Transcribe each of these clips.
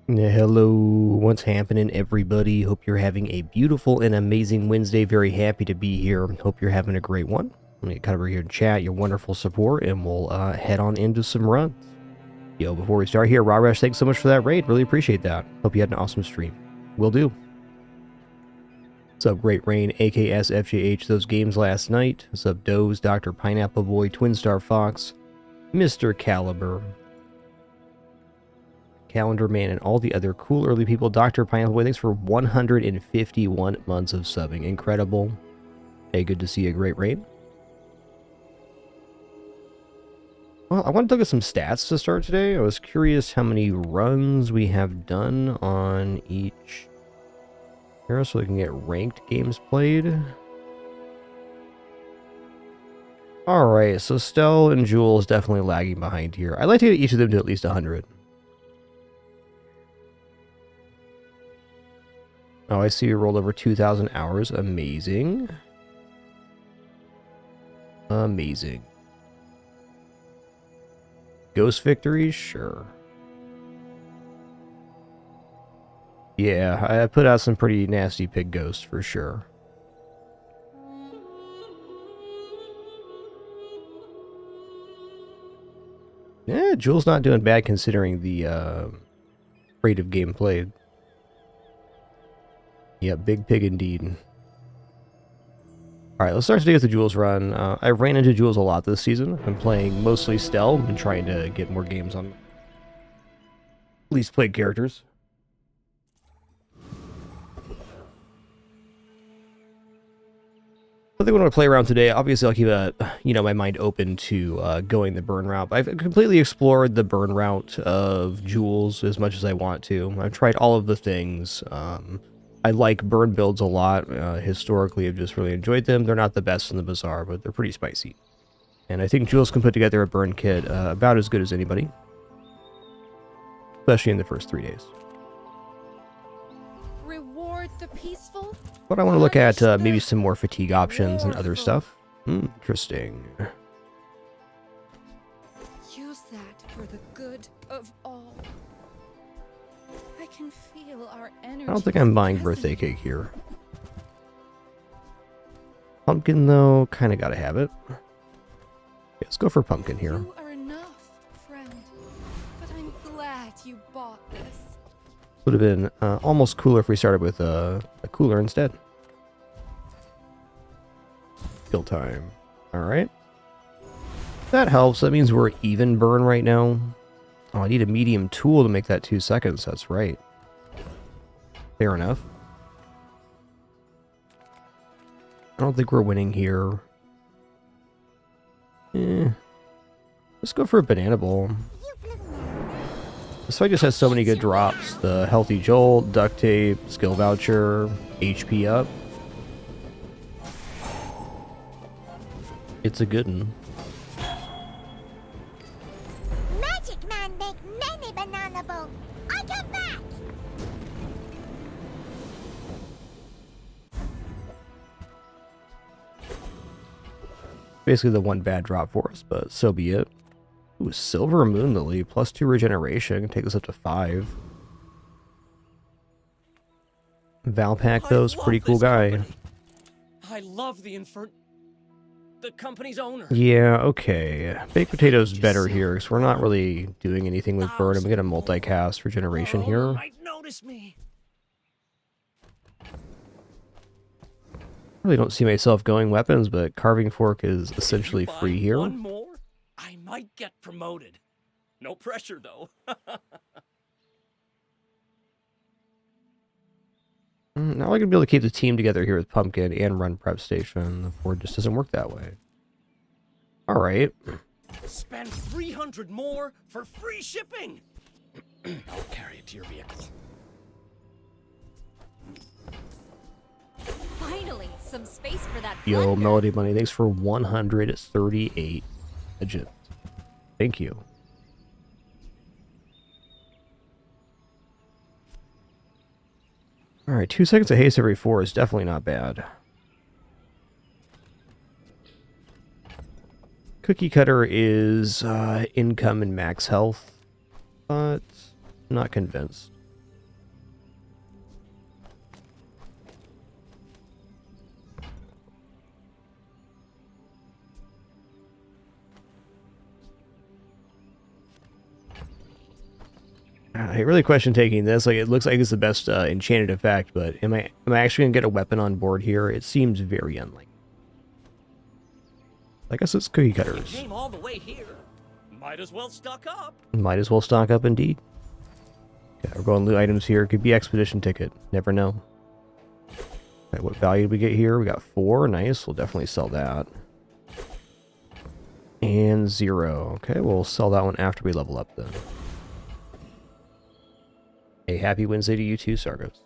Hello, what's happening, everybody? Hope you're having a beautiful and amazing Wednesday. Very happy to be here. Hope you're having a great one. I'm gonna cut over here and chat your wonderful support, and we'll head on into some runs. Yo, before we start here, Raw Rush, thanks so much for that raid. Really appreciate that. Hope you had an awesome stream. Will do. What's up, Great Rain, AKS, FJH, those games last night. What's up, Doze, Dr. Pineapple Boy, Twin Star Fox, Mr. Caliber, Calendar Man, and all the other cool early people. Dr. Pineapple Boy, thanks for 151 months of subbing. Incredible. Hey, good to see you, Great Rain. Well, I want to look at some stats to start today. I was curious how many runs we have done on each hero so we can get ranked games played. Alright, so Stell and Jewel is definitely lagging behind here. I'd like to get each of them to at least 100. Oh, I see you rolled over 2,000 hours. Amazing. Amazing. Ghost victories? Sure. Yeah, I put out some pretty nasty pig ghosts for sure. Yeah, Jewel's not doing bad considering the rate of game played. Yeah, big pig indeed. Alright, let's start today with the Jules run. I ran into Jules a lot this season. I'm playing mostly Stell and trying to get more games on least played characters. I think when I play around today, obviously I'll keep my mind open to going the burn route. I've completely explored the burn route of Jules as much as I want to. I've tried all of the things. I like burn builds a lot. Historically, I've just really enjoyed them. They're not the best in the bazaar, but they're pretty spicy. And I think Jules can put together a burn kit about as good as anybody. Especially in the first 3 days. Reward the peaceful? But I want to look at maybe some more fatigue options and other stuff. Interesting. Use that for the good of all. I can feel our energy. I don't think I'm buying birthday cake here. Pumpkin, though, kind of got to have it. Yeah, let's go for pumpkin here. You are enough, friend. But I'm glad you bought this. Would have been almost cooler if we started with a cooler instead. Kill time. Alright. That helps. That means we're even burn right now. Oh, I need a medium tool to make that 2 seconds. That's right. Fair enough. I don't think we're winning here. Let's go for a banana bowl. This fight just has so many good drops. The healthy jolt, duct tape, skill voucher, HP up. It's a good one. Magic Man make many banana bowl. I come back. Basically the one bad drop for us, but so be it. Ooh, Silver Moon Lily, +2 regeneration. Take this up to 5. Valpak, though, is a pretty cool guy. Company. I love the company's owner. Yeah, okay. Baked Potato's better here, because we're not really doing anything with burn. I'm going to get a multicast regeneration here. Might notice me. Really don't see myself going weapons, but Carving Fork is essentially free here. One more, I might get promoted. No pressure, though. Now I can be able to keep the team together here with Pumpkin and run Prep Station. The board just doesn't work that way. Alright. Spend 300 more for free shipping. I'll carry it to your vehicle. Finally, some space for that. Yo, blender. Melody Money, thanks for 138 legit. Thank you. Alright, 2 seconds of haste every 4 is definitely not bad. Cookie Cutter is income and max health, but not convinced. I really question taking this. Like, it looks like it's the best enchanted effect, but am I actually gonna get a weapon on board here? It seems very unlikely. I guess it's cookie You cutters. came all the way here. Might as well stock up. Might as well stock up indeed. Okay, we're going loot items here. Could be expedition ticket. Never know. Okay, what value did we get here? We got 4. Nice. We'll definitely sell that. And 0. Okay, we'll sell that one after we level up then. A happy Wednesday to you too, Sargos.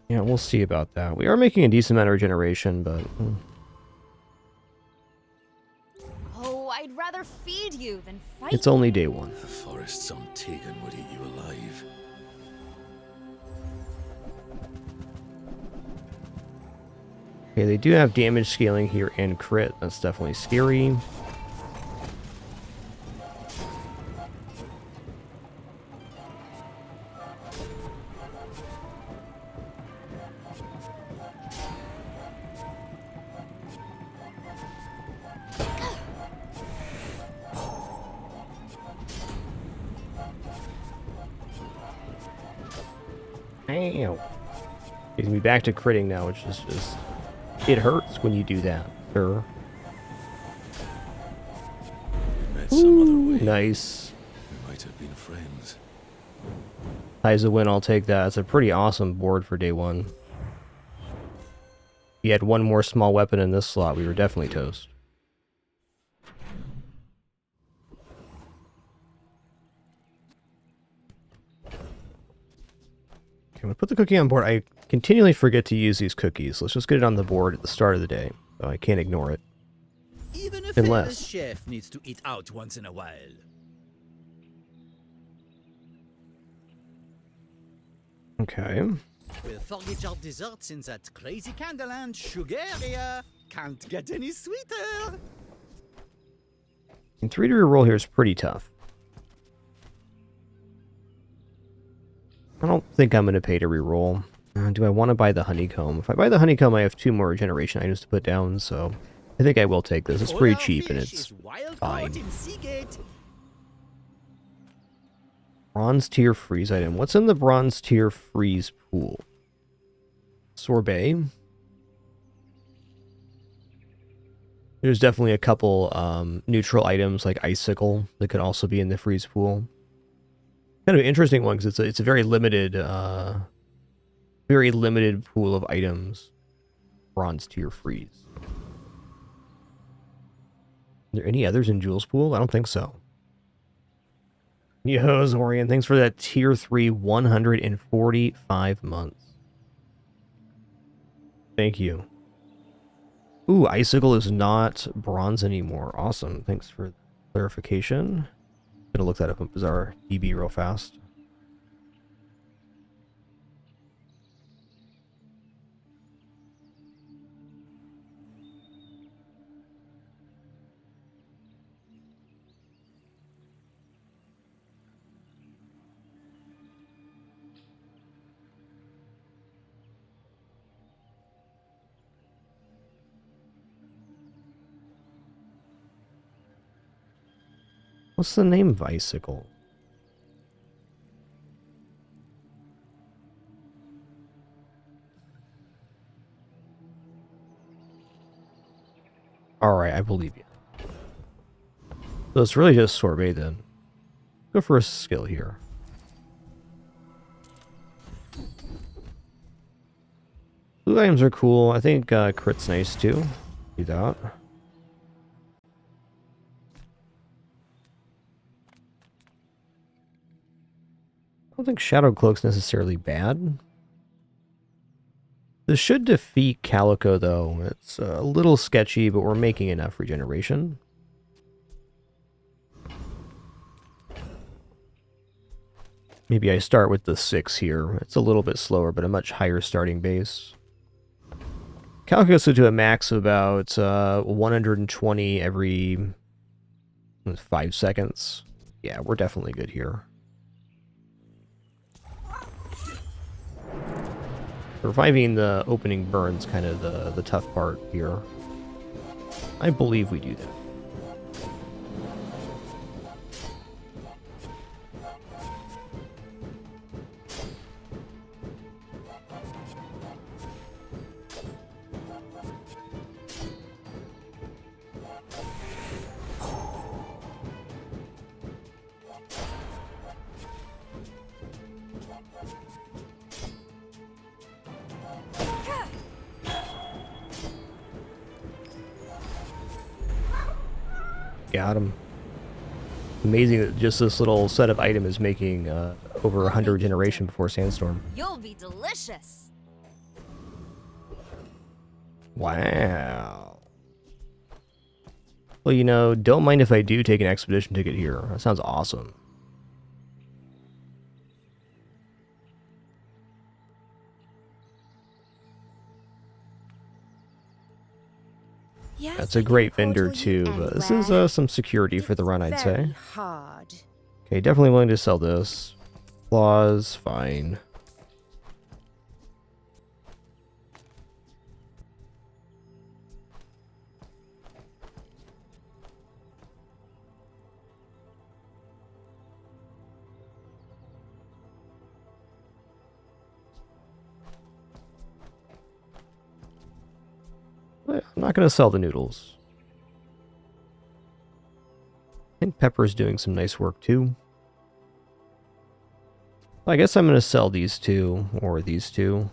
Yeah, we'll see about that. We are making a decent amount of regeneration, but... Oh, I'd rather feed you than fight. It's only day 1. The forest some Tegan would eat you alive. Okay, they do have damage scaling here and crit. That's definitely scary. Ow. Gives me back to critting now, which is just... It hurts when you do that, sir. We met some other way. Nice. We might have been friends. Ties a win, I'll take that. It's a pretty awesome board for day 1. If you had one more small weapon in this slot, we were definitely toast. Okay, I'm gonna put the cookie on board. I continually forget to use these cookies. Let's just get it on the board at the start of the day. So I can't ignore it. Even a Unless- famous chef needs to eat out once in a while. Okay. We'll forget our desserts in that crazy Candleland sugar area. Can't get any sweeter. And 3 to reroll here is pretty tough. I don't think I'm going to pay to reroll. Do I want to buy the honeycomb? If I buy the honeycomb, I have 2 more regeneration items to put down, so I think I will take this. It's All pretty our cheap and fish it's is wild fine. caught in Seagate. Bronze tier freeze item. What's in the bronze tier freeze pool? Sorbet. There's definitely a couple neutral items like icicle that could also be in the freeze pool. Kind of an interesting one because it's a very limited pool of items. Bronze tier freeze. Are there any others in Jules pool? I don't think so. Yo, Zorian, thanks for that tier 3 145 months. Thank you. Ooh, icicle is not bronze anymore. Awesome. Thanks for clarification. Gonna look that up in Bazaar DB real fast. What's the name of icicle? Alright, I believe you. So it's really just sorbet then. Go for a skill here. Blue items are cool. I think crit's nice too. Do that. I don't think Shadow Cloak's necessarily bad. This should defeat Calico, though. It's a little sketchy, but we're making enough regeneration. Maybe I start with the 6 here. It's a little bit slower, but a much higher starting base. Calico goes to a max of about 120 every 5 seconds. Yeah, we're definitely good here. Reviving the opening burn's kind of the tough part here. I believe we do that. Got him. Amazing that just this little set of item is making over 100 regeneration before Sandstorm. You'll be delicious. Wow. Well, you know, don't mind if I do take an expedition ticket here. That sounds awesome. Yes, That's a I can great vendor portal you too, but this is anywhere. some security for the run, I'd Very say. hard. Okay, definitely willing to sell this. Claws, fine. I'm not going to sell the noodles. I think Pepper's doing some nice work too. I guess I'm going to sell these two, or these two.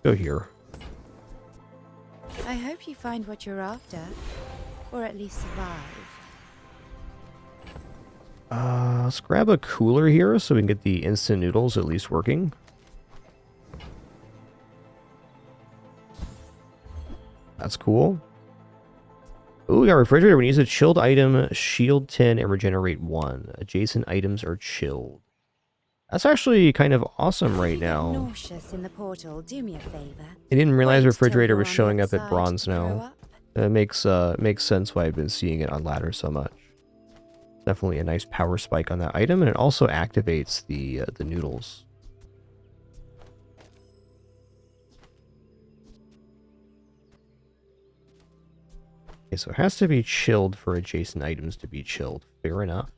Go here. I hope you find what you're after, or at least survive. Let's grab a cooler here so we can get the instant noodles at least working. That's cool. Ooh, we got a refrigerator. When you use a chilled item, shield 10 and regenerate 1. Adjacent items are chilled. That's actually kind of awesome right If you get now. nauseous in the portal, do me a favor. I didn't realize Wait till refrigerator you're was on showing the up at side bronze to throw now. up. It makes sense why I've been seeing it on ladder so much. Definitely a nice power spike on that item, and it also activates the noodles. Okay, so it has to be chilled for adjacent items to be chilled. Fair enough.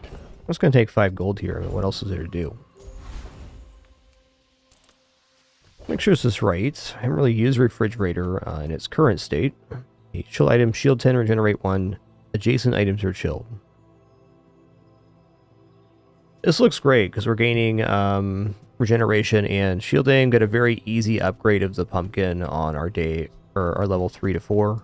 I'm just going to take 5 gold here. I mean, what else is there to do? Make sure this is right. I haven't really used refrigerator in its current state. A chill item, shield 10, regenerate 1. Adjacent items are chilled. This looks great because we're gaining regeneration and shielding. Got a very easy upgrade of the pumpkin on our day, or our level 3 to 4.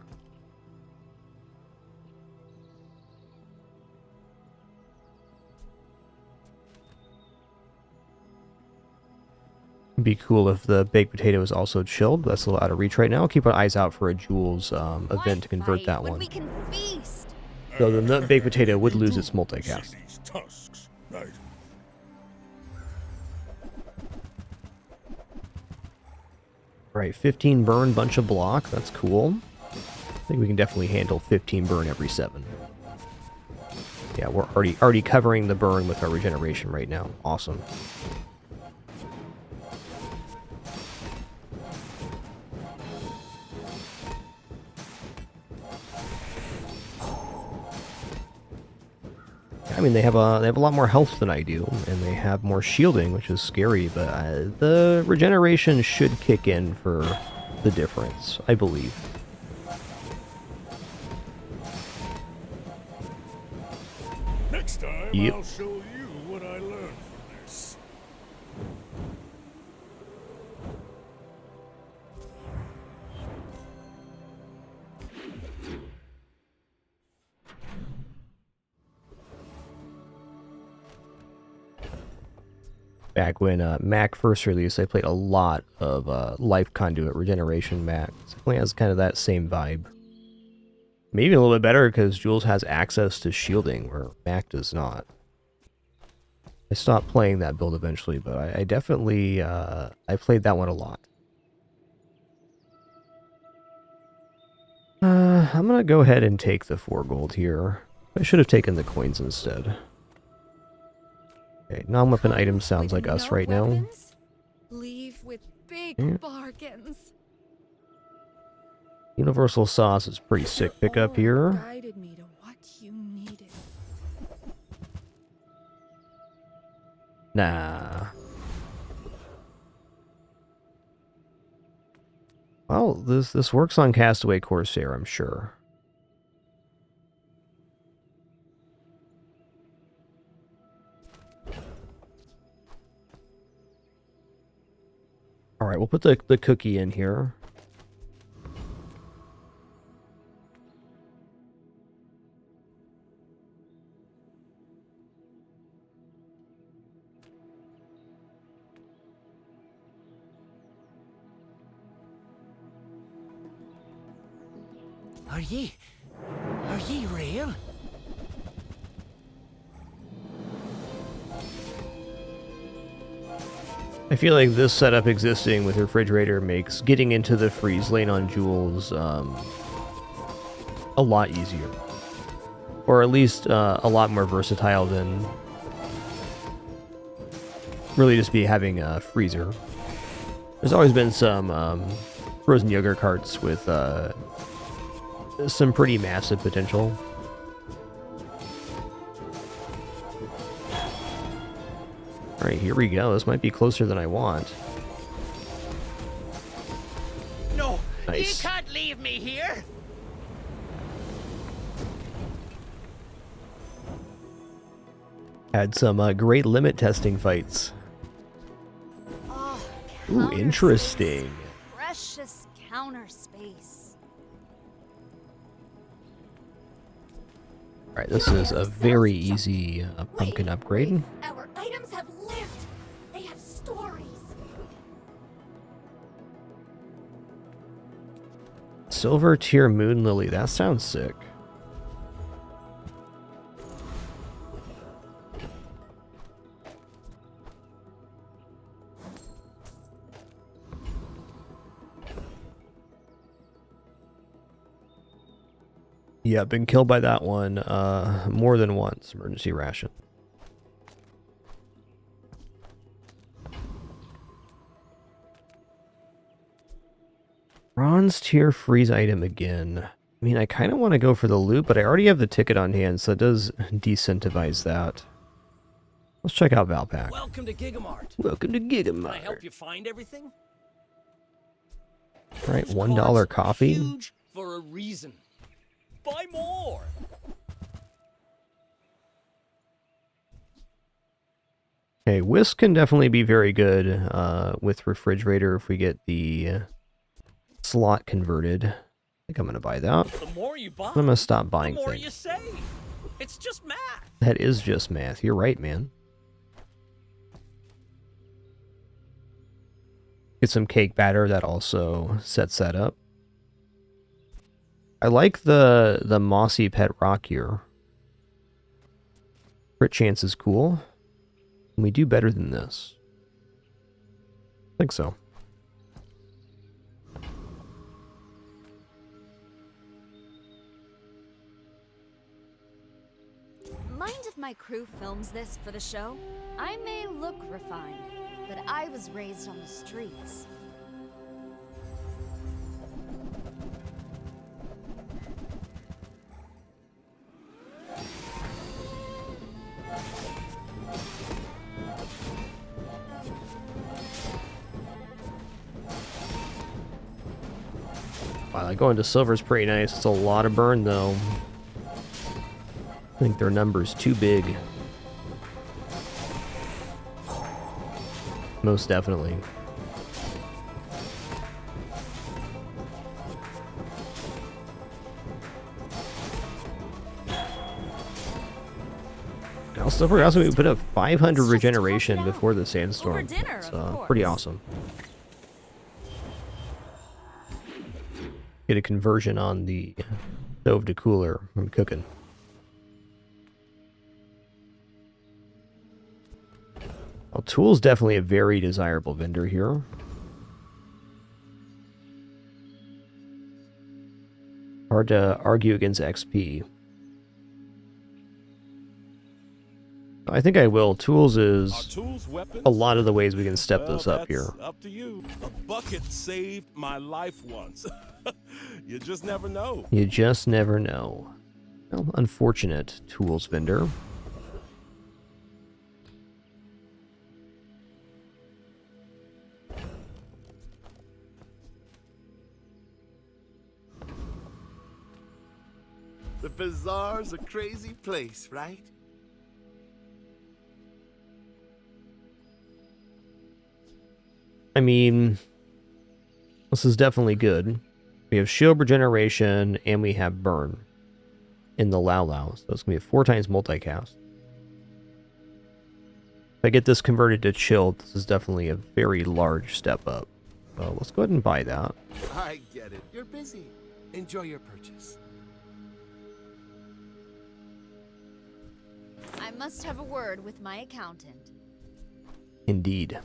Be cool if the baked potato is also chilled. That's a little out of reach right now. I'll keep our eyes out for a Jules event to convert that when one. we can feast. So the nut baked potato would lose its multicast. These tusks, right? Right, 15 burn, bunch of block. That's cool. I think we can definitely handle 15 burn every 7. Yeah, we're already covering the burn with our regeneration right now. Awesome. I mean, they have a lot more health than I do, and they have more shielding, which is scary. But the regeneration should kick in for the difference, I believe. Next time, Yep. I'll show you what I learned from this. Back when Mac first released, I played a lot of Life Conduit Regeneration Mac. It definitely has kind of that same vibe. Maybe a little bit better because Jules has access to shielding where Mac does not. I stopped playing that build eventually, but I definitely I played that one a lot. I'm gonna go ahead and take the 4 gold here. I should have taken the coins instead. Okay, non-weapon item sounds like us No right now. weapons? Leave with big Yeah. bargains. Universal sauce is pretty sick pickup Your aura here. guided me to what you needed. Nah. Well, this works on Castaway Corsair, I'm sure. All right, we'll put the cookie in here. Are ye real? I feel like this setup existing with refrigerator makes getting into the freeze lane on Jules a lot easier. Or at least a lot more versatile than really just be having a freezer. There's always been some frozen yogurt carts with some pretty massive potential. Alright, here we go. This might be closer than I want. No, Nice. you can't leave me here. Had some great limit testing fights. Oh, Ooh, counter interesting. space. Precious counter space. Alright, this is a very easy pumpkin upgrade. Our items have lived. They have stories. Silver tier moon lily. That sounds sick. Yeah, been killed by that one more than once. Emergency ration. Bronze tier freeze item again. I mean, I kind of want to go for the loot, but I already have the ticket on hand, so it does decentivize that. Let's check out Valpak. Welcome to Gigamart. Welcome to Can I help Gigamart. you find everything? All right, These $1 cards coffee. Huge for a reason. Buy more. Okay, whisk can definitely be very good with refrigerator if we get the slot converted. I think I'm going to buy that. The more you buy, I'm going to stop the buying more things. you save. It's just math. That is just math. You're right, man. Get some cake batter. That also sets that up. I like the mossy pet rock here. Crit chance is cool. Can we do better than this? I think so. Mind if my crew films this for the show? I may look refined, but I was raised on the streets. Wow, like going to silver is pretty nice. It's a lot of burn, though. I think their number's too big. Most definitely. Now, silver also we put up 500 regeneration before the sandstorm. Over dinner, It's of pretty course. awesome. Get a conversion on the Stove to cooler. I'm cooking. Well, Tool's definitely a very desirable vendor here. Hard to argue against XP. I think I will. Tools is Tools, weapons? a lot of the ways we can step this up That's here. up to you. A bucket saved my life once. You just never know. You just never know. Well, unfortunate Tools vendor. The bazaar's a crazy place, right? I mean, this is definitely good. We have shield regeneration and we have burn in the Lao Lao. So it's going to be a 4 times multicast. If I get this converted to chilled, this is definitely a very large step up. So let's go ahead and buy that. I get it. You're busy. Enjoy your purchase. I must have a word with my accountant. Indeed.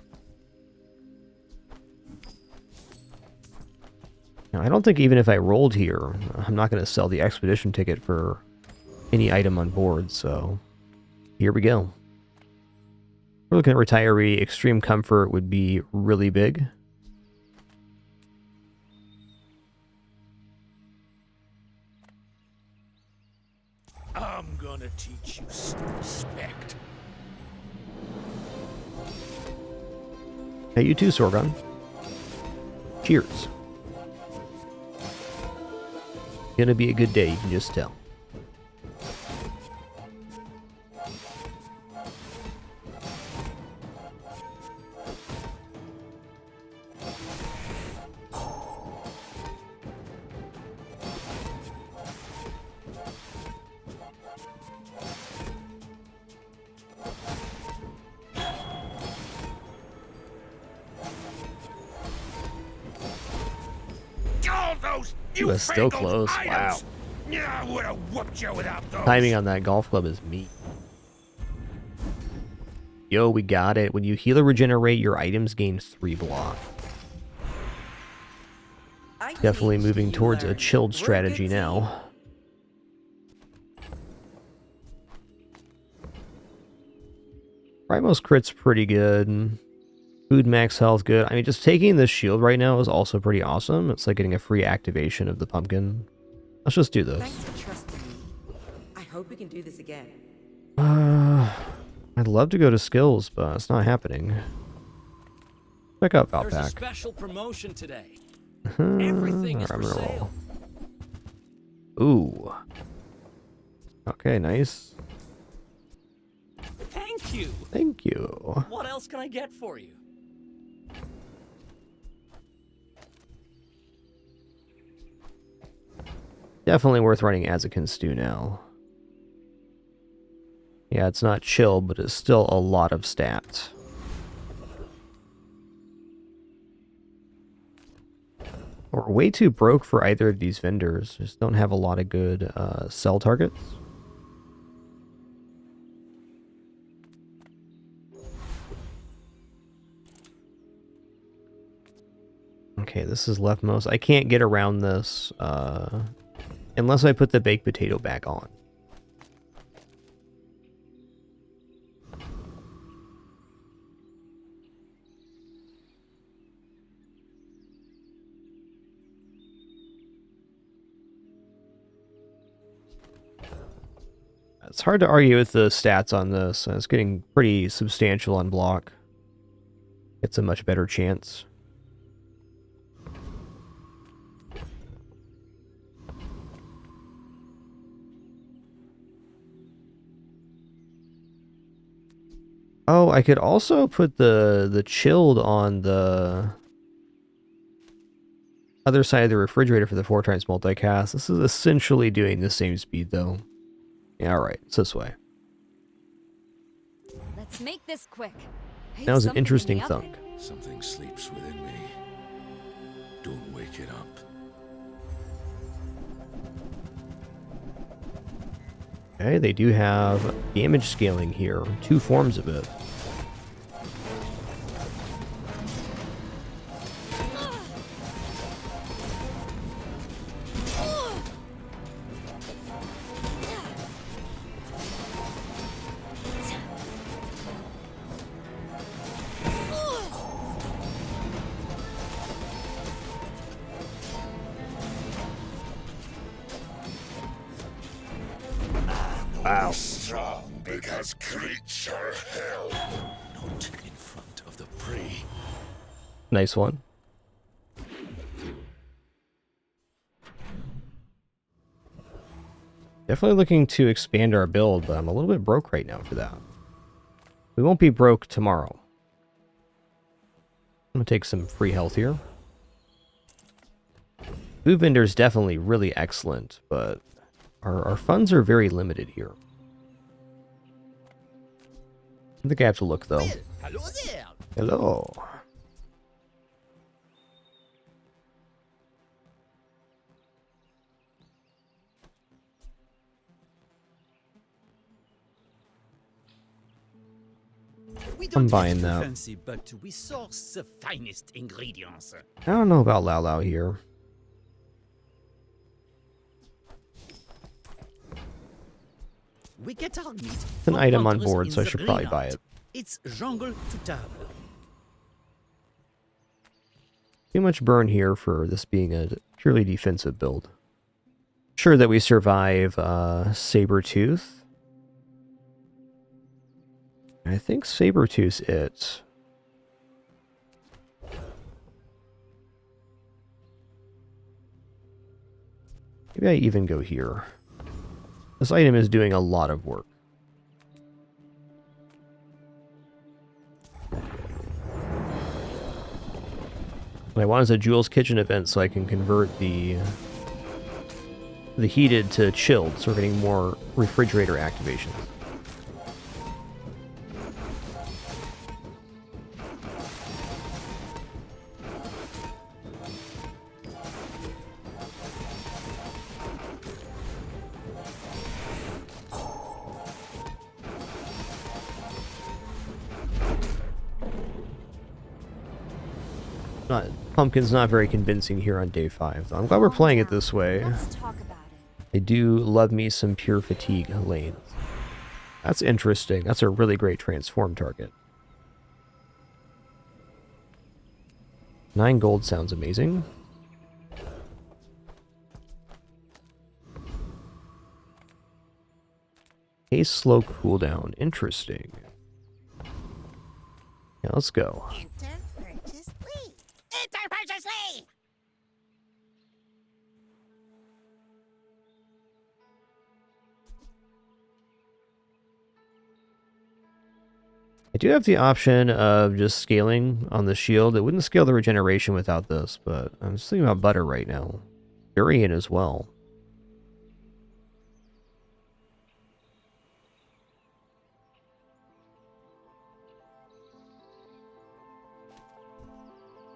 Now, I don't think even if I rolled here, I'm not going to sell the expedition ticket for any item on board, so here we go. We're looking at retiree. Extreme comfort would be really big. I'm gonna teach you some respect. Hey, you too, Sorgon. Cheers. Gonna be a good day, you can just tell. All those You are still close. Wow. Yeah, I would have whooped you without those. Timing on that golf club is meat. Yo, we got it. When you heal or regenerate, your items gain 3 block. Definitely moving towards a chilled strategy now. Primo's crit's pretty good. Food max health good. I mean, just taking this shield right now is also pretty awesome. It's like getting a free activation of the pumpkin. Let's just do this. Thanks for trusting me. I hope we can do this again. I'd love to go to skills, but it's not happening. Check out There's a Valpak. special promotion today. Everything is for sale. Ooh. Okay, nice. Thank you. Thank you. What else can I get for you? Definitely worth running Azakin Stew now. Yeah, it's not chill, but it's still a lot of stats. We're way too broke for either of these vendors. Just don't have a lot of good sell targets. Okay, this is leftmost. I can't get around this unless I put the baked potato back on. It's hard to argue with the stats on this. It's getting pretty substantial on block. It's a much better chance. Oh, I could also put the chilled on the other side of the refrigerator for the 4 times multicast. This is essentially doing the same speed though. Yeah, alright, it's this way. Let's make this quick. That was an interesting thunk. Something sleeps within me. Don't wake it up. Okay, they do have damage scaling here. 2 forms of it. Wow. Strong because creature hell. Not in front of the prey. Nice one. Definitely looking to expand our build, but I'm a little bit broke right now for that. We won't be broke tomorrow. I'm gonna take some free health here. Food vendor is definitely really excellent, but our funds are very limited here. I think I have to look though. Hello there. Hello. We I'm don't buying get too that. fancy, but we source the finest ingredients. I don't know about Lao Lao here. We get our meat. It's an item on board, so I should probably buy it. It's jungle to table. Too much burn here for this being a purely defensive build. Sure that we survive Sabertooth. I think Sabertooth's it. Maybe I even go here. This item is doing a lot of work. What I want is a Jules Kitchen event so I can convert the heated to chilled, so we're getting more refrigerator activations. Pumpkin's not very convincing here on day 5. I'm glad we're playing it this way. Let's talk about it. I do love me some pure fatigue lanes. That's interesting. That's a really great transform target. 9 gold sounds amazing. Haste slow cooldown. Interesting. Yeah, let's go. Enter purchase leave. Enter purchase leave. I do have the option of just scaling on the shield. It wouldn't scale the regeneration without this, but I'm just thinking about butter right now. Durian as well.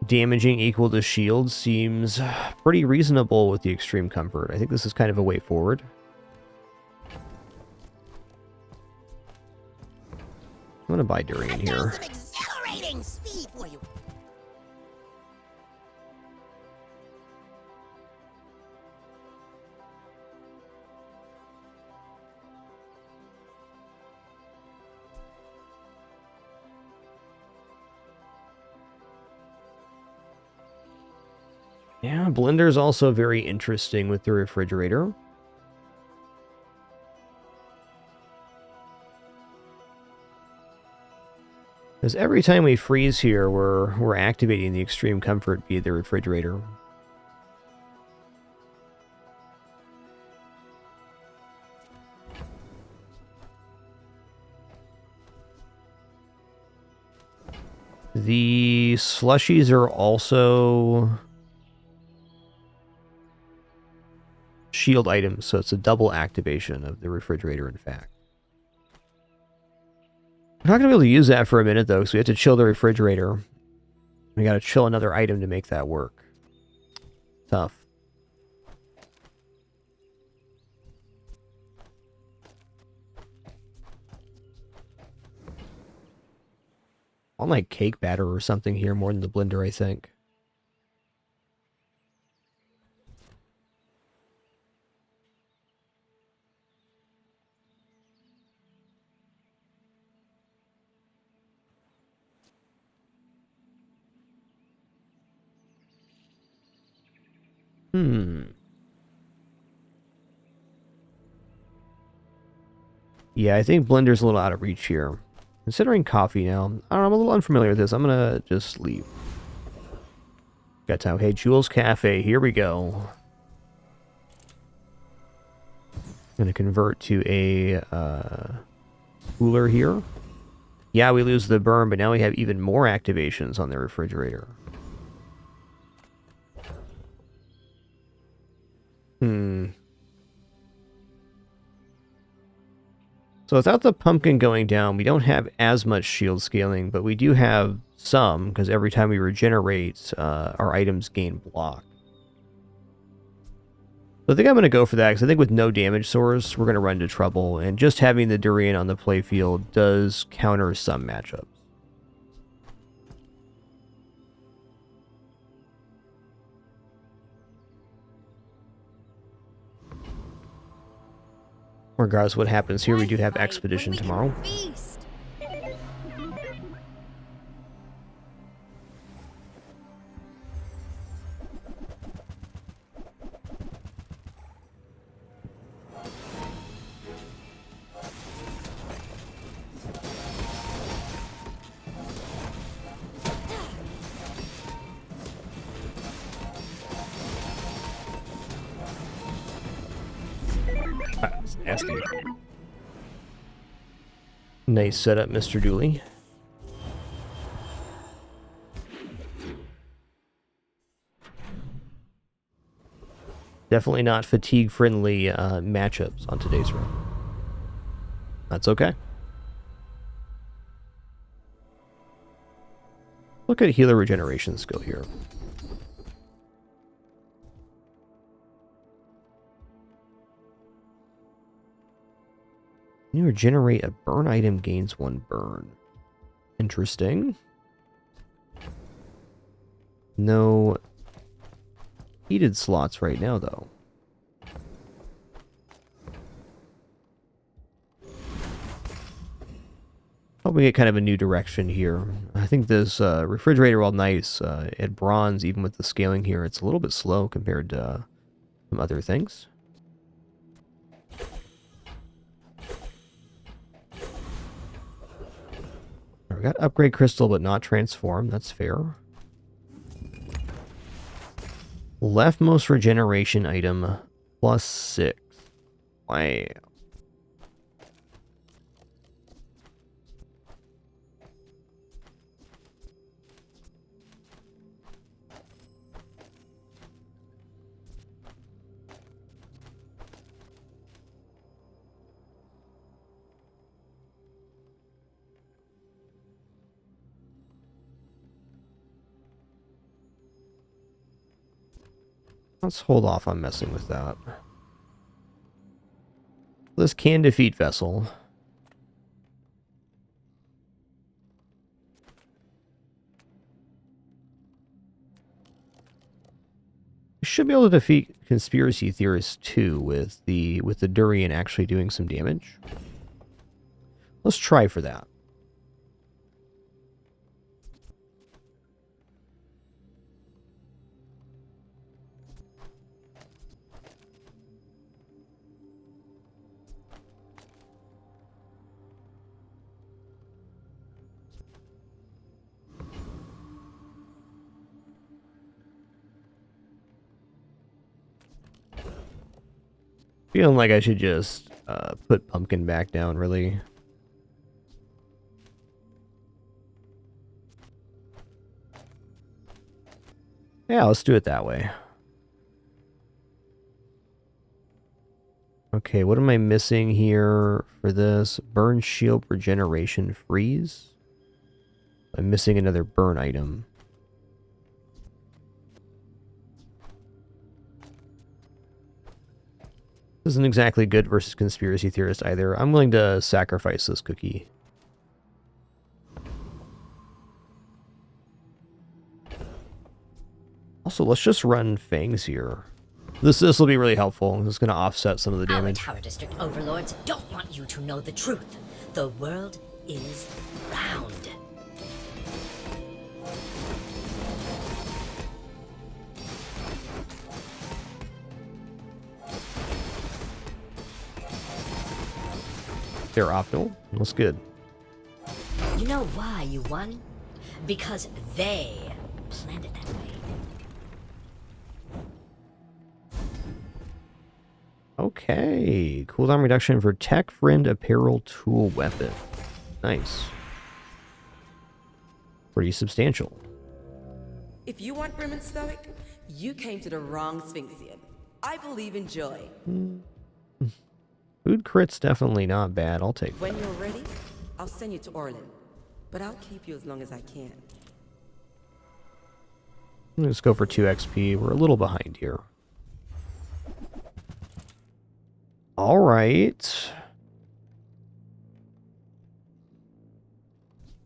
Damaging equal to shield seems pretty reasonable with the extreme comfort. I think this is kind of a way forward. I'm gonna buy Durian here. Some exhilarating speed for you. Yeah, blender is also very interesting with the refrigerator. Because every time we freeze here, we're activating the extreme comfort via the refrigerator. The slushies are also shield items, so it's a double activation of the refrigerator, in fact. We're not going to be able to use that for a minute, though, because we have to chill the refrigerator. We got to chill another item to make that work. Tough. on like cake batter or something here more than the blender, I think. Yeah, I think blender's a little out of reach here. Considering coffee now, I don't know, I'm a little unfamiliar with this. I'm gonna just leave. Got time. Okay, Jules Cafe, here we go. Gonna convert to a cooler here. Yeah, we lose the burn, but now we have even more activations on the refrigerator. So without the pumpkin going down, we don't have as much shield scaling, but we do have some, because every time we regenerate, our items gain block. So I think I'm going to go for that, because I think with no damage source, we're going to run into trouble, and just having the Durian on the playfield does counter some matchups. Regardless of what happens here, we do have Expedition tomorrow. That's nasty. Nice setup, Mr. Dooley. Definitely not fatigue-friendly matchups on today's run. That's okay. Look at healer regeneration skill here. You regenerate a burn item gains 1 burn. Interesting. No heated slots right now, though. Hope we get kind of a new direction here. I think this refrigerator, while nice, at bronze, even with the scaling here, it's a little bit slow compared to some other things. We got upgrade crystal, but not transform. That's fair. Leftmost regeneration item +6. Wow. Let's hold off on messing with that. This can defeat Vessel. We should be able to defeat Conspiracy Theorist too with the Durian actually doing some damage. Let's try for that. Feeling like I should just put Pumpkin back down, really. Yeah, let's do it that way. Okay, what am I missing here for this? Burn shield regeneration freeze? I'm missing another burn item. This isn't exactly good versus Conspiracy Theorist either. I'm willing to sacrifice this cookie. Also, let's just run fangs here. This will be really helpful. This is going to offset some of the Our damage. Tower District overlords don't want you to know the truth. The world is round. They're optimal. That's good. You know why you won? Because they planned it that way. Okay. Cooldown reduction for Tech Friend Apparel Tool Weapon. Nice. Pretty substantial. If you want grim and stoic, you came to the wrong Sphinxian. I believe in joy. Food crit's definitely not bad. I'll take When that. you're ready, I'll send you to Orlin. But I'll keep you as long as I can. Let's go for 2 XP. We're a little behind here. Alright.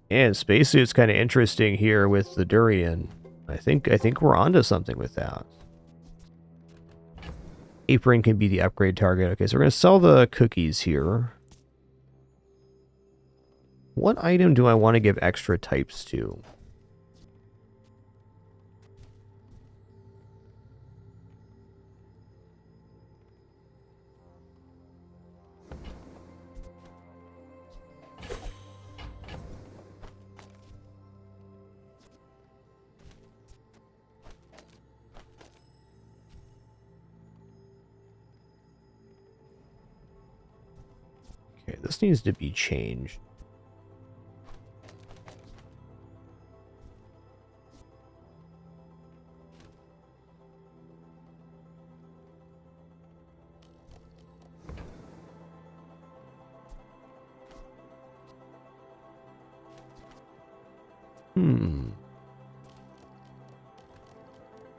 And spacesuit's kind of interesting here with the durian. I think we're onto something with that. Apron can be the upgrade target. Okay, so we're going to sell the cookies here. What item do I want to give extra types to? Okay, this needs to be changed.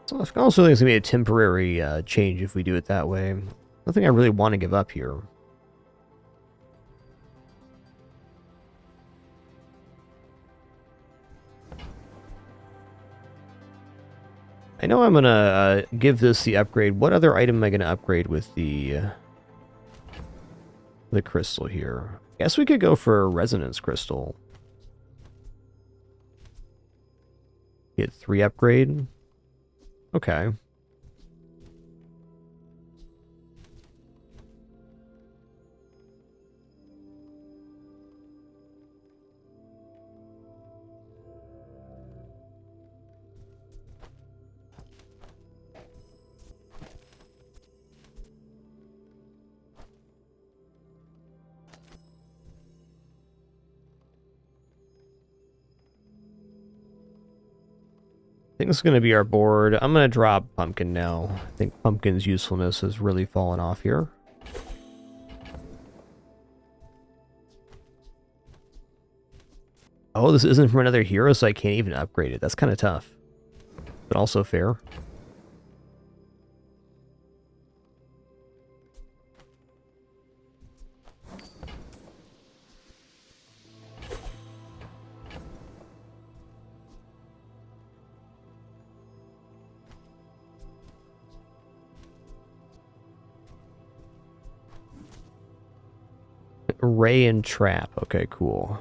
So I also think it's going to be a temporary change if we do it that way. Nothing I really want to give up here. I know I'm going to give this the upgrade. What other item am I going to upgrade with the crystal here? I guess we could go for a resonance crystal. Get 3 upgrade. Okay. I think this is going to be our board. I'm going to drop Pumpkin now. I think Pumpkin's usefulness has really fallen off here. Oh, this isn't from another hero, so I can't even upgrade it. That's kind of tough. But also fair. Ray and Trap. Okay, cool.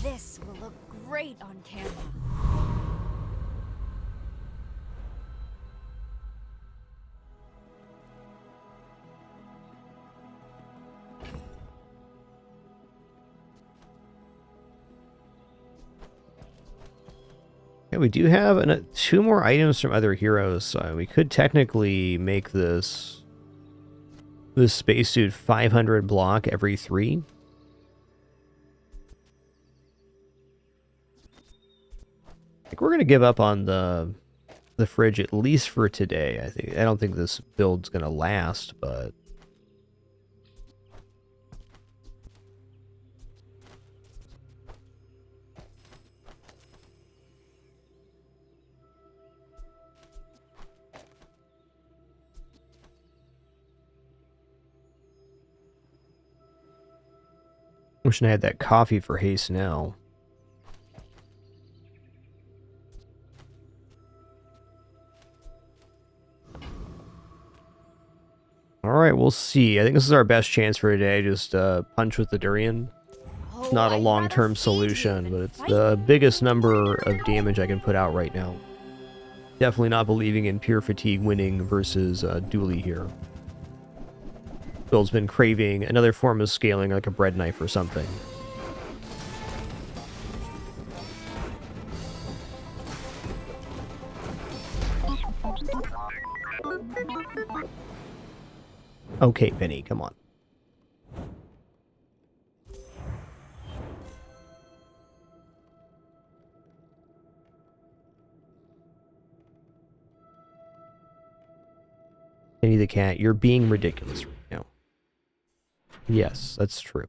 This will look great on camera. Yeah, we do have 2 more items from other heroes, so we could technically make this spacesuit 500 block every 3. I think we're gonna give up on the fridge at least for today. I don't think this build's gonna last, but wishing I had that coffee for haste now. Alright, we'll see. I think this is our best chance for today. Just punch with the durian. It's not a long-term solution, but it's the biggest number of damage I can put out right now. Definitely not believing in pure fatigue winning versus Dooley here. Bill's been craving another form of scaling, like a bread knife or something. Okay, Penny, come on. Penny the cat, you're being ridiculous right now. Yes, that's true.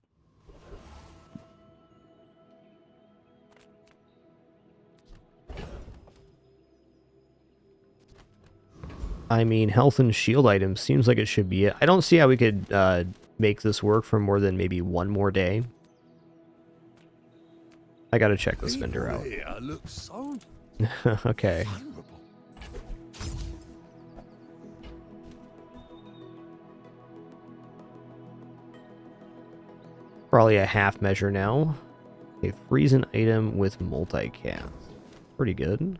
I mean, health and shield items seems like it should be it. I don't see how we could make this work for more than maybe one more day. I gotta check this vendor out. Okay. Probably a half measure now. A freeze an item with multicast. Pretty good.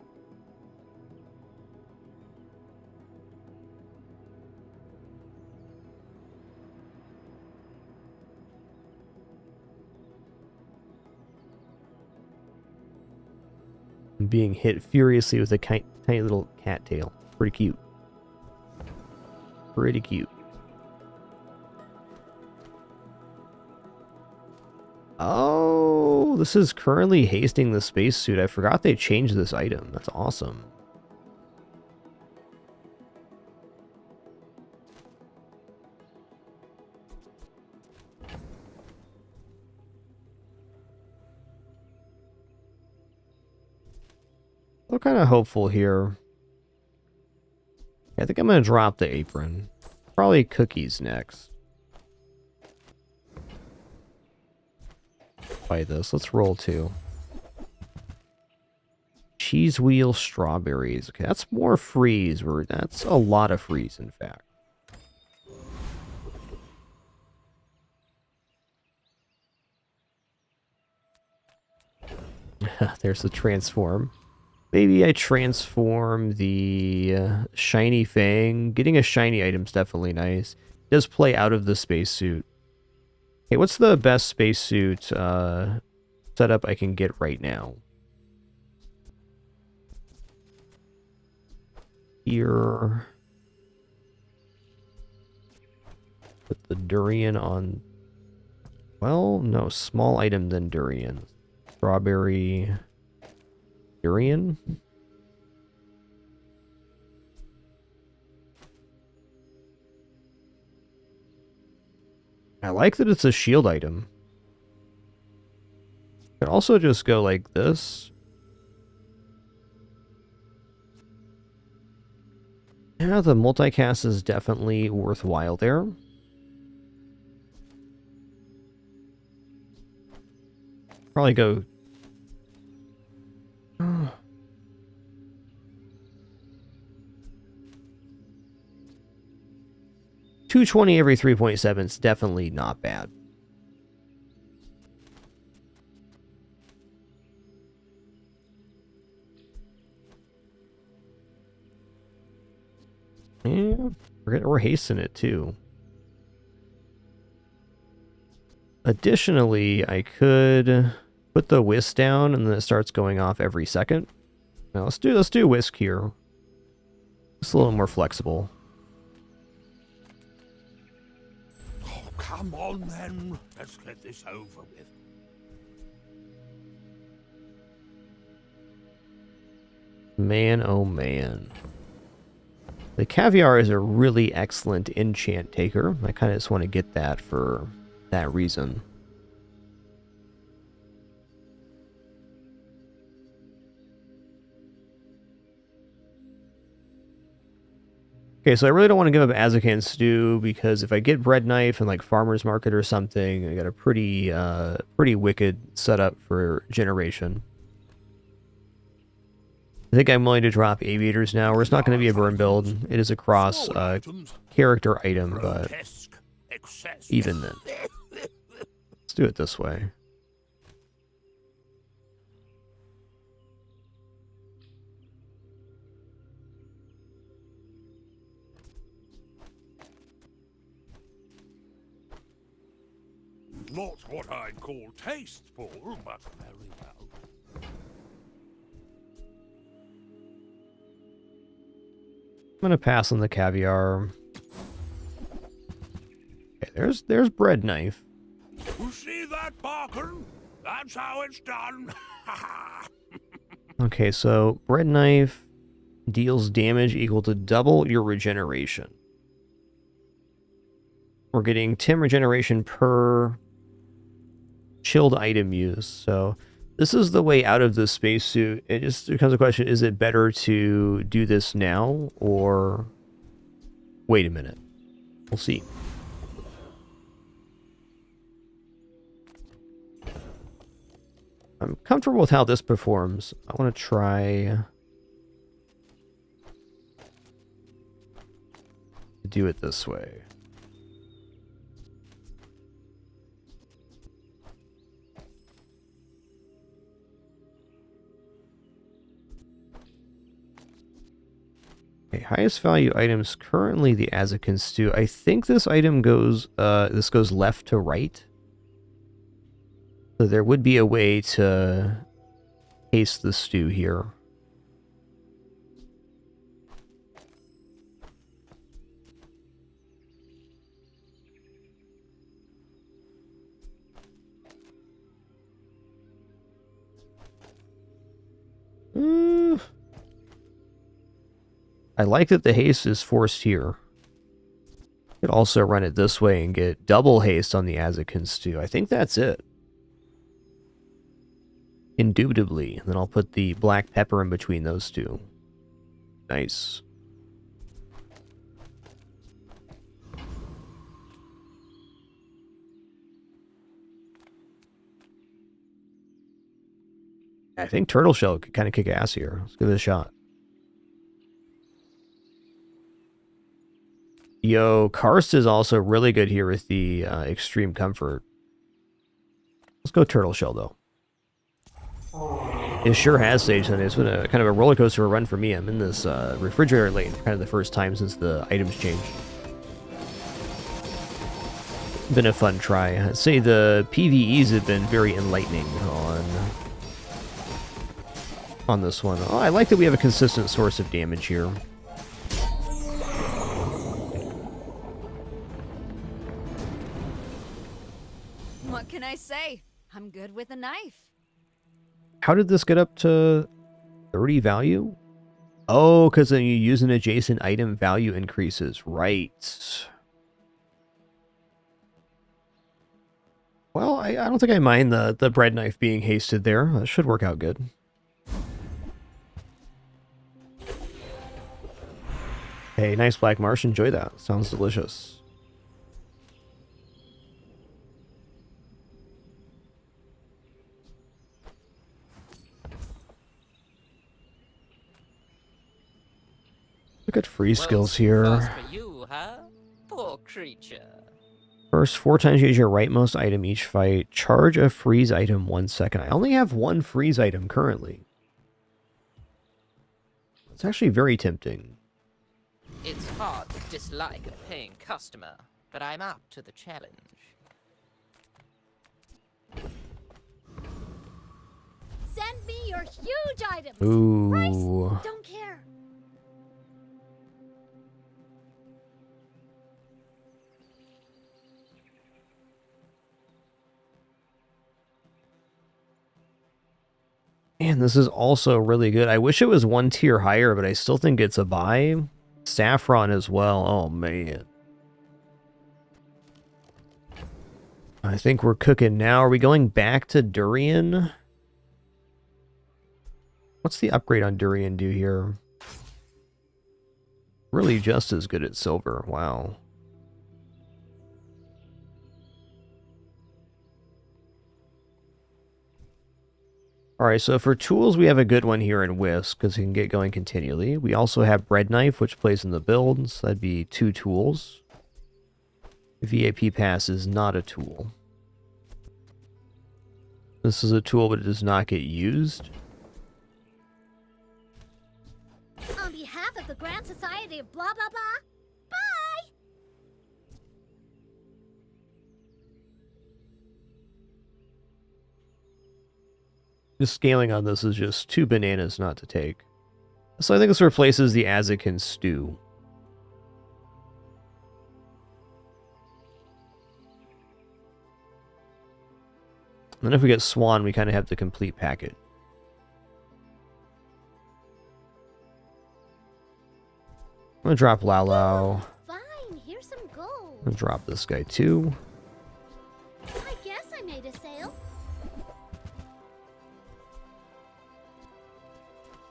Being hit furiously with a tiny little cat tail. Pretty cute. Pretty cute. Oh, this is currently hasting the spacesuit. I forgot they changed this item. That's awesome. I'm kind of hopeful here. I think I'm going to drop the apron. Probably cookies next. Buy this. Let's roll 2. Cheese wheel strawberries. Okay, that's more freeze. That's a lot of freeze, in fact. There's the transform. Maybe I transform the shiny fang. Getting a shiny item's definitely nice. It does play out of the spacesuit. Hey, what's the best spacesuit setup I can get right now? Here. Put the durian on. Well, no, small item than durian. Strawberry. Durian? I like that it's a shield item. Could also just go like this. Yeah, the multicast is definitely worthwhile there. Probably go... 220 every 3.7 is definitely not bad. Yeah, we're hastening it too. Additionally, I could put the whisk down and then it starts going off every second. Now let's do whisk here. It's a little more flexible. Oh, come on then. Let's get this over with. Man, oh man. The caviar is a really excellent enchant taker. I kind of just want to get that for that reason. Okay, so I really don't want to give up Azakan Stew because if I get Bread Knife and like Farmer's Market or something, I got a pretty wicked setup for Generation. I think I'm willing to drop aviators now, or it's not going to be a burn build. It is a cross character item, but even then. Let's do it this way. Not what I'd call tasteful, but very well. I'm gonna pass on the caviar. Okay, there's bread knife. You see that, Barkin? That's how it's done. Okay, so bread knife deals damage equal to double your regeneration. We're getting 10 regeneration per chilled item use. So this is the way out of the spacesuit. It just becomes a question, is it better to do this now or wait a minute? We'll see. I'm comfortable with how this performs. I want to try to do it this way. Okay, highest value items currently the Azakin stew. I think this item goes left to right. So there would be a way to haste the stew here. I like that the haste is forced here. Could also run it this way and get double haste on the Azakin stew. I think that's it. Indubitably. And then I'll put the black pepper in between those two. Nice. I think turtle shell could kind of kick ass here. Let's give it a shot. Yo, Karst is also really good here with the extreme comfort. Let's go turtle shell though. It sure has, Sage Sunday. It's been a kind of a roller coaster run for me. I'm in this refrigerator lane for kind of the first time since the items changed. Been a fun try. I'd say the PvEs have been very enlightening on this one. Oh, I like that we have a consistent source of damage here. What can I say? I'm good with a knife. How did this get up to 30 value? Oh, because when you use an adjacent item, value increases. Right. Well, I don't think I mind the bread knife being hasted there. That should work out good. Hey, nice Black Marsh. Enjoy that. Sounds delicious. Look at free skills here. For you, huh? Poor creature. First, 4 times use your rightmost item each fight. Charge a freeze item 1 second. I only have 1 freeze item currently. It's actually very tempting. It's hard to dislike a paying customer, but I'm up to the challenge. Send me your huge items. Ooh. Price, don't care. Man, this is also really good. I wish it was 1 tier higher, but I still think it's a buy. Saffron as well. Oh, man. I think we're cooking now. Are we going back to Durian? What's the upgrade on Durian do here? Really just as good at silver. Wow. Alright, so for tools, we have a good one here in Whisk, because you can get going continually. We also have Bread Knife, which plays in the build, so that'd be 2 tools. VIP Pass is not a tool. This is a tool, but it does not get used. On behalf of the Grand Society of blah blah blah, bye! The scaling on this is just 2 bananas not to take. So I think this replaces the Azakin stew. And then if we get Swan, we kind of have the complete packet. I'm gonna drop Lao Lao. Fine, here's some gold. I'm gonna drop this guy too. I guess I made a sale.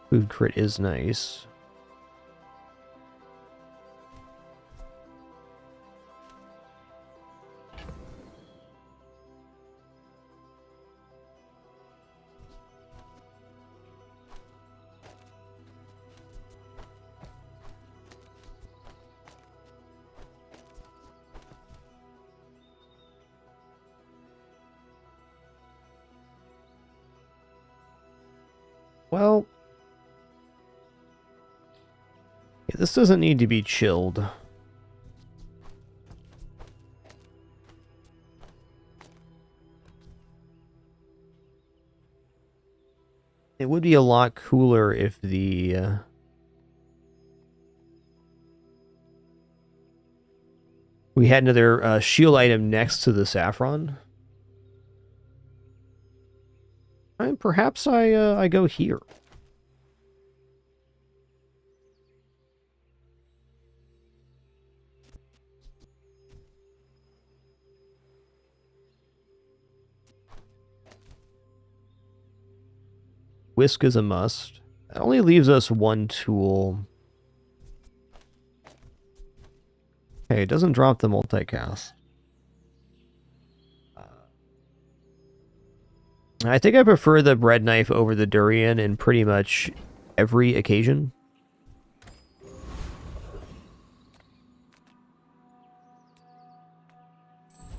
Food crit is nice. Well, yeah, this doesn't need to be chilled. It would be a lot cooler if the we had another shield item next to the saffron. And perhaps I go here. Whisk is a must. It only leaves us 1 tool. Okay, it doesn't drop the multicast. I think I prefer the bread knife over the durian in pretty much every occasion.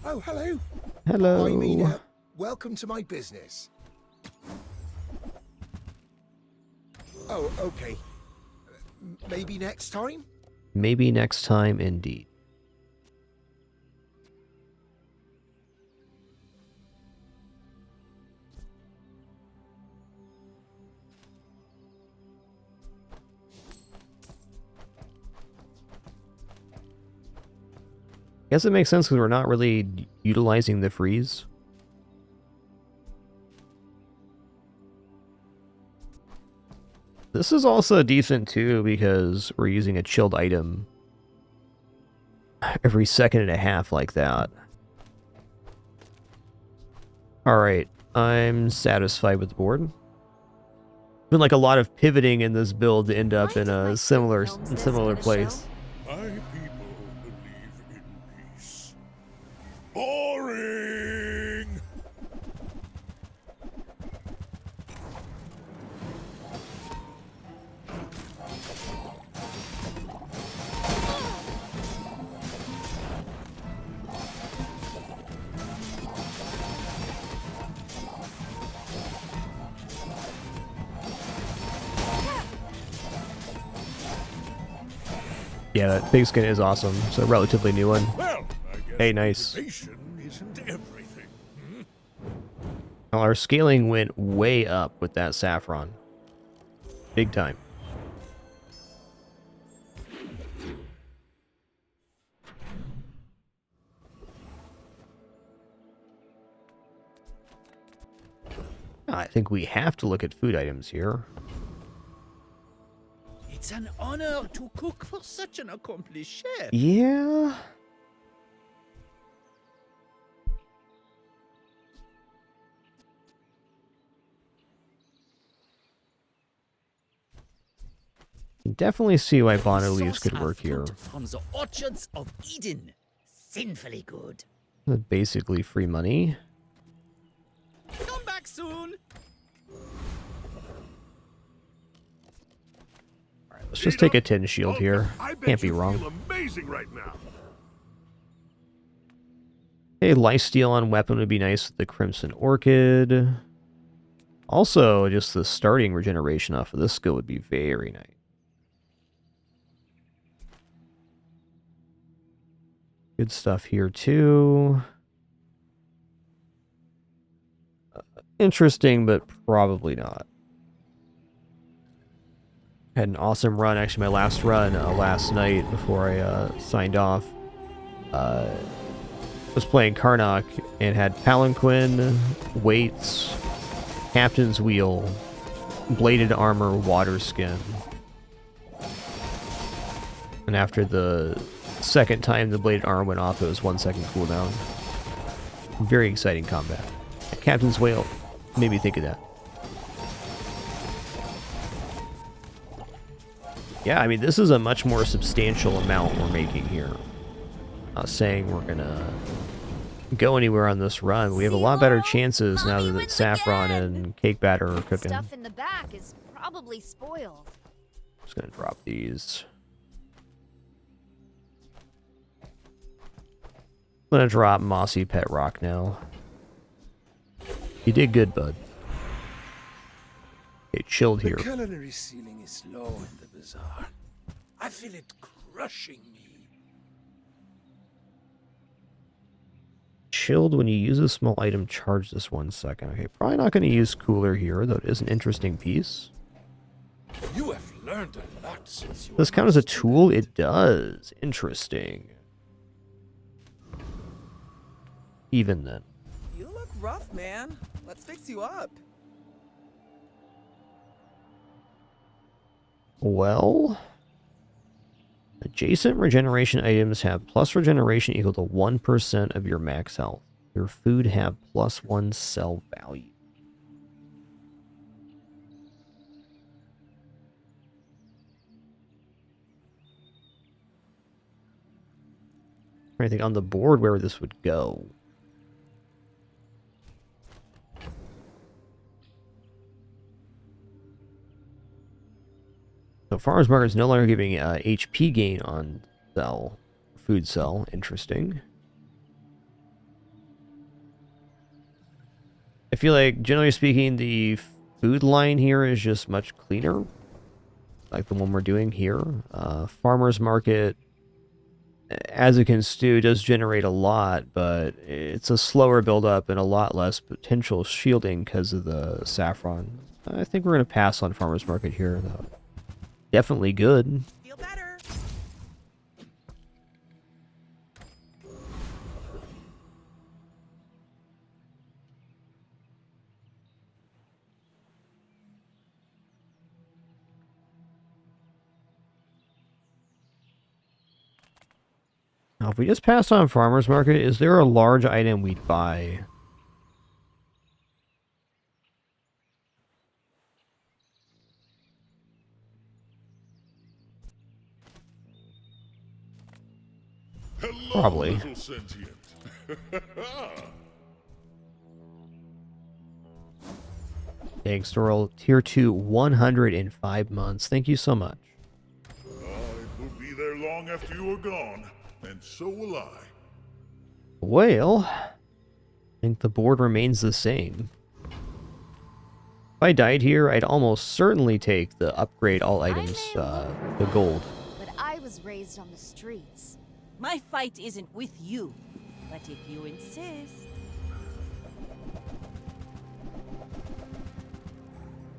Oh, hello. Hello. I mean, welcome to my business. Oh, okay. Maybe next time? Maybe next time, indeed. Guess it makes sense because we're not really utilizing the freeze. This is also decent too because we're using a chilled item every 1.5 seconds like that. Alright, I'm satisfied with the board. Been like a lot of pivoting in this build to end up in a similar place. My people believe in peace. Boring! Yeah, that big skin is awesome. It's a relatively new one. Well, I guess Hey, nice. motivation isn't everything. Well, our scaling went way up with that saffron. Big time. I think we have to look at food items here. It's an honor to cook for such an accomplished chef. Yeah. Can definitely see why Bonner leaves could work here. From the orchards of Eden. Sinfully good. Basically free money. Come back soon. Let's just take a tin shield here. I bet Can't be you wrong. feel amazing right now. Hey, lifesteal on weapon would be nice with the Crimson Orchid. Also, just the starting regeneration off of this skill would be very nice. Good stuff here, too. Interesting, but probably not. Had an awesome run, actually my last run last night before I signed off. Was playing Karnak and had Palanquin, Weights, Captain's Wheel, Bladed Armor, Water Skin. And after the second time the Bladed Armor went off, it was 1 second cooldown. Very exciting combat. Captain's Wheel made me think of that. Yeah, I mean, this is a much more substantial amount we're making here. Not saying we're gonna go anywhere on this run. We have a lot better chances now that saffron and cake batter are cooking. Stuff in the back is probably spoiled. Just gonna drop these. I'm gonna drop Mossy Pet Rock now. You did good, bud. Okay, chilled here. The culinary ceiling is low in the bazaar. I feel it crushing me. Chilled when you use a small item, charge this 1 second. Okay, probably not going to use cooler here, though it is an interesting piece. You have learned a lot since you. Does this count as a tool? It does. Interesting. Even then. You look rough, man. Let's fix you up. Well, adjacent regeneration items have plus regeneration equal to 1% of your max health. Your food have +1 cell value. Anything on the board where this would go? So farmer's market is no longer giving HP gain on cell, food cell. Interesting. I feel like, generally speaking, the food line here is just much cleaner, like the one we're doing here. Farmer's market, as it can stew, does generate a lot, but it's a slower build-up and a lot less potential shielding because of the saffron. I think we're going to pass on farmer's market here, though. Definitely good. Feel better. Now, if we just pass on farmer's market, is there a large item we'd buy? Hello, Probably. little sentient. Thanks, Doral. Tier 2, 105 months. Thank you so much. I will be there long after you are gone, and so will I. Well, I think the board remains the same. If I died here, I'd almost certainly take the upgrade all items, the gold. But I was raised on the streets. My fight isn't with you, but if you insist.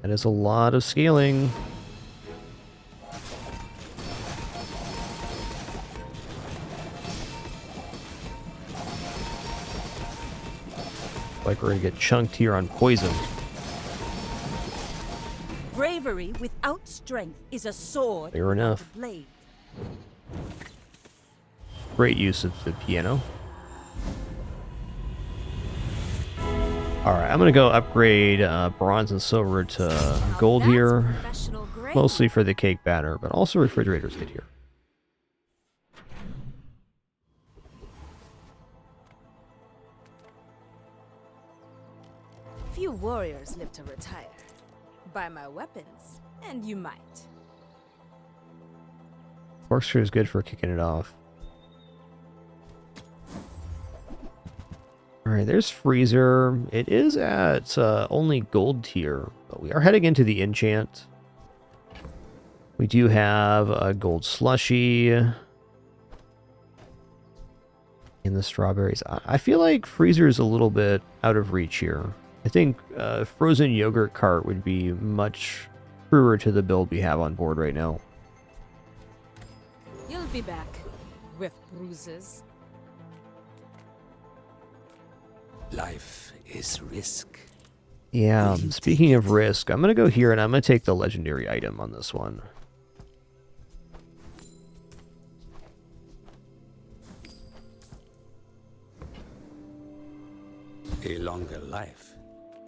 That is a lot of scaling. Like we're gonna get chunked here on poison. Bravery without strength is a sword. Fair enough. without a blade. Great use of the piano. Alright, I'm gonna go upgrade bronze and silver to gold here. Mostly for the cake batter, but also refrigerators hit here. Few warriors live to retire. Buy my weapons, and you might. Corkscrew is good for kicking it off. Alright, there's Freezer. It is at only gold tier, but we are heading into the enchant. We do have a gold slushy. In the strawberries. I feel like Freezer is a little bit out of reach here. I think frozen yogurt cart would be much truer to the build we have on board right now. You'll be back with bruises. Life is risk. Yeah, speaking of risk, I'm going to go here and I'm going to take the legendary item on this one. A longer life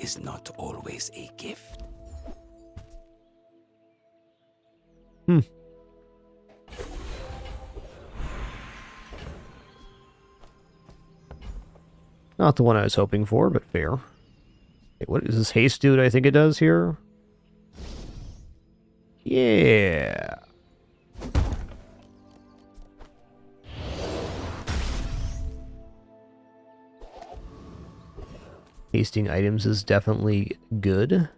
is not always a gift. Hmm. Not the one I was hoping for, but fair. Hey, what is this haste dude I think it does here? Yeah. Hasting items is definitely good.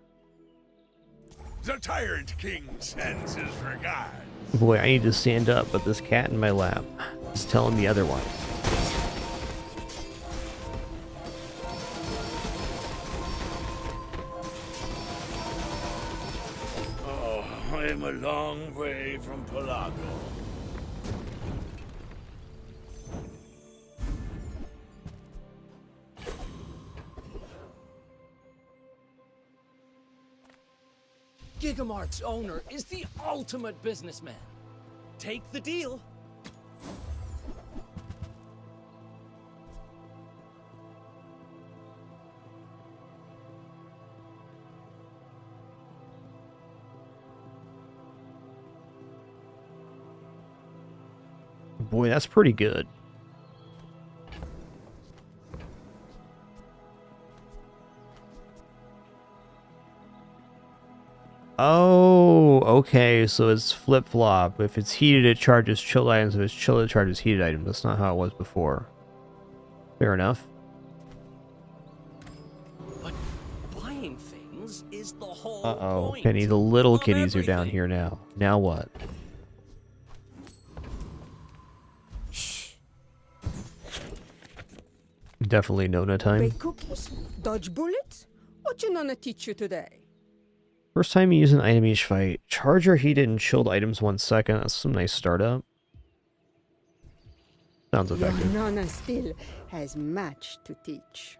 The tyrant king sends his regard. Boy, I need to stand up, but this cat in my lap is telling me otherwise. Oh, I am a long way from Polaco. Gigamart's owner is the ultimate businessman. Take the deal. Boy, that's pretty good. Oh, okay, so it's flip-flop. If it's heated, it charges chilled items. If it's chilled, it charges heated items. That's not how it was before. Fair enough. But buying things is the whole Uh-oh, point Penny, the little of kitties are down everything. here now. Now what? Definitely Nona time. Bake cookies? Dodge bullets? What you gonna teach you today? First time you use an item each fight. Charger heated and chilled items 1 second. That's some nice startup. Sounds Your effective. Nana still has much to teach.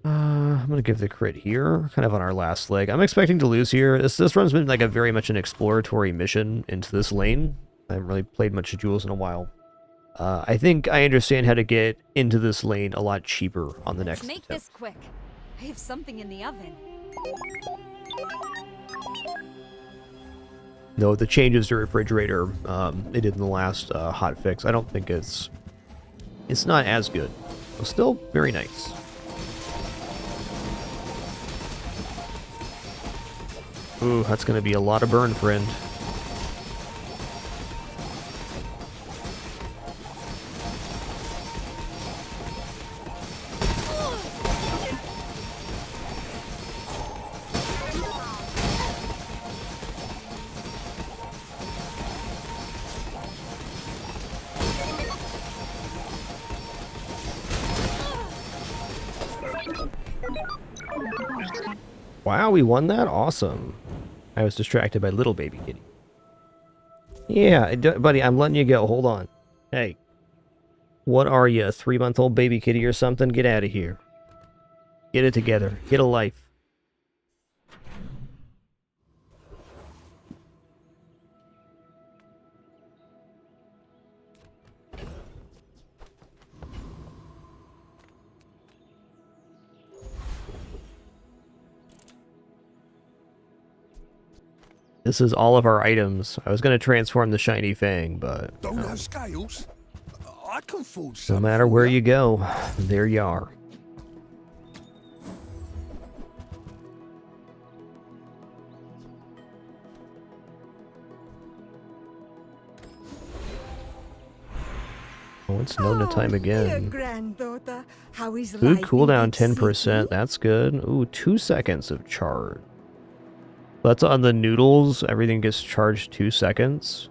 I'm gonna give the crit here, kind of on our last leg. I'm expecting to lose here. This run's been like a very much an exploratory mission into this lane. I haven't really played much of Jules in a while. I think I understand how to get into this lane a lot cheaper on the next Let's make attempt. this quick. I have something in the oven. No, the changes to refrigerator they did in the last hot fix. I don't think it's not as good. But still very nice. Ooh, that's gonna be a lot of burn, friend. Wow, we won that? Awesome. I was distracted by little baby kitty. Yeah, buddy, I'm letting you go. Hold on. Hey. What are you, a 3-month-old baby kitty or something? Get out of here. Get it together. Get a life. This is all of our items. I was going to transform the shiny fang, but Don't have scales? I can forge no some. matter where you go, there you are. Oh, it's Nona time Dear again. granddaughter, how is Food life cooldown in big 10%. city? That's good. Ooh, 2 seconds of charge. That's on the noodles. Everything gets charged 2 seconds.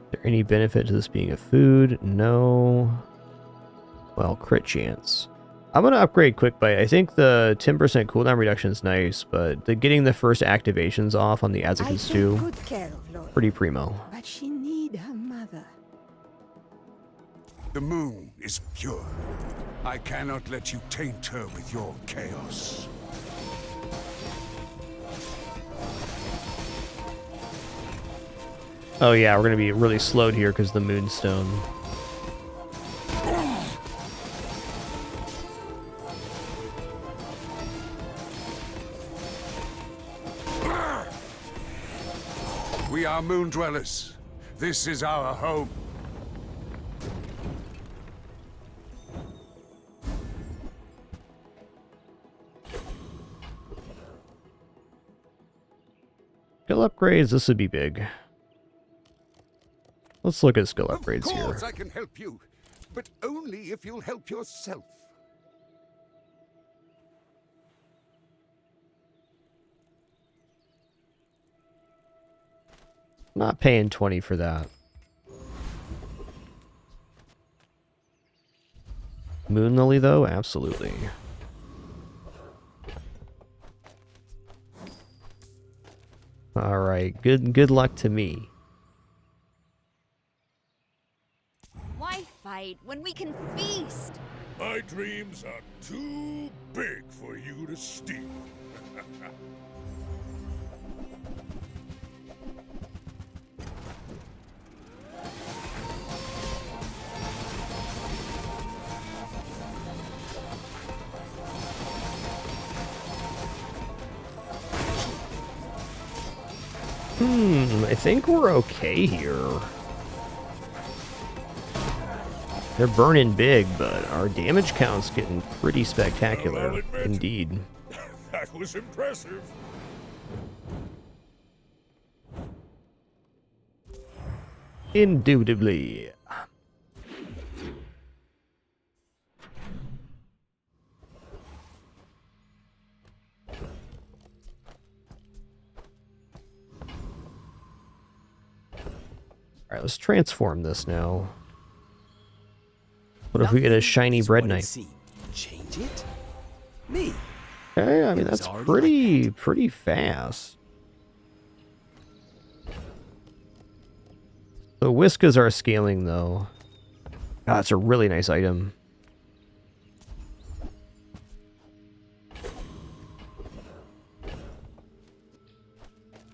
Is there any benefit to this being a food? No. Well, crit chance. I'm going to upgrade Quick Bite. I think the 10% cooldown reduction is nice, but getting the first activations off on the I Azekins take too, good care of Laura, pretty primo. but she need her mother. The moon is pure. I cannot let you taint her with your chaos. Oh yeah, we're going to be really slowed here because the Moonstone. We are moon dwellers. This is our home. Skill upgrades, this would be big. Let's look at skill upgrades Of here. course I can help you, but only if you'll help yourself. Not paying 20 for that. Moon Lily though, absolutely. All right, good luck to me. Why fight when we can feast? My dreams are too big for you to steal. I think we're okay here. They're burning big, but our damage count's getting pretty spectacular, indeed. That was impressive. Indubitably. Alright, let's transform this now. What if we get a shiny bread knife? Change it? Me? Okay, I mean, that's pretty fast. The Whiskas are scaling, though. God, it's a really nice item.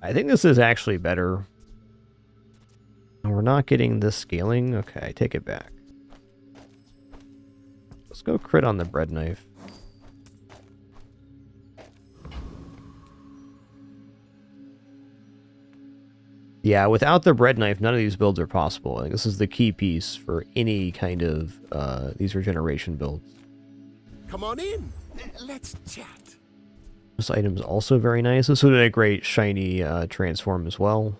I think this is actually better. And we're not getting this scaling. Okay, I take it back. Let's go crit on the bread knife. Yeah, without the bread knife, none of these builds are possible. I think this is the key piece for any kind of these regeneration builds. Come on in. Let's chat. This item is also very nice. This would be a great shiny transform as well.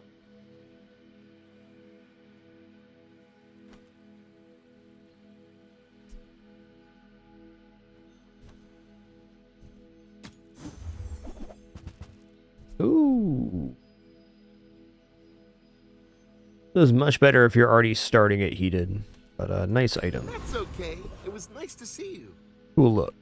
Ooh. This is much better if you're already starting it heated, but a nice item. That's okay. It was nice to see you. Cool look.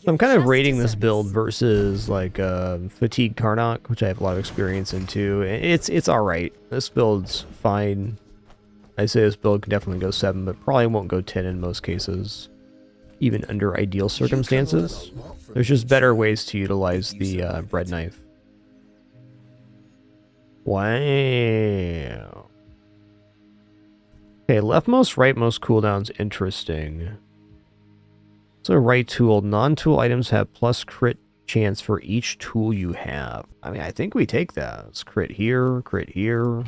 I'm kind of rating this build versus like Fatigue Karnak, which I have a lot of experience in too. It's all right. This build's fine. I say this build can definitely go 7, but probably won't go 10 in most cases, even under ideal circumstances. There's just better ways to utilize the bread knife. Wow. Okay, leftmost, rightmost cooldown's interesting. So right tool. Non-tool items have plus crit chance for each tool you have. I mean, I think we take that. It's crit here, crit here.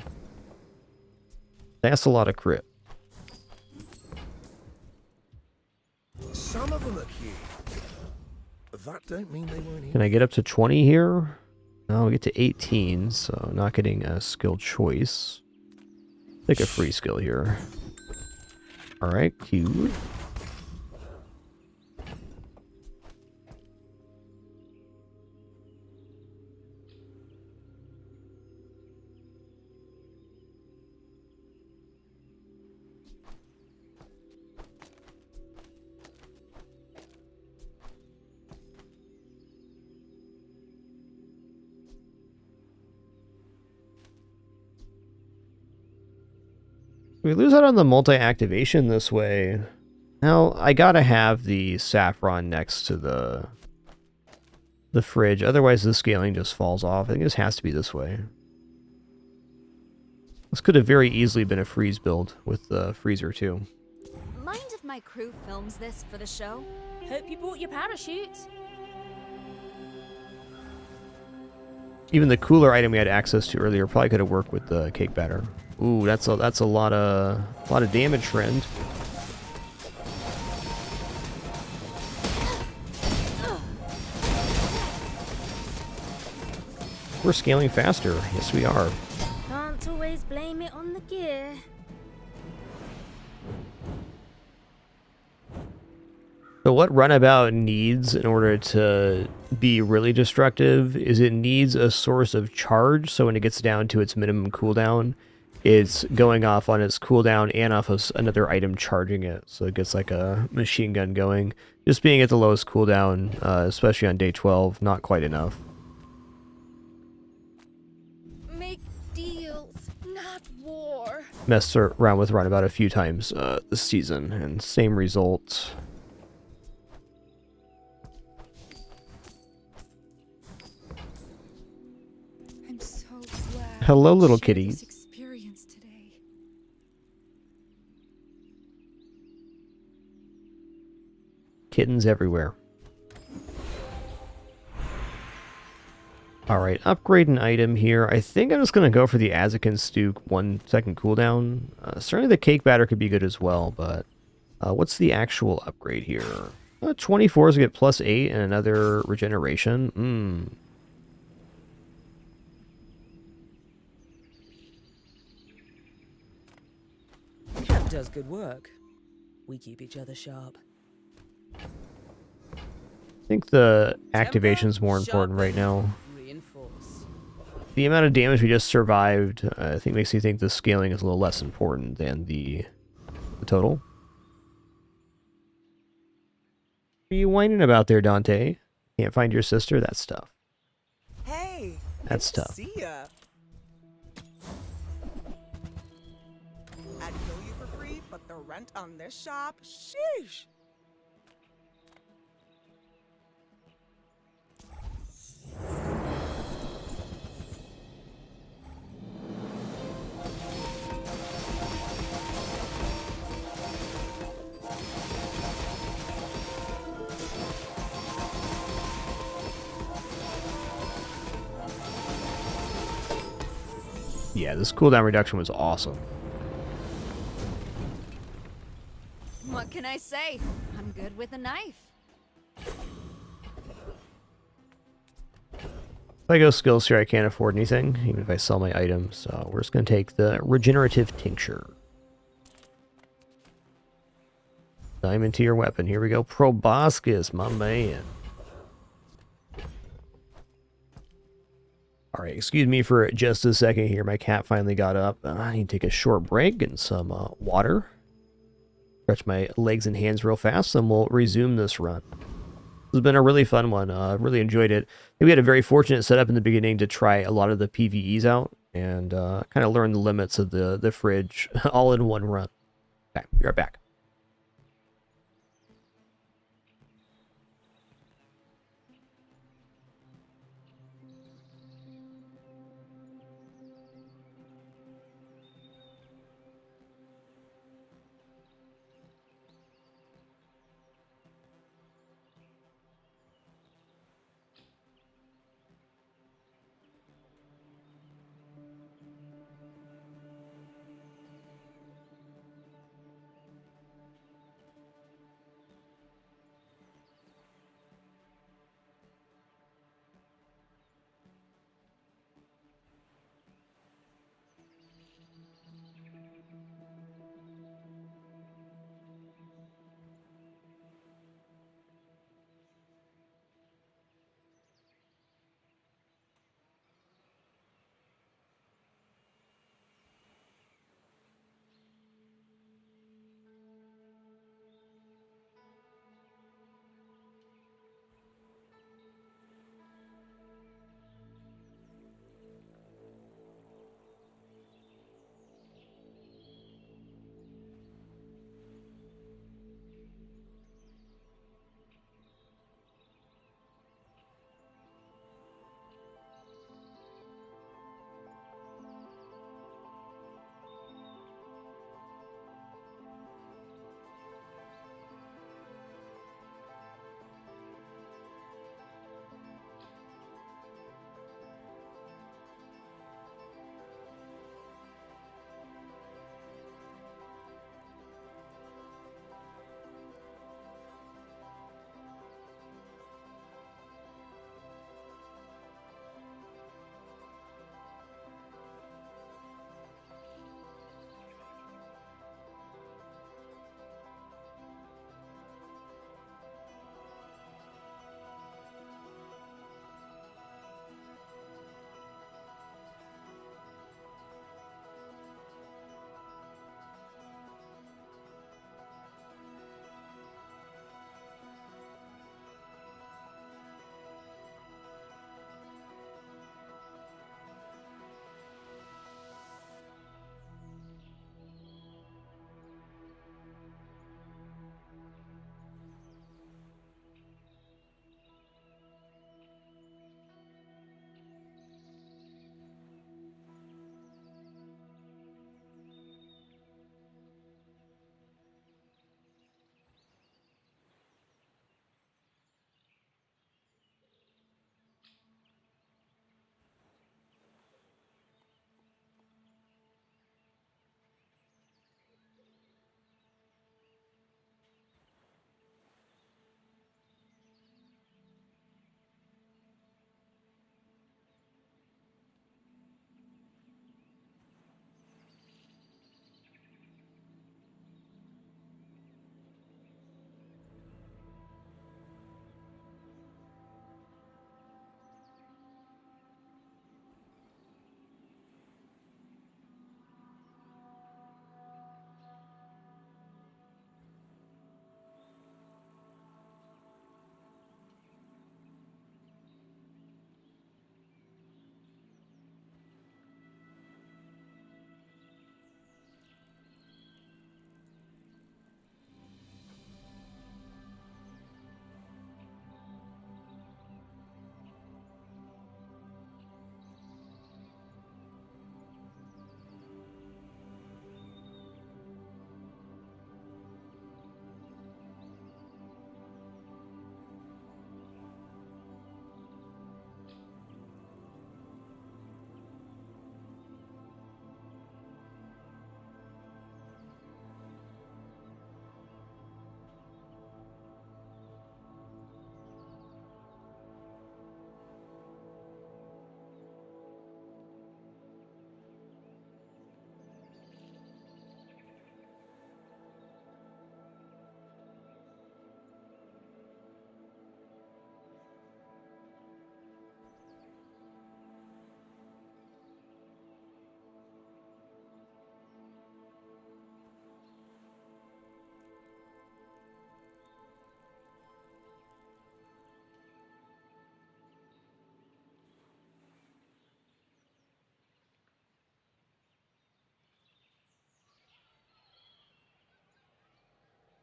That's a lot of crit. Some of them are cute. That don't mean they weren't Can I get up to 20 here? No, we get to 18, so not getting a skill choice. Take a free skill here. Alright, cute. We lose out on the multi-activation this way. Now, I gotta have the saffron next to the fridge, otherwise the scaling just falls off. I think this has to be this way. This could have very easily been a freeze build with the freezer too. Mind if my crew films this for the show? Hope you brought your parachute. Even the cooler item we had access to earlier probably could have worked with the cake batter. Ooh, that's a lot of damage, friend. We're scaling faster. Yes, we are. Can't always blame it on the gear. So what Runabout needs in order to be really destructive is it needs a source of charge, so when it gets down to its minimum cooldown, it's going off on its cooldown and off of another item charging it, so it gets like a machine gun going. Just being at the lowest cooldown, especially on day 12, not quite enough. Make deals, not war. Messed around with Runabout a few times this season, and same result. I'm so glad. Hello, little I shared kitty. this experience today. Kittens everywhere. Alright, upgrade an item here. I think I'm just going to go for the Azakin Stuke 1 second cooldown. Certainly the cake batter could be good as well, but what's the actual upgrade here? 24 is to get plus 8 and another regeneration. Cap does good work. We keep each other sharp. I think the activation's more important right now. The amount of damage we just survived, I think makes me think the scaling is a little less important than the total. What are you whining about there, Dante? Can't find your sister? That's tough. Hey, That's good to tough. see ya. I'd kill you for free, but the rent on this shop, sheesh. Yeah, this cooldown reduction was awesome. What can I say? I'm good with a knife. If I go skills here, I can't afford anything, even if I sell my items. So we're just going to take the regenerative tincture. Diamond to your weapon. Here we go. Proboscis, my man. Alright, excuse me for just a second here. My cat finally got up. I need to take a short break and some water. Stretch my legs and hands real fast, and we'll resume this run. This has been a really fun one. Really enjoyed it. We had a very fortunate setup in the beginning to try a lot of the PvEs out and kind of learn the limits of the fridge all in one run. Okay, be right back.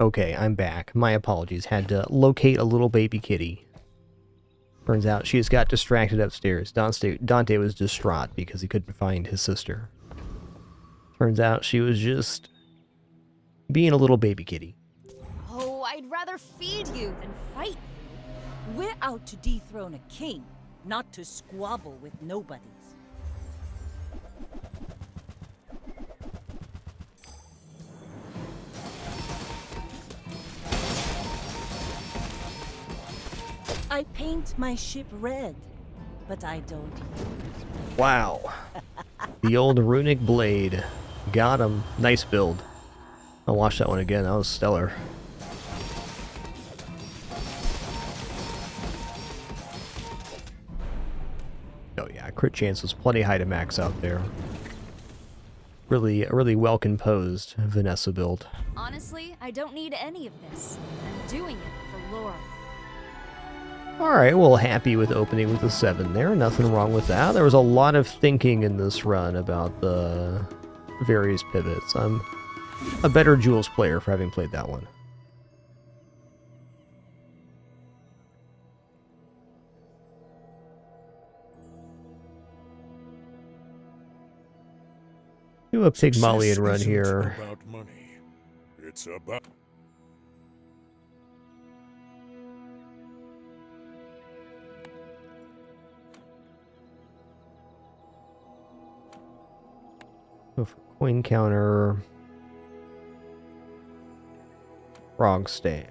Okay, I'm back. My apologies. Had to locate a little baby kitty. Turns out she just got distracted upstairs. Dante was distraught because he couldn't find his sister. Turns out she was just being a little baby kitty. Oh, I'd rather feed you than fight. We're out to dethrone a king, not to squabble with nobodies. I paint my ship red, but I don't use. Wow. The old runic blade. Got him. Nice build. I'll watch that one again. That was stellar. Oh yeah, crit chance was plenty high to max out there. Really well composed Vanessa build. Honestly, I don't need any of this. I'm doing it for lore. Alright, well, happy with opening with a 7 there. Nothing wrong with that. There was a lot of thinking in this run about the various pivots. I'm a better Jules player for having played that one. Do a Pygmalion run here. About money. It's about... Go for coin counter. Frog stash.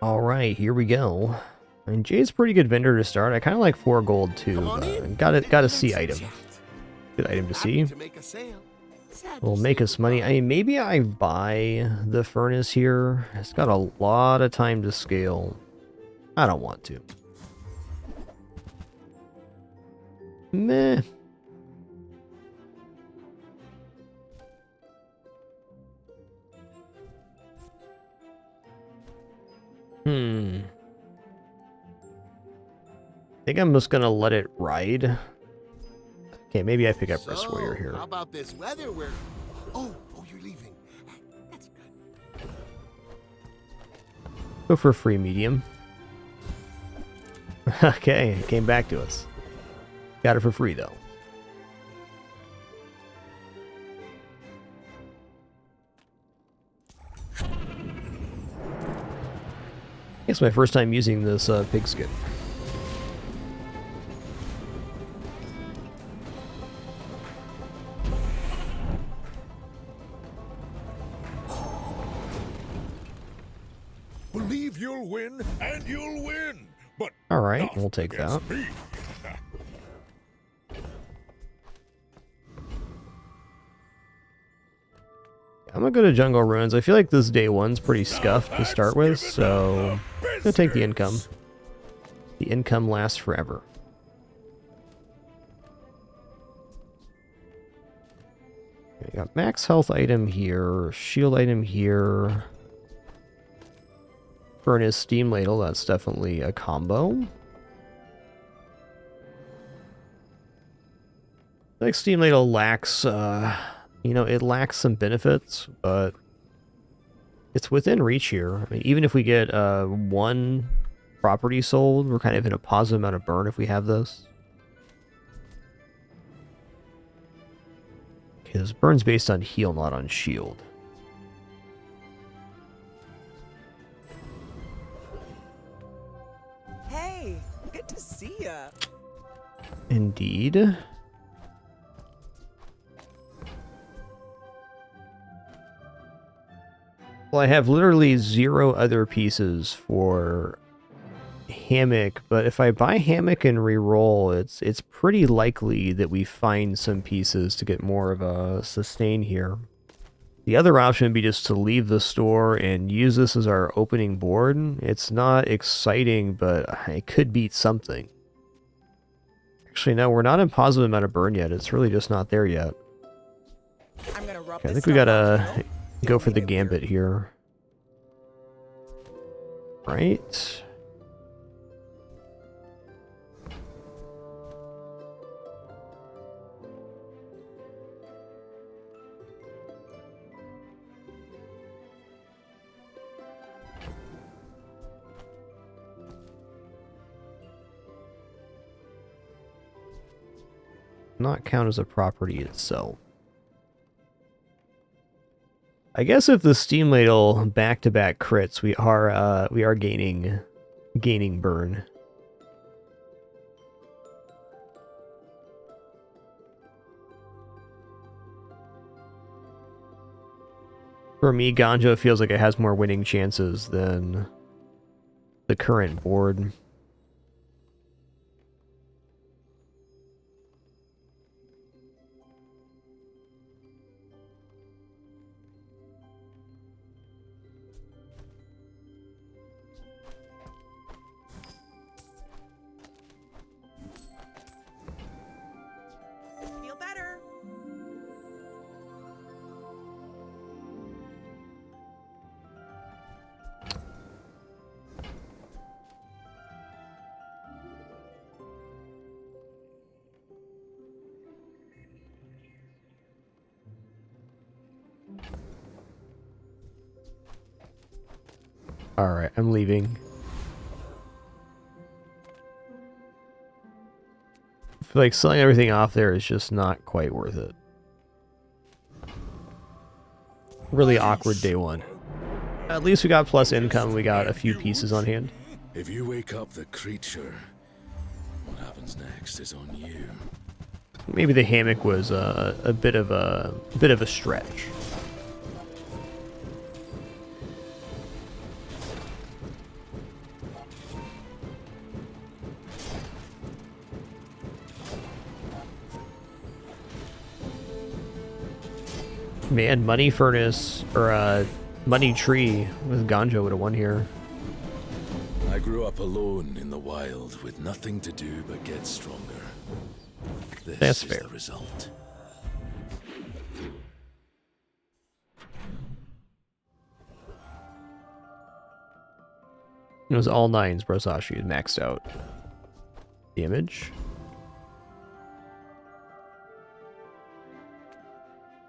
Alright, here we go. I mean, Jay's a pretty good vendor to start. I kind of like 4 gold too. Got a C item. Good item to see. Will make us money. I mean, maybe I buy the furnace here. It's got a lot of time to scale. I don't want to. Meh. I think I'm just gonna let it ride. Okay, maybe I pick up Wrist Warrior here. How about this weather where... Oh, you're leaving. That's good. Go for a free medium. Okay, it came back to us. Got it for free, though. It's my first time using this pigskin. Believe you'll win, and you'll win. But alright, we'll take that. Me. I'm gonna go to Jungle Ruins. I feel like this day one's pretty scuffed to start with, so I'm gonna take the income. The income lasts forever. Okay, got max health item here, shield item here. Furnace steam ladle, that's definitely a combo. Like steam ladle lacks, you know, it lacks some benefits, but it's within reach here. I mean, even if we get one property sold, we're kind of in a positive amount of burn if we have this. Because burn's based on heal, not on shield. Hey, good to see ya. Indeed. Well, I have literally 0 other pieces for Hammock, but if I buy Hammock and reroll, it's pretty likely that we find some pieces to get more of a sustain here. The other option would be just to leave the store and use this as our opening board. It's not exciting, but it could beat something. Actually, no, we're not in positive amount of burn yet. It's really just not there yet. I'm gonna rub Okay, I this think we stuff gotta on you. Go for the gambit here. Right. Not count as a property itself. I guess if the steam ladle back-to-back crits, we are gaining burn. For me, Ganja feels like it has more winning chances than the current board. Feel better. Alright, I'm leaving. I feel like selling everything off there is just not quite worth it. Really awkward day one. At least we got plus income, we got a few pieces on hand. If you wake up the creature, what happens next is on you. Maybe the hammock was a bit of a stretch. Man, money furnace or money tree with Ganja would have won here. I grew up alone in the wild with nothing to do but get stronger. This That's is fair. the result. It was all nines, Brosashi maxed out. Damage.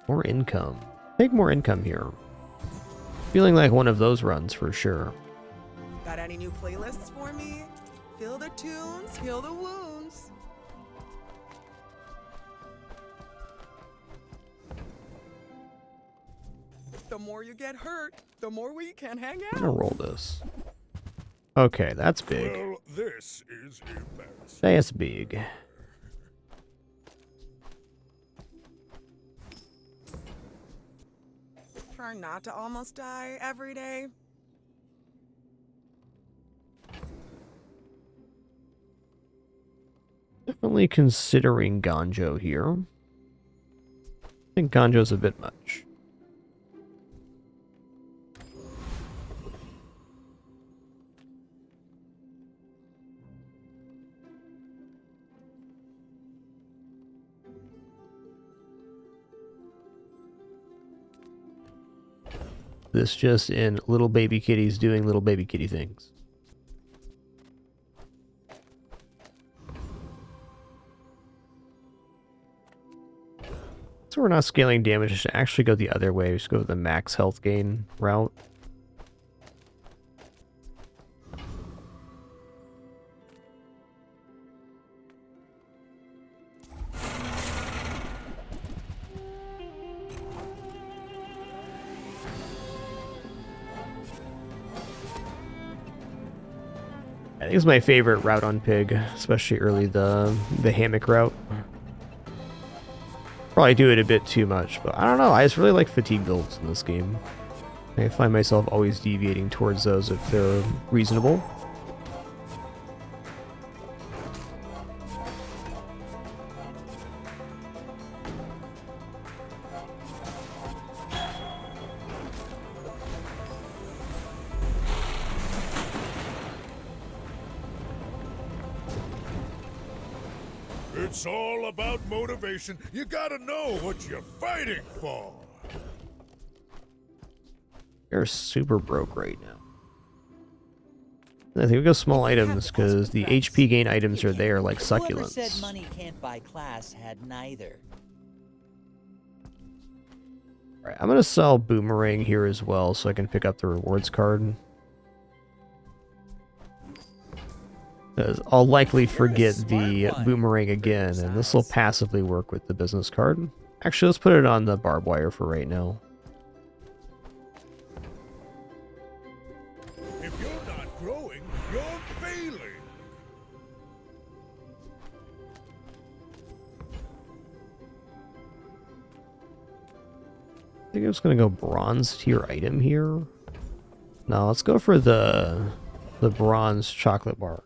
More income. Take more income here. Feeling like one of those runs for sure. Got any new playlists for me? Feel the tunes, heal the wounds. The more you get hurt, the more we can hang I'm gonna out. roll this. Okay, that's big. Well, this is embarrassing. That's big. Try not to almost die every day. Definitely considering Ganjo here. I think Ganjo's a bit much. This just in little baby kitties doing little baby kitty things. So we're not scaling damage, I should actually go the other way. Just go the max health gain route. I think it's my favorite route on Pig, especially early the hammock route. Probably do it a bit too much, but I don't know. I just really like fatigue builds in this game. I find myself always deviating towards those if they're reasonable. It's all about motivation. You gotta know what you're fighting for. They're super broke right now. I think we go small items because the HP gain items are there like Whoever said succulents. money can't buy class had neither. Alright, I'm gonna sell Boomerang here as well so I can pick up the rewards card. Because I'll likely forget the Boomerang again, and this will passively work with the business card. Actually, let's put it on the barbed wire for right now. If you're not growing, you're failing. I think I'm just gonna go bronze tier item here. No, let's go for the bronze chocolate bar.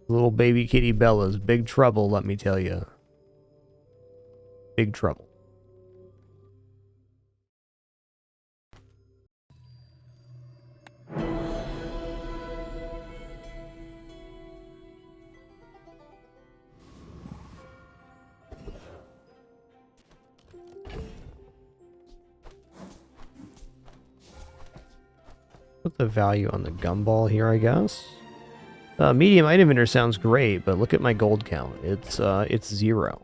Little baby kitty Bella's big trouble, let me tell you. Big trouble. Put the value on the gumball here, I guess. Medium item vendor sounds great, but look at my gold count. It's 0.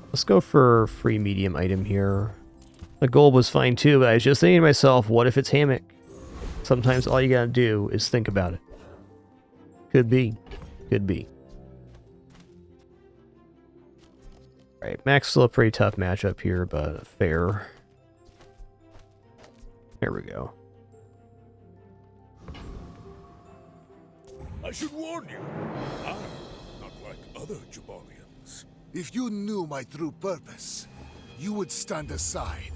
Let's go for free medium item here. The gold was fine too, but I was just thinking to myself, what if it's hammock? Sometimes all you gotta do is think about it. Could be. Could be. Alright, Mac's still a pretty tough matchup here, but fair. There we go. I should warn you, I'm not like other Jabalians. If you knew my true purpose, you would stand aside.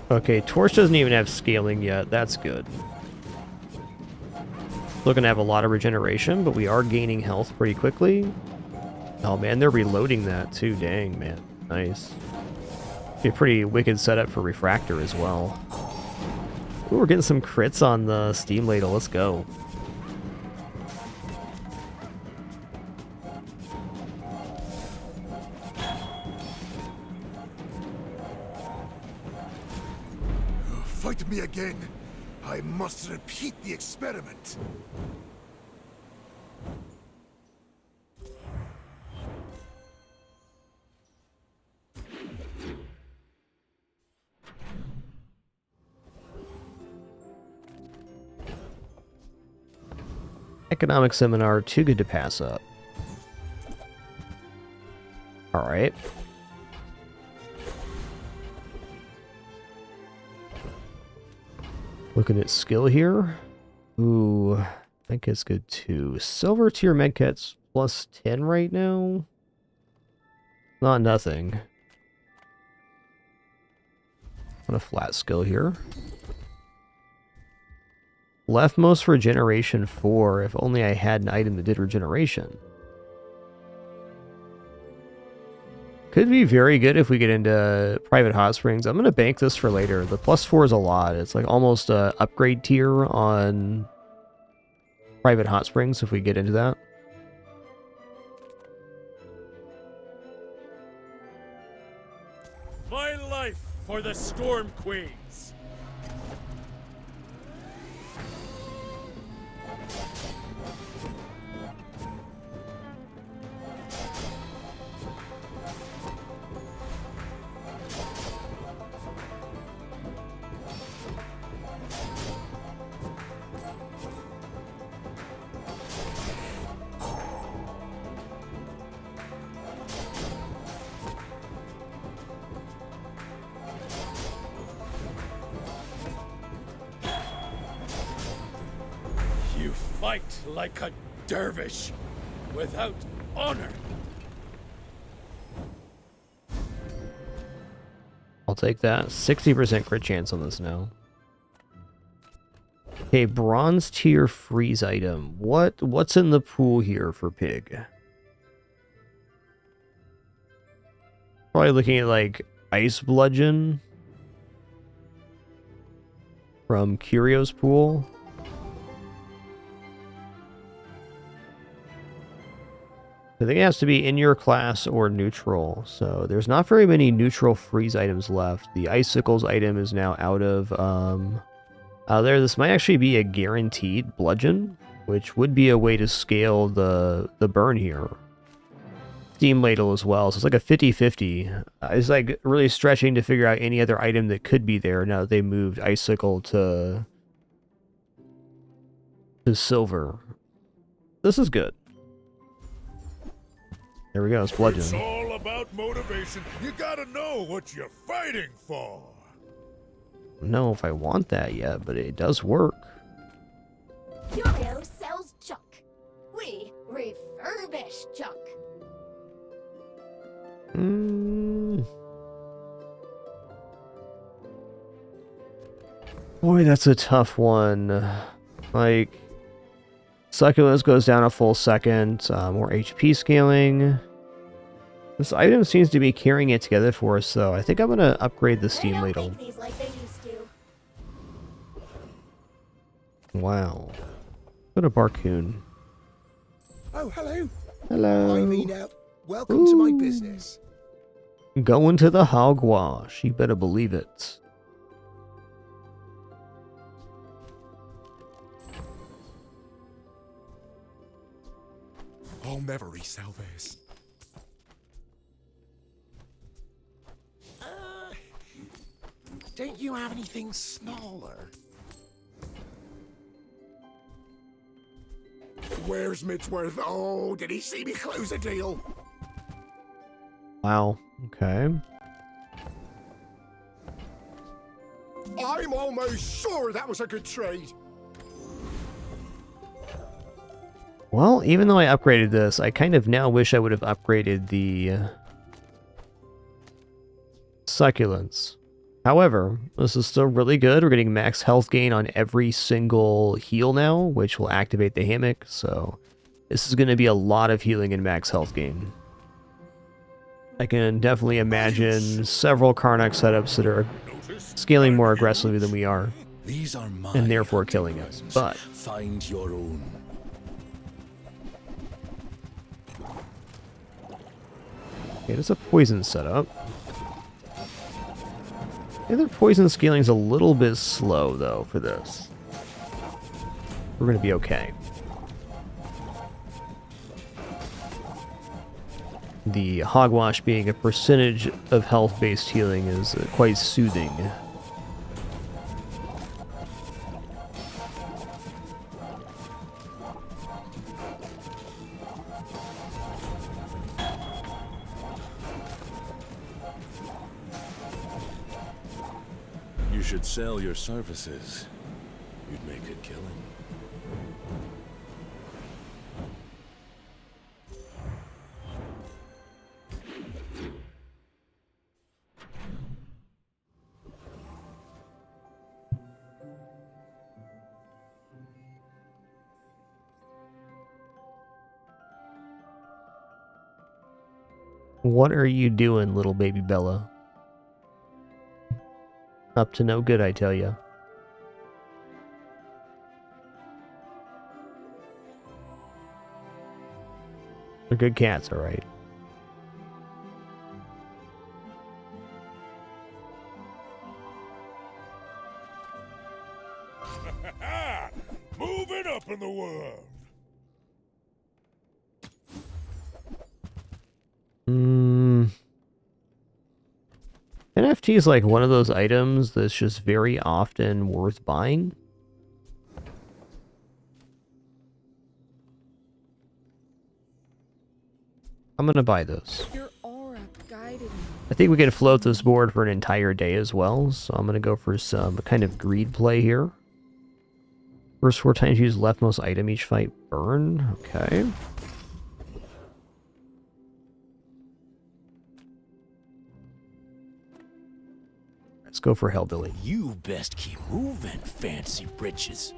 Okay, Torch doesn't even have scaling yet. That's good. Still gonna have a lot of regeneration, but we are gaining health pretty quickly. Oh man, they're reloading that too. Dang, man. Nice. Be a pretty wicked setup for Refractor as well. Ooh, we're getting some crits on the Steam Ladle. Let's go. Fight me again. I must repeat the experiment. Economic seminar, too good to pass up. Alright. Looking at skill here. Ooh, Medkit's good too. Silver tier Medkit's plus 10 right now. Not nothing. On a flat skill here. Leftmost regeneration 4, if only I had an item that did regeneration. Could be very good if we get into private hot springs. I'm going to bank this for later. The plus 4 is a lot. It's like almost a upgrade tier on private hot springs if we get into that. My life for the Storm Queens. You fight like a dervish without honor. I'll take that. 60% crit chance on this now. Okay, bronze tier freeze item. What's in the pool here for Pig? Probably looking at like Ice Bludgeon from Curio's Pool. I think it has to be in your class or neutral. So there's not very many neutral freeze items left. The Icicles item is now out of there. This might actually be a guaranteed bludgeon, which would be a way to scale the burn here. Steam Ladle as well, so it's like a 50-50. It's like really stretching to figure out any other item that could be there now that they moved Icicle to silver. This is good. There we go, it's bludgeon. It's all about motivation. You gotta know what you're fighting for. I don't know if I want that yet, but it does work. Curio sells junk. We refurbish junk. Boy, that's a tough one. Like, Succulents goes down a full second. More HP scaling. This item seems to be carrying it together for us, though. I think I'm going to upgrade the Steam Ladle. Like they used to. Wow. What a Barcoon. Oh, hello. Hello. I mean, welcome to my business. Going to the hogwash. You better believe it. I'll never resell this. Don't you have anything smaller? Where's Mitchworth? Oh, did he see me close a deal? Wow. Okay. I'm almost sure that was a good trade. Well, even though I upgraded this, I kind of now wish I would have upgraded the Succulents. However, this is still really good. We're getting max health gain on every single heal now, which will activate the hammock, so this is going to be a lot of healing and max health gain. I can definitely imagine several Karnak setups that are scaling more aggressively than we are, These are my and therefore killing us, but find your own. okay, it's a poison setup. The other poison scaling is a little bit slow, though, for this. We're going to be okay. The hogwash being a percentage of health-based healing is quite soothing. You should sell your services. You'd make a killing. What are you doing, little baby Bella? Up to no good, I tell ya. They're good cats, alright. Moving up in the world. NFT is like one of those items that's just very often worth buying. I'm gonna buy those. Your aura guided me. I think we can float this board for an entire day as well, so I'm gonna go for some kind of greed play here. First 4 times use leftmost item each fight burn. Okay. Let's go for Hellbilly. You best keep moving, fancy britches.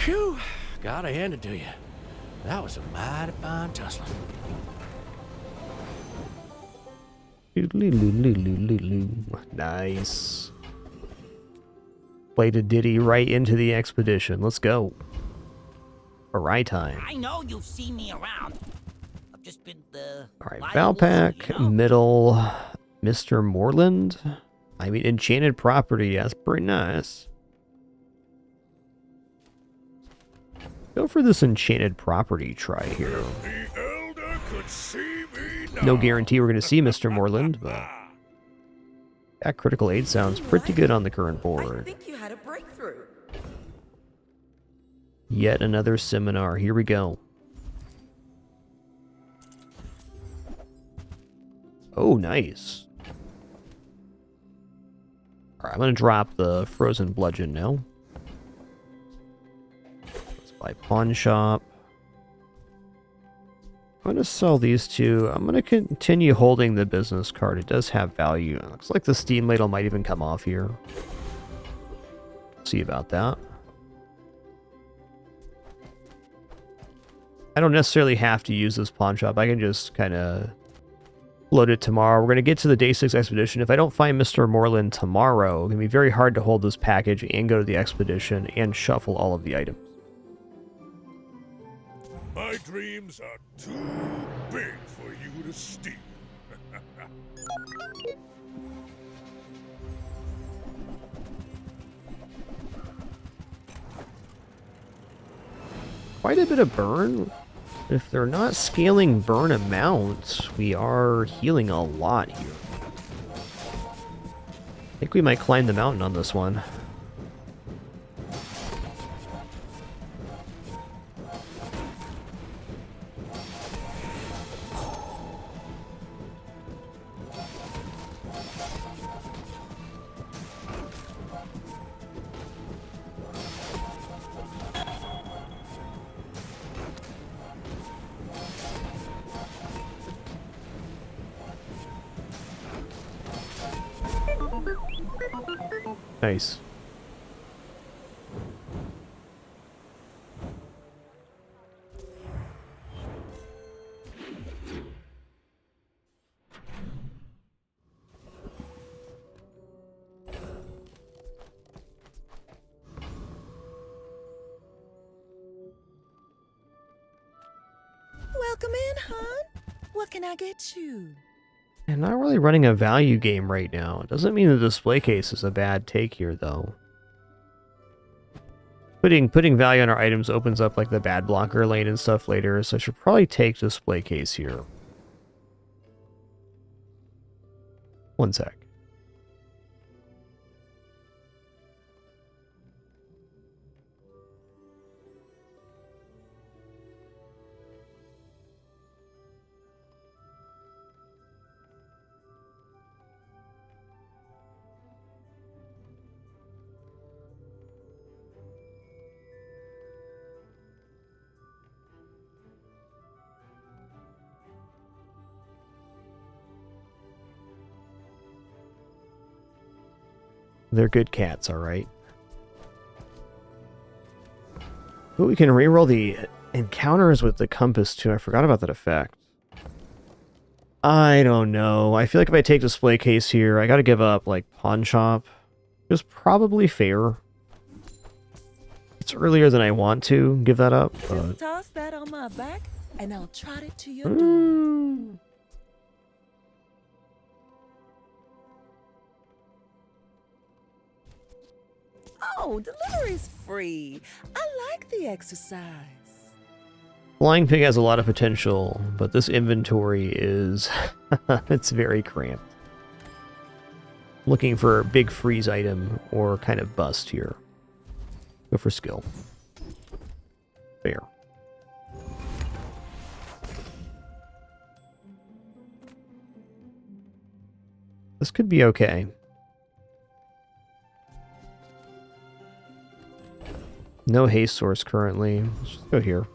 Phew, gotta hand it to you. That was a mighty fine tussle. Nice. Played a ditty right into the expedition. Let's go. Hooray time. I know you've seen me around. I've just been the. Alright, Valpak, middle, Mr. Moreland. I mean, enchanted property. That's pretty nice. Go for this enchanted property try here. No guarantee we're going to see Mr. Moreland, but that critical aid sounds pretty good on the current board. I think you had a breakthrough. Yet another seminar. Here we go. Oh, nice. Alright, I'm going to drop the frozen bludgeon now. Let's buy pawn shop. I'm going to sell these two. I'm going to continue holding the business card. It does have value. It looks like the steam ladle might even come off here. See about that. I don't necessarily have to use this pawn shop. I can just kind of load it tomorrow. We're going to get to the Day 6 expedition. If I don't find Mr. Moreland tomorrow, it's going to be very hard to hold this package and go to the expedition and shuffle all of the items. My dreams are too big for you to steal. Quite a bit of burn. If they're not scaling burn amount, we are healing a lot here. I think we might climb the mountain on this one. Nice. Welcome in, hon. What can I get you? I'm not really running a value game right now. It doesn't mean the display case is a bad take here, though. Putting value on our items opens up like the bad blocker lane and stuff later, so I should probably take display case here. One sec. They're good cats, alright. But we can reroll the encounters with the compass too. I forgot about that effect. I don't know. I feel like if I take display case here, I gotta give up like pawn shop. It was probably fair. It's earlier than I want to give that up. Just toss that on my back and I'll trot it to your door. Oh, delivery's free. I like the exercise. Flying Pig has a lot of potential, but this inventory is... it's very cramped. Looking for a big freeze item or kind of bust here. Go for skill. Fair. This could be okay. No haste source currently. Let's just go here.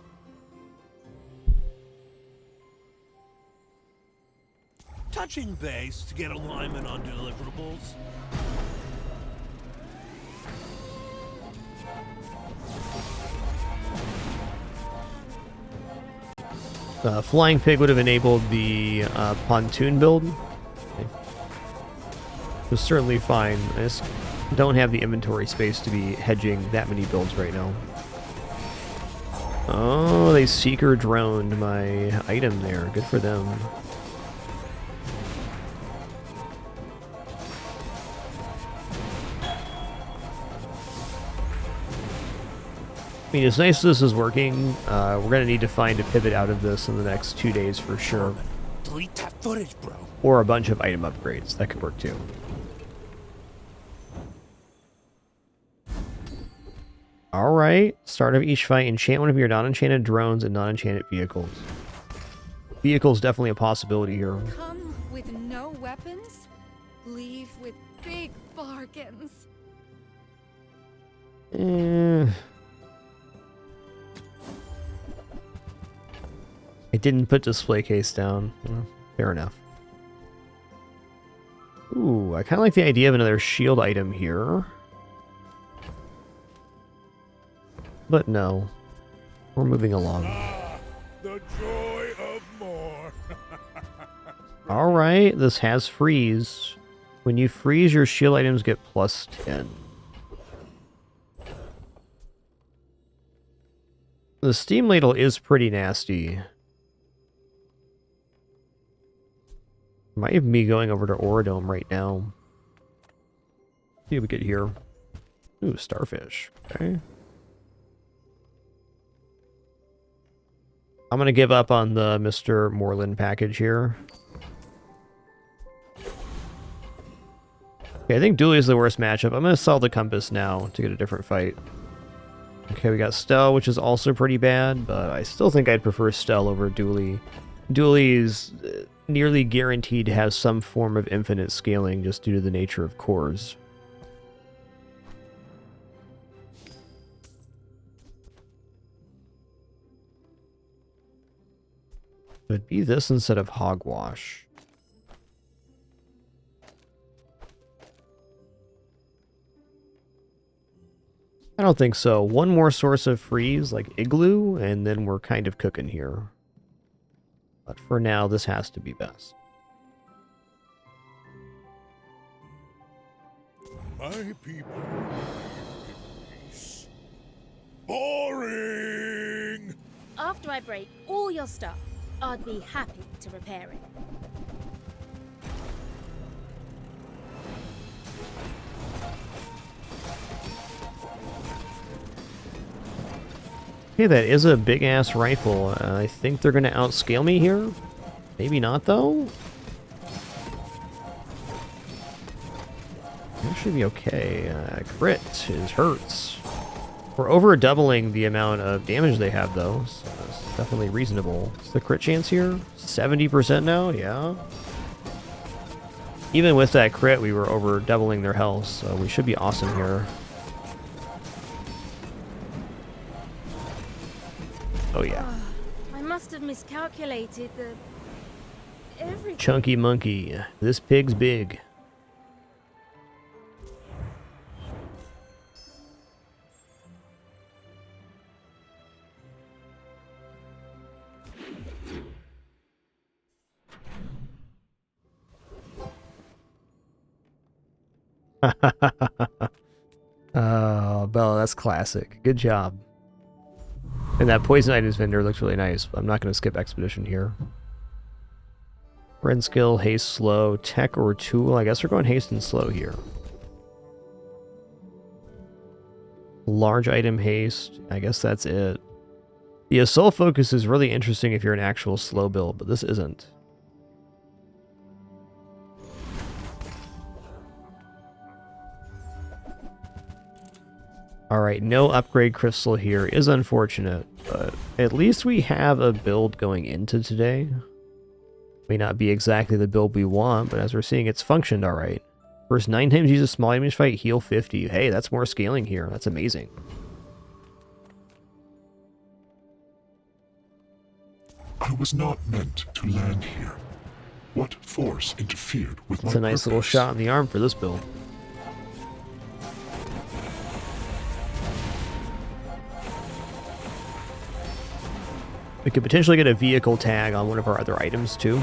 Touching base to get alignment on deliverables. Flying Pig would have enabled the pontoon build. Okay. Was certainly fine. I just don't have the inventory space to be hedging that many builds right now. Oh, they seeker droned my item there. Good for them. I mean, as nice as this is working, we're going to need to find a pivot out of this in the next 2 days for sure. Delete that footage, bro. Or a bunch of item upgrades. That could work too. Alright. Start of each fight. Enchant one of your non-enchanted drones and non-enchanted vehicles. Vehicles definitely a possibility here. Come with no weapons, leave with big bargains. I didn't put display case down. Fair enough. Ooh, I kind of like the idea of another shield item here. But no. We're moving along. The joy of more. Alright, this has freeze. When you freeze, your shield items get plus 10. The steam ladle is pretty nasty. Might even be going over to Oridome right now. See what we get here. Ooh, starfish. Okay. I'm gonna give up on the Mr. Moreland package here. Okay, I think Dooley is the worst matchup. I'm gonna sell the Compass now to get a different fight. Okay, we got Stell, which is also pretty bad, but I still think I'd prefer Stell over Dooley. Dooley is nearly guaranteed to have some form of infinite scaling just due to the nature of cores. It would be this instead of Hogwash. I don't think so. One more source of freeze, like Igloo, and then we're kind of cooking here. But for now, this has to be best. My people live in peace. Boring! After I break all your stuff, I'd be happy to repair it. Okay, that is a big-ass rifle. I think they're going to outscale me here. Maybe not, though. That should be okay. Crit hurts. We're over doubling the amount of damage they have, though, so it's definitely reasonable. What's the crit chance here? 70% now? Yeah. Even with that crit, we were over doubling their health, so we should be awesome here. Oh, yeah. I must have miscalculated the... everything. Chunky monkey. This pig's big. Oh, Bella, that's classic. Good job. And that poison items vendor looks really nice, but I'm not going to skip expedition here. Friend skill, haste, slow, tech or tool. I guess we're going haste and slow here. Large item haste. I guess that's it. The assault focus is really interesting if you're an actual slow build, but this isn't. Alright, no upgrade crystal here is unfortunate, but at least we have a build going into today. May not be exactly the build we want, but as we're seeing, it's functioned alright. First 9 times use a small damage fight, heal 50. Hey, that's more scaling here. That's amazing. I was not meant to land here. What force interfered with my It's a nice little shot in the arm for this build. We could potentially get a vehicle tag on one of our other items too.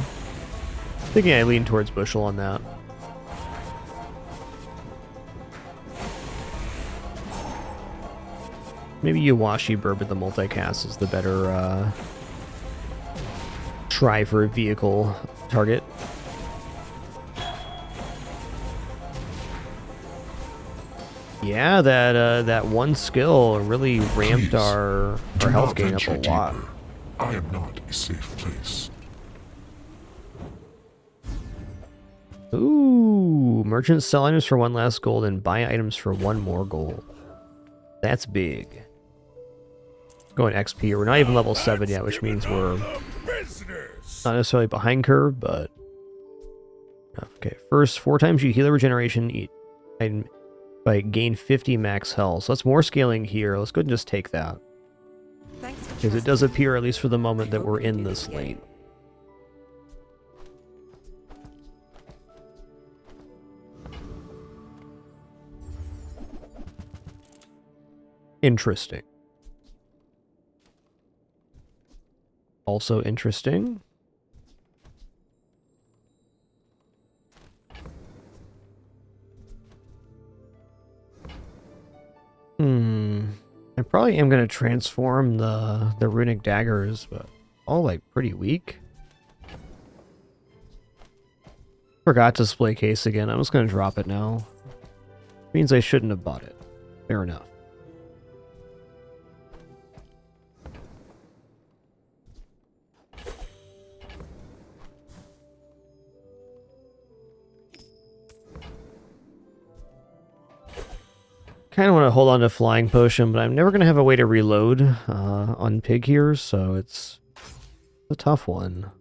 Thinking I lean towards Bushel on that. Maybe Yuwashi Bourbon the multicast is the better try for a vehicle target. Yeah, that one skill really ramped our health gain up a lot. I am not a safe place. Ooh, merchants sell items for 1 less gold and buy items for 1 more gold. That's big. Going XP. We're not even level 7 yet, which means we're not necessarily behind curve, but okay. First, 4 times you healer regeneration and by gain 50 max health. So that's more scaling here. Let's go ahead and just take that. Because it does appear, at least for the moment, that we're in this lane. Interesting. Also interesting. I probably am going to transform the runic daggers, but all like pretty weak. Forgot to display case again. I'm just going to drop it now. Means I shouldn't have bought it. Fair enough. Kind of want to hold on to Flying Potion, but I'm never going to have a way to reload on Pig here, so it's a tough one.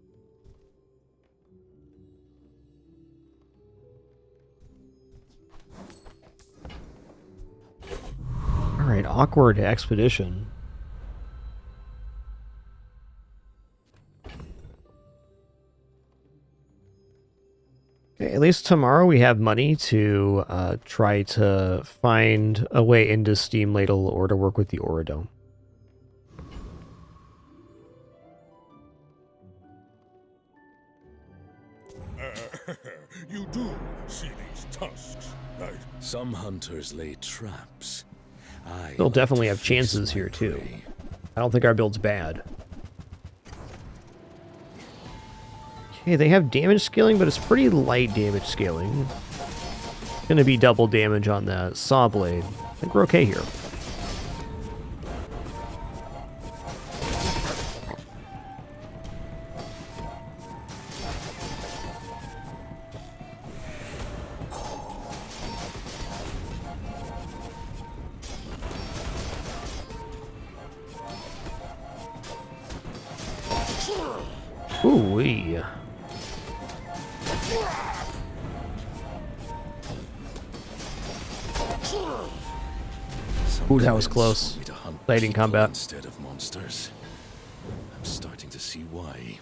Alright, awkward expedition. Okay, at least tomorrow we have money to try to find a way into Steam Ladle or to work with the Auradome. You do see these tusks, right? Some hunters lay traps. They'll definitely have chances here too. I don't think our build's bad. Okay, they have damage scaling, but it's pretty light damage scaling. It's gonna be double damage on that saw blade. I think we're okay here. Ooh-wee. Ooh, that was close. Fighting combat. Instead of monsters. I'm starting to see why.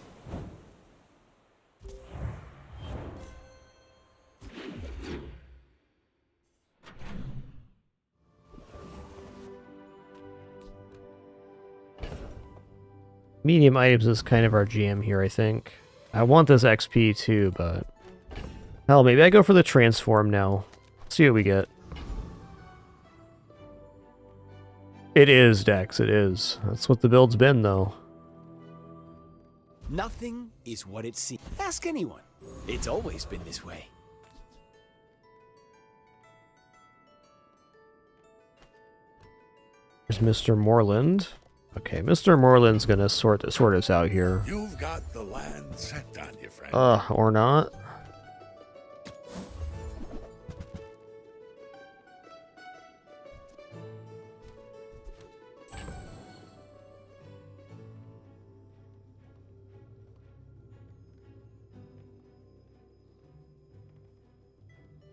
Medium items is kind of our jam here, I think. I want this XP too, but... hell, maybe I go for the transform now. See what we get. It is, Dex, it is. That's what the build's been, though. Nothing is what it seems. Ask anyone. It's always been this way. There's Mr. Moreland. Okay, Mr. Moreland's gonna sort us out here. You've got the land set on you, friend. Or not.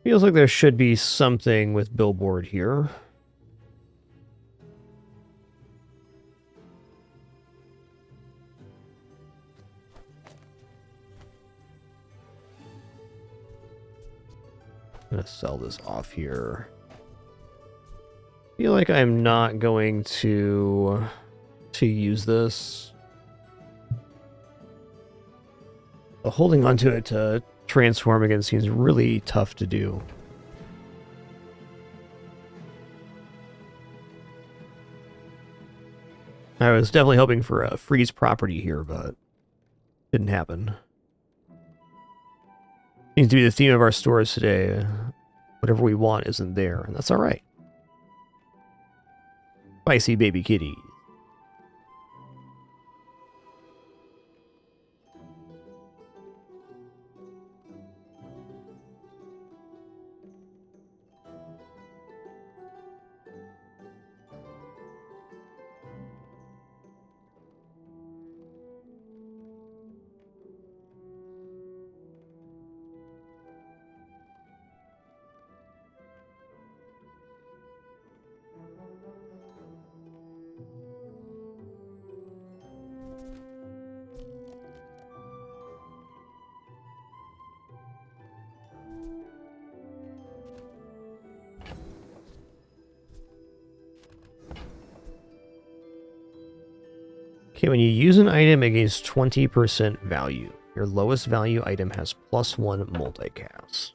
Feels like there should be something with Billboard here. I'm gonna sell this off here. Feel like I'm not going to use this. But holding onto it to transform again seems really tough to do. I was definitely hoping for a freeze property here, but didn't happen. Seems to be the theme of our stores today. Whatever we want isn't there, and that's alright. Spicy baby kitty. Okay, when you use an item against 20% value, your lowest value item has +1 multicast.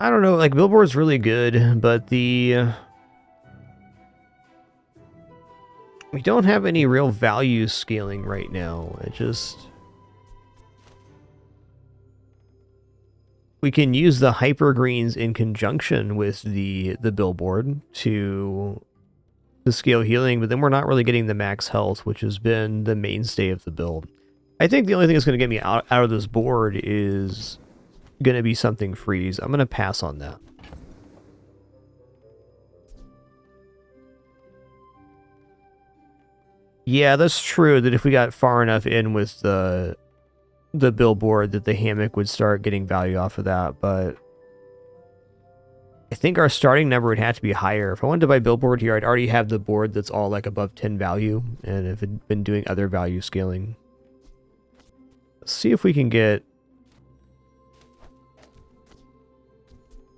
I don't know, like, Billboard's really good, but we don't have any real value scaling right now. It just... We can use the hypergreens in conjunction with the billboard to scale healing, but then we're not really getting the max health, which has been the mainstay of the build. I think the only thing that's going to get me out of this board is going to be something freeze. I'm going to pass on that. Yeah, that's true that if we got far enough in with the billboard that the hammock would start getting value off of that, but I think our starting number would have to be higher. If I wanted to buy billboard here, I'd already have the board that's all like above 10 value, and if it'd been doing other value scaling. Let's see if we can get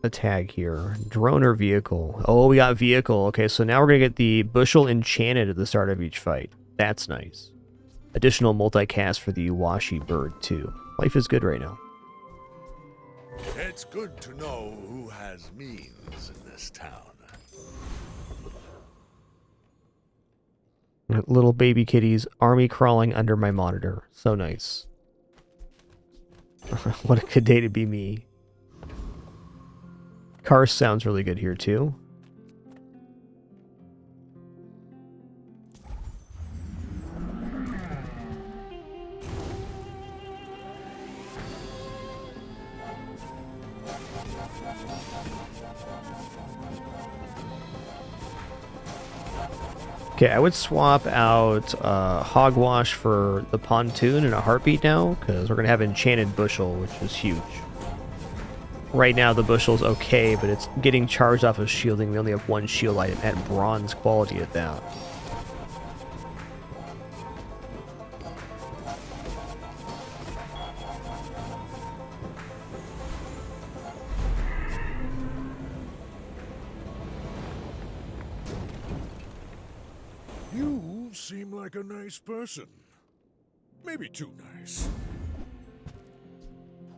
a tag here. Drone or vehicle? Oh, we got vehicle. Okay, so now we're gonna get the bushel enchanted at the start of each fight. That's nice. Additional multicast for the Iwashi bird, too. Life is good right now. It's good to know who has means in this town. Little baby kitties, army crawling under my monitor. So nice. What a good day to be me. Cars sounds really good here, too. Okay, I would swap out Hogwash for the Pontoon in a heartbeat now, because we're going to have Enchanted Bushel, which is huge. Right now, the Bushel's okay, but it's getting charged off of shielding. We only have one shield item at bronze quality at that. You seem like a nice person. Maybe too nice.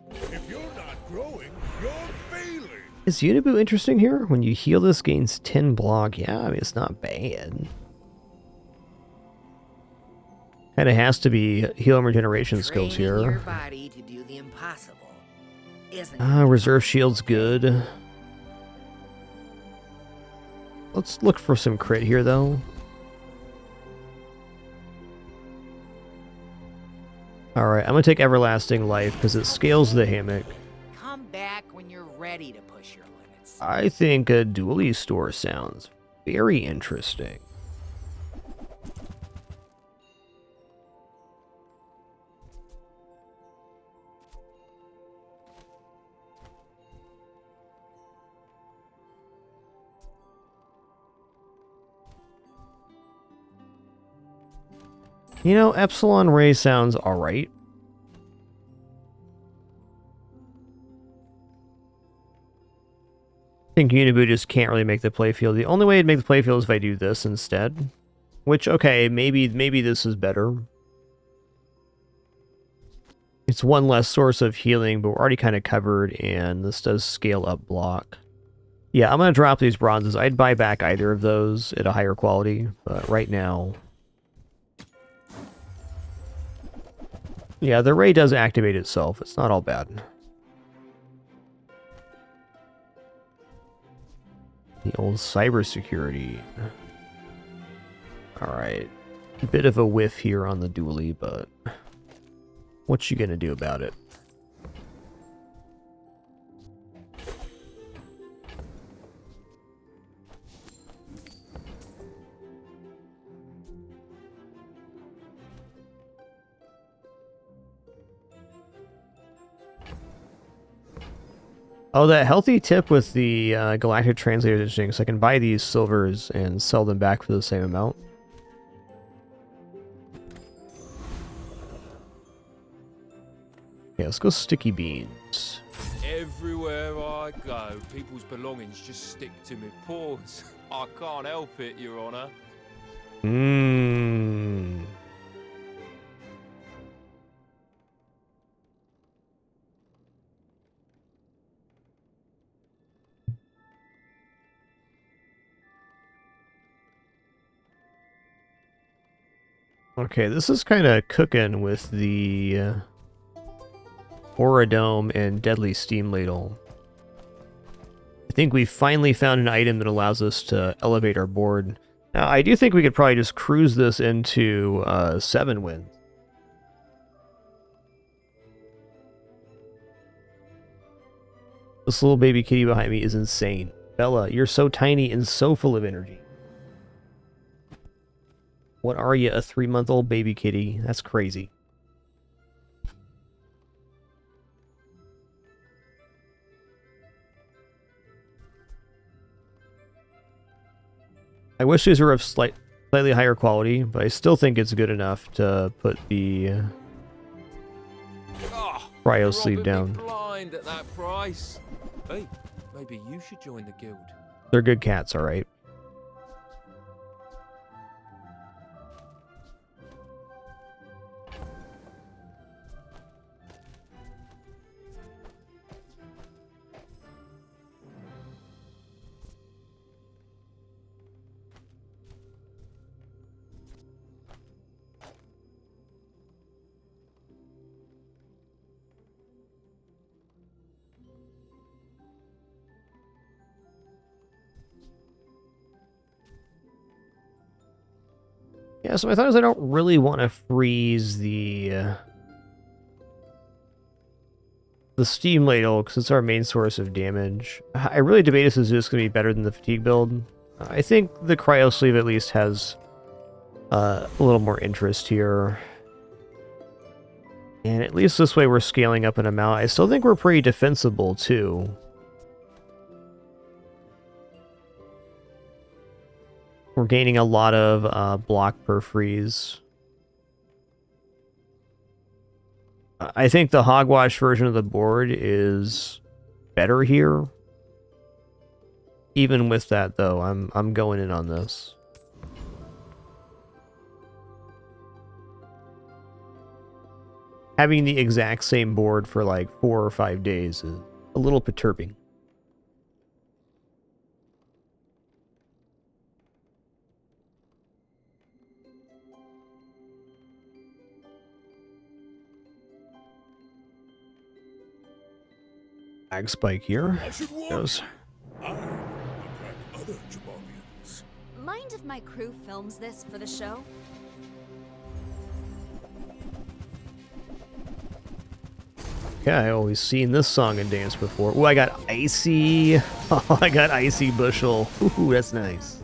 If you're not growing, you're failing. Is Unibu interesting here? When you heal this, gains 10 block. Yeah, I mean, it's not bad. Kind of has to be heal and regeneration skills Training your here. body to do the impossible isn't Reserve shield's good. Let's look for some crit here, though. Alright, I'm gonna take Everlasting Life, because it scales the hammock. come back when you're ready to push your limits. I think a dually store sounds very interesting. You know, Epsilon Ray sounds alright. I think Unibu just can't really make the playfield. The only way to make the playfield is if I do this instead. Which, okay, maybe this is better. It's one less source of healing, but we're already kind of covered, and this does scale up block. Yeah, I'm going to drop these bronzes. I'd buy back either of those at a higher quality, but right now... Yeah, the ray does activate itself. It's not all bad. The old cybersecurity. Alright. A bit of a whiff here on the dually, but... what you gonna do about it? Oh, that healthy tip with the Galactic Translator is interesting, so I can buy these silvers and sell them back for the same amount. Yeah, let's go sticky beans. Everywhere I go, people's belongings just stick to me paws. I can't help it, Your Honor. Mmm. Okay, this is kind of cooking with the Auradome and Deadly Steam Ladle. I think we finally found an item that allows us to elevate our board. Now, I do think we could probably just cruise this into 7 wins. This little baby kitty behind me is insane. Bella, you're so tiny and so full of energy. What are you, a 3-month-old baby kitty? That's crazy. I wish these were of slightly higher quality, but I still think it's good enough to put the cryo sleeve down. Blind at that price. Hey, maybe you should join the guild. They're good cats, all right. Yeah, so my thought is I don't really want to freeze the Steam Ladle, because it's our main source of damage. I really debate if this is just going to be better than the Fatigue build. I think the Cryo Sleeve at least has a little more interest here. And at least this way we're scaling up an amount. I still think we're pretty defensible, too. We're gaining a lot of block per freeze. I think the hogwash version of the board is better here. Even with that, though, I'm going in on this. Having the exact same board for like 4 or 5 days is a little perturbing. Ag spike here. Goes. Mind if my crew films this for the show? Yeah, I always seen this song and dance before. Ooh, I got Icy. Oh, I got Icy Bushel. Ooh, that's nice.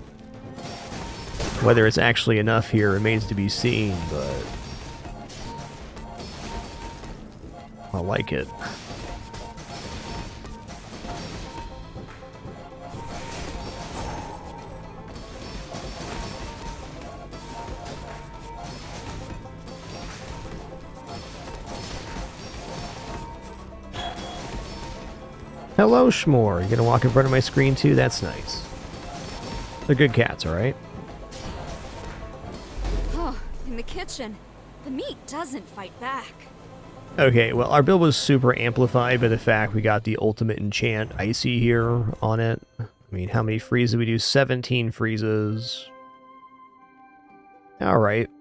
Whether it's actually enough here remains to be seen, but I like it. Hello, Schmore. You gonna walk in front of my screen too? That's nice. They're good cats, alright? Oh, in the kitchen. The meat doesn't fight back. Okay, well, our build was super amplified by the fact we got the ultimate enchant icy here on it. I mean, how many freezes did we do? 17 freezes. Alright.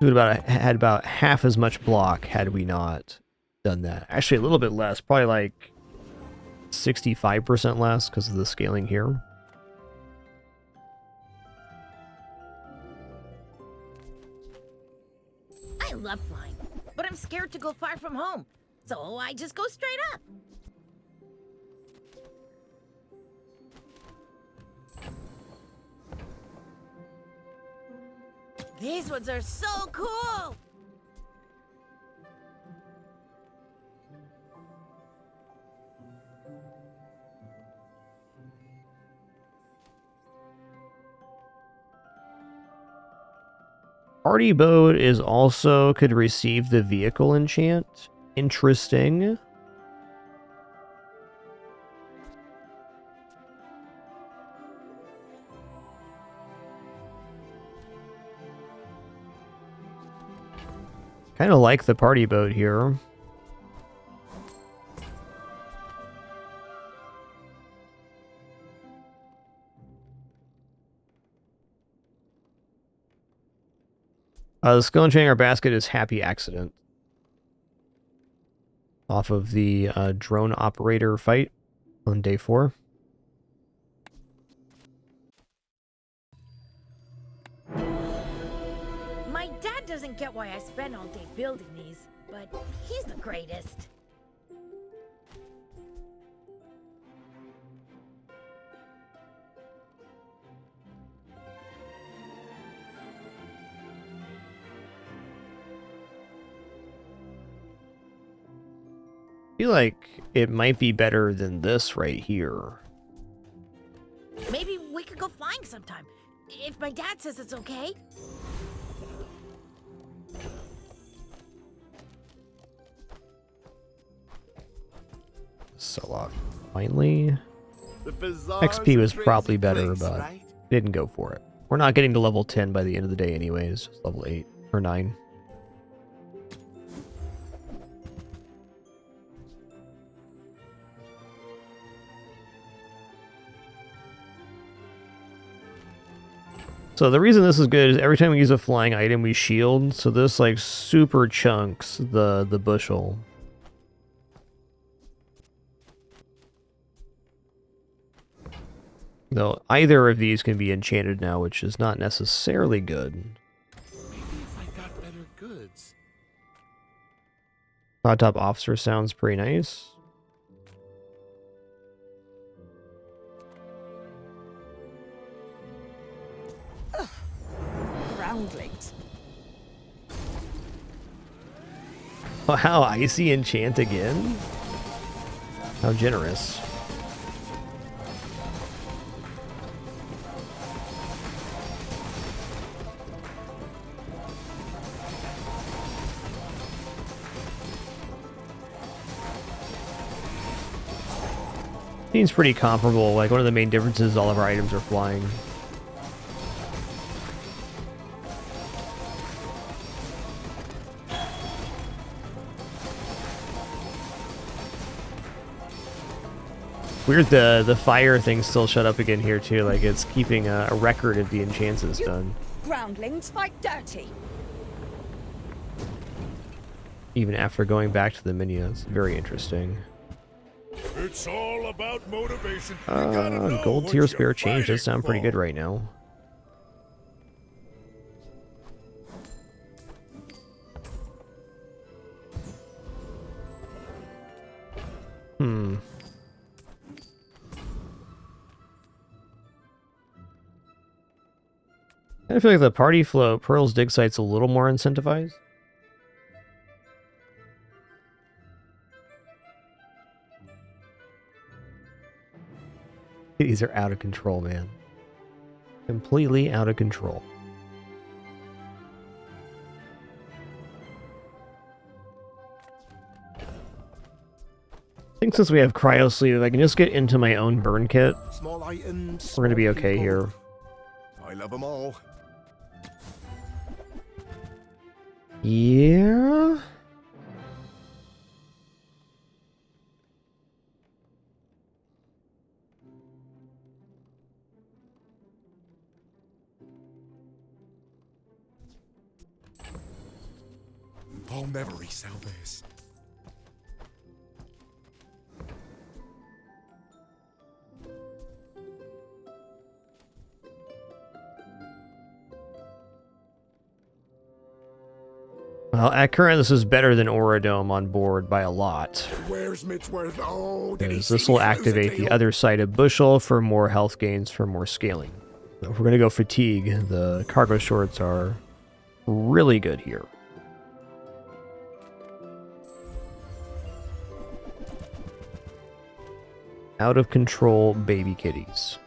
We would had about half as much block had we not done that. Actually, a little bit less. Probably like 65% less because of the scaling here. I love flying, but I'm scared to go far from home, so I just go straight up. These ones are so cool! Party boat is also could receive the vehicle enchant. Interesting. Kind of like the party boat here. The skill enchant in our basket is Happy Accident. Off of the drone operator fight on day 4. My dad doesn't get why I spend all day building these, but he's the greatest. I feel like it might be better than this right here. Maybe we could go flying sometime, if my dad says it's okay. Sell off. Finally. XP was probably better, but didn't go for it. We're not getting to level 10 by the end of the day anyways. Just level 8 or 9. So the reason this is good is every time we use a flying item, we shield. So this like super chunks the bushel. Though either of these can be enchanted now, which is not necessarily good. Maybe if I got better goods. Cloud Top Officer sounds pretty nice. Groundlings. Wow, icy enchant again? How generous. Seems pretty comparable. Like, one of the main differences is all of our items are flying. Weird the fire thing still shut up again here too, like it's keeping a record of the enchants it's done. Groundlings fight dirty. Even after going back to the menu, it's very interesting. It's all about motivation. Gold tier spare change does sound pretty good right now. I feel like the party flow, Pearl's dig site's a little more incentivized. These are out of control, man. Completely out of control. I think think since we have cryo sleeve, if I can just get into my own burn kit, Small items. we're gonna be small okay people. here. I love them all. Yeah. I'll never resell this. Well, at current, this is better than Auradome on board by a lot. Where's Mitchworth? Oh, did he Because see this will me lose a activate the deal? other side of Bushel for more health gains for more scaling. So if we're going to go fatigue, the cargo shorts are really good here. Out of control baby kitties.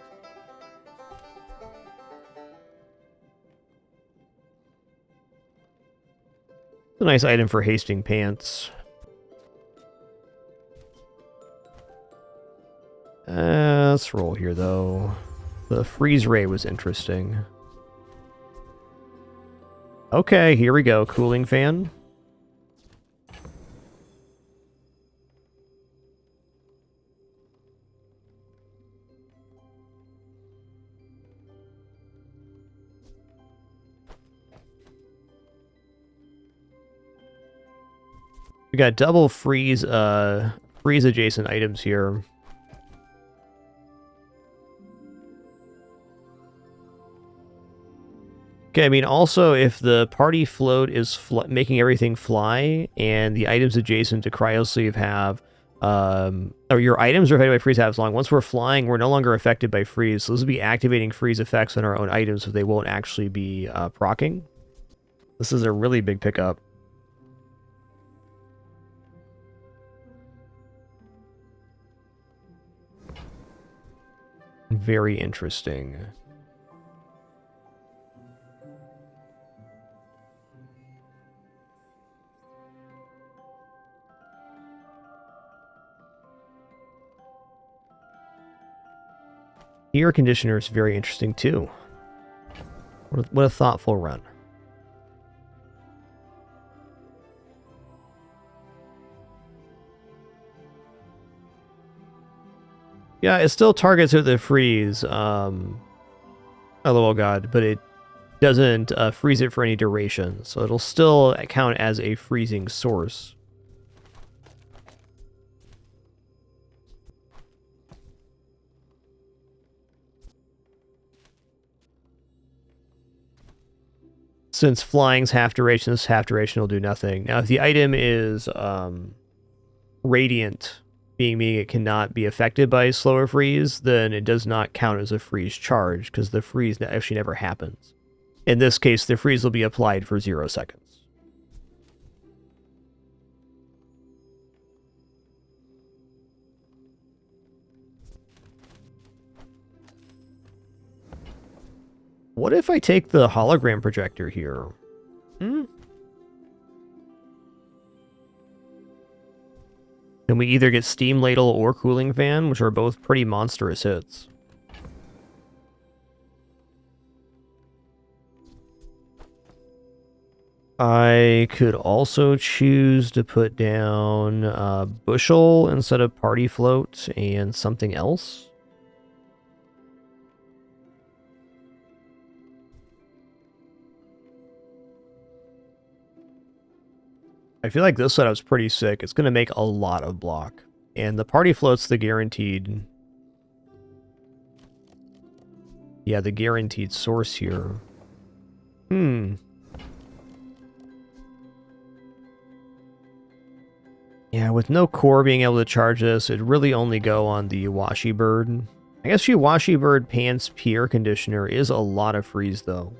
It's a nice item for hasting pants. Let's roll here, though. The freeze ray was interesting. Okay, here we go. Cooling fan. We got double freeze adjacent items here. Okay, I mean, also, if the party float is making everything fly, and the items adjacent to Cryosleeve have, or your items are affected by freeze halves long, once we're flying, we're no longer affected by freeze, so this will be activating freeze effects on our own items, so they won't actually be proccing. This is a really big pickup. Very interesting. Air conditioner is very interesting too. What a thoughtful run. Yeah, it still targets with the freeze. Oh god, but it doesn't freeze it for any duration, so it'll still count as a freezing source. Since flying's half duration, this half duration will do nothing. Now, if the item is radiant, meaning it cannot be affected by a slower freeze, then it does not count as a freeze charge, because the freeze actually never happens. In this case, the freeze will be applied for 0 seconds. What if I take the hologram projector here? Can we either get Steam Ladle or Cooling Fan, which are both pretty monstrous hits? I could also choose to put down Bushel instead of Party Float and something else. I feel like this setup's pretty sick. It's going to make a lot of block. And the party float's the guaranteed... Yeah, the guaranteed source here. Yeah, with no core being able to charge this, it'd really only go on the Washi Bird. I guess your Washi Bird Pants Air Conditioner is a lot of freeze, though.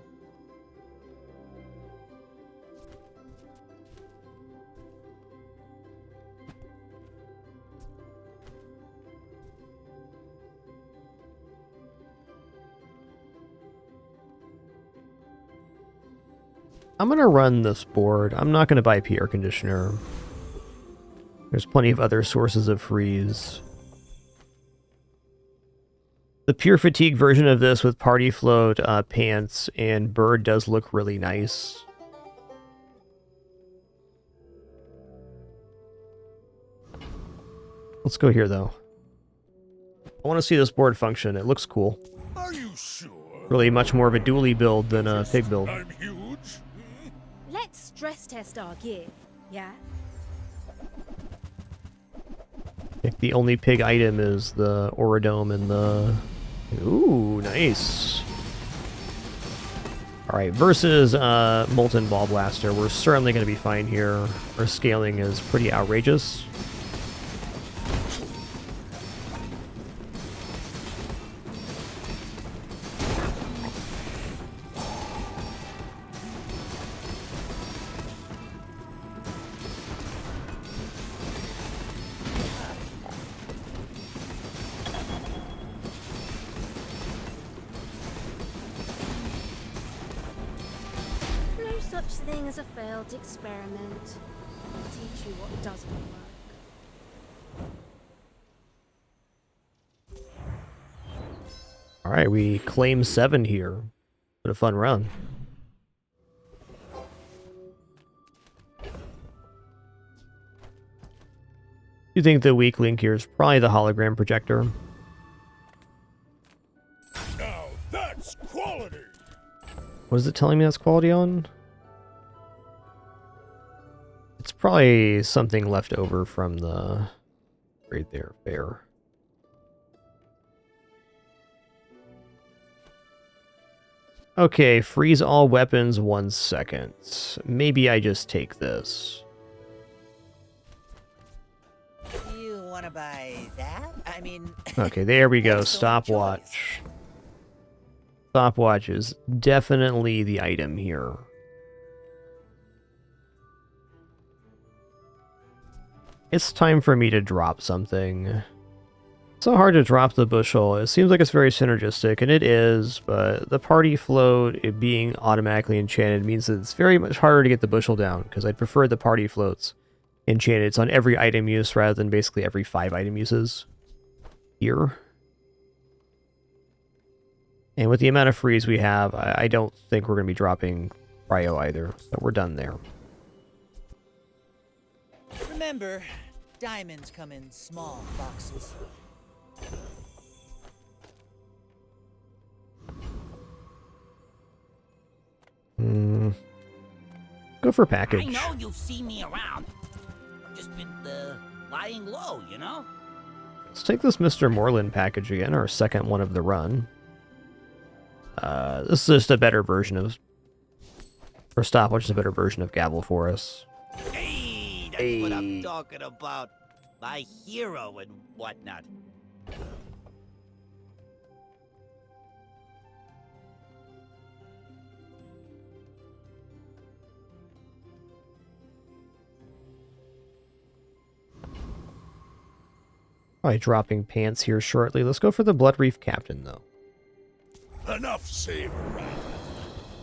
I'm going to run this board. I'm not going to buy air conditioner. There's plenty of other sources of freeze. The pure fatigue version of this with party float, pants, and bird does look really nice. Let's go here, though. I want to see this board function. It looks cool. Are you sure? Really much more of a dually build than a pig build. I'm huge. Let's stress test our gear, yeah? I think the only pig item is the Oridome and the... Ooh, nice. Alright, versus Molten Ball Blaster, we're certainly going to be fine here. Our scaling is pretty outrageous. No such thing as a failed experiment. I'll teach you what doesn't work. Alright, we claim 7 here. Been a fun run. You think the weak link here is probably the hologram projector? Now that's quality. What is it telling me that's quality on? It's probably something left over from the... right there, fair. Okay, freeze all weapons 1 second. Maybe I just take this. You wanna buy that? I mean... Okay, there we go. Stopwatch. Stopwatch is definitely the item here. It's time for me to drop something. It's so hard to drop the bushel. It seems like it's very synergistic, and it is, but the party float, it being automatically enchanted, means that it's very much harder to get the bushel down, because I'd prefer the party floats enchanted. It's on every item use rather than basically every 5 item uses here. And with the amount of freeze we have, I don't think we're going to be dropping Cryo either, so we're done there. Remember, diamonds come in small boxes. Go for package. I know you've seen me around. I've just been lying low, you know? Let's take this Mr. Moreland package again, our second one of the run. This is just a better version of... or Stopwatch is a better version of Gavel for us. Hey, that's what I'm talking about. My hero and whatnot. Probably dropping pants here shortly. Let's go for the Blood Reef Captain, though. Enough saber rattling.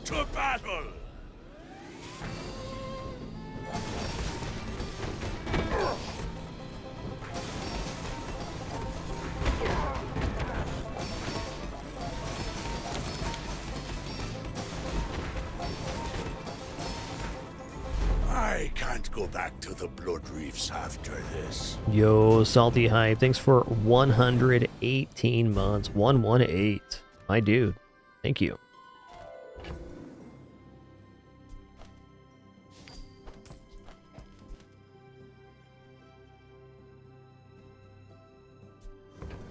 To battle. I can't go back to the Blood Reefs after this. Yo, Salty Hive, thanks for 118 months. 118. My dude. Thank you.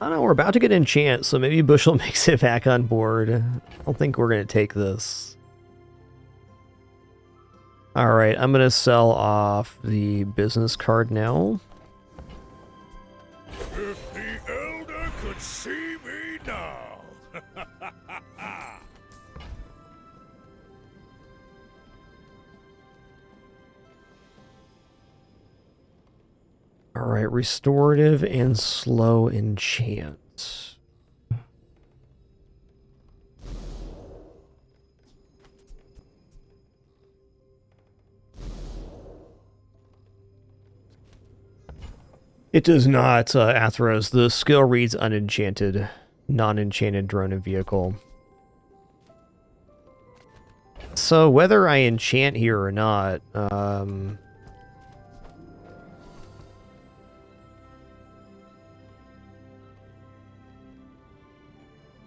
I don't know, we're about to get enchant, so maybe Bushel makes it back on board. I don't think we're going to take this. Alright, I'm going to sell off the business card now. If the Elder could see me now. Alright, restorative and slow enchant. It does not, Athros. The skill reads unenchanted, non-enchanted drone and vehicle. So whether I enchant here or not,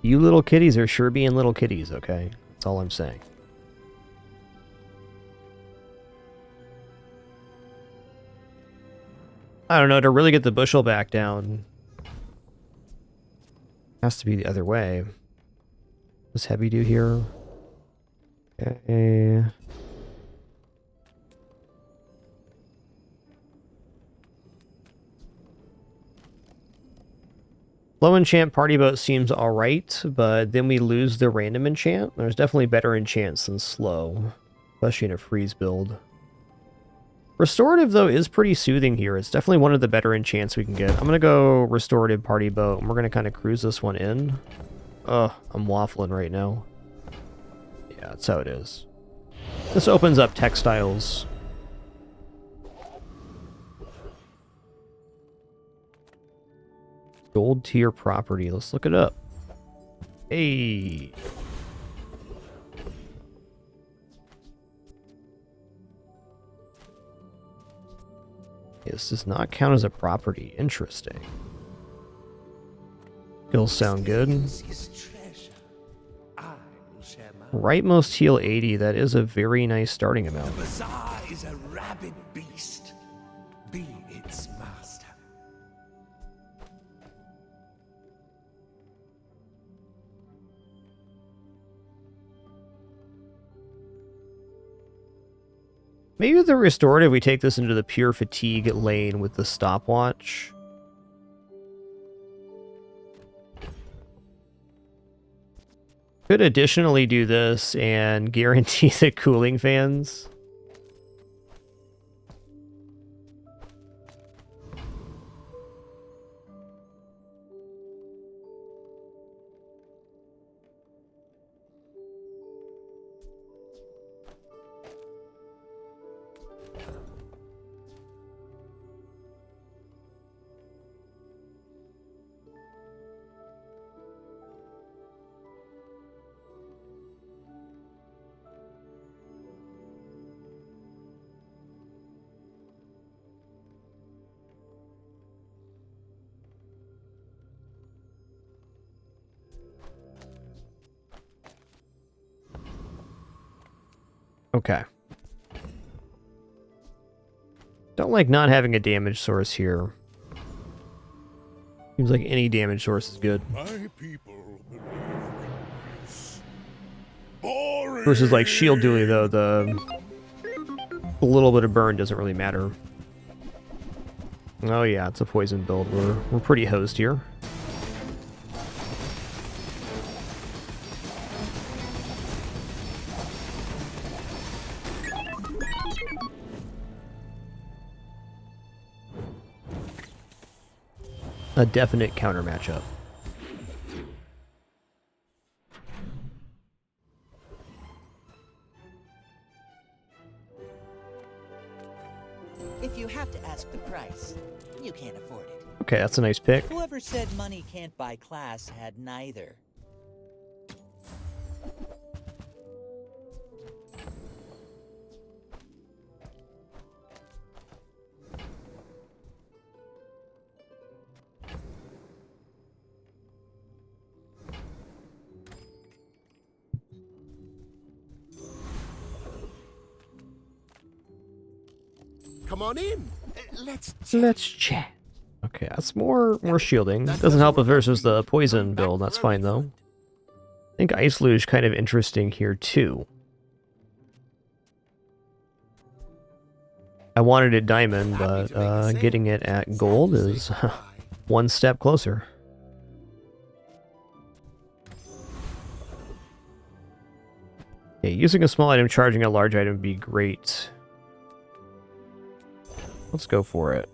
you little kitties are sure being little kitties, okay? That's all I'm saying. I don't know, to really get the bushel back down, has to be the other way. What's Heavy do here? Okay. Low enchant party boat seems alright, but then we lose the random enchant. There's definitely better enchants than slow, especially in a freeze build. Restorative, though, is pretty soothing here. It's definitely one of the better enchants we can get. I'm going to go Restorative Party Boat, and we're going to kind of cruise this one in. Ugh, I'm waffling right now. Yeah, that's how it is. This opens up textiles. Gold tier property. Let's look it up. Hey. This does not count as a property. Interesting. Skills sound good. Rightmost heal 80. That is a very nice starting amount. The bazaar is a rabid beast. Be its master. Maybe with the restorative, we take this into the pure fatigue lane with the stopwatch. Could additionally do this and guarantee the cooling fans. Okay. Don't like not having a damage source here. Seems like any damage source is good. My people believe in peace. Versus like shield dually though, the little bit of burn doesn't really matter. Oh yeah, it's a poison build. We're pretty hosed here. A definite counter matchup. If you have to ask the price, you can't afford it. Okay, that's a nice pick. Whoever said money can't buy class had neither. Come on in. Let's chat. Okay, that's more shielding. Doesn't help if versus the poison build. That's fine though. I think Ice Luge kind of interesting here too. I wanted it diamond, but getting it at gold is one step closer. Yeah, using a small item, charging a large item would be great. Let's go for it.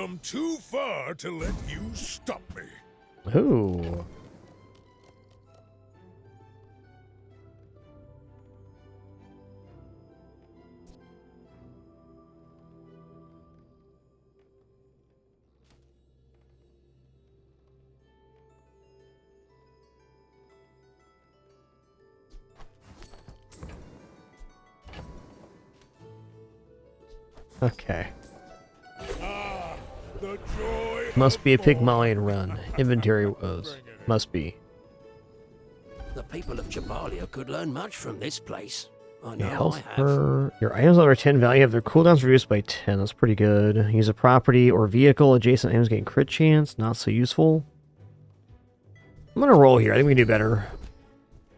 come too far to let you stop me. Ooh. Okay. Must be a Pygmalion run. Inventory woes. Must be. The people of Jabalia could learn much from this place. I know Okay, health I have. per... Your items over 10 value have their cooldowns reduced by 10. That's pretty good. Use a property or vehicle. Adjacent items gain crit chance. Not so useful. I'm gonna roll here. I think we can do better.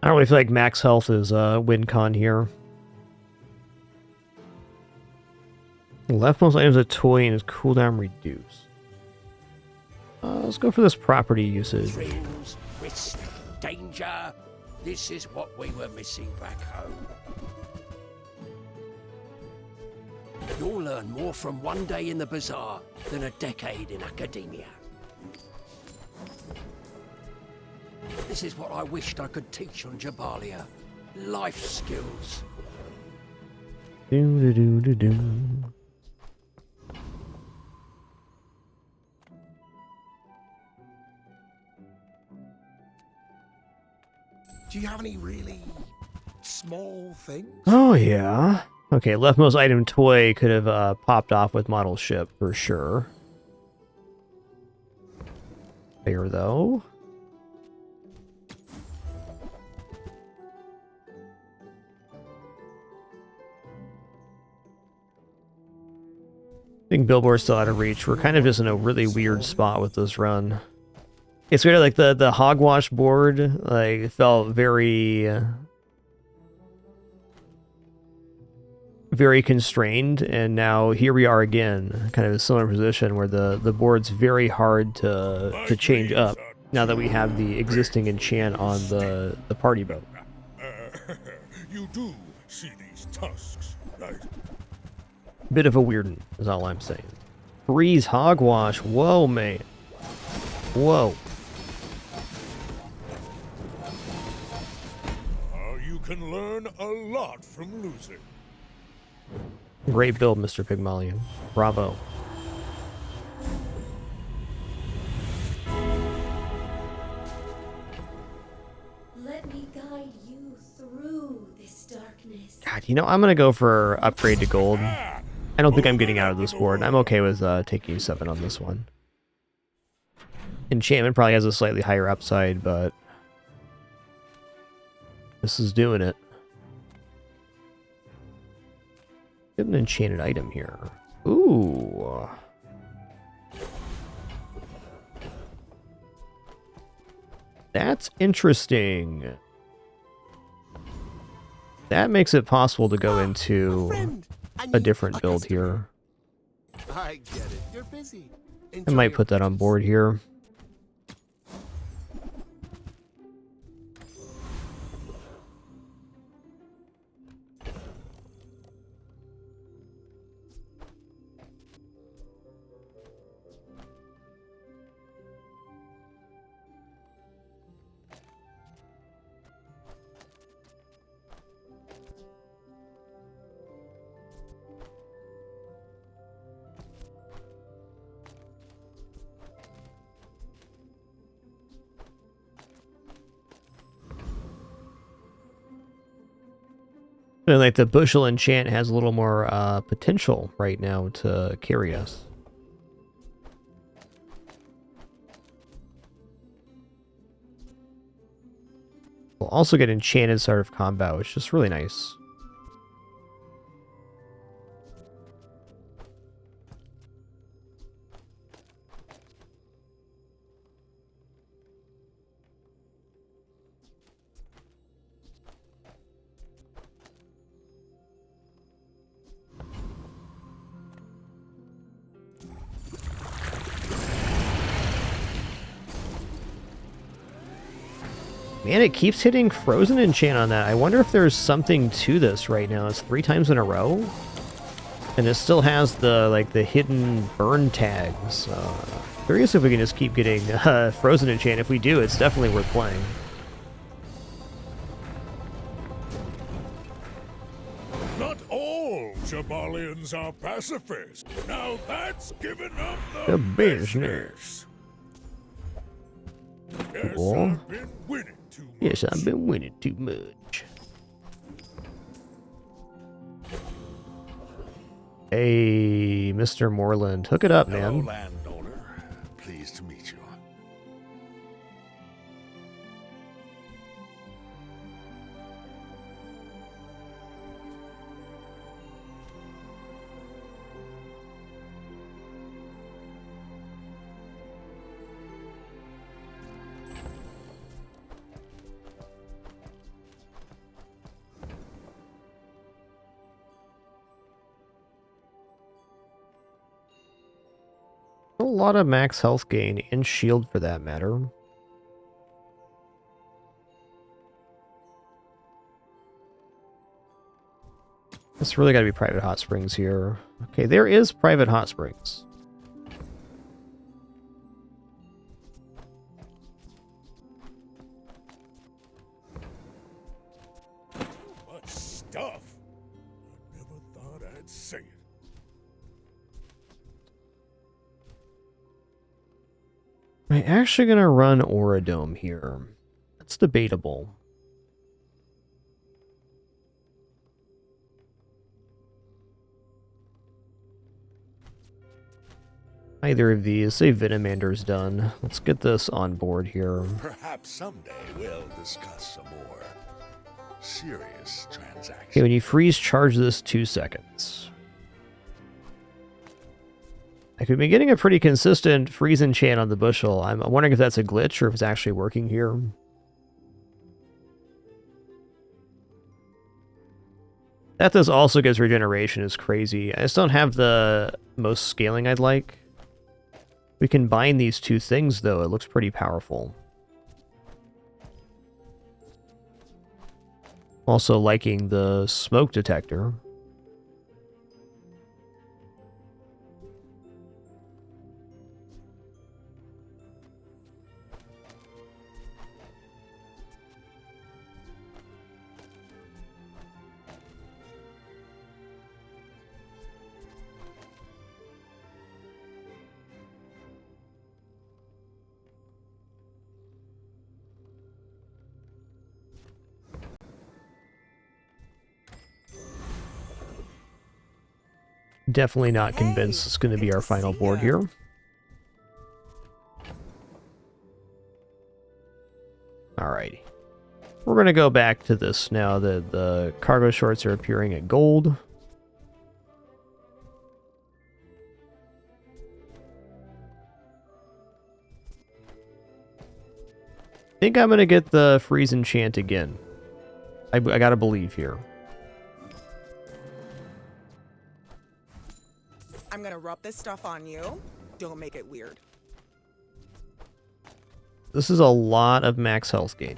I don't really feel like max health is win con here. Leftmost items a toy and its cooldown reduced. Let's go for this property usage. Thrills, risk, danger. This is what we were missing back home. You'll learn more from one day in the bazaar than a decade in academia. This is what I wished I could teach on Jabalia. Life skills. Do. Do you have any really small things? Oh, yeah. Okay, leftmost item toy could have popped off with model ship for sure. Fair, though. I think Billboard's still out of reach. We're kind of just in a really weird spot with this run. It's weird, like the hogwash board, like felt very constrained, and now here we are again, kind of a similar position where the board's very hard to change up now that we have the existing enchant on the party boat. You do see these tusks, right? Bit of a weird one, is all I'm saying. Freeze hogwash, whoa, man. Whoa. You can learn a lot from losing. Great build, Mr. Pygmalion. Bravo. Let me guide you through this darkness. God, you know, I'm gonna go for upgrade to gold. I don't think I'm getting out of this board. I'm okay with taking 7 on this one. Enchantment probably has a slightly higher upside, but this is doing it. Get an enchanted item here. Ooh. That's interesting. That makes it possible to go into a different build here. I get it. You're busy. I might put that on board here. And like the bushel enchant has a little more potential right now to carry us. We'll also get enchanted Start of Combat, which is just really nice. Man, it keeps hitting Frozen Enchant on that. I wonder if there's something to this right now. It's 3 times in a row. And it still has the, like, the hidden burn tags. Curious if we can just keep getting Frozen Enchant. If we do, it's definitely worth playing. Not all Jabalians are pacifists. Now that's giving up The business. Cool. Yes, I've been winning too much. Hey, Mr. Moreland, hook it up, man. landowner. Pleased to meet you. A lot of max health gain and shield for that matter. It's really gotta be private hot springs here. Okay, there is private hot springs. Much stuff. I never thought I'd say it. Am I actually gonna run Auradome here? That's debatable. Either of these. Say Venomander's done. Let's get this on board here. Perhaps someday we'll discuss some more serious transactions. Okay, when you freeze, charge this 2 seconds. Like, we've been getting a pretty consistent freeze enchant on the bushel. I'm wondering if that's a glitch or if it's actually working here. That this also gives regeneration is crazy. I just don't have the most scaling I'd like. We combine these two things, though. It looks pretty powerful. Also liking the smoke detector. Definitely not convinced it's going to be our final board here. Alrighty. We're going to go back to this now that the cargo shorts are appearing at gold. I think I'm going to get the freeze enchant again. I gotta believe here. I'm gonna rub this stuff on you. Don't make it weird. This is a lot of max health gain.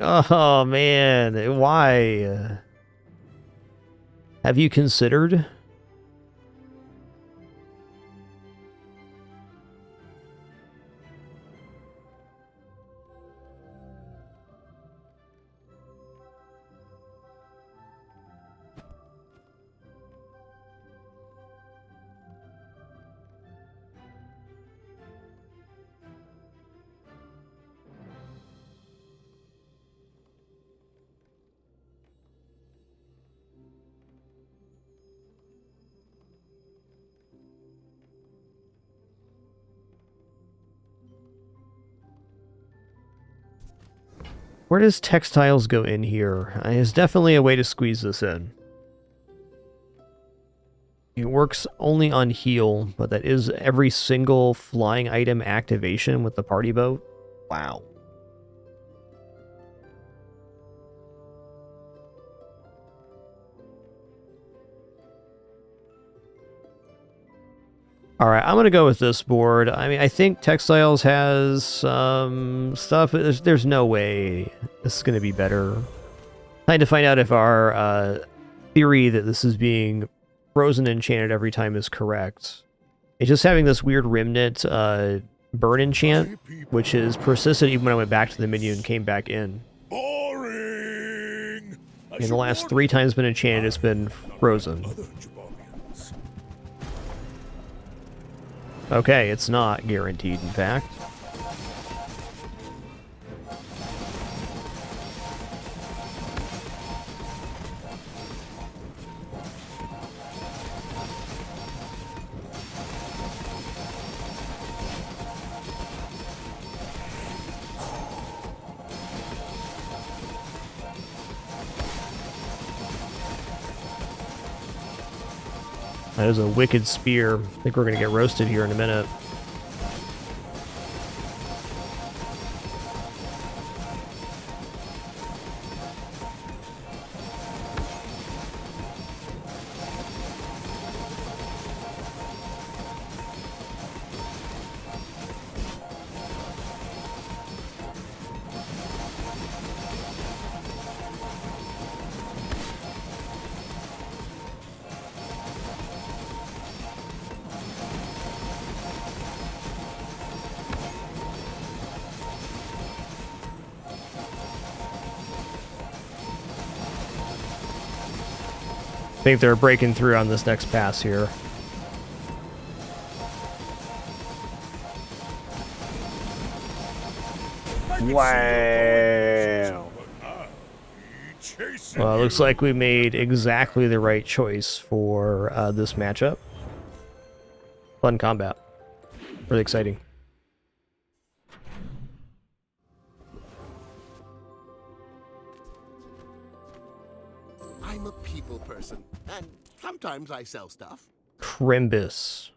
Oh man, why? Have you considered? Where does textiles go in here? There's definitely a way to squeeze this in. It works only on heal, but that is every single flying item activation with the party boat. Wow. Alright, I'm going to go with this board. I mean, I think Textiles has some stuff. There's no way this is going to be better. Time to find out if our theory that this is being frozen and enchanted every time is correct. It's just having this weird remnant burn enchant, which is persistent even when I went back to the menu and came back in. Boring. In the last 3 times it's been enchanted, it's been frozen. Okay, it's not guaranteed, in fact. That is a wicked spear. I think we're going to get roasted here in a minute. I think they're breaking through on this next pass here. Wow. Well, it looks like we made exactly the right choice for this matchup. Fun combat. Really exciting. I'm a people person, and sometimes I sell stuff. Crimbus.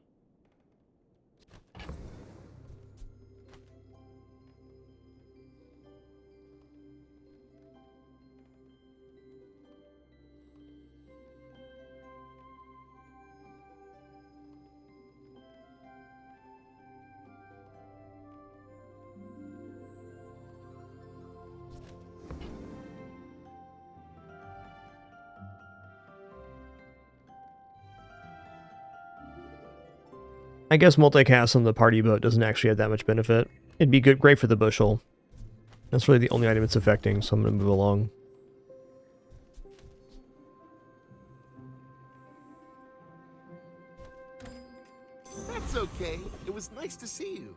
I guess multicast on the party boat doesn't actually have that much benefit. It'd be great for the bushel. That's really the only item it's affecting, so I'm going to move along. That's okay. It was nice to see you.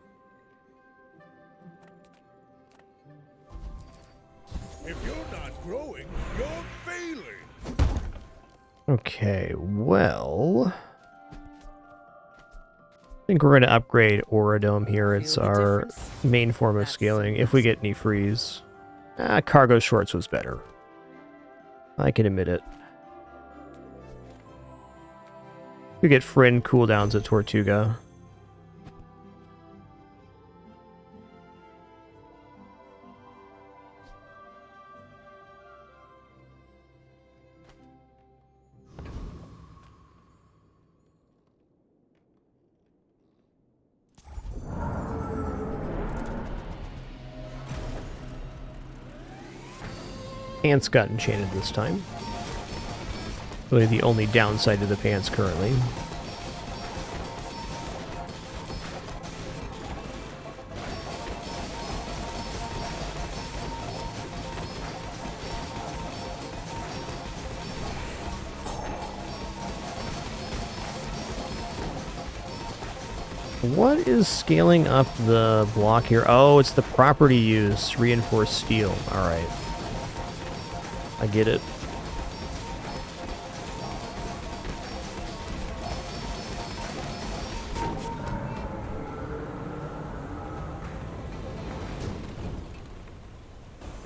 If you're not growing, you're failing. Okay, well... I think we're going to upgrade Auradome here. It's our main form of scaling, if we get any freeze. Cargo Shorts was better. I can admit it. We get friend cooldowns at Tortuga. Pants got enchanted this time. Really the only downside to the pants currently. What is scaling up the block here? Oh, it's the property use, reinforced steel. Alright. I get it.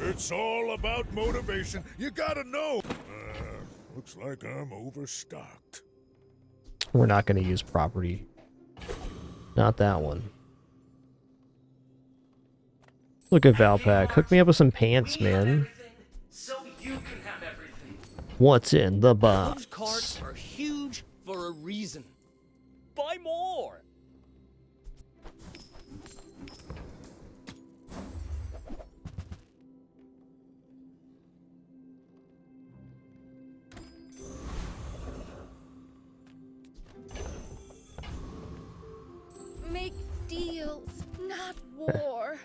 It's all about motivation. You gotta know. Looks like I'm overstocked. We're not going to use property. Not that one. Look at Valpak. Hook me up with some pants, man. So you can have everything. What's in the Those box? carts are huge for a reason. Buy more. ideals, not war.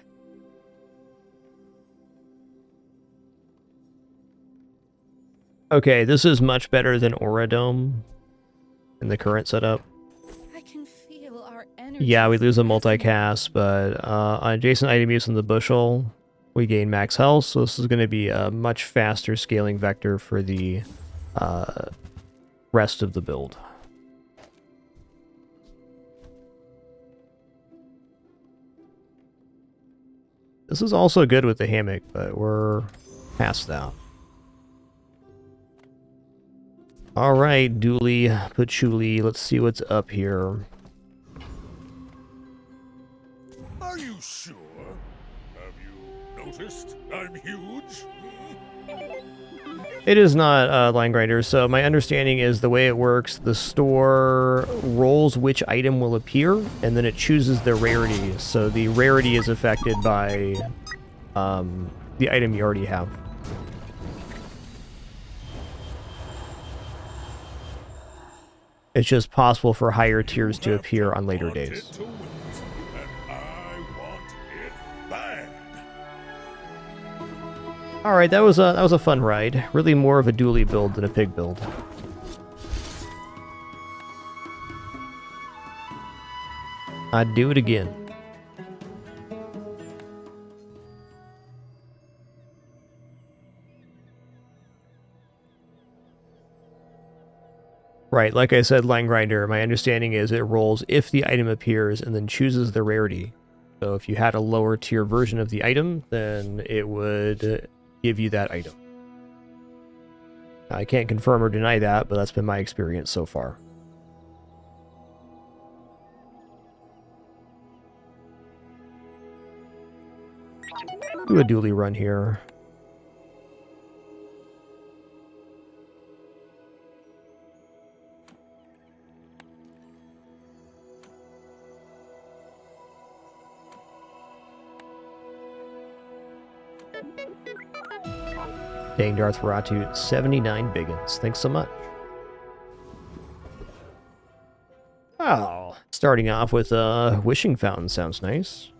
Okay, this is much better than Aura Dome in the current setup. I can feel our energy. Yeah, we lose a multicast, but on adjacent item use in the bushel, we gain max health, so this is going to be a much faster scaling vector for the rest of the build. This is also good with the hammock, but we're past that. Alright, Dooley, Patchouli, let's see what's up here. Are you sure? Have you noticed I'm huge? It is not Line Grinder, so my understanding is the way it works, the store rolls which item will appear, and then it chooses the rarity. So the rarity is affected by the item you already have. It's just possible for higher tiers to appear on later days. Alright, that was a fun ride. Really more of a dually build than a pig build. I'd do it again. Right, like I said, Line Grinder, my understanding is it rolls if the item appears and then chooses the rarity. So if you had a lower tier version of the item, then it would give you that item. I can't confirm or deny that, but that's been my experience so far. Do a dually run here. Dang Darth Veratu, 79 biggins. Thanks so much. Oh, starting off with a wishing fountain sounds nice.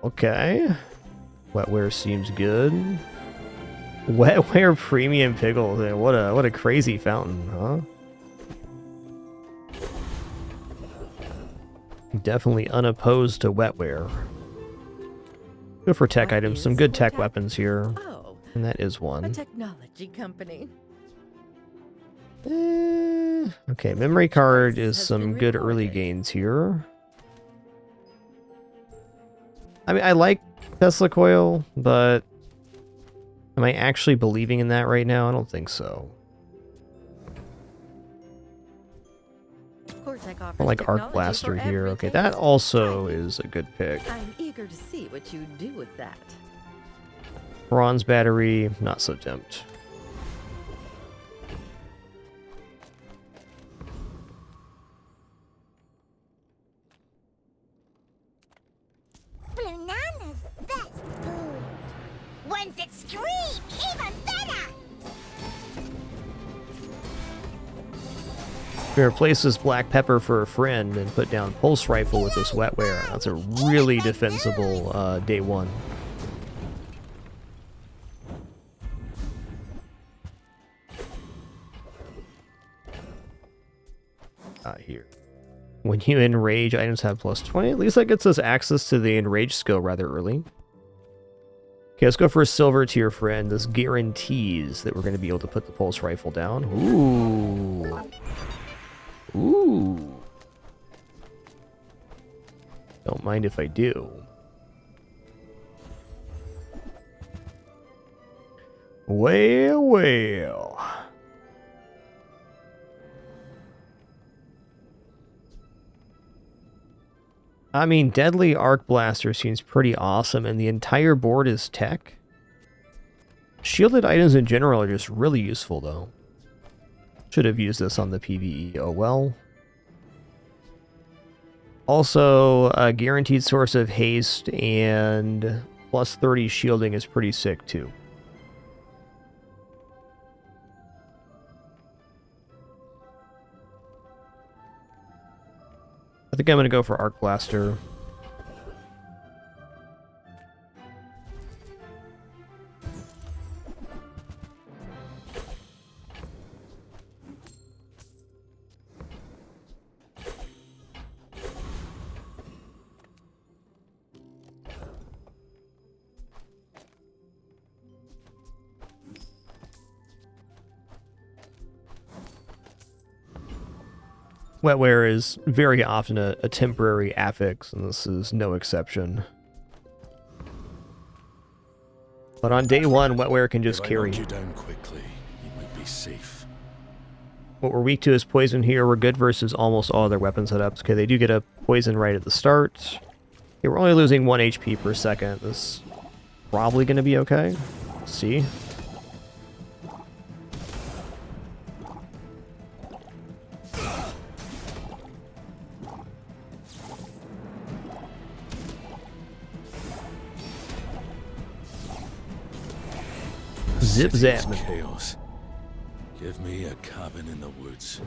Okay. Wetware seems good. Wetware premium pickles. What a crazy fountain, huh? Definitely unopposed to wetware. Good for tech items. Some good tech weapons here. Oh, and that is one. a technology company. Okay, memory card is some good early gains here. I mean, I like Tesla coil, but am I actually believing in that right now? I don't think so. I like Arc Blaster here. Okay, that also is a good pick. I'm eager to see what you do with that. Bronze battery, not so tempted. Banana's best food. Ones that scream even better. We replace this black pepper for a friend and put down pulse rifle with this wetware. That's a really defensible day one. Here. When you enrage, items have plus 20. At least that gets us access to the enrage skill rather early. Okay, let's go for a silver tier friend. This guarantees that we're going to be able to put the pulse rifle down. Ooh. Ooh. Don't mind if I do. Well, well. I mean, Deadly Arc Blaster seems pretty awesome, and the entire board is tech. Shielded items in general are just really useful, though. Should have used this on the PvE. Oh well. Also, a guaranteed source of haste and plus 30 shielding is pretty sick, too. think I'm going to go for Arc Blaster. Wetware is very often a temporary affix, and this is no exception. But on day one, Wetware can just carry. If I knock you down quickly, you might be safe. What we're weak to is poison here. We're good versus almost all their weapon setups. Okay, they do get a poison right at the start. Okay, we're only losing 1 HP per second. This is probably going to be okay. Let's see. Zip zap. Chaos. Give me a cabin in the woods.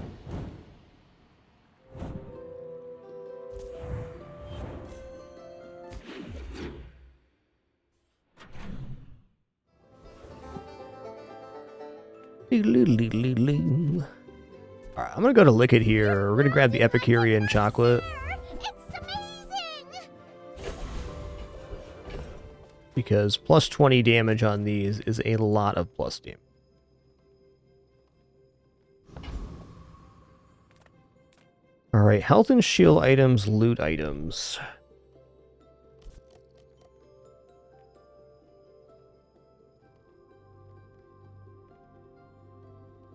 Alright, I'm gonna go to Liquid here. We're gonna grab the Epicurean chocolate. Because plus 20 damage on these is a lot of plus damage. Alright, health and shield items, loot items.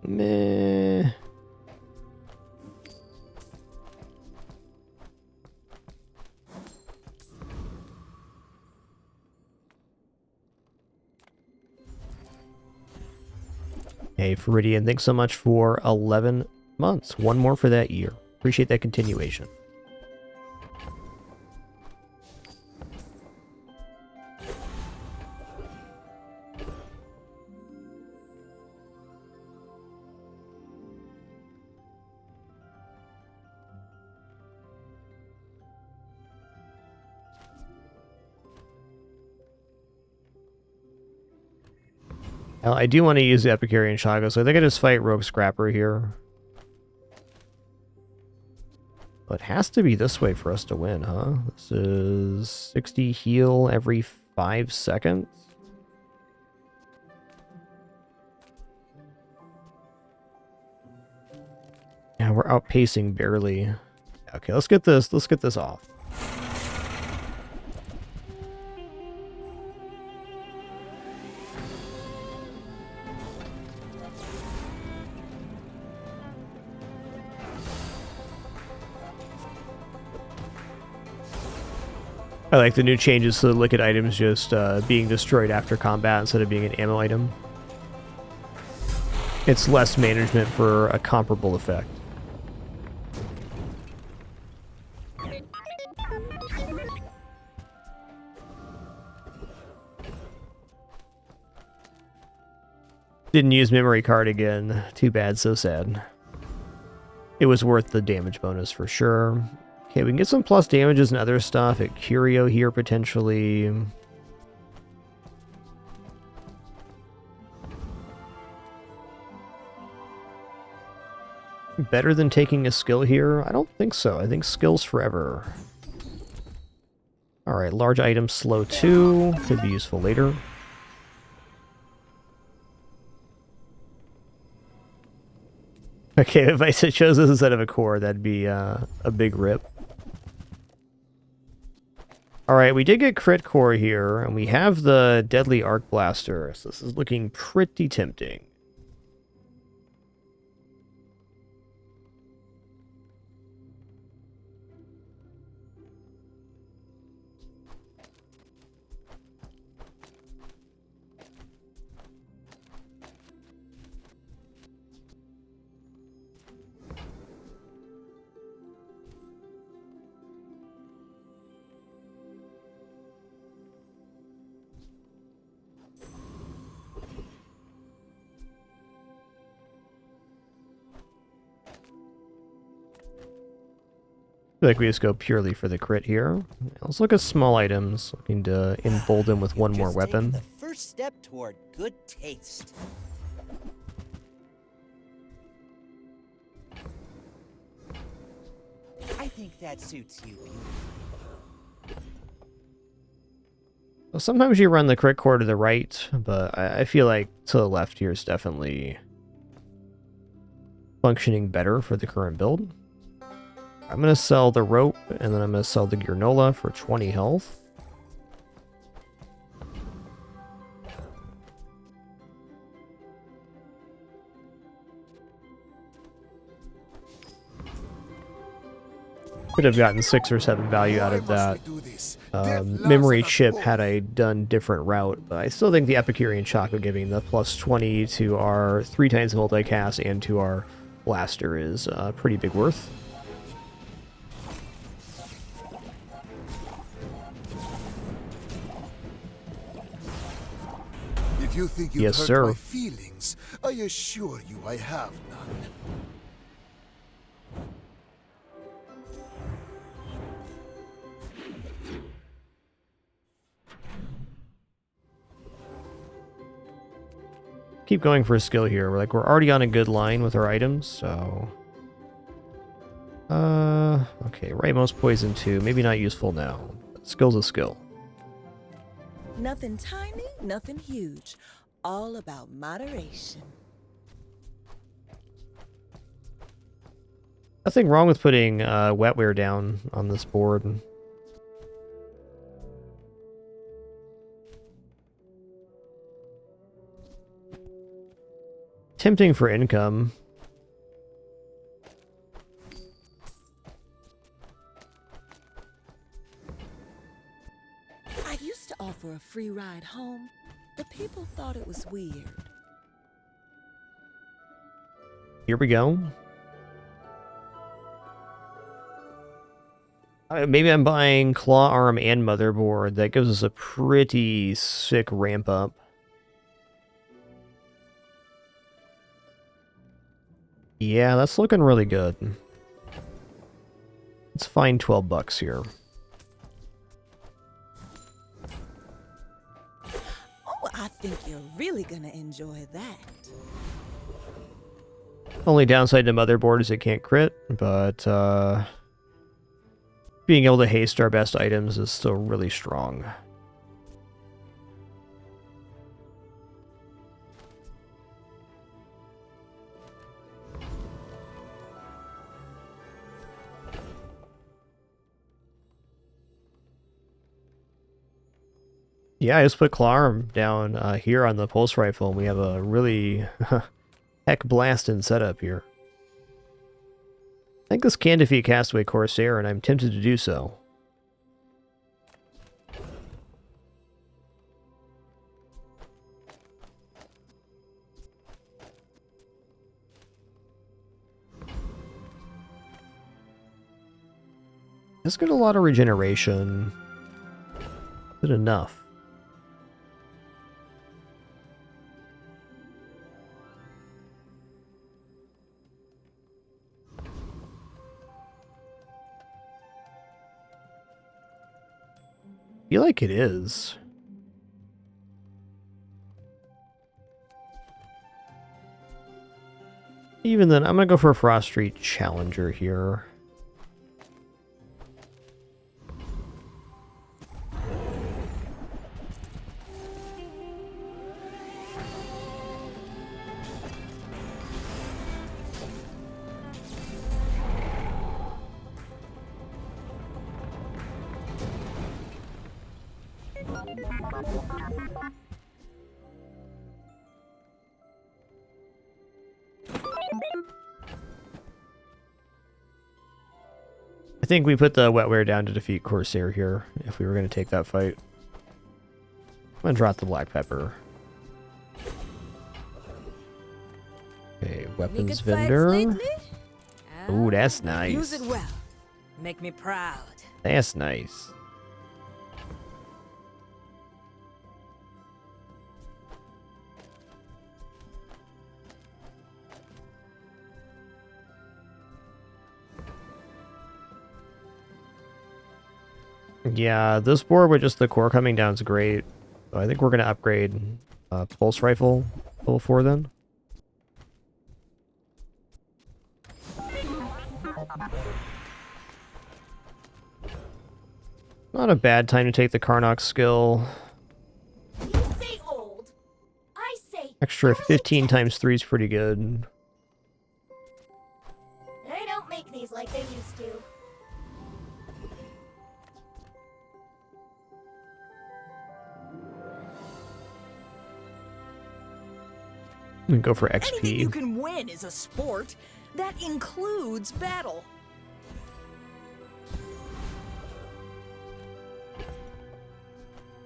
Meh. Hey, Feridian, thanks so much for 11 months. One more for that year. Appreciate that continuation. Now, I do want to use the Epicurean Shago, so I think I just fight Rogue Scrapper here. But it has to be this way for us to win, huh? This is 60 heal every 5 seconds. Yeah, we're outpacing barely. Okay, let's get this off. I like the new changes to the liquid items just being destroyed after combat instead of being an ammo item. It's less management for a comparable effect. Didn't use memory card again. Too bad, so sad. It was worth the damage bonus for sure. Okay, we can get some plus damages and other stuff at Curio here, potentially. Better than taking a skill here? I don't think so. I think skills forever. Alright, large item, slow 2. Could be useful later. Okay, if I chose this instead of a core, that'd be a big rip. Alright, we did get crit core here, and we have the deadly arc blaster, so this is looking pretty tempting. feel like we just go purely for the crit here. Let's look at small items. Looking to embolden with one more weapon. The first step toward good taste. I think that suits you beautifully. Well, sometimes you run the crit core to the right, but I feel like to the left here is definitely functioning better for the current build. I'm going to sell the rope, and then I'm going to sell the granola for 20 health. Could have gotten 6 or 7 value out of that memory chip had I done different route, but I still think the Epicurean Chakra giving the plus 20 to our 3 times multicast and to our blaster is pretty big worth. If you think you've Yes, hurt sir. my feelings, I assure you I have none. Keep going for a skill here. We're already on a good line with our items, so okay, rightmost poison 2, maybe not useful now. Skill's a skill. Nothing tiny, nothing huge. All about moderation. Nothing wrong with putting wetware down on this board. Tempting for income. I used to offer a free ride home, but people thought it was weird. Here we go. Maybe I'm buying claw arm and motherboard. That gives us a pretty sick ramp up. Yeah, that's looking really good. Let's find 12 bucks here. Oh, I think you're really gonna enjoy that. Only downside to motherboard is it can't crit, but being able to haste our best items is still really strong. Yeah, I just put claw arm down here on the pulse rifle, and we have a really heck blasting setup here. I think this can defeat Castaway Corsair, and I'm tempted to do so. Let's get a lot of regeneration. Is it enough? I feel like it is. Even then, I'm gonna go for a Frost Street Challenger here. I think we put the wetware down to defeat Corsair here, if we were going to take that fight. I'm going to drop the black pepper. Okay, weapons vendor. Ooh, that's nice. Use it well. Make me proud. That's nice. Yeah, this board with just the core coming down is great. So I think we're going to upgrade pulse rifle level 4 then. Not a bad time to take the Karnak skill. You say old. I say Extra 15 times 3 is pretty good. they don't make these like they used to. And go for XP. Anything you can win is a sport. That includes battle.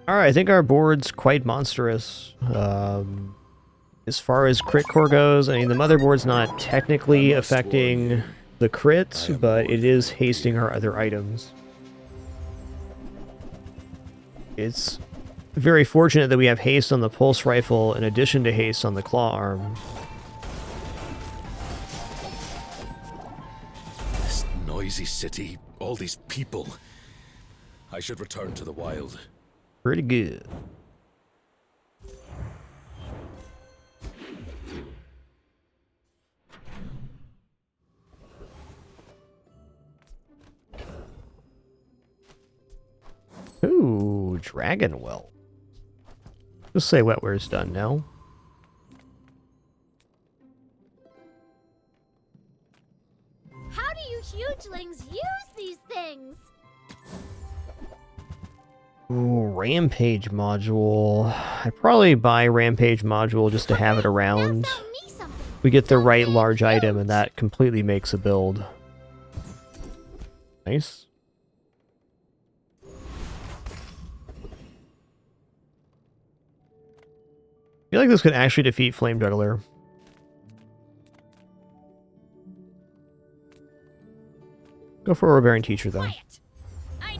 Alright, I think our board's quite monstrous. As far as crit core goes, I mean, the motherboard's not technically affecting the crit, but it is hasting our other items. It's very fortunate that we have haste on the pulse rifle in addition to haste on the claw arm. This noisy city, all these people. I should return to the wild. Pretty good. Ooh, Dragon Well. Just say wetware's done now. How do you hugelings use these things? Ooh, Rampage module. I'd probably buy Rampage module just to have it around. We get the right large item and that completely makes a build. Nice. I feel like this could actually defeat Flame Juggler. Go for a Barbarian Teacher, though.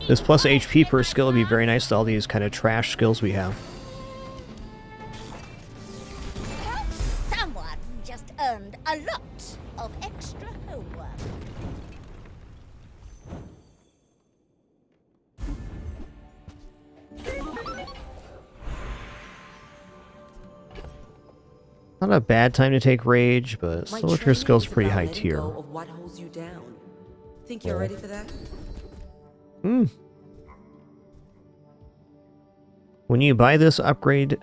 This plus HP per skill would be very nice to all these kind of trash skills we have. Someone just earned a lot of extra homework. Not a bad time to take Rage, but Soldier skill's pretty high tier. Of what holds you down. Think you're ready for that? Hmm. When you buy this upgrade,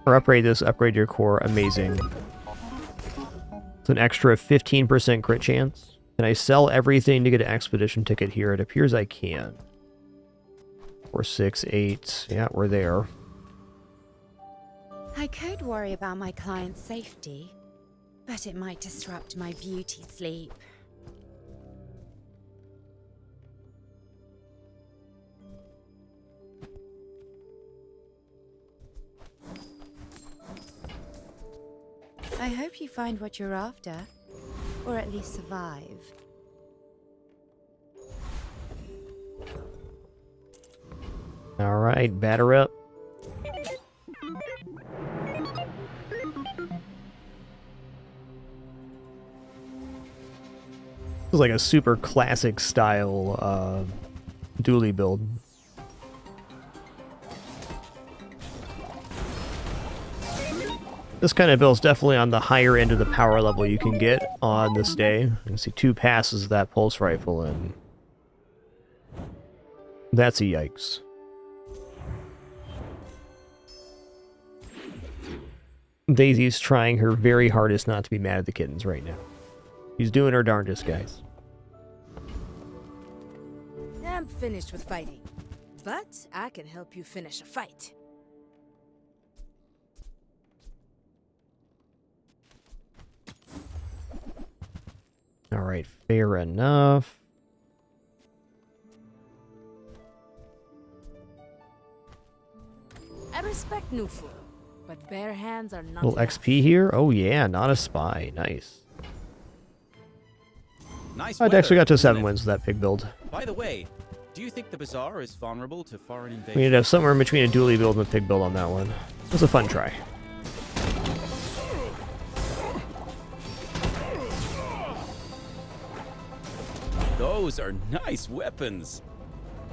or upgrade this, upgrade your core, amazing. It's an extra 15% crit chance. Can I sell everything to get an expedition ticket here? It appears I can. 4, 6, 8. Yeah, we're there. I could worry about my client's safety, but it might disrupt my beauty sleep. I hope you find what you're after, or at least survive. Alright, batter up. This is like a super classic style dually build. This kind of build's definitely on the higher end of the power level you can get on this day. You can see 2 passes of that pulse rifle and that's a yikes. Daisy's trying her very hardest not to be mad at the kittens right now. She's doing her darndest, guys. I'm finished with fighting, but I can help you finish a fight. Alright, fair enough. I respect new food, but bare hands are not Little enough. XP here? Oh yeah, not a spy. Nice. Nice I'd actually weather, got to 7 isn't it? wins with that pig build. By the way, do you think the bazaar is vulnerable to foreign invasion? We need to have somewhere in between a dually build and a pig build on that one. It was a fun try. Those are nice weapons.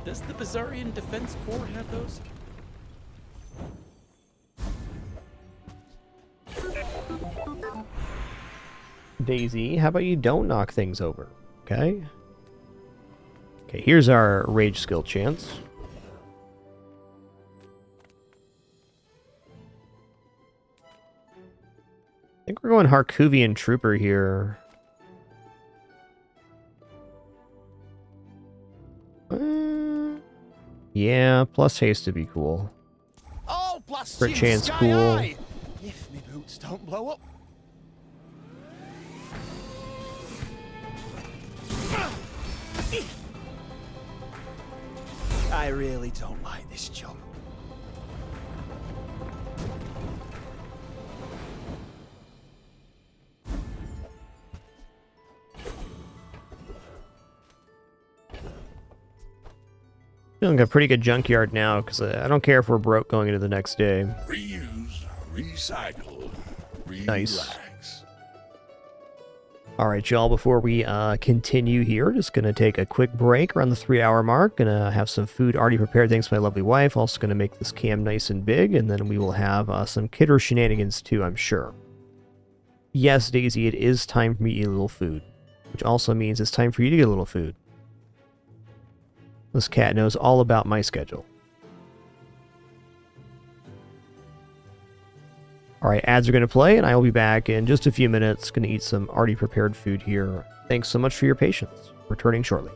Does the Bizarrian Defense Corps have those? Daisy, how about you don't knock things over? Okay. Okay, here's our rage skill chance. I think we're going Harkuvian Trooper here. Yeah, plus haste to be cool. Oh, plus Crit chance cool. If me boots don't blow up. I really don't like this job. Feeling a pretty good junkyard now, because I don't care if we're broke going into the next day. Reuse, recycle, relax. Nice. Alright, y'all, before we continue here, just going to take a quick break around the 3-hour mark. Going to have some food already prepared thanks to my lovely wife. Also going to make this cam nice and big, and then we will have some kidder shenanigans too, I'm sure. Yes, Daisy, it is time for me to eat a little food, which also means it's time for you to get a little food. This cat knows all about my schedule. Alright, ads are going to play, and I will be back in just a few minutes. Going to eat some already prepared food here. Thanks so much for your patience. Returning shortly.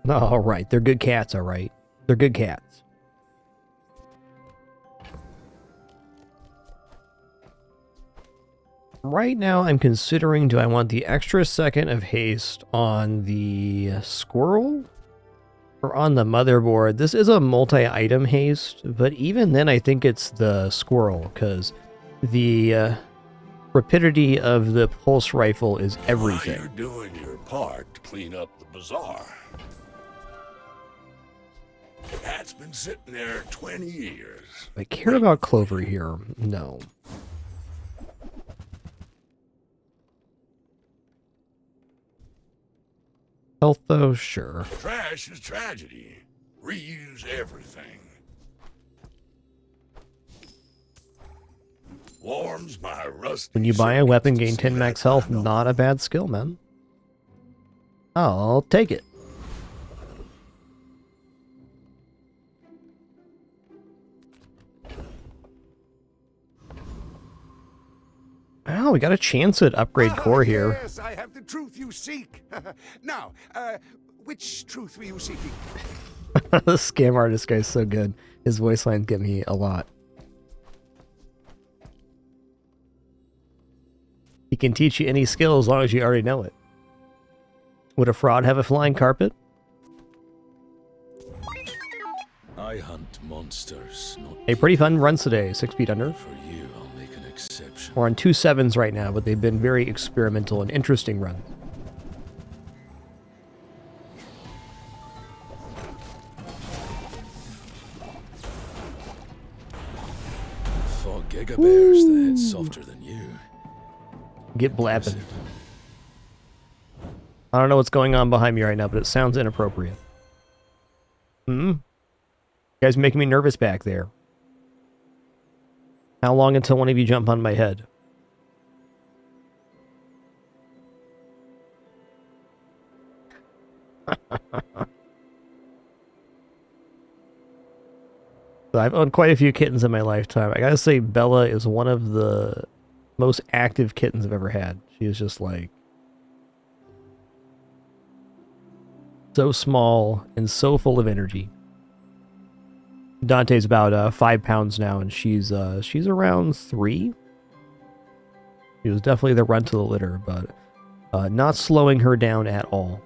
All right, they're good cats, all right. They're good cats. Right now, I'm considering, do I want the extra second of haste on the squirrel or on the motherboard? This is a multi-item haste, but even then I think it's the squirrel, because the rapidity of the pulse rifle is everything. You're doing your part to clean up the bazaar. That's been sitting there 20 years. I care about Clover here. No. Health, though, sure. Trash is tragedy. Reuse everything. Warms my rusty. When you buy a weapon, gain 10 max health, not a bad skill, man. I'll take it. Oh, we got a chance at upgrade core here. Yes, I have the truth you seek. Now, which truth were you seeking? The scam artist guy's so good. His voice lines get me a lot. He can teach you any skill as long as you already know it. Would a fraud have a flying carpet? I hunt monsters, not A pretty fun runs today. 6 feet under. for you. I'll make an exception. We're on 2 7s right now, but they've been very experimental and interesting runs. Fought Giga Bears, the head softer than you. Get blabbing. I don't know what's going on behind me right now, but it sounds inappropriate. You guys making me nervous back there. How long until one of you jump on my head? So I've owned quite a few kittens in my lifetime. I gotta say, Bella is one of the most active kittens I've ever had. She is just like so small and so full of energy. Dante's about 5 pounds now, and she's around 3. She was definitely the runt of the litter, but not slowing her down at all.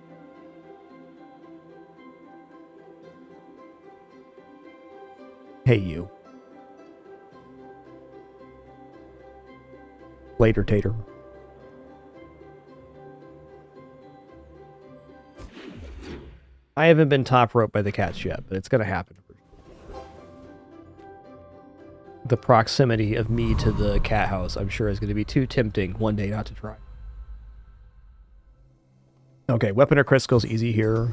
Hey, you. Later, Tater. I haven't been top roped by the cats yet, but it's gonna happen. The proximity of me to the cat house, I'm sure, is going to be too tempting one day not to try. Okay, weapon or crit skill's easy here.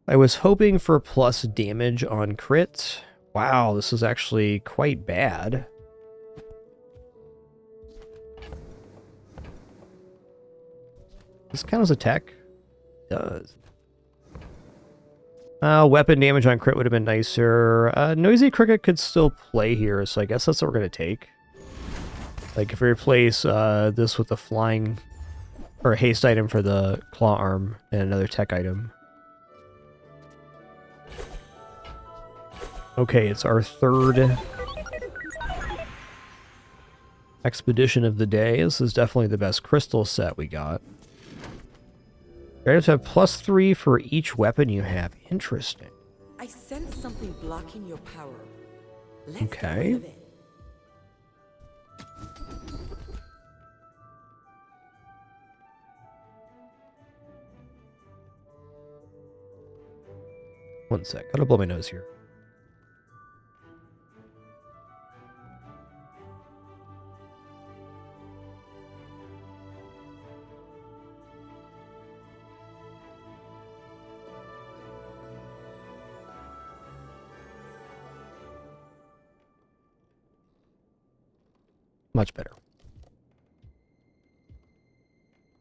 I was hoping for plus damage on crit. Wow, this is actually quite bad. This count as a tech? It does. Weapon damage on crit would have been nicer. Noisy Cricket could still play here, so I guess that's what we're going to take. Like, if we replace this with a flying, or a haste item for the claw arm, and another tech item. Okay, it's our third expedition of the day. This is definitely the best crystal set we got. You have to have +3 for each weapon you have. Interesting. I sense something blocking your power. Let's Okay. get rid of it. One sec. Gotta blow my nose here. Much better.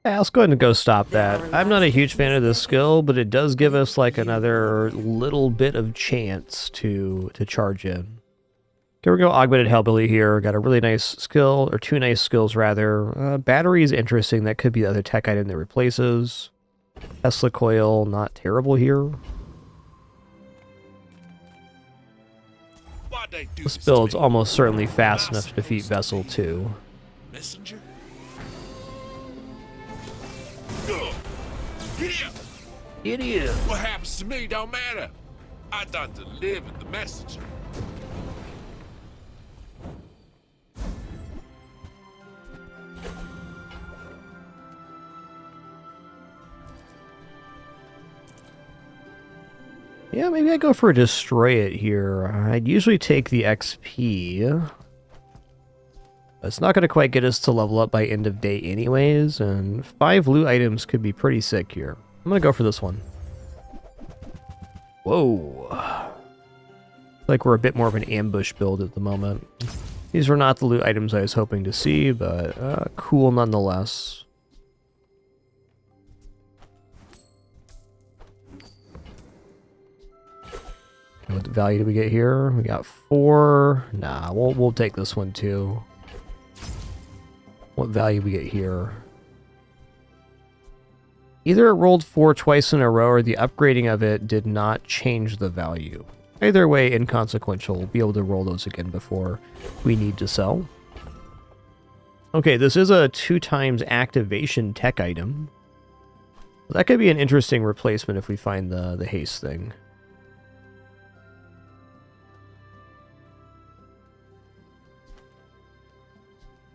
Yeah, let's go ahead and go stop that. I'm not a huge fan of this skill, but it does give us like another little bit of chance to charge in. Here we go, Augmented Hellbilly here. Got a really nice skill, or 2 nice skills rather. Battery is interesting. That could be the other tech item that replaces. Tesla coil, not terrible here. This build's almost certainly fast enough to defeat Vessel 2. Messenger? Ugh. Idiot! Idiot! What happens to me don't matter. I thought to live in the messenger. Yeah, maybe I go for destroy it here. I'd usually take the XP. It's not going to quite get us to level up by end of day anyways, and 5 loot items could be pretty sick here. I'm going to go for this one. Whoa. Like we're a bit more of an ambush build at the moment. These were not the loot items I was hoping to see, but cool nonetheless. What value do we get here? We got 4. Nah, we'll take this one too. What value we get here? Either it rolled 4 twice in a row, or the upgrading of it did not change the value. Either way, inconsequential. We'll be able to roll those again before we need to sell. Okay, this is a 2x activation tech item. That could be an interesting replacement if we find the haste thing.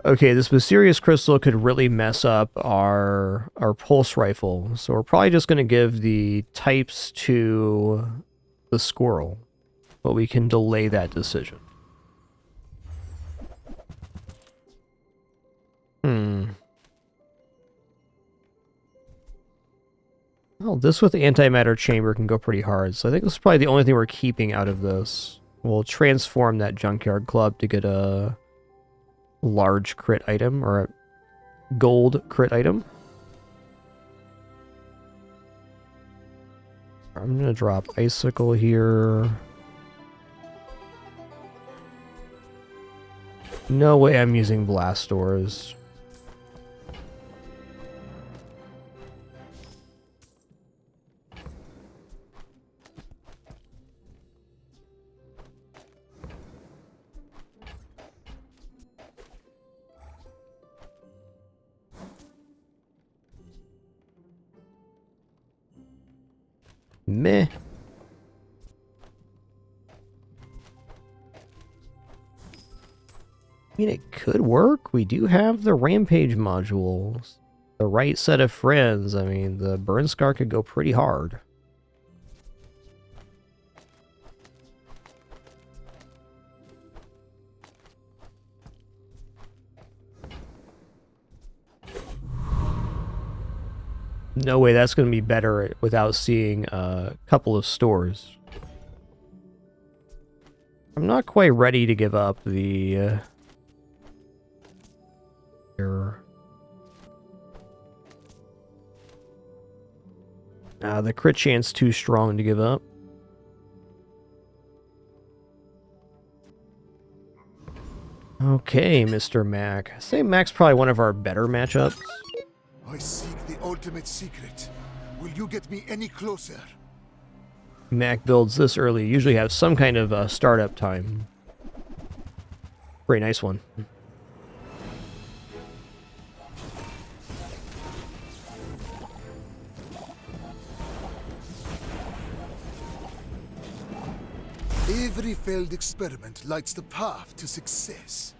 Okay, this mysterious crystal could really mess up our pulse rifle, so we're probably just going to give the types to the squirrel, but we can delay that decision. Well, this with the antimatter chamber can go pretty hard, so I think this is probably the only thing we're keeping out of this. We'll transform that junkyard club to get a large crit item, or a gold crit item. I'm gonna drop icicle here. No way I'm using blast doors. Meh. I mean, it could work. We do have the rampage modules. The right set of friends. I mean, the burn scar could go pretty hard. No way that's going to be better without seeing a couple of stores. I'm not quite ready to give up the... the crit chance too strong to give up. Okay, Mr. Mac. I say Mac's probably one of our better matchups. I seek the ultimate secret. Will you get me any closer? Mac builds this early usually have some kind of startup time. Very nice one. Every failed experiment lights the path to success.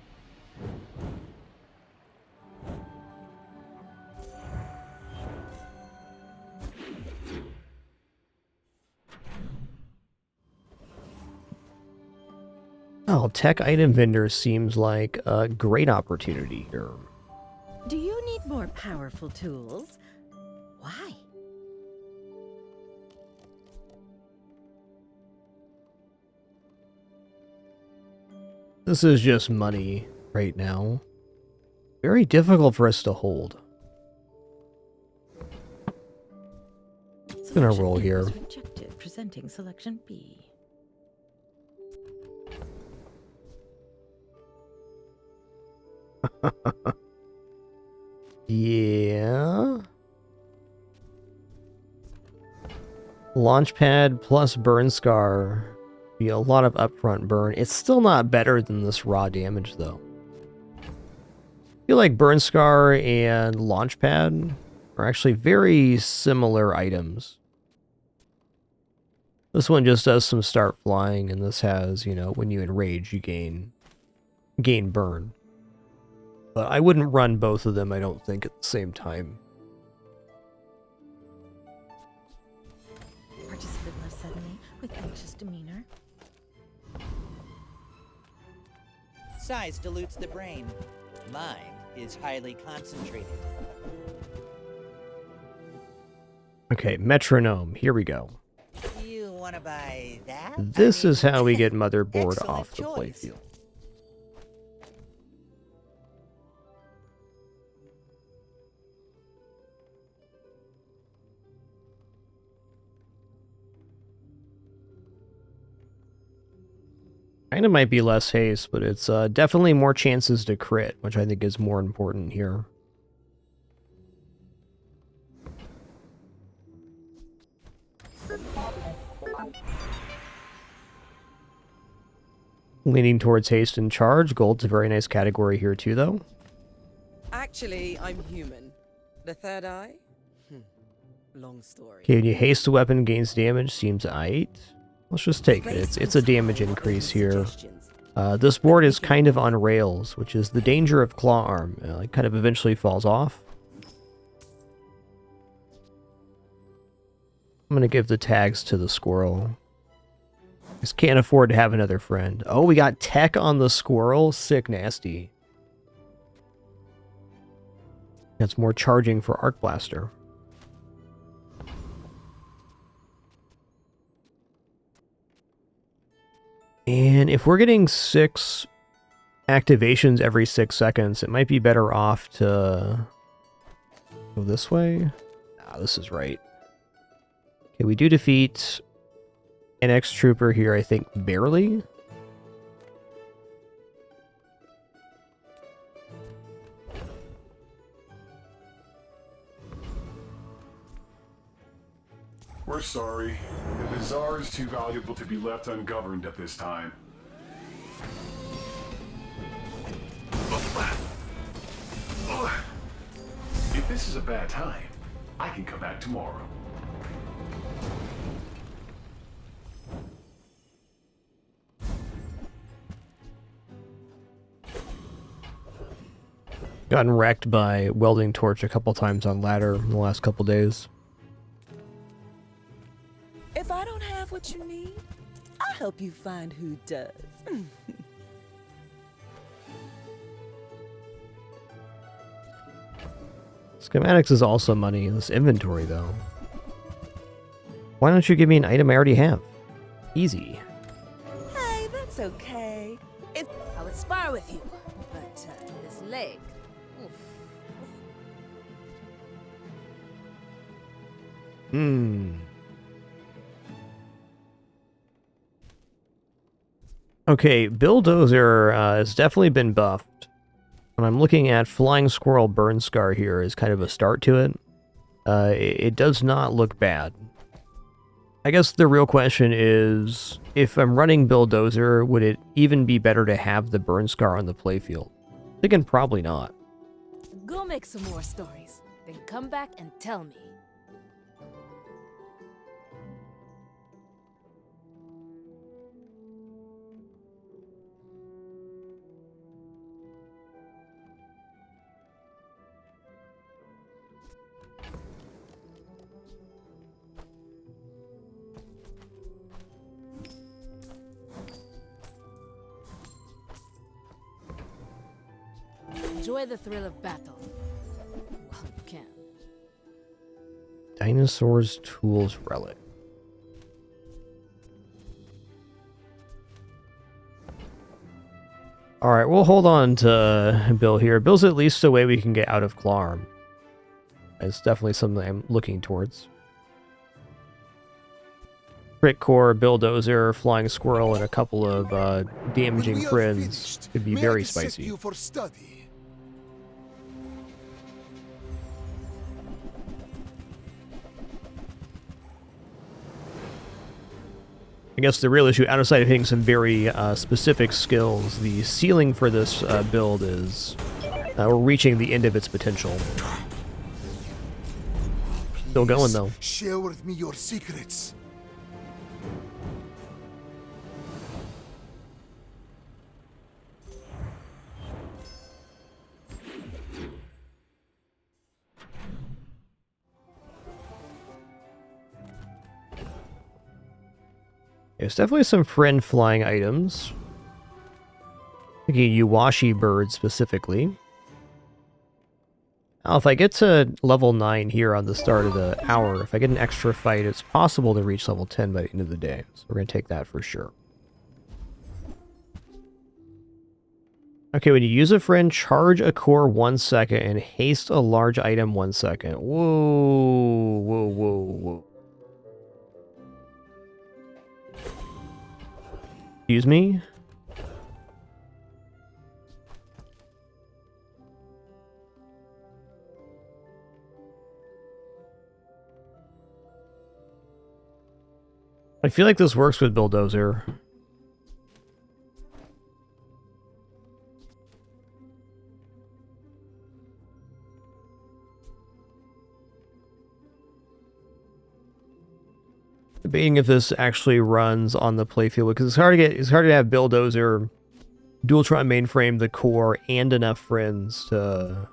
Oh, tech item vendor seems like a great opportunity here. Do you need more powerful tools? Why? This is just money right now. Very difficult for us to hold. It's gonna roll here. Rejected, presenting selection B. Yeah. launch pad plus burn scar. Be a lot of upfront burn. It's still not better than this raw damage, though. I feel like burn scar and launch pad are actually very similar items. This one just does some start flying, and this has, you know, when you enrage, you gain burn. But I wouldn't run both of them, I don't think, at the same time. Participant left suddenly with anxious demeanor. Size dilutes the brain. Mine is highly concentrated. Okay, metronome. Here we go. You want to buy that? This is how we get motherboard off the playfield. Kinda might be less haste, but it's definitely more chances to crit, which I think is more important here. Leaning towards haste and charge. Gold's a very nice category here too, though. Actually, I'm human. The third eye? Long story. Okay, when you haste a weapon, gains damage. Seems aight. Let's just take it. It's a damage increase here. This board is kind of on rails, which is the danger of claw arm. It kind of eventually falls off. I'm gonna give the tags to the squirrel. Just can't afford to have another friend. Oh, we got tech on the squirrel. Sick nasty. That's more charging for Arc Blaster. And if we're getting 6 activations every 6 seconds, it might be better off to go this way. Ah, this is right. Okay, we do defeat an X-Trooper here, I think, barely. We're sorry. The bazaar is too valuable to be left ungoverned at this time. If this is a bad time, I can come back tomorrow. Gotten wrecked by welding torch a couple times on ladder in the last couple days. If I don't have what you need, I'll help you find who does. Schematics is also money in this inventory, though. Why don't you give me an item I already have? Easy. Hey, that's okay. I would spar with you, but this leg. Oof. Okay, Bulldozer has definitely been buffed. When I'm looking at Flying Squirrel Burn Scar here as kind of a start to it, it does not look bad. I guess the real question is, if I'm running Bulldozer, would it even be better to have the Burn Scar on the playfield? I'm thinking probably not. Go make some more stories, then come back and tell me. Enjoy the thrill of battle. While you can. Dinosaur's Tools Relic. Alright, we'll hold on to Bill here. Bill's at least a way we can get out of Claw Arm. It's definitely something I'm looking towards. Crit Core, Bulldozer, Flying Squirrel, and a couple of damaging crins could be very spicy. You for study. I guess the real issue, outside of hitting some very specific skills, the ceiling for this build is we're reaching the end of its potential. Still going, though. Share with me your secrets. There's definitely some friend flying items. Thinking Yuwashi bird specifically. Now, if I get to level 9 here on the start of the hour, if I get an extra fight, it's possible to reach level 10 by the end of the day. So we're going to take that for sure. Okay, when you use a friend, charge a core 1 second and haste a large item 1 second. Whoa, whoa, whoa, whoa. Excuse me? I feel like this works with Bulldozer. Debating if this actually runs on the playfield, because it's hard to have Bulldozer, Dualtron mainframe, the core, and enough friends to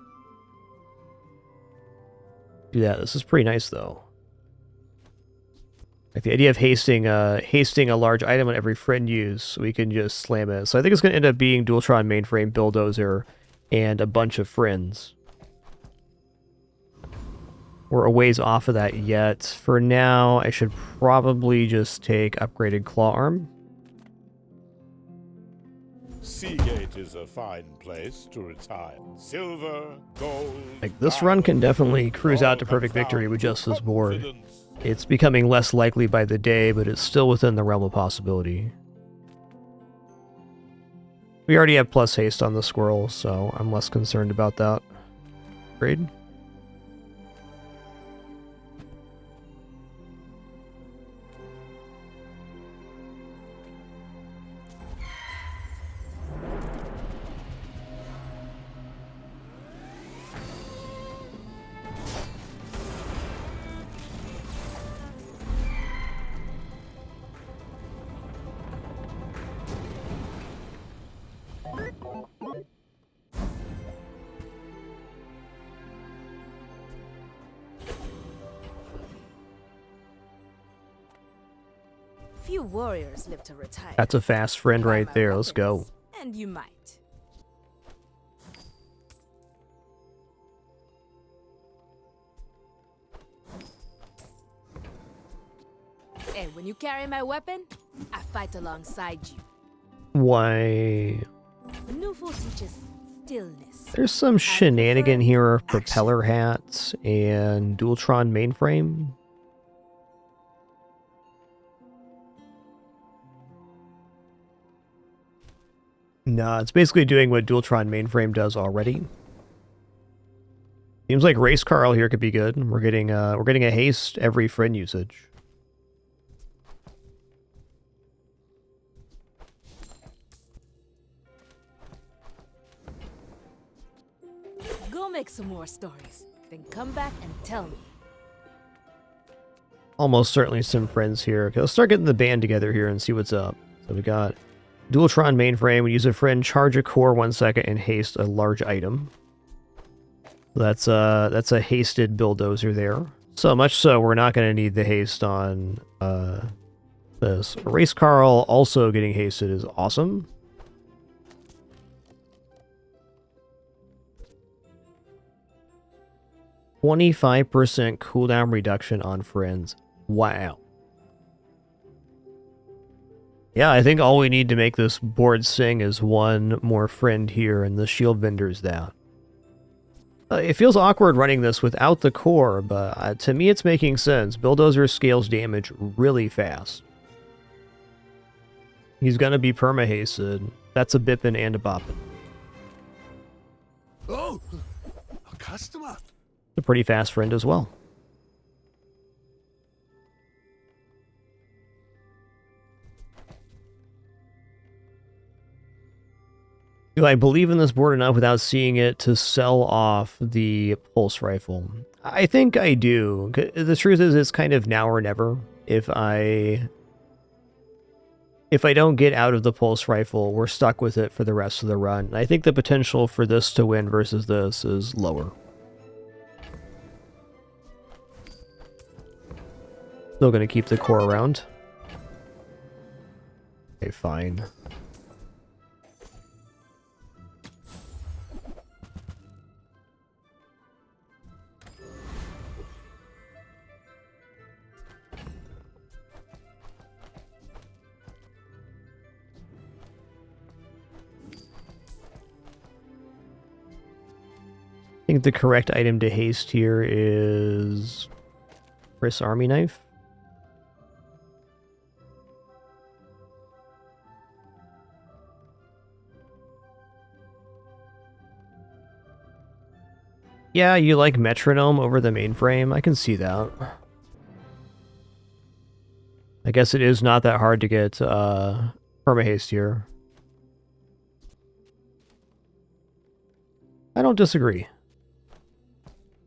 do that. This is pretty nice though. Like the idea of hasting a large item on every friend use, so we can just slam it. So I think it's gonna end up being Dualtron mainframe, Bulldozer, and a bunch of friends. We're a ways off of that yet. For now, I should probably just take upgraded claw arm. Seagate is a fine place to retire. Silver, gold... Like, this run can definitely cruise out to perfect victory with just this board. It's becoming less likely by the day, but it's still within the realm of possibility. We already have plus haste on the squirrel, so I'm less concerned about that. Upgrade. Few warriors live to retire. That's a fast friend right there. Let's go. And you might. And when you carry my weapon, I fight alongside you. Why? Nufu teaches stillness. There's some shenanigan here of propeller hats and Dualtron mainframe. Nah, it's basically doing what Dualtron mainframe does already. Seems like Race Carl here could be good. We're getting a haste every friend usage. Go make some more stories, then come back and tell me. Almost certainly some friends here. Okay, let's start getting the band together here and see what's up. So we got Dualtron mainframe. We use a friend, charge a core 1 second, and haste a large item. That's a hasted Bulldozer there. So much so we're not going to need the haste on this. Race Carl also getting hasted is awesome. %25 cooldown reduction on friends. Wow. Yeah, I think all we need to make this board sing is one more friend here, and the shield vendor's that. It feels awkward running this without the core, but to me it's making sense. Bulldozer scales damage really fast. He's gonna be perma-hasted. That's a bippin' and a boppin'. Oh, a customer. A pretty fast friend as well. Do I believe in this board enough without seeing it to sell off the pulse rifle? I think I do. The truth is, it's kind of now or never. If I don't get out of the pulse rifle, we're stuck with it for the rest of the run. I think the potential for this to win versus this is lower. Still gonna keep the core around. Okay, fine. I think the correct item to haste here is Chris Army Knife. Yeah, you like Metronome over the mainframe? I can see that. I guess it is not that hard to get permahaste here. I don't disagree.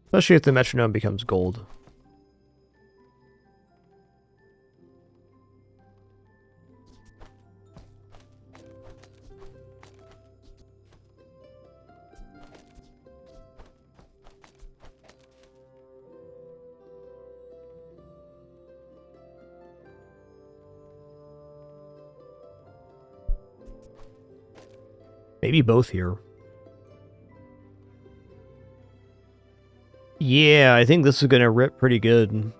Especially if the metronome becomes gold. Maybe both here. Yeah, I think this is going to rip pretty good.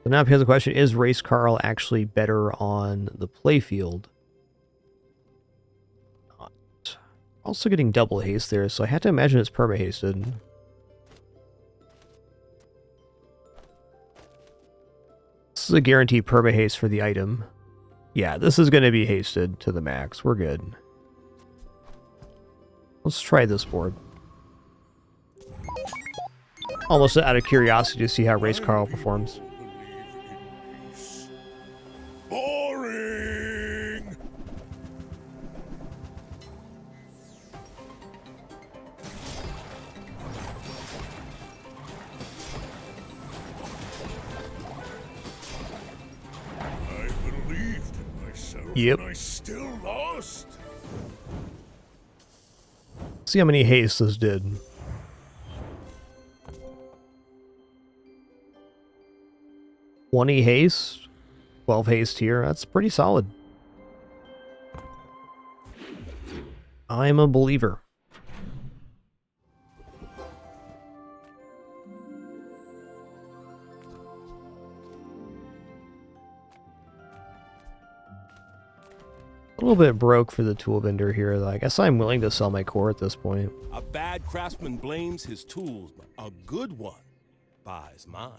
So now here's the question, is Race Carl actually better on the playfield? Not. Also getting double haste there, so I had to imagine it's perma-hasted. This is a guaranteed perma-haste for the item. Yeah, this is going to be hasted to the max. We're good. Let's try this board. Almost out of curiosity to see how Race Carl performs. Boring! I believed in myself, yep. And I still lost. See how many hastes this did. Haste, 12 haste here. That's pretty solid. I'm a believer. A little bit broke for the tool vendor here. I guess I'm willing to sell my core at this point. A bad craftsman blames his tools, but a good one buys mine.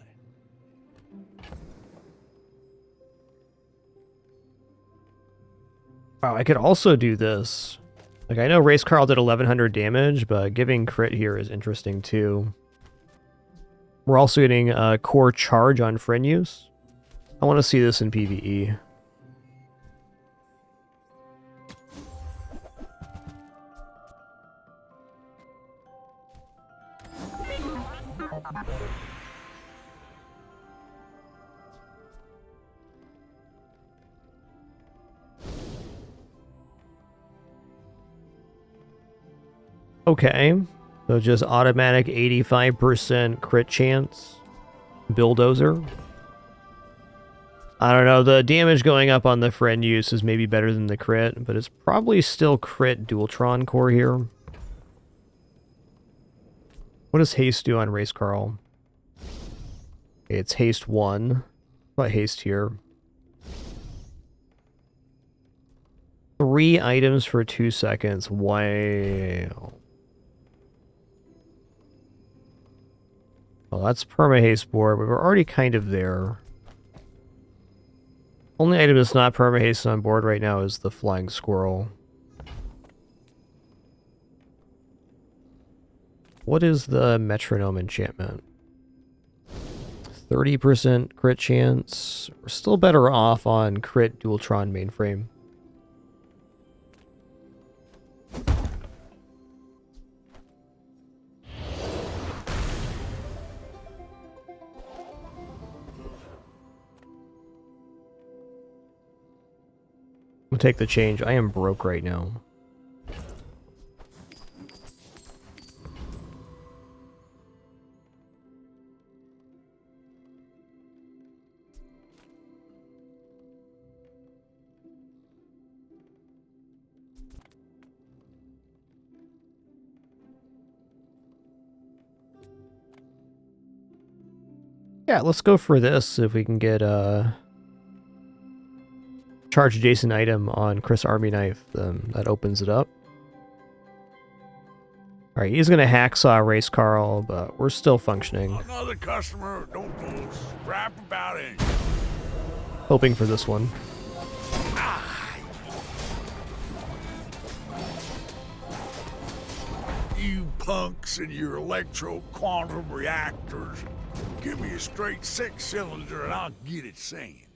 Wow, I could also do this. Like, I know Race Carl did 1100 damage, but giving crit here is interesting too. We're also getting a core charge on friend use. I want to see this in PvE. Okay, so just automatic 85% crit chance. Bulldozer. I don't know, the damage going up on the friend use is maybe better than the crit, but it's probably still crit Dualtron core here. What does haste do on Race Carl? Okay, it's haste 1. What haste here? 3 items for 2 seconds. Wow. Well, that's perma-haste board, but we're already kind of there. Only item that's not perma-haste on board right now is the flying squirrel. What is the metronome enchantment? 30% crit chance. We're still better off on crit Dualtron mainframe. We'll take the change. I am broke right now. Yeah, let's go for this if we can get charge adjacent item on Chris Army Knife, that opens it up. Alright, he's gonna hacksaw race Carl, but we're still functioning. Another customer, don't go scrap about it. Hoping for this one. You punks and your electro-quantum reactors. Give me a straight 6-cylinder and I'll get it singing.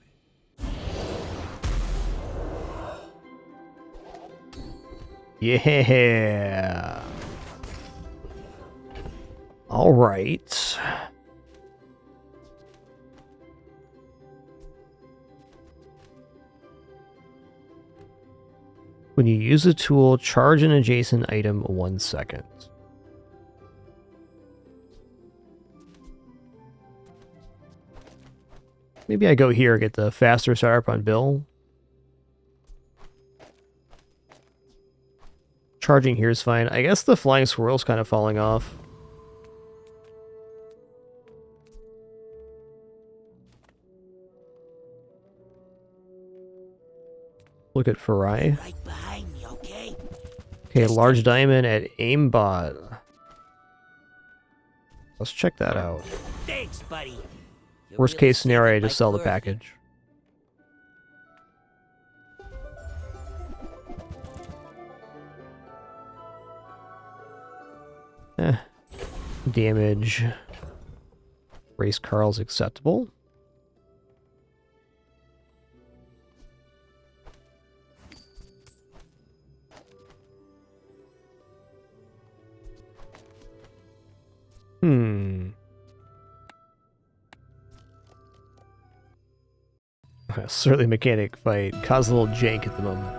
Yeah. All right. When you use a tool, charge an adjacent item 1 second. Maybe I go here, get the faster startup on Bill. Charging here is fine. I guess the flying squirrel's kind of falling off. Look at Farai. Right behind me, okay? Okay, large diamond at aimbot. Let's check that out. Thanks, buddy. Worst case scenario, I just sell the package. Damage. Race Carl's acceptable. Certainly mechanic fight. Cause a little jank at the moment.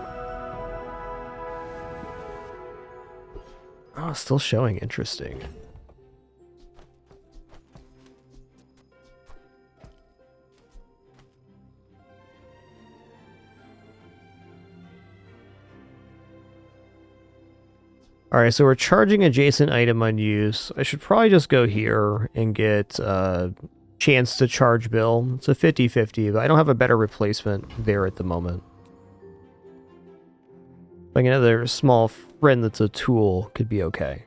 Oh, still showing. Interesting. Alright, so we're charging adjacent item unused. I should probably just go here and get chance to charge Bill. It's a 50-50, but I don't have a better replacement there at the moment. Like another small friend that's a tool could be okay.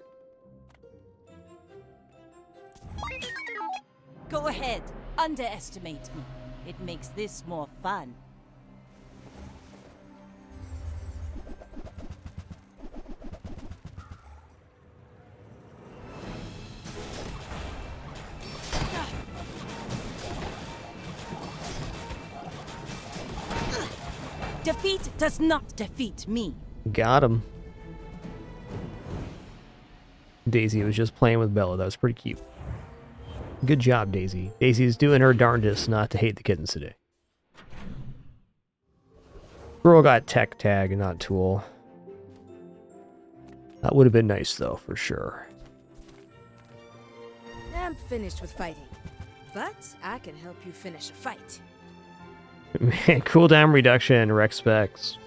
Go ahead, underestimate me. It makes this more fun. Defeat does not defeat me. Got him. Daisy was just playing with Bella. That was pretty cute. Good job, Daisy. Daisy's doing her darndest not to hate the kittens today. Girl got tech tag and not tool. That would have been nice, though, for sure. I'm finished with fighting, but I can help you finish a fight. Man, cooldown reduction, rec specs.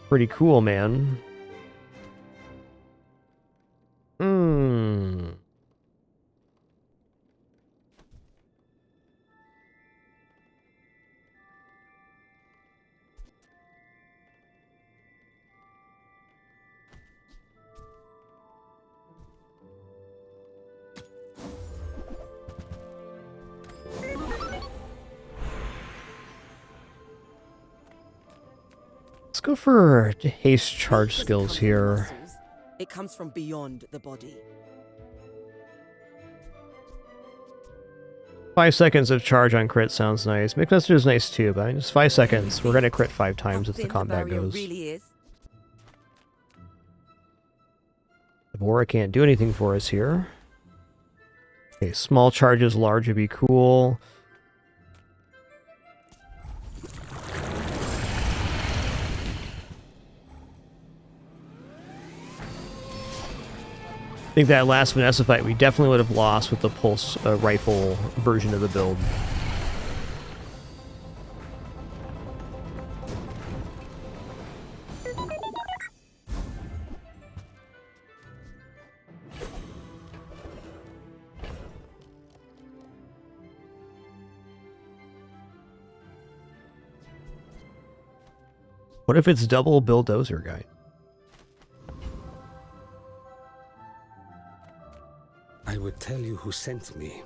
Pretty cool, man. Let's go for haste charge skills here. It comes from beyond the body. 5 seconds of charge on crit sounds nice. McMessenger is nice too, but just 5 seconds. We're gonna crit 5 times if the combat goes. Really is. Deborah can't do anything for us here. Okay, small charges, large would be cool. I think that last Vanessa fight we definitely would have lost with the pulse rifle version of the build. What if it's double bulldozer guy? I would tell you who sent me,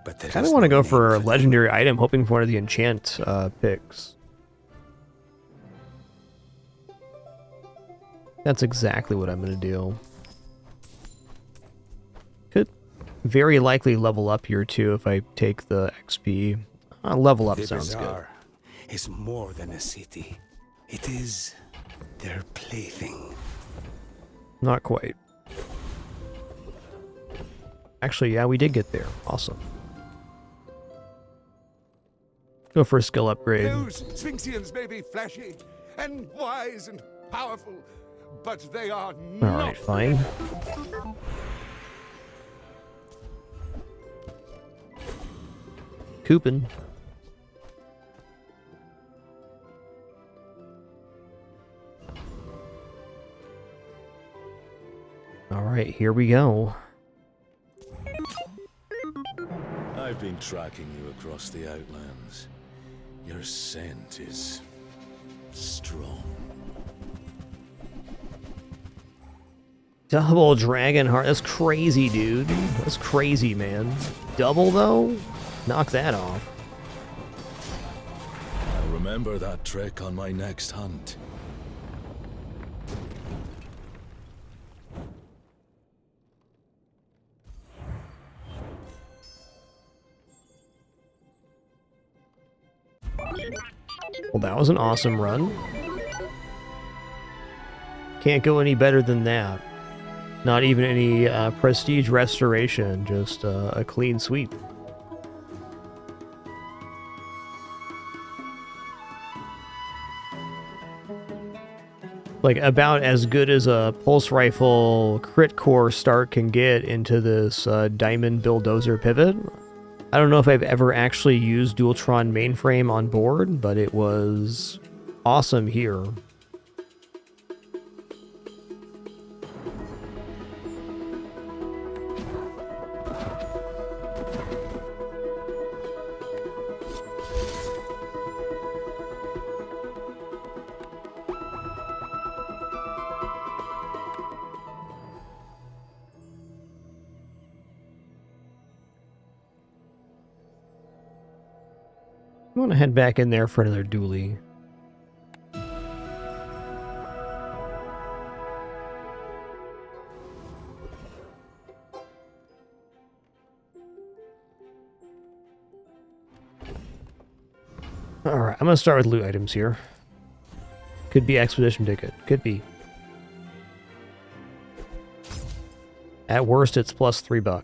but there Kind is of want to no go for a need legendary item, hoping for one of the enchant picks. That's exactly what I'm going to do. Could very likely level up here too if I take the XP. Level up The sounds good. bazaar is more than a city. It is their plaything. Not quite. Actually, yeah, we did get there. Awesome. Go for a skill upgrade. Those Sphinxians may be flashy and wise and powerful, but they are not. Alright, fine. Coupon. Alright, here we go. I've been tracking you across the Outlands. Your scent is strong. Double dragon heart. That's crazy, dude. That's crazy, man. Double, though? Knock that off. I'll remember that trick on my next hunt. Well, that was an awesome run. Can't go any better than that. Not even any prestige restoration, just a clean sweep. Like, about as good as a pulse rifle crit core start can get into this diamond bulldozer pivot. I don't know if I've ever actually used Dualtron mainframe on board, but it was awesome here. I want to head back in there for another dually. Alright, I'm going to start with loot items here. Could be expedition ticket. Could be. At worst, it's plus $3.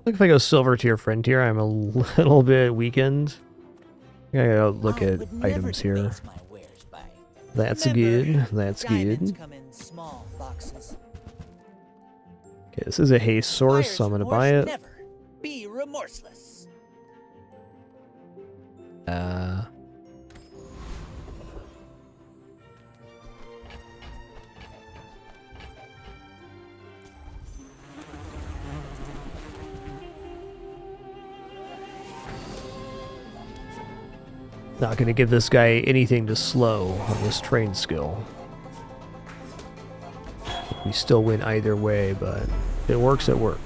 Look, if I go silver tier, friend tier, I'm a little bit weakened. I gotta look at items here. That's good. That's good. Come in small boxes. Okay, this is a haste source, so I'm gonna buy it. Never be remorseless. Not gonna give this guy anything to slow on this train skill. We still win either way, but if it works, it works.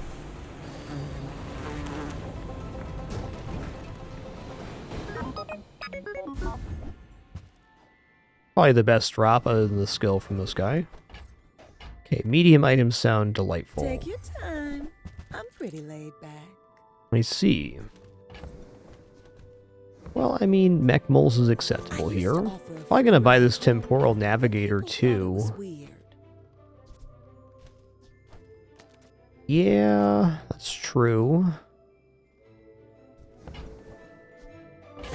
Probably the best drop other than the skill from this guy. Okay, medium items sound delightful. Take your time. I'm pretty laid back. Let me see. Well, I mean, mech moles is acceptable here. Probably gonna buy this temporal navigator too. Yeah, that's true.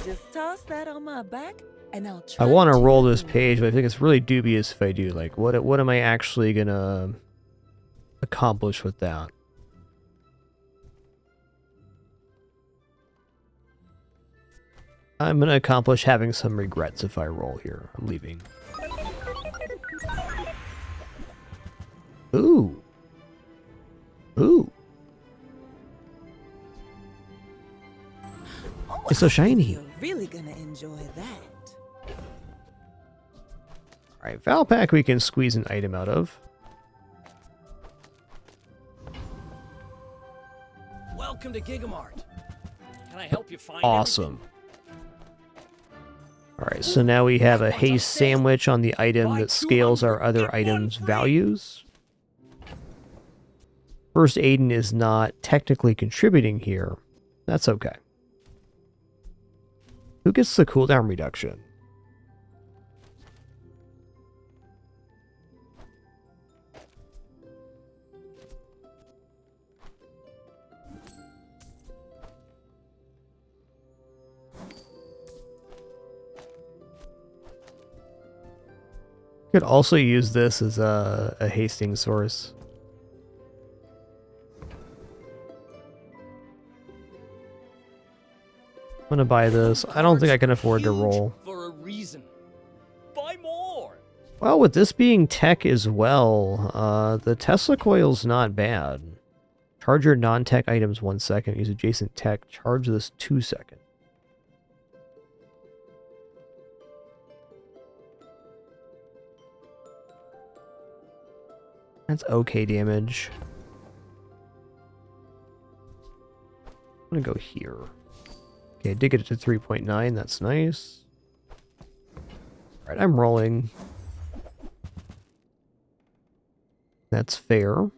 Just toss that on my back, and I'll try. I want to roll this page, but I think it's really dubious if I do. Like, what am I actually gonna accomplish with that? I'm gonna accomplish having some regrets if I roll here. I'm leaving. Ooh. Ooh. It's so shiny. You're really gonna enjoy that. Alright, Valpak we can squeeze an item out of. Welcome to Gigamart. Can I help you find Awesome. Alright, so now we have a haste sandwich on the item that scales our other items' values. First Aiden is not technically contributing here. That's okay. Who gets the cooldown reduction? Could also use this as a hasting source. I'm gonna buy this. I don't think I can afford to roll. for a reason. Buy more. Well, with this being tech as well, the Tesla coil's not bad. Charge your non-tech items 1 second. Use adjacent tech. Charge this 2 seconds. That's okay damage. I'm gonna go here. Okay, dig it to 3.9. That's nice. Alright, I'm rolling. That's fair.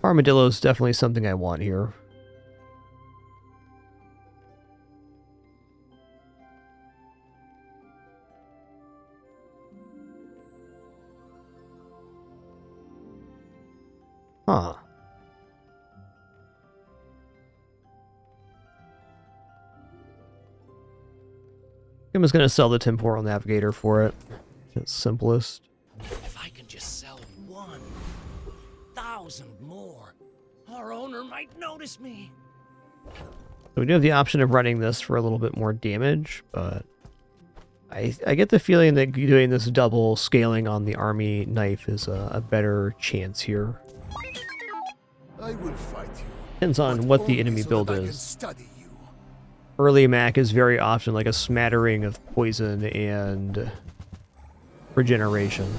Armadillo is definitely something I want here. Huh. I'm just gonna sell the temporal navigator for it. It's simplest. If I can just sell 1,000 more, our owner might notice me. So we do have the option of running this for a little bit more damage, but I get the feeling that doing this double scaling on the army knife is a better chance here. I will fight you. Depends on what the enemy build is. Early Mac is very often like a smattering of poison and regeneration.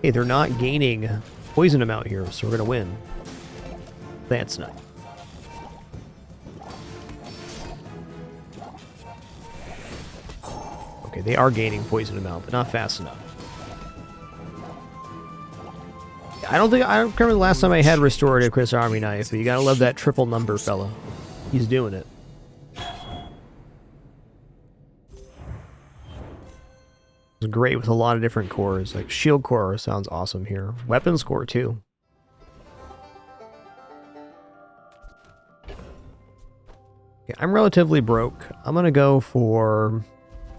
Hey, they're not gaining poison amount here, so we're gonna win. That's nice. Okay, they are gaining poison amount, but not fast enough. I don't remember the last time I had restorative Chris Army Knife, but you gotta love that triple number fella. He's doing it. It's great with a lot of different cores. Like shield core sounds awesome here. Weapons core too. Okay, I'm relatively broke. I'm gonna go for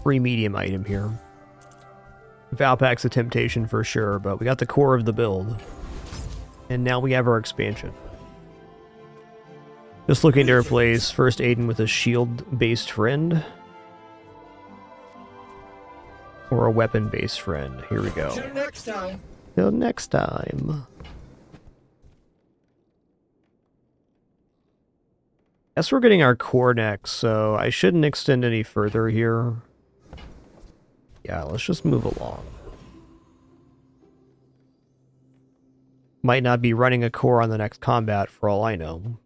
free medium item here. Valpak's a temptation for sure, but we got the core of the build. And now we have our expansion. Just looking to replace first Aiden with a shield-based friend. Or a weapon-based friend. Here we go. Till next time. Till next time. Guess we're getting our core next, so I shouldn't extend any further here. Yeah, let's just move along. Might not be running a core on the next combat for all I know.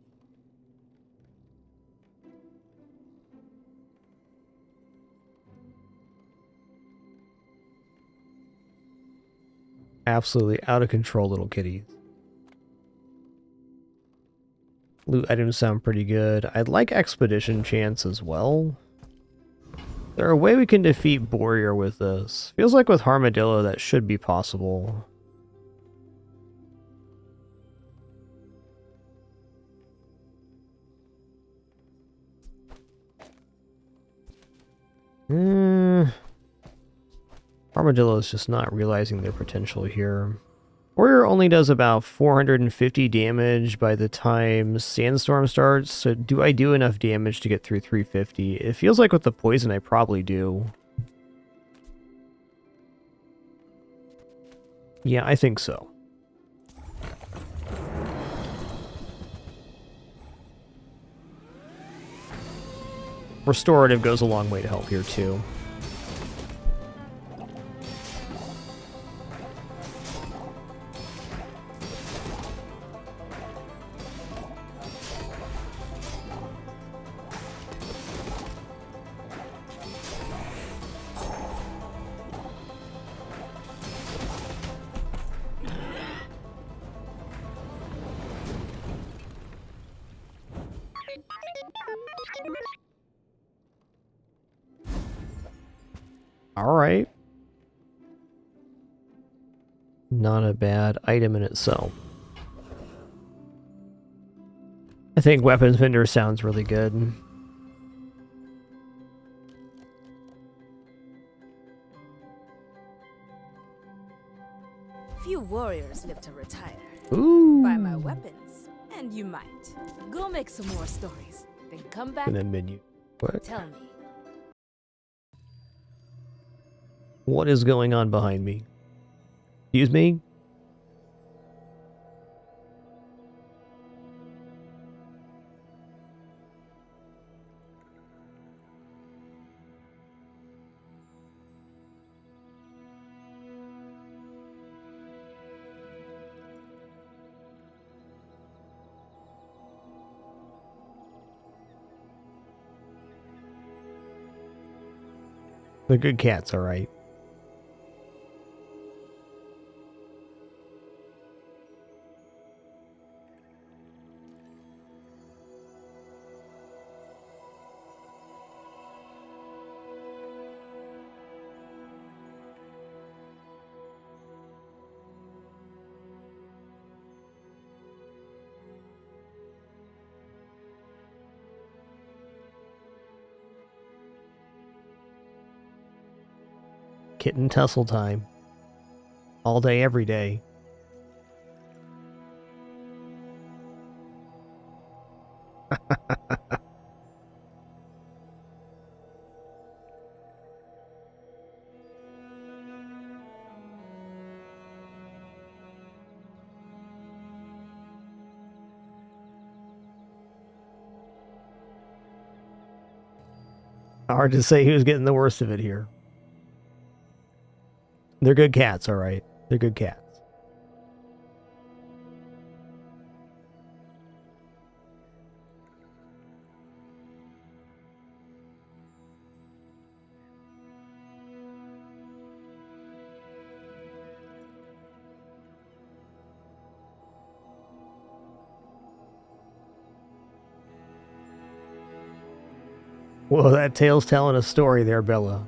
Absolutely out of control little kitties. Loot items sound pretty good. I'd like expedition chance as well. Is there a way we can defeat Warrior with this? Feels like with Armadillo that should be possible. Armadillo is just not realizing their potential here. Warrior only does about 450 damage by the time Sandstorm starts, so do I do enough damage to get through 350? It feels like with the poison I probably do. Yeah, I think so. Restorative goes a long way to help here too. Alright. Not a bad item in itself. I think Weapons Vendor sounds really good. Few warriors live to retire. Ooh. Buy my weapons, and you might. Go make some more stories, then come back And then menu. Quick. tell me. What is going on behind me? Excuse me? The good cat's alright. Kitten tussle time. All day, every day. Hard to say who's getting the worst of it here. They're good cats, alright. They're good cats. Whoa, that tail's telling a story there, Bella.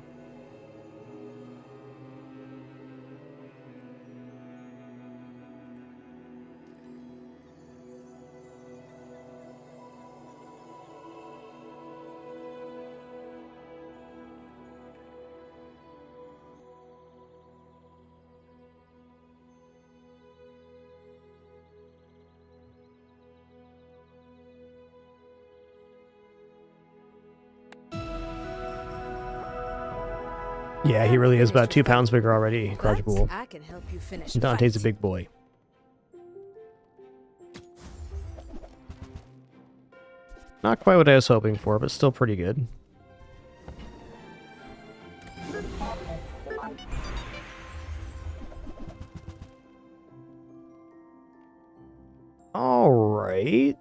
Yeah, he really is about 2 pounds bigger already, Crotchpool. I can help you finish. Dante's a big boy. Not quite what I was hoping for, but still pretty good. All right.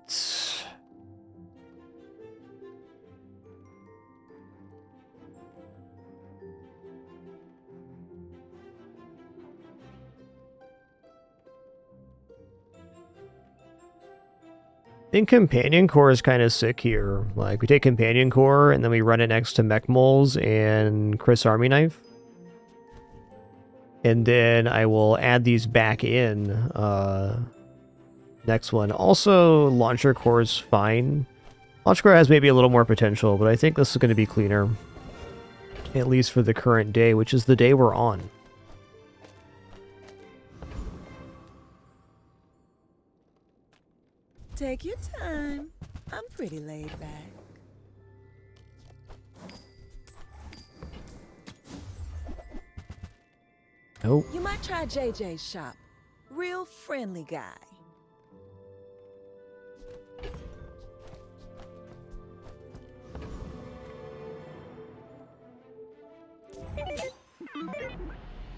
I think Companion Core is kind of sick here. Like, we take Companion Core, and then we run it next to Mech Moles and Chris Army Knife. And then I will add these back in. Next one. Also, Launcher Core is fine. Launcher Core has maybe a little more potential, but I think this is going to be cleaner. At least for the current day, which is the day we're on. Take your time. I'm pretty laid back. Nope. You might try JJ's shop. Real friendly guy.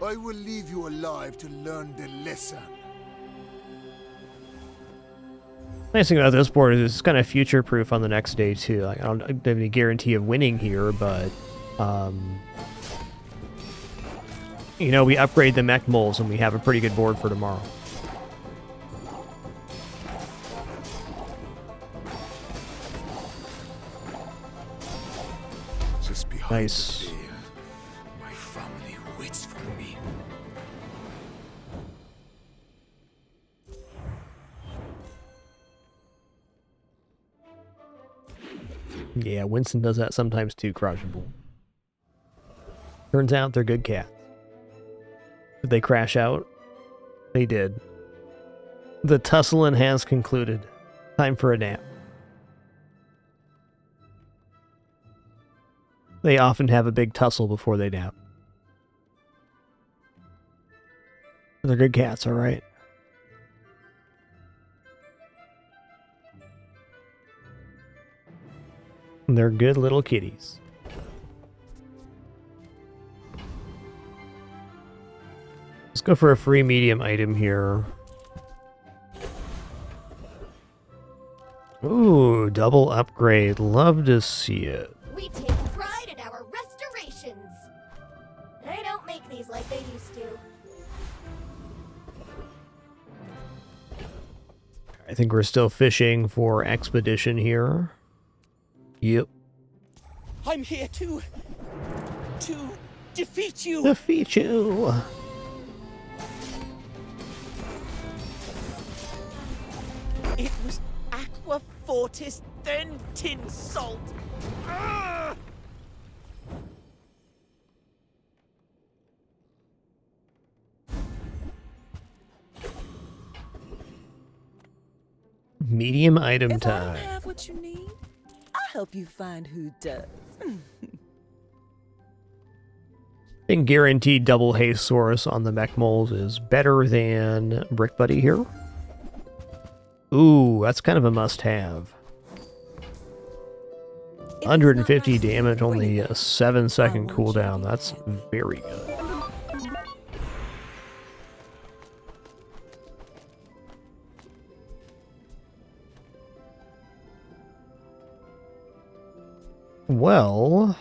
I will leave you alive to learn the lesson. Nice thing about this board is it's kind of future-proof on the next day, too. Like, I don't have any guarantee of winning here, but, you know, we upgrade the mech moles and we have a pretty good board for tomorrow. Just behind Nice. the veil, my family waits for me. Yeah, Winston does that sometimes too, Crushable. Turns out they're good cats. Did they crash out? They did. The tussling has concluded. Time for a nap. They often have a big tussle before they nap. They're good cats, alright? They're good little kitties. Let's go for a free medium item here. Ooh, double upgrade. Love to see it. We take pride in our restorations. They don't make these like they used to. I think we're still fishing for expedition here. Yep. I'm here to defeat you. Defeat you. It was Aqua Fortis, then Tin Salt. Ah! Medium item If I don't time. have what you need, I'll help you find who does. think guaranteed double haste source on the mech moles is better than Brick Buddy here. Ooh, that's kind of a must-have. 150 damage, only a 7-second cooldown. That's very good. Well,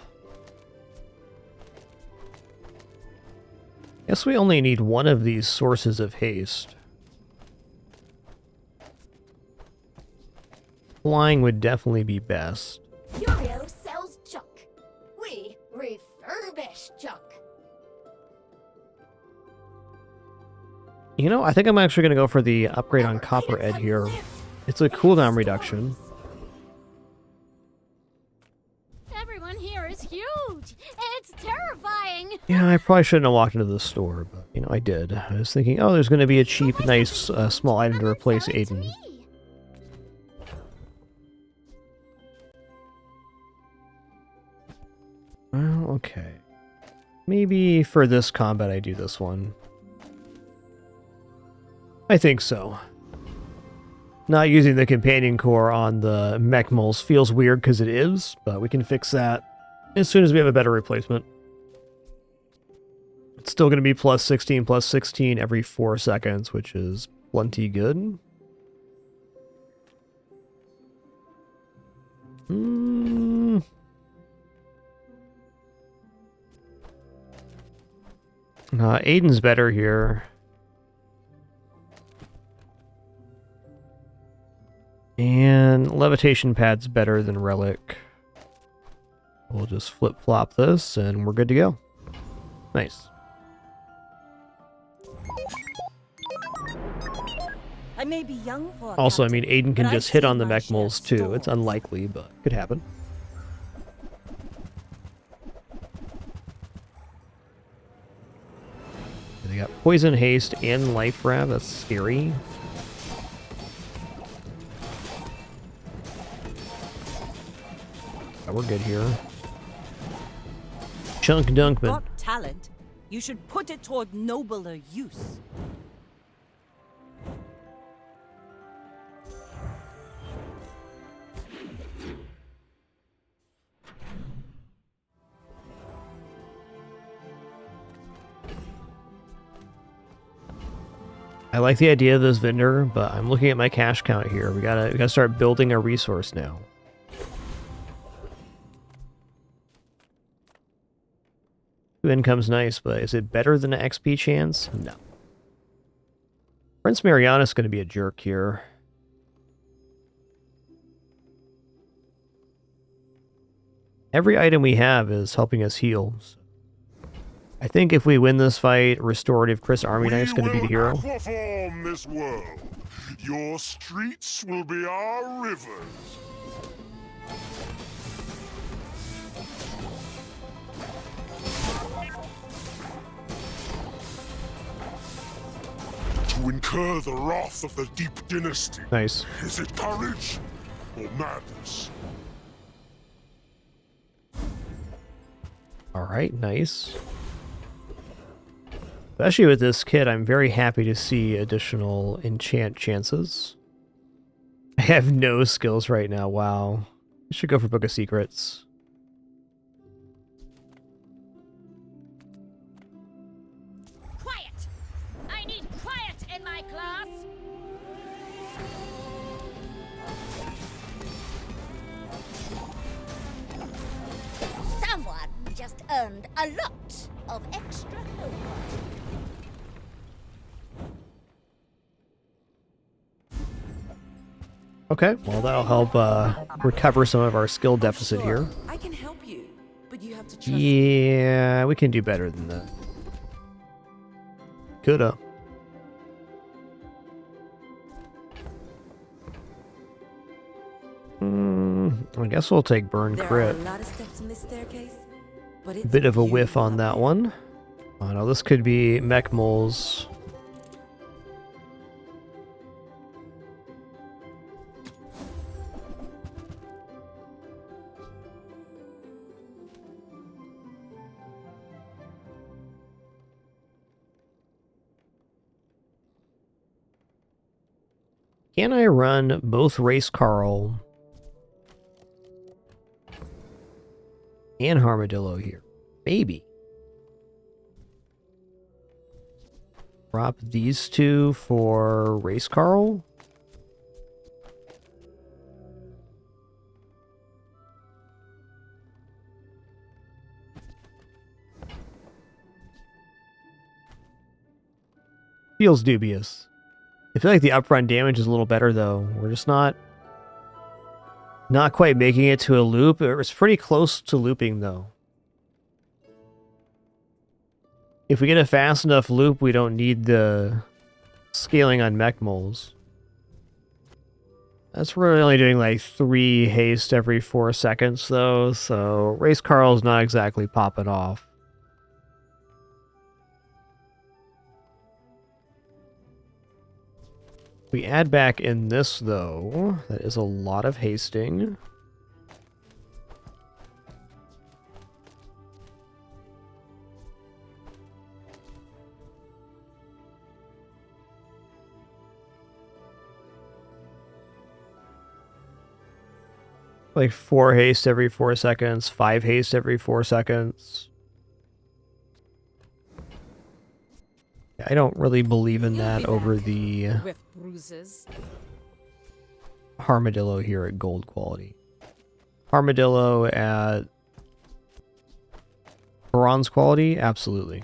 guess we only need one of these sources of haste. Flying would definitely be best. Curio sells junk. We refurbish junk. You know, I think I'm actually going to go for the upgrade on Copper Ed here. It's a cooldown reduction. Everyone here is huge. It's terrifying. Yeah, I probably shouldn't have walked into the store, but, you know, I did. I was thinking, oh, there's going to be a cheap, nice, small item to replace Aiden. Well, okay. Maybe for this combat I do this one. I think so. Not using the companion core on the mech moles feels weird because it is, but we can fix that as soon as we have a better replacement. It's still going to be +16 every 4 seconds, which is plenty good. Aiden's better here. And levitation pad's better than relic. We'll just flip-flop this and we're good to go. Nice. I may be young for a Also, I captain, mean, Aiden can but just I've hit seen on the my mech share moles of too. It's storms. unlikely, but could happen. They got poison, haste, and life grab. That's scary. Yeah, we're good here. Chunk Dunkman. Got talent. You should put it toward nobler use. I like the idea of this vendor, but I'm looking at my cash count here. We gotta start building a resource now. Two income's nice, but is it better than an XP chance? No. Prince Mariana's gonna be a jerk here. Every item we have is helping us heal. I think if we win this fight, Restorative Chris Army Knife's gonna be the hero. Aquaform this world. Your streets will be our rivers. To incur the wrath of the Deep Dynasty. Nice. Is it courage or madness? Alright, nice. Especially with this kit, I'm very happy to see additional enchant chances. I have no skills right now, wow. I should go for Book of Secrets. Quiet! I need quiet in my class! Someone just earned a lot of extra homework. Okay, well that'll help recover some of our skill deficit here. I can help you, but you have to trust Yeah, we can do better than that. Coulda. I guess we'll take burn There are crit. a lot of steps in this staircase, but it's Bit of a whiff on that one. Oh no, this could be mech moles. Can I run both Race Carl and Armadillo here? Maybe. Drop these two for Race Carl. Feels dubious. I feel like the upfront damage is a little better though. We're just not quite making it to a loop. It's pretty close to looping though. If we get a fast enough loop, we don't need the scaling on mech moles. That's really only doing like 3 haste every 4 seconds though, so Race Carl's not exactly popping off. We add back in this though, that is a lot of hasting. Like 4 haste every 4 seconds, 5 haste every 4 seconds. I don't really believe in that over the with bruises. Armadillo here at gold quality. Armadillo at bronze quality? Absolutely.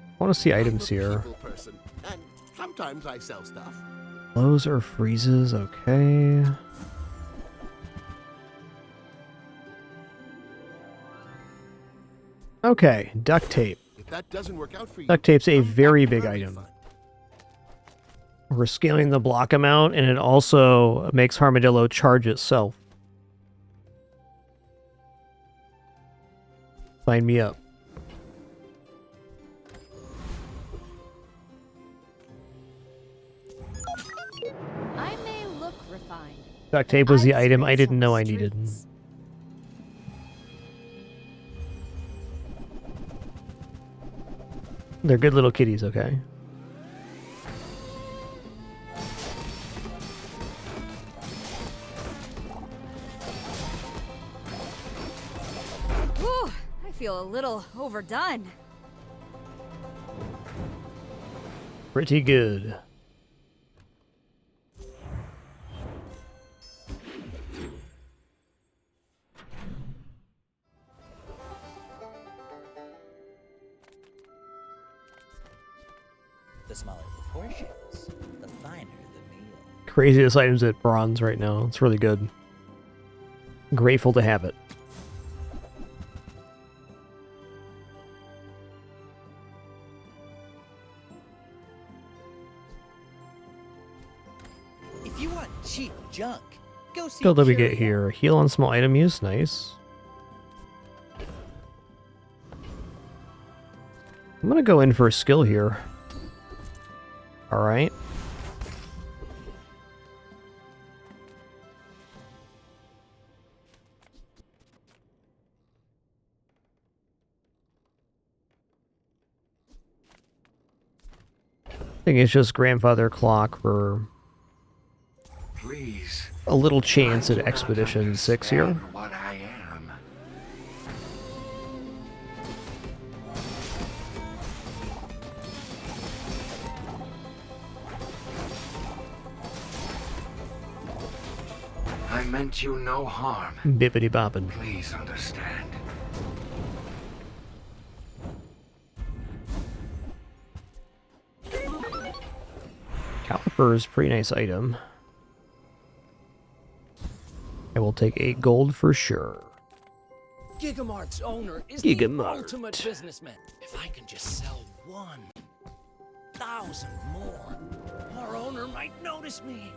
I want to see items here. Person, and sometimes I sell stuff. Lows or freezes, okay. Okay, duct tape. If that doesn't work out for you, Duct tape's a very big item. We're scaling the block amount, and it also makes Armadillo charge itself. Sign me up. I may look refined. Duct tape was the item I didn't know I needed. They're good little kitties, okay? Whew, I feel a little overdone. Pretty good. The smaller the portions, the finer the meal. Craziest items at bronze right now. It's really good. Grateful to have it. If you want cheap junk, go see. Skill that we get here. Heal on small item use. Nice. I'm gonna go in for a skill here. Alright. I think it's just grandfather clock for Please. a little chance at Expedition 6 here. What I am. I meant you no harm. Bippity boppin'. Please understand. Caliper is a pretty nice item. I will take 8 gold for sure. Gigamart's owner is Gigamart. the ultimate businessman. If I can just sell 1,000 more, our owner might notice me.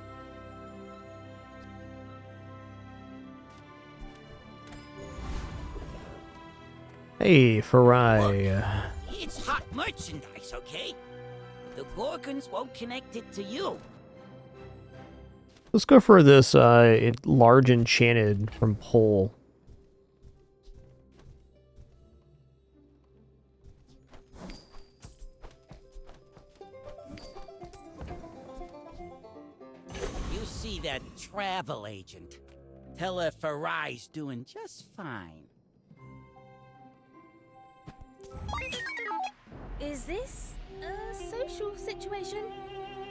Hey, Farai. It's hot merchandise, okay? The Gorgons won't connect it to you. Let's go for this large enchanted from Pole. You see that travel agent. Tell her Farai's doing just fine. Is this a social situation?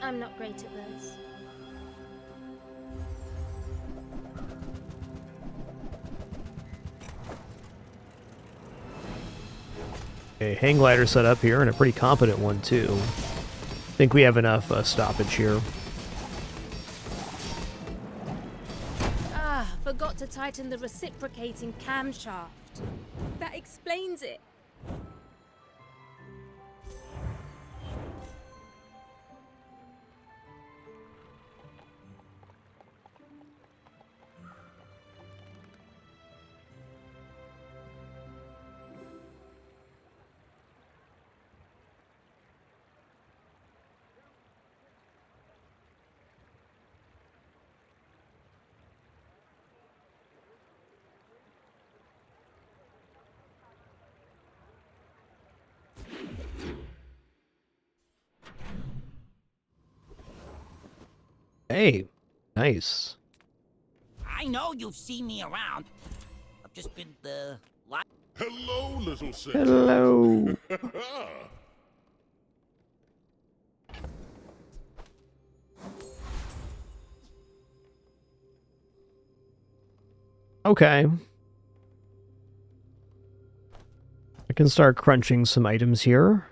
I'm not great at those. A hang glider set up here, and a pretty competent one too. I think we have enough stoppage here. Ah, forgot to tighten the reciprocating camshaft. That explains it. Hey, nice. I know you've seen me around. I've just been Hello, little sister. Hello. Okay. I can start crunching some items here.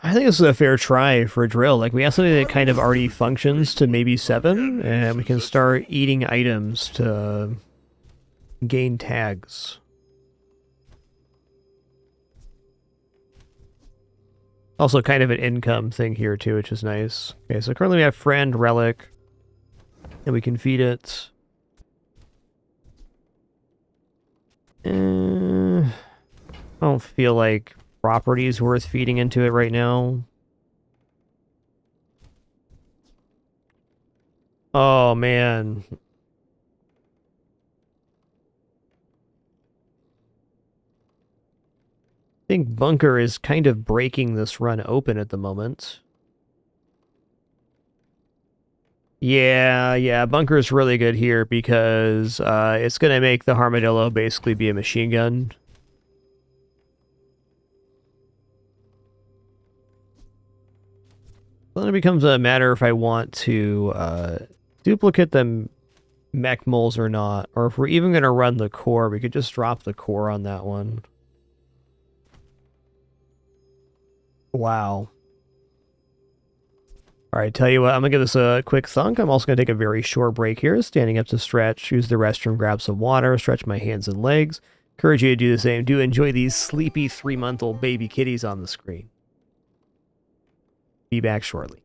I think this is a fair try for a drill. Like, we have something that kind of already functions to maybe 7, and we can start eating items to gain tags. Also kind of an income thing here too, which is nice. Okay, so currently we have friend, relic, and we can feed it. I don't feel like property is worth feeding into it right now. Oh, man. I think Bunker is kind of breaking this run open at the moment. Yeah, Bunker is really good here because it's going to make the Armadillo basically be a machine gun. Then it becomes a matter if I want to duplicate the mech moles or not, or if we're even going to run the core, we could just drop the core on that one. Wow. Alright, tell you what, I'm going to give this a quick thunk. I'm also going to take a very short break here, standing up to stretch, use the restroom, grab some water, stretch my hands and legs. Encourage you to do the same. Do enjoy these sleepy 3-month-old baby kitties on the screen. Be back shortly.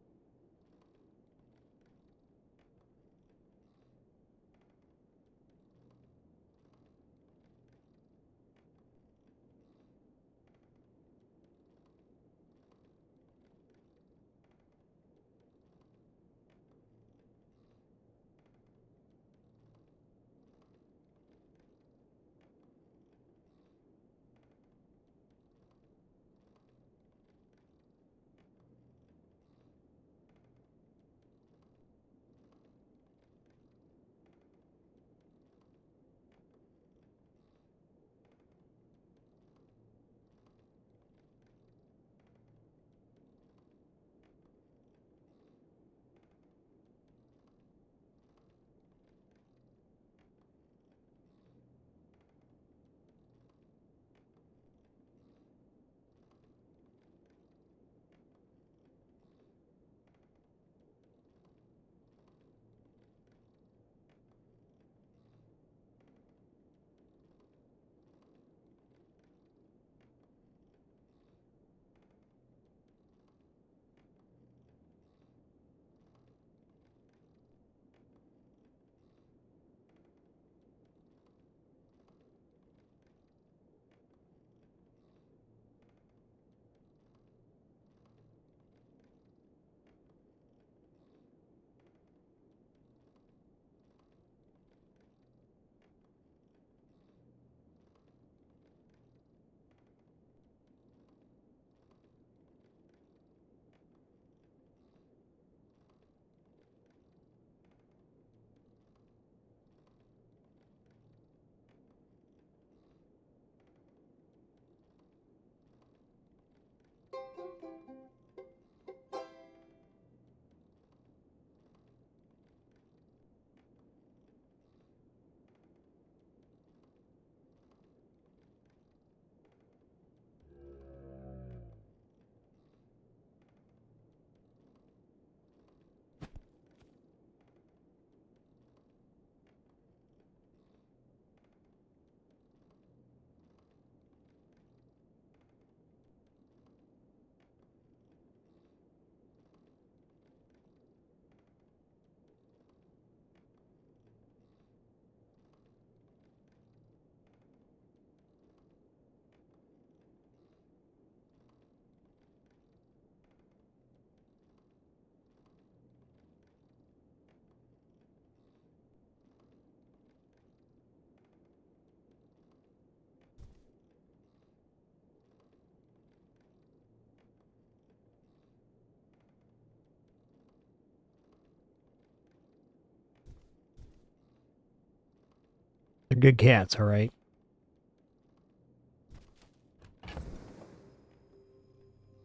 They're good cats, alright?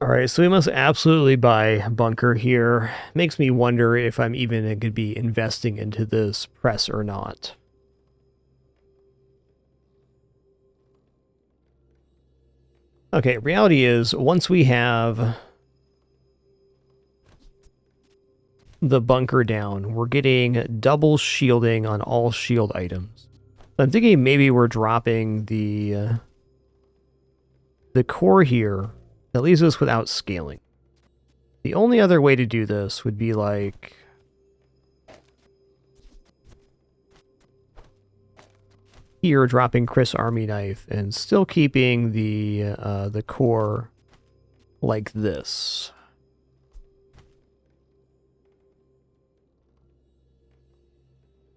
Alright, so we must absolutely buy bunker here. Makes me wonder if I'm even going to be investing into this press or not. Okay, reality is, once we have the bunker down, we're getting double shielding on all shield items. I'm thinking maybe we're dropping the core here. That leaves us without scaling. The only other way to do this would be like... here, dropping Chris Army Knife and still keeping the core like this.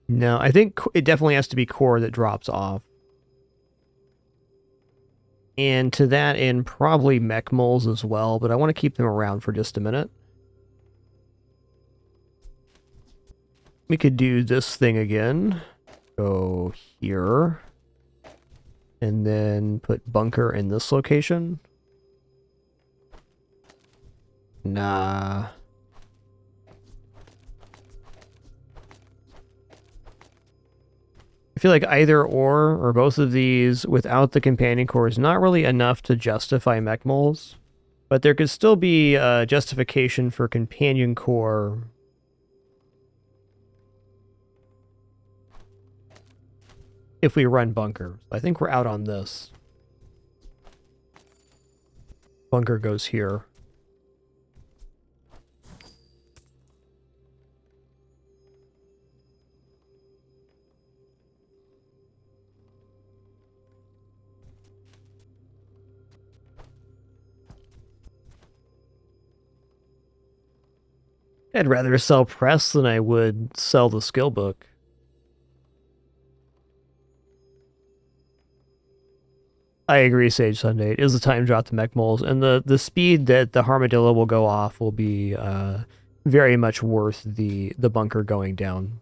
No, I think it definitely has to be core that drops off. And to that end, probably mech moles as well, but I want to keep them around for just a minute. We could do this thing again. Go here. And then put bunker in this location. Nah. I feel like either or both of these without the companion core is not really enough to justify mech moles, but there could still be a justification for companion core if we run bunker. I think we're out on this. Bunker goes here. I'd rather sell press than I would sell the skill book. I agree, Sage Sunday. It is the time to drop the mech moles, and the speed that the Armadillo will go off will be very much worth the bunker going down.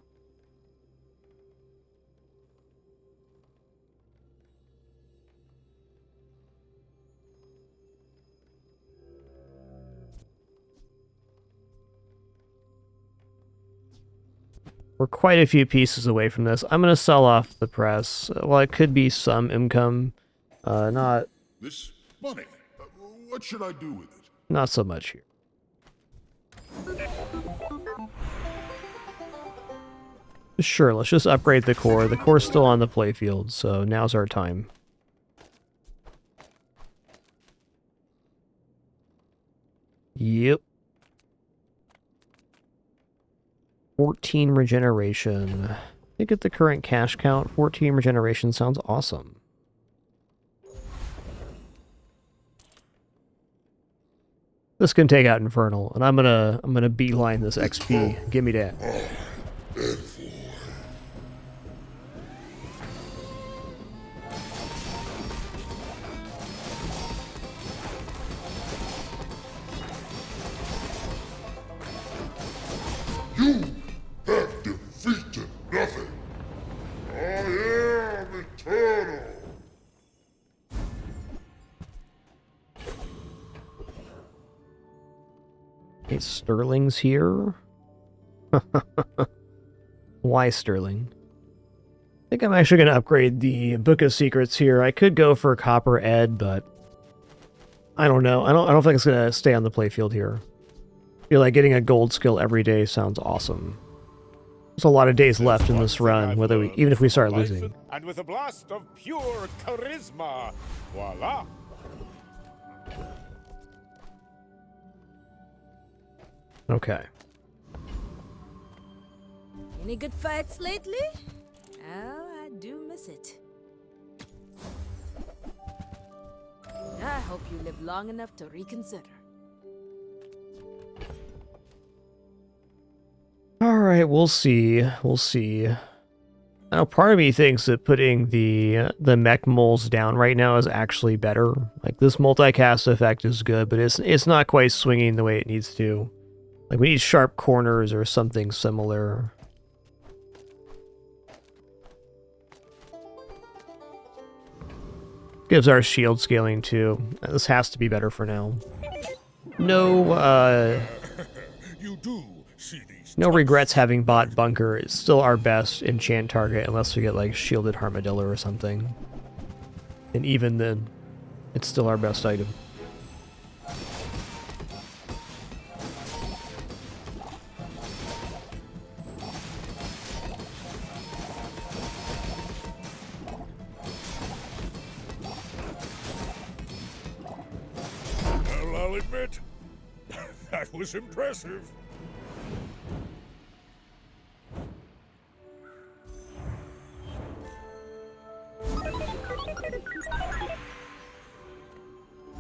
We're quite a few pieces away from this. I'm going to sell off the press. Well, it could be some income. Not... This money, what should I do with it? Not so much here. Sure, let's just upgrade the core. The core's still on the playfield, so now's our time. Yep. 14 regeneration. I think at the current cash count, 14 regeneration sounds awesome. This can take out Infernal, and I'm gonna beeline this XP. Give me that. You have defeated nothing. I am eternal. Okay, Sterling's here. Why Sterling? I think I'm actually going to upgrade the Book of Secrets here. I could go for Copper Ed, but I don't know. I don't think it's going to stay on the playfield here. I feel like getting a gold skill every day sounds awesome. There's a lot of days left in this run, even if we start losing. And with a blast of pure charisma, voila! Okay. Any good fights lately? Oh, I do miss it. I hope you live long enough to reconsider. Alright, we'll see. We'll see. Now, part of me thinks that putting the mech moles down right now is actually better. Like, this multicast effect is good, but it's not quite swinging the way it needs to. Like, we need sharp corners or something similar. Gives our shield scaling too. This has to be better for now. no, You do see these. no regrets having bought Bunker. It's still our best enchant target unless we get like Shielded Armadillo or something. And even then, it's still our best item. Well, I'll admit, that was impressive.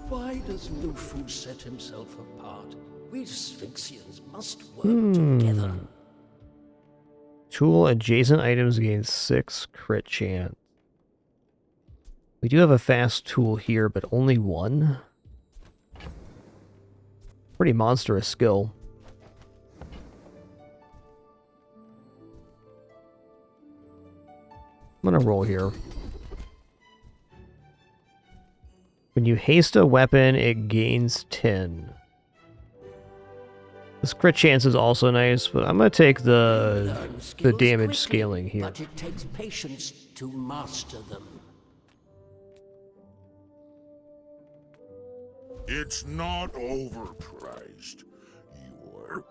Why does Lufu set himself apart? We Sphinxians must work together. Tool adjacent items gain 6 crit chance. We do have a fast tool here, but only 1. Pretty monstrous skill. I'm gonna roll here. When you haste a weapon, it gains 10. This crit chance is also nice, but I'm gonna take the damage quickly, scaling here. But it takes patience to master them. It's not overpriced. You're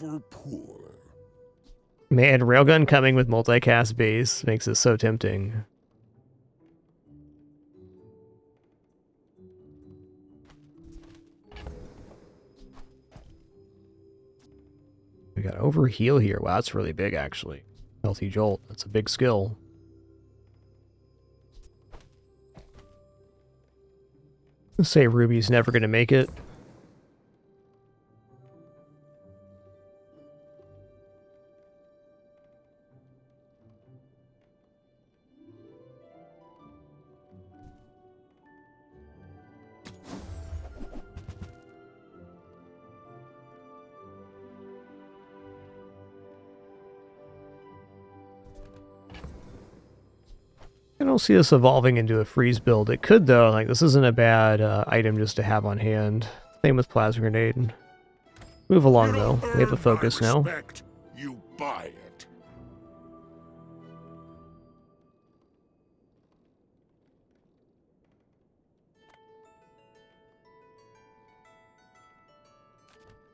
overpoor. Man, Railgun coming with multicast base makes it so tempting. We got overheal here. Wow, that's really big, actually. Healthy Jolt. That's a big skill. Let's say Ruby's never going to make it. I don't see this evolving into a freeze build. It could, though. Like, this isn't a bad item just to have on hand. Same with Plasma Grenade. Move along, though. We have a focus now. You buy it.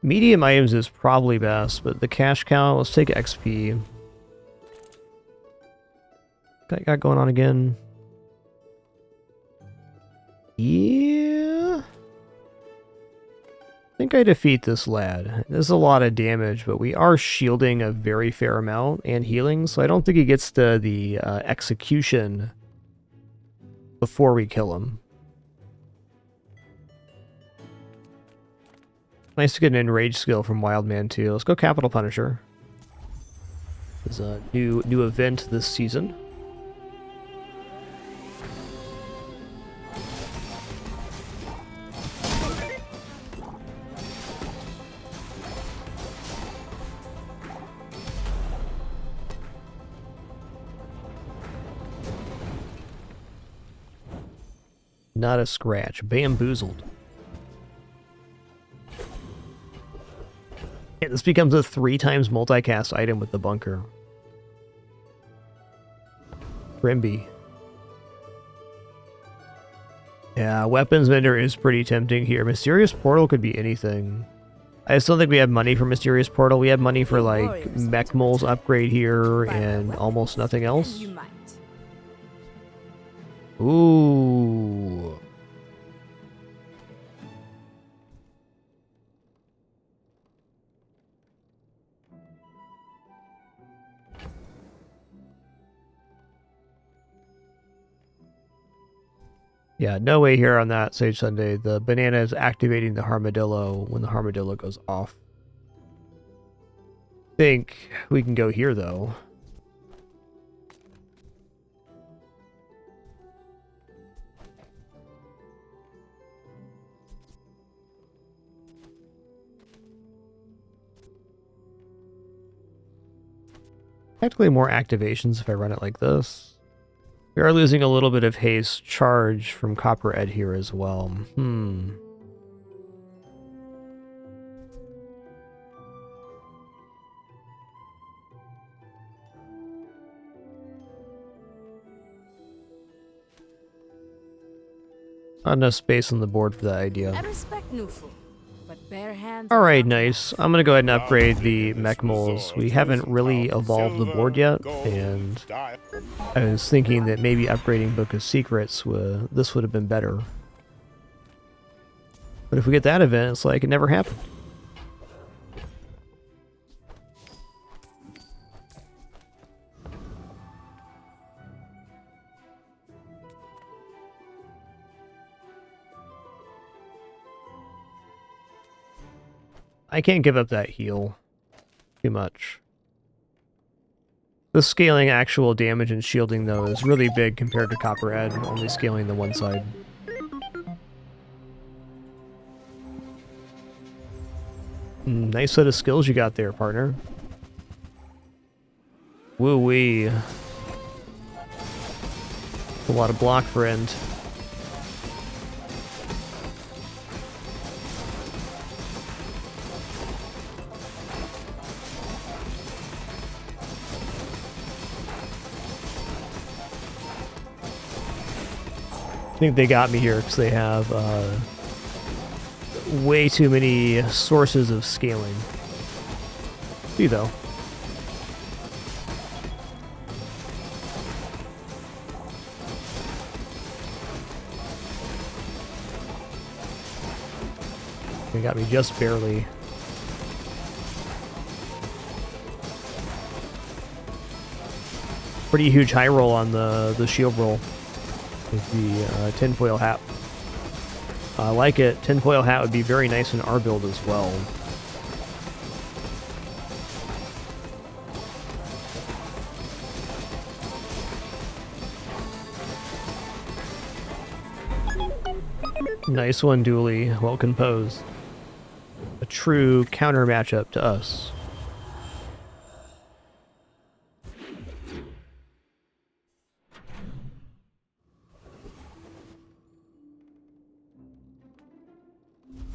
Medium items is probably best, but the cash cow, let's take XP. What I got going on again? Yeah. I think I defeat this lad. There's a lot of damage, but we are shielding a very fair amount and healing, so I don't think he gets to the execution before we kill him. Nice to get an enrage skill from Wildman too. Let's go Capital Punisher. There's a new event this season. Not a scratch. Bamboozled. Yeah, this becomes a 3 times multicast item with the bunker. Grimby. Yeah, weapons vendor is pretty tempting here. Mysterious Portal could be anything. I just don't think we have money for Mysterious Portal. We have money for like Mech Mole's upgrade here and almost nothing else. Ooh. Yeah, no way here on that Sage Sunday. The banana is activating the Armadillo when the Armadillo goes off. I think we can go here, though. Technically more activations if I run it like this. We are losing a little bit of haste charge from Copper Ed here as well. Not enough space on the board for that idea. I respect Nufu, but bare hands. Alright, nice. I'm gonna go ahead and upgrade the mech moles. We haven't really evolved the board yet, and I was thinking that maybe upgrading Book of Secrets, this would have been better. But if we get that event, it's like it never happened. I can't give up that heal too much. The scaling actual damage and shielding, though, is really big compared to Copperhead, only scaling the one side. Nice set of skills you got there, partner. Woo-wee. A lot of block, friend. I think they got me here because they have way too many sources of scaling. See, though. They got me just barely. Pretty huge high roll on the shield roll. With the tinfoil hat. I like it. Tinfoil hat would be very nice in our build as well. Nice one, Dooley. Well composed. A true counter matchup to us.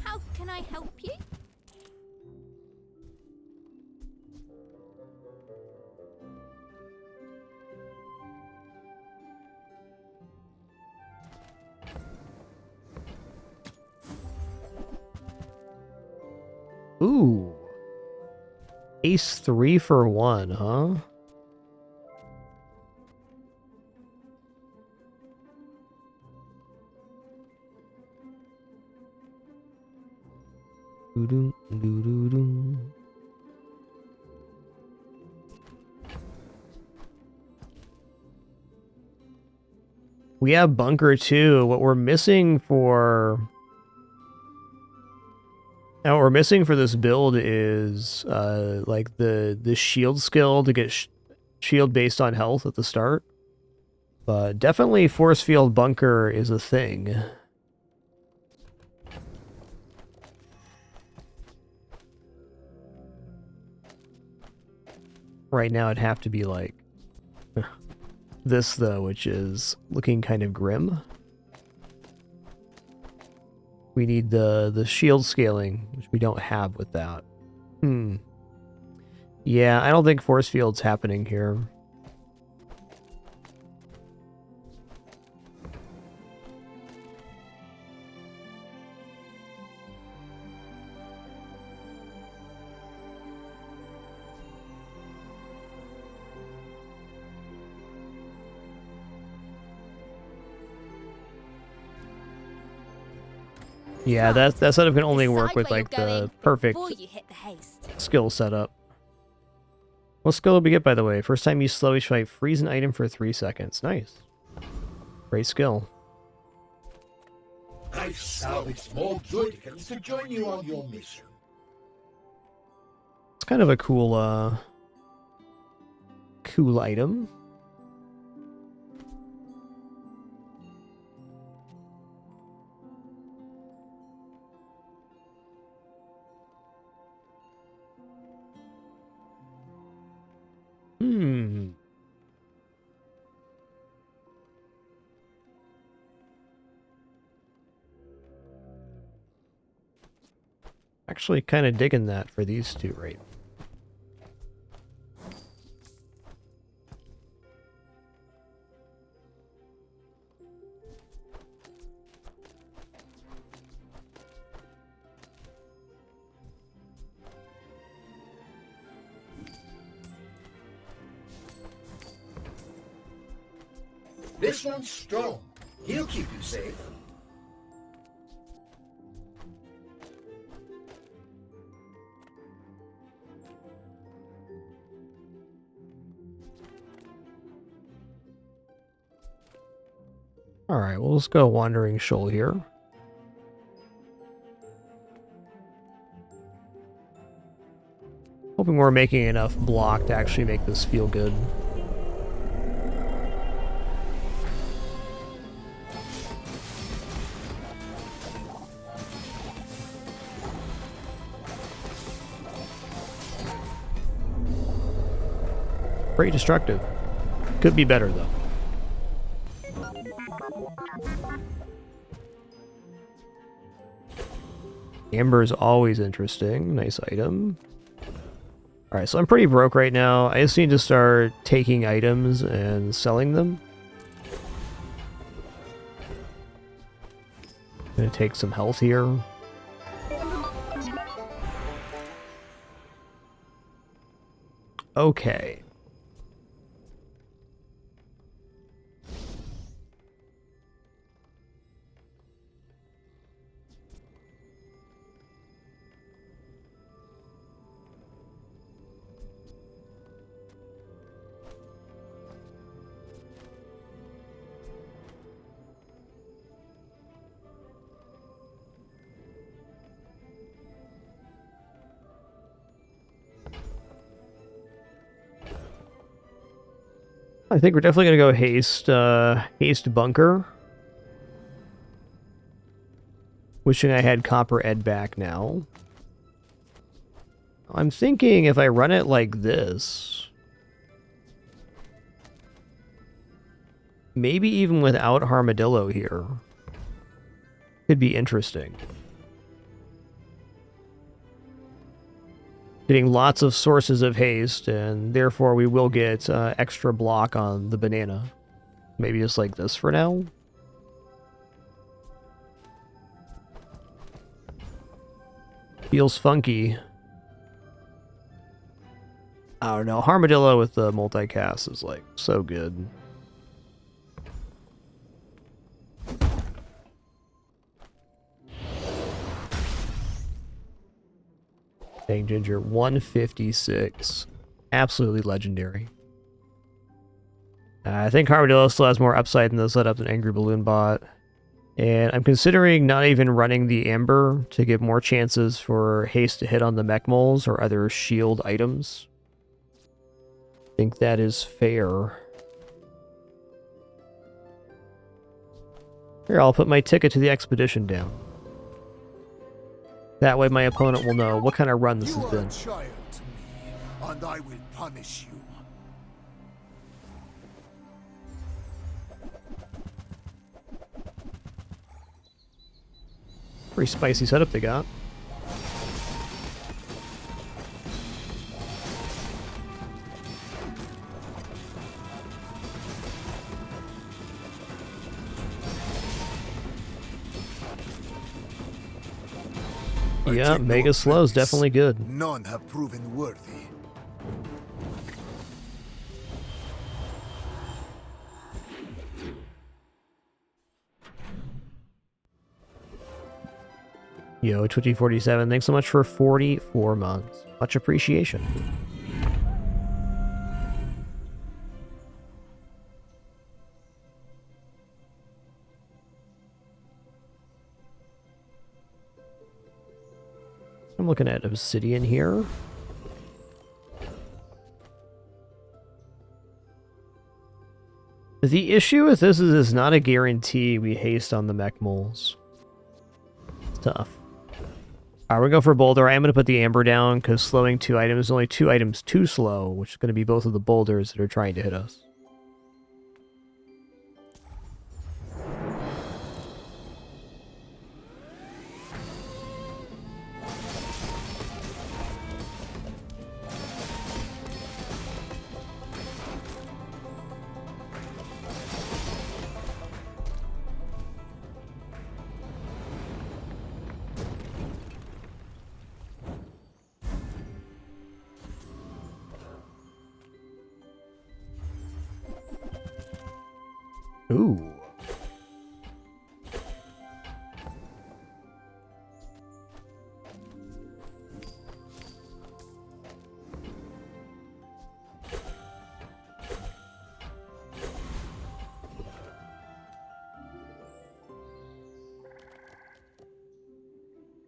How can I help you? Ooh. Ace 3 for 1, huh? Doo-doo, doo-doo-doo. We have Bunker too. What we're missing for... Now, what we're missing for this build is like the shield skill to get shield based on health at the start. But definitely force field bunker is a thing. Right now it'd have to be like this though, which is looking kind of grim. We need the shield scaling, which we don't have with that. Yeah, I don't think force field's happening here. Yeah, that setup can only work with like the perfect skill setup. What skill did we get, by the way? First time you slow each fight, freeze an item for 3 seconds. Nice. Great skill. I've salvaged more Droidicans to join you on your mission. It's kind of a cool, cool item. Actually kind of digging that for these two right. This one's strong. He'll keep you safe. Alright, well, let's go Wandering Shoal here. Hoping we're making enough block to actually make this feel good. Pretty destructive. Could be better, though. Amber is always interesting. Nice item. Alright, so I'm pretty broke right now. I just need to start taking items and selling them. Gonna take some health here. Okay. I think we're definitely gonna go haste bunker. Wishing I had Copper Ed back now. I'm thinking if I run it like this, maybe even without Armadillo here, could be interesting. Getting lots of sources of haste, and therefore we will get extra block on the banana. Maybe just like this for now. Feels funky. I don't know. Armadillo with the multicast is like so good. Dang Ginger, 156. Absolutely legendary. I think Armadillo still has more upside in the setup than Angry Balloon Bot. And I'm considering not even running the Amber to give more chances for haste to hit on the mech moles or other shield items. I think that is fair. Here, I'll put my ticket to the expedition down. That way my opponent will know what kind of run this has been. You are a child to me, and I will punish you. Pretty spicy setup they got. Yeah, Mega Slow is definitely good. None have proven worthy. Yo, Twitchy47, thanks so much for 44 months. Much appreciation. I'm looking at Obsidian here. The issue with this is it's not a guarantee we haste on the mech moles. It's tough. Alright, we're going to go for Boulder. I am going to put the Amber down because slowing 2 items is only 2 items too slow, which is going to be both of the boulders that are trying to hit us. Ooh.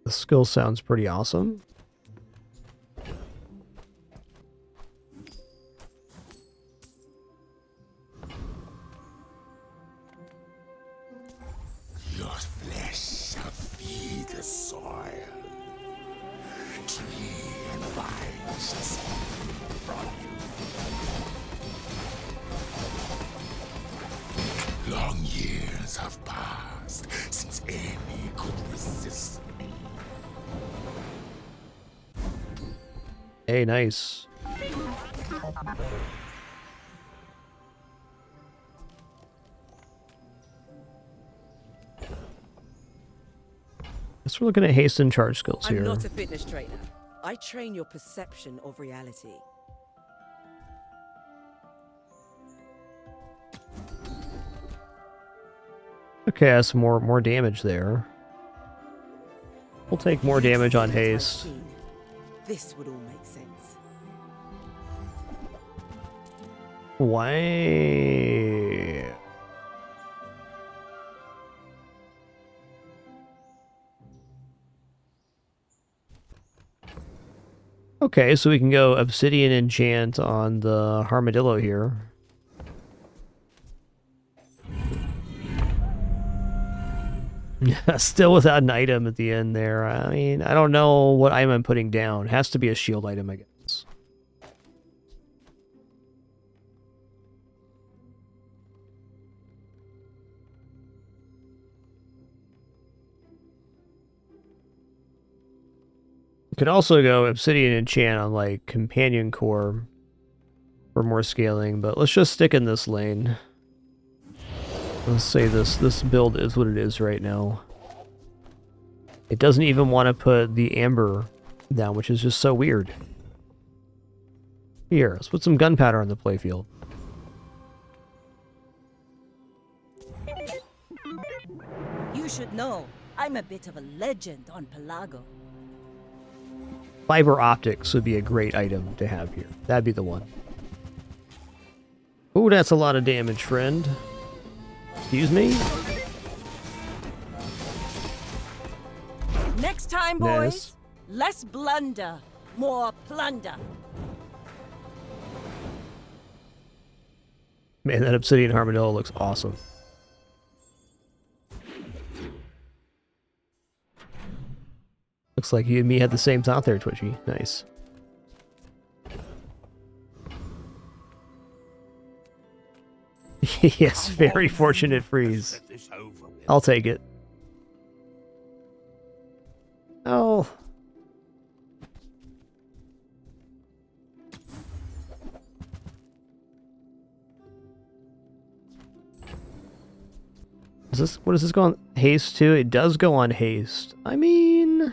The skill sounds pretty awesome. Your flesh shall feed the soil. Tree and vine shall spring from you. Long years have passed since any could resist me. Hey, nice. Guess we're looking at haste and charge skills I'm here. not a fitness trainer. I train your perception of reality. Okay, that's more damage there. We'll take more damage on haste. This would all make sense. Why? Okay, so we can go obsidian enchant on the armadillo here. Still without an item at the end there. I mean, I don't know what item I'm putting down. It has to be a shield item, I guess. You could also go obsidian enchant on like companion core for more scaling, but let's just stick in this lane. Let's say this build is what it is right now. It doesn't even want to put the amber down, which is just so weird. Here, let's put some gunpowder on the playfield. You should know, I'm a bit of a legend on Pelago. Fiber optics would be a great item to have here. That'd be the one. Ooh, that's a lot of damage, friend. Excuse me? Next time, boys, less blunder, more plunder. Man, that obsidian armadillo looks awesome. Looks like you and me had the same thought there, Twitchy. Nice. Yes, very fortunate freeze. I'll take it. Oh. What does this go on haste to? It does go on haste. I mean,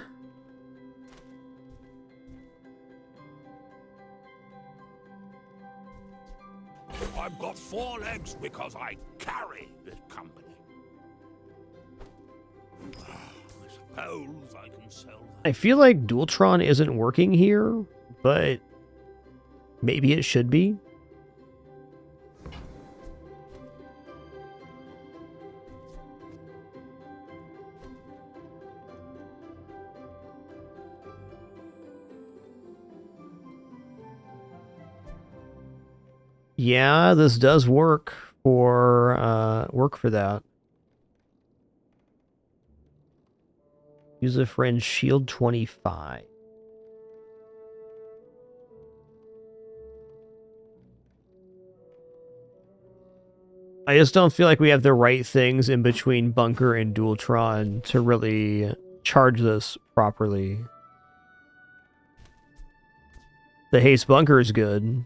I've got 4 legs because I carry this company. I suppose I can sell them. I feel like Dualtron isn't working here, but maybe it should be. Yeah, this does work for that. Use a friend shield 25. I just don't feel like we have the right things in between Bunker and Dualtron to really charge this properly. The haste bunker is good.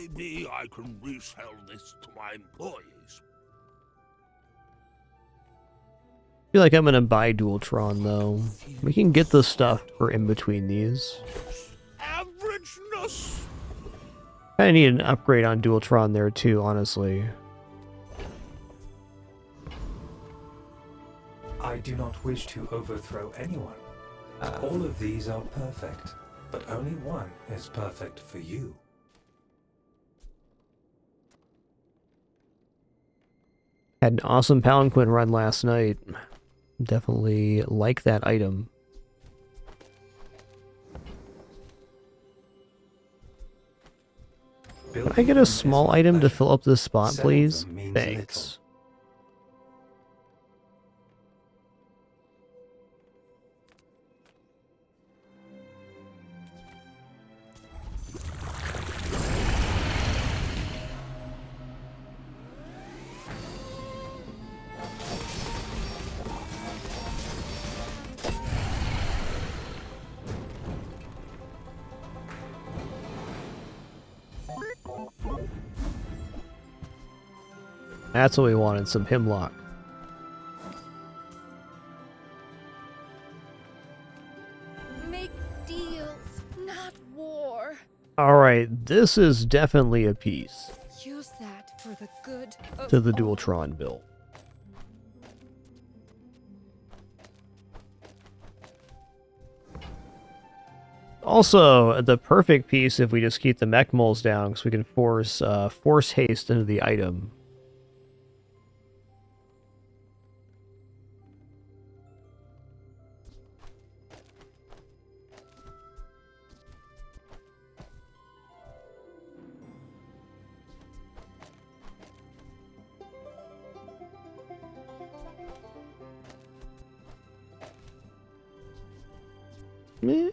Maybe I can resell this to my employees. I feel like I'm gonna buy Dualtron though. We can get the stuff for in between these. Averageness. I need an upgrade on Dualtron there too, honestly. I do not wish to overthrow anyone. All of these are perfect, but only one is perfect for you. Had an awesome Palanquin run last night. Definitely like that item. Can I get a small item to fill up this spot, please? Thanks. That's what we wanted, some hemlock. Make deals, not war. Alright, this is definitely a piece Use that for the good of to the all. Dualtron build. Also, the perfect piece if we just keep the mech moles down, because we can force haste into the item. Meh.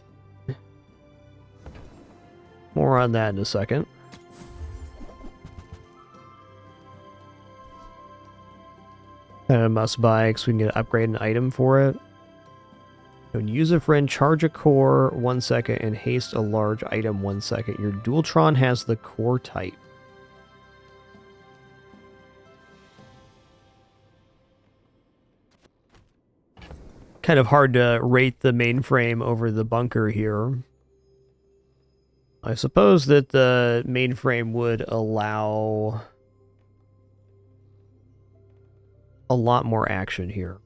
More on that in a second. Kind of must buy because we can get upgrade an item for it. When use a friend, charge a core 1 second, and haste a large item 1 second. Your Dualtron has the core type. Kind of hard to rate the mainframe over the bunker here. I suppose that the mainframe would allow a lot more action here.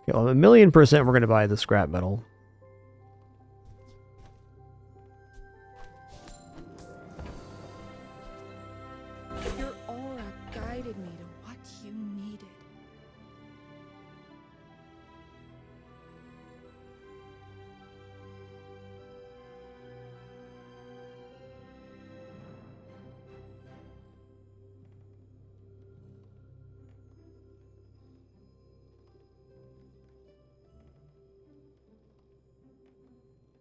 Okay, well, 1,000,000% we're going to buy the scrap metal. Your aura guided me to what you needed.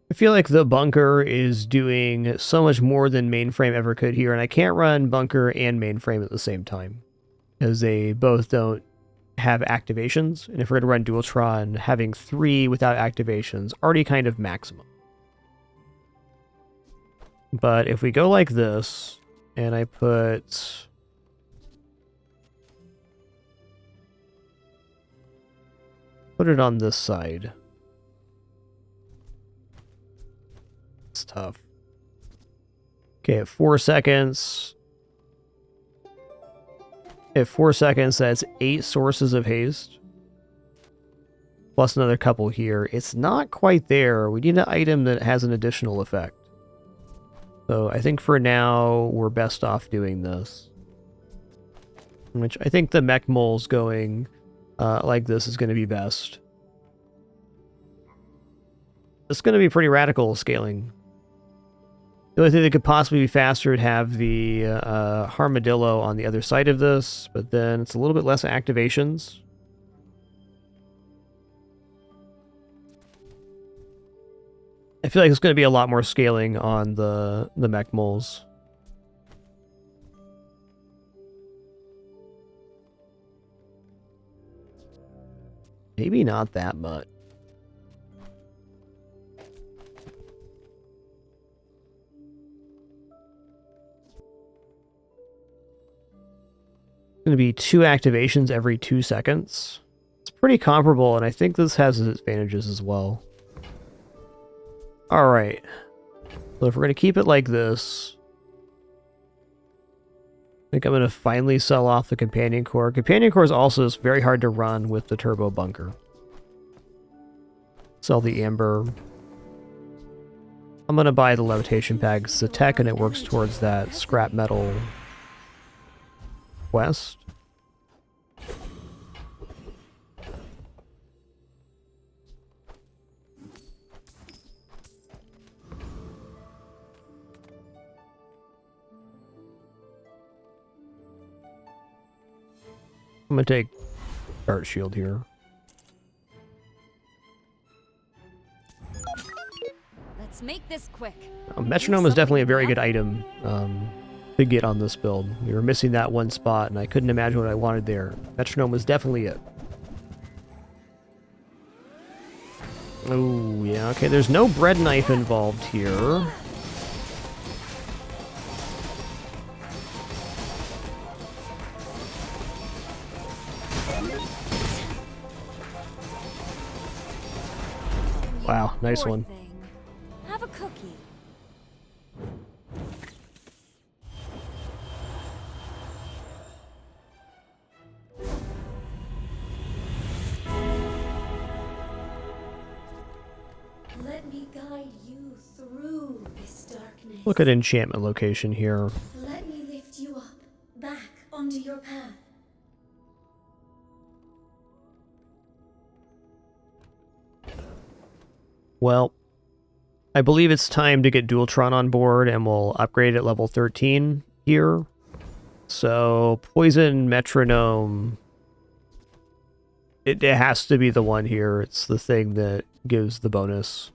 I feel like the bunker is doing so much more than mainframe ever could here, and I can't run bunker and mainframe at the same time, because they both don't have activations, and if we're going to run Dualtron, having 3 without activations already kind of maximum. But if we go like this, and I put it on this side. It's tough. Okay, at 4 seconds. At 4 seconds, that's 8 sources of haste. Plus another couple here. It's not quite there. We need an item that has an additional effect. So I think for now, we're best off doing this. Which I think the mech moles going like this is going to be best. It's going to be pretty radical scaling. The only thing that could possibly be faster would have the Armadillo on the other side of this, but then it's a little bit less activations. I feel like it's going to be a lot more scaling on the mech moles. Maybe not that much. going to be 2 activations every 2 seconds. It's pretty comparable, and I think this has its advantages as well. Alright. So if we're going to keep it like this, I think I'm going to finally sell off the Companion Core. Companion Core is also just very hard to run with the Turbo Bunker. Sell the Amber. I'm going to buy the Levitation Pad. It's a tech and it works towards that scrap metal quest. I'm going to take Dart Shield here. Let's make this quick. Metronome is definitely a very good item to get on this build. We were missing that one spot, and I couldn't imagine what I wanted there. Metronome was definitely it. Oh, yeah, okay, there's no bread knife involved here. Wow, nice one. Have a cookie. Let me guide you through this darkness. Look at enchantment location here. Let me lift you up, back onto your path. Well, I believe it's time to get Dualtron on board, and we'll upgrade at level 13 here. So, Poison Metronome. It has to be the one here. It's the thing that gives the bonus.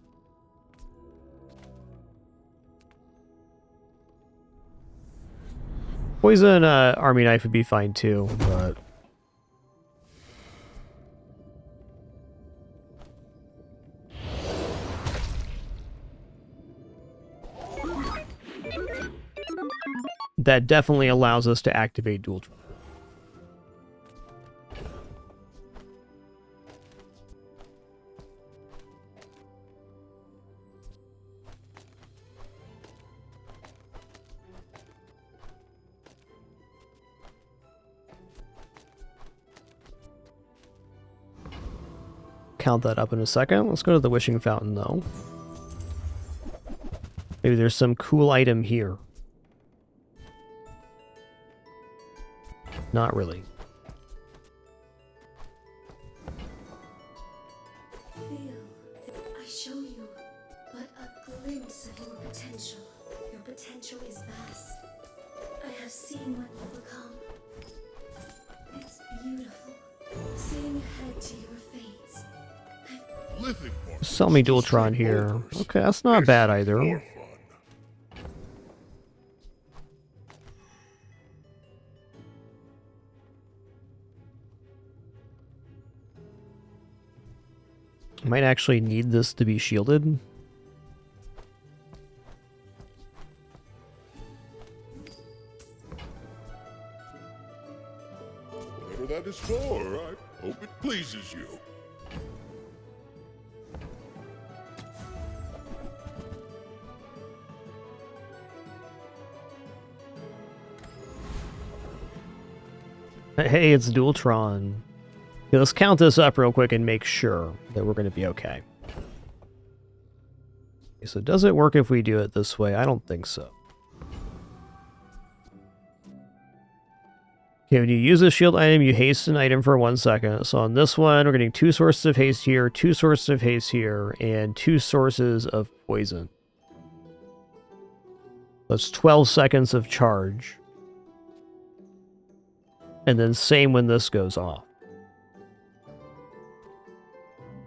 Poison Army Knife would be fine too, but... that definitely allows us to activate Dualtron. Count that up in a second. Let's go to the Wishing Fountain, though. Maybe there's some cool item here. Not really. Feel, I show you but a glimpse of your potential. Your potential is vast. I have seen what you become. It's beautiful. Seeing ahead to your fates. Sell me Dualtron here. Okay, that's not bad either. Might actually need this to be shielded. Whatever that is for, I hope it pleases you. Hey, it's Dualtron. Okay, let's count this up real quick and make sure that we're going to be okay. Okay, so does it work if we do it this way? I don't think so. Okay, when you use a shield item, you haste an item for 1 second. So on this one, we're getting 2 sources of haste here, 2 sources of haste here, and 2 sources of poison. That's 12 seconds of charge. And then same when this goes off.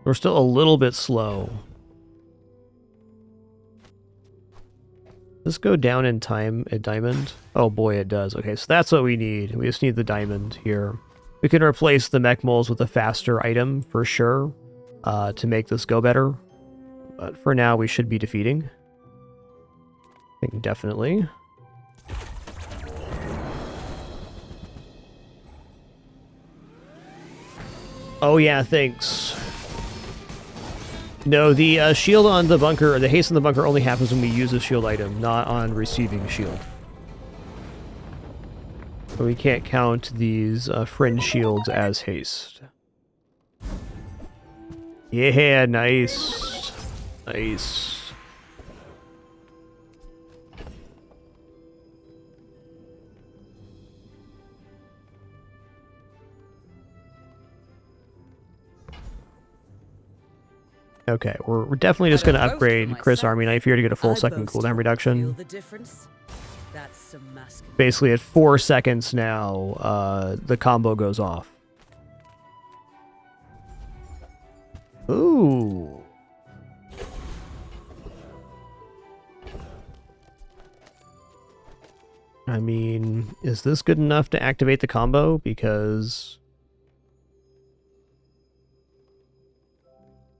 We're still a little bit slow. Does this go down in time at diamond? Oh boy, it does. Okay, so that's what we need. We just need the diamond here. We can replace the mech moles with a faster item for sure to make this go better. But for now, we should be defeating. I think definitely. Oh yeah, thanks. No, the shield on the bunker, or the haste on the bunker only happens when we use a shield item, not on receiving shield. So we can't count these fringe shields as haste. Yeah, nice. Nice. Okay, we're definitely just going to upgrade Chris Army Knife here to get a full second cooldown reduction. Basically at 4 seconds now, the combo goes off. Ooh. I mean, is this good enough to activate the combo? Because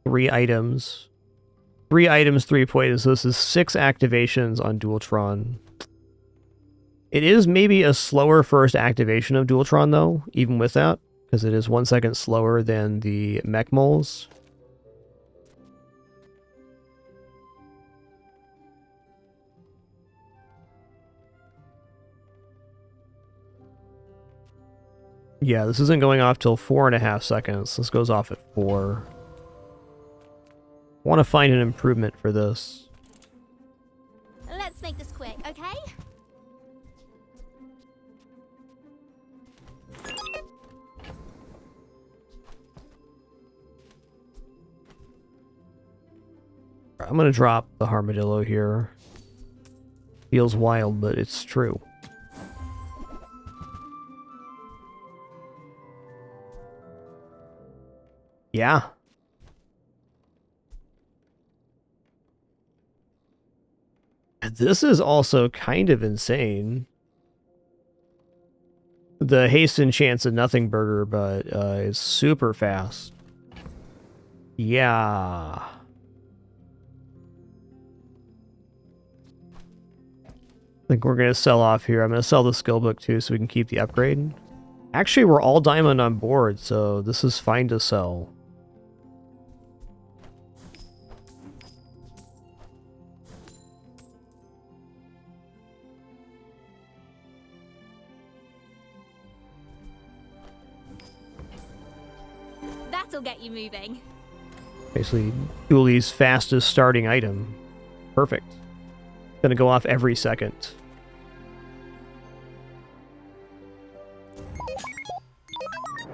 3 items. 3 items, 3 poisons. So this is 6 activations on Dualtron. It is maybe a slower first activation of Dualtron, though, even with that, because it is 1 second slower than the mech moles. Yeah, this isn't going off till 4.5 seconds. This goes off at 4. I want to find an improvement for this. Let's make this quick, okay? I'm going to drop the Armadillo here. Feels wild, but it's true. Yeah. This is also kind of insane. The hasten chance of nothing burger, but is super fast. Yeah. I think we're going to sell off here. I'm going to sell the skill book too so we can keep the upgrade. Actually, we're all diamond on board, so this is fine to sell. That'll get you moving. Basically, Dooley's fastest starting item. Perfect. Gonna go off every second.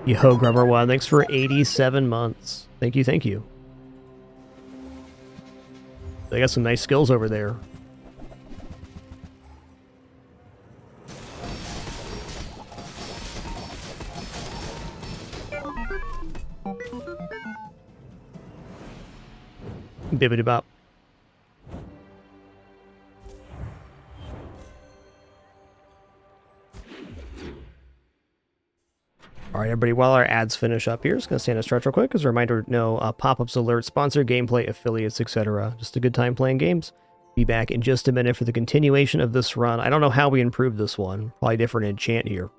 Yo, Grubber One, thanks for 87 months. Thank you, thank you. They got some nice skills over there. Bibbidi bop. Alright, everybody, while our ads finish up here, just going to stand a stretch real quick. As a reminder, no pop-ups, alerts, sponsor, gameplay, affiliates, etc. Just a good time playing games. Be back in just a minute for the continuation of this run. I don't know how we improved this one. Probably different enchant here.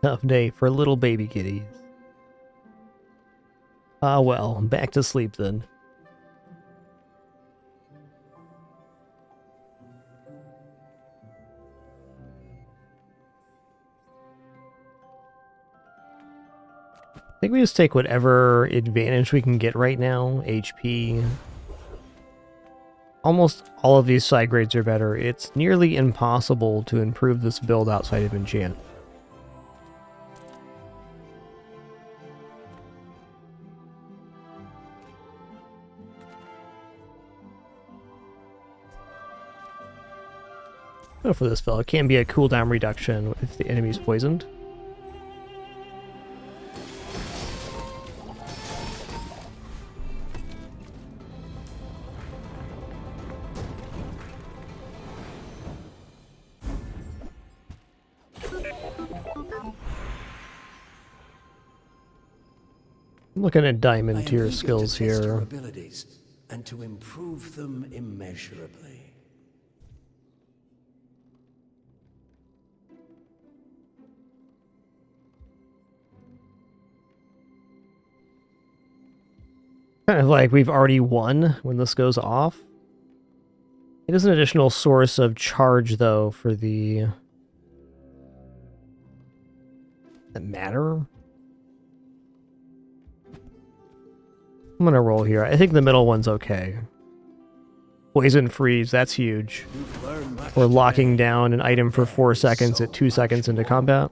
Tough day for little baby kitties. Ah well, back to sleep then. I think we just take whatever advantage we can get right now. HP. Almost all of these side grades are better. It's nearly impossible to improve this build outside of enchant. Oh, for this fella, it can be a cooldown reduction if the enemy's poisoned. I'm looking at diamond tier skills to test your here. abilities and to improve them immeasurably. Kind of like we've already won when this goes off. It is an additional source of charge, though, for the... Does that matter? I'm gonna roll here. I think the middle one's okay. Poison freeze, that's huge. We're locking down an item for 4 seconds at 2 seconds into combat.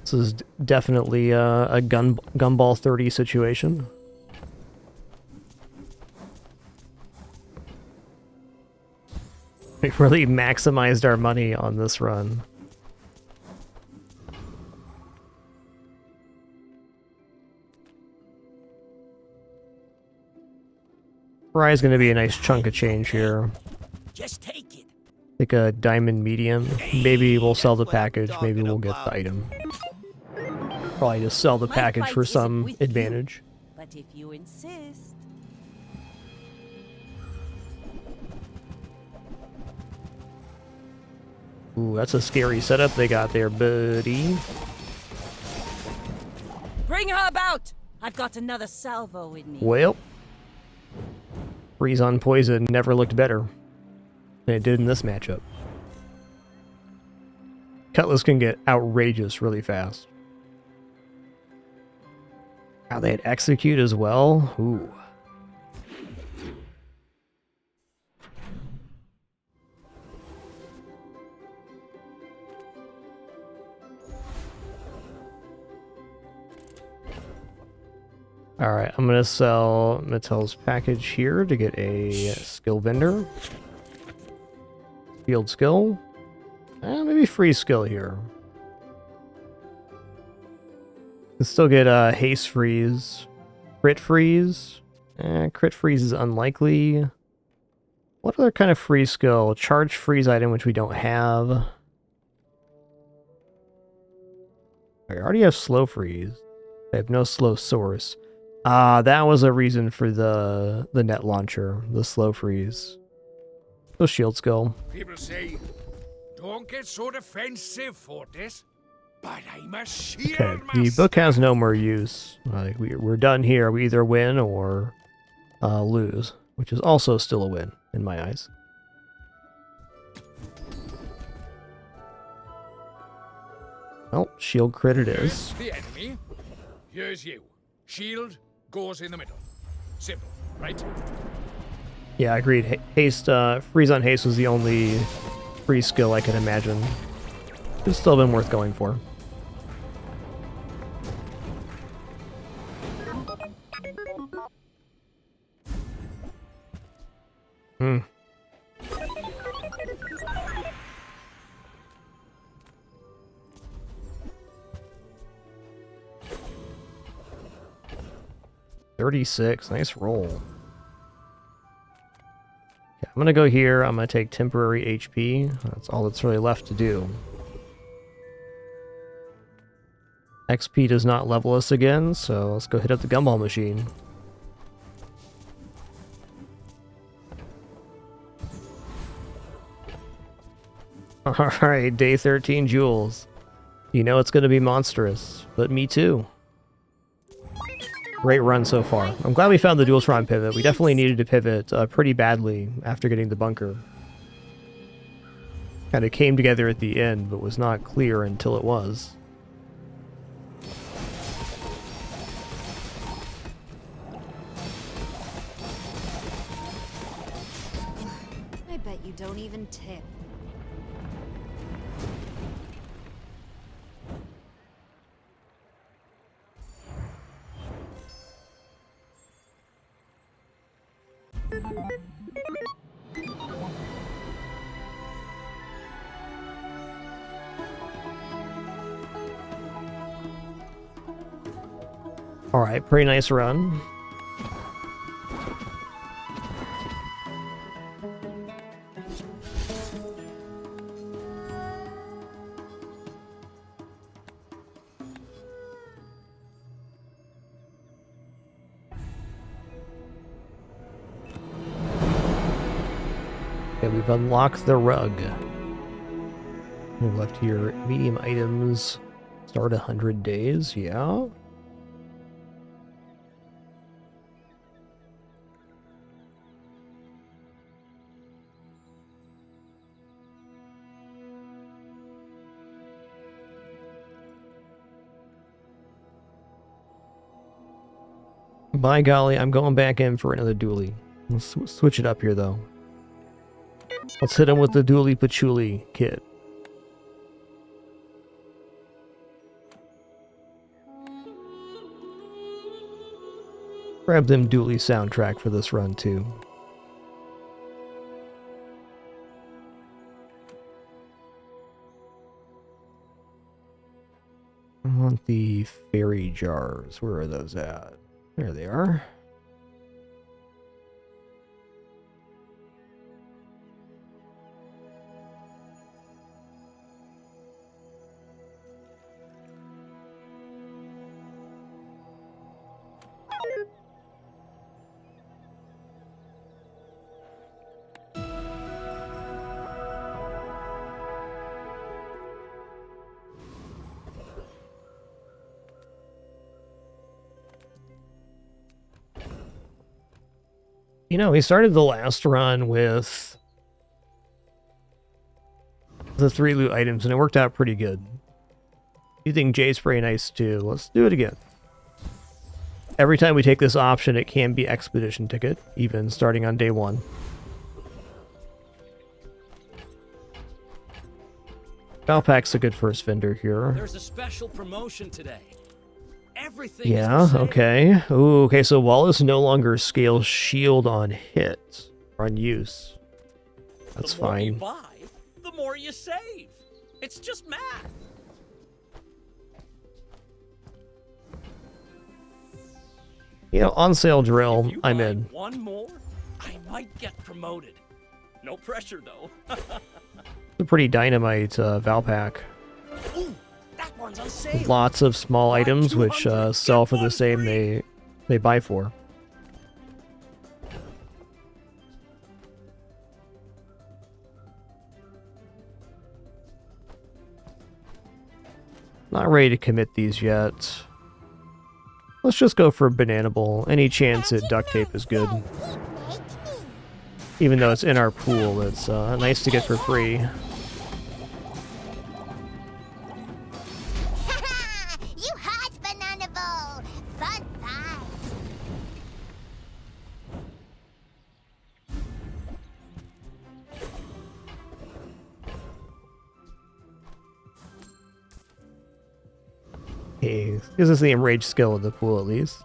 This is definitely a Gumball 30 situation. We really maximized our money on this run. Fry's gonna be a nice chunk of change here. Just take it. Like a diamond medium. Maybe we'll sell the package, maybe we'll get the item. Probably just sell the package for some advantage. But if you insist... Ooh, that's a scary setup they got there, buddy. Bring her about! I've got another salvo in me. Well, freeze on poison never looked better than it did in this matchup. Cutlass can get outrageous really fast. How they had execute as well? Ooh. Alright, I'm gonna sell Mattel's package here to get a skill vendor. Field skill. Maybe free skill here. Can still get haste freeze. Crit freeze. Crit freeze is unlikely. What other kind of free skill? Charge freeze item, which we don't have. I already have slow freeze. I have no slow source. That was a reason for the net launcher, the slow freeze. So shield skill. People say, don't get so defensive, Fortis. But I'm a shield Okay, the book has no more use. Like we're done here. We either win or lose, which is also still a win in my eyes. Well, shield crit it is. Here's the enemy. Here's you. Shield goes in the middle. Simple, right? Yeah, agreed. Haste, freeze on haste was the only free skill I could imagine. It's still been worth going for. Hmm. $36, nice roll. Okay, I'm gonna go here, I'm gonna take temporary HP. That's all that's really left to do. XP does not level us again, so let's go hit up the gumball machine. Alright, day 13 jewels. You know it's going to be monstrous, but me too. Great run so far. I'm glad we found the Dualtron pivot. We definitely needed to pivot pretty badly after getting the bunker. Kind of came together at the end, but was not clear until it was. I bet you don't even tip. Alright, pretty nice run. Okay, we've unlocked the rug. We've left here medium items. Start 100 days, yeah. By golly, I'm going back in for another dually. Let's switch it up here, though. Let's hit him with the dually patchouli kit. Grab them dually soundtrack for this run, too. I want the fairy jars. Where are those at? There they are. You know, we started the last run with the 3 loot items, and it worked out pretty good. You think Jay's pretty nice too. Let's do it again. Every time we take this option, it can be expedition ticket, even starting on day 1. Valpak's a good first vendor here. There's a special promotion today. Everything Yeah, okay. Ooh, okay, so Wallace no longer scales shield on hit, or on use. That's fine. The more you buy, the more you save. It's just math. You know, on sale drill, I'm in. One more, I might get promoted. No pressure, though. It's a pretty dynamite Valpak. Ooh, that one's on sale. Lots of small items which sell for the same they buy for. Not ready to commit these yet. Let's just go for a banana bowl. Any chance at duct tape is good. Even though it's in our pool, it's nice to get for free. You hot banana bowl! Fun fight! Hey, gives us the enraged skill of the pool at least.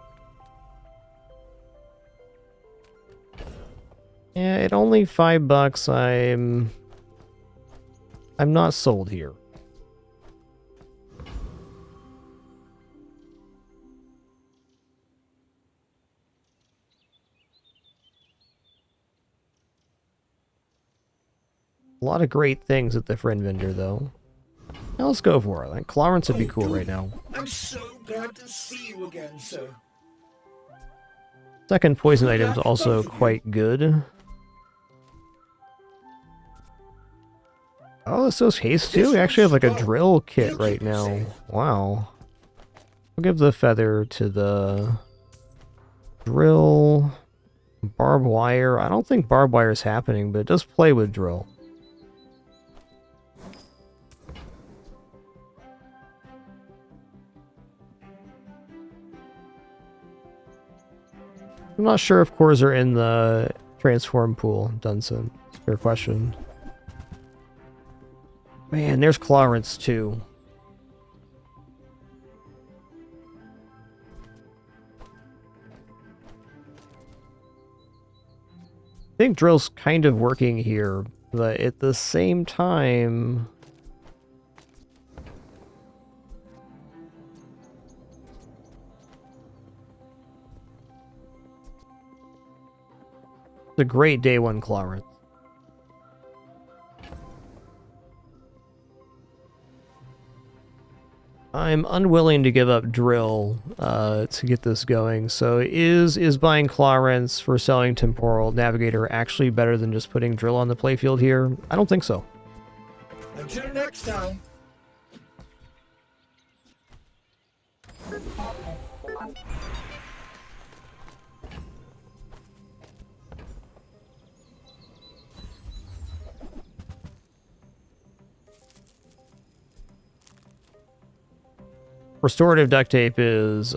Yeah, at only $5, I'm not sold here. A lot of great things at the friend vendor, though. Now let's go for it. Like, Clarence would be cool right now. I'm so glad to see you again, sir. Second poison item's also quite good. Oh, this does haste too? We actually have like a drill kit right now. Wow. We'll give the feather to the drill. Barbed wire. I don't think barbed wire is happening, but it does play with drill. I'm not sure if cores are in the transform pool, Dunson. Fair question. Man, there's Clarence too. I think drill's kind of working here, but at the same time... It's a great day one, Clarence. I'm unwilling to give up drill to get this going, so is buying Clarence for selling Temporal Navigator actually better than just putting drill on the playfield here? I don't think so. Until next time. Restorative duct tape is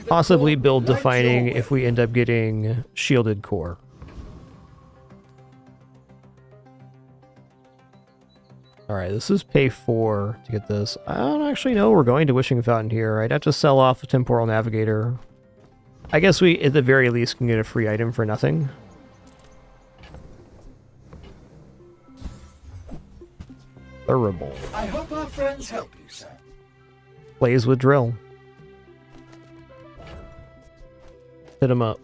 possibly build defining if we end up getting shielded core. Alright, this is pay 4 to get this. I don't actually know we're going to Wishing Fountain here. I'd have to sell off the Temporal Navigator. I guess we, at the very least, can get a free item for nothing. Thurible. I hope our friends help you, sir. Plays with drill. Hit him up.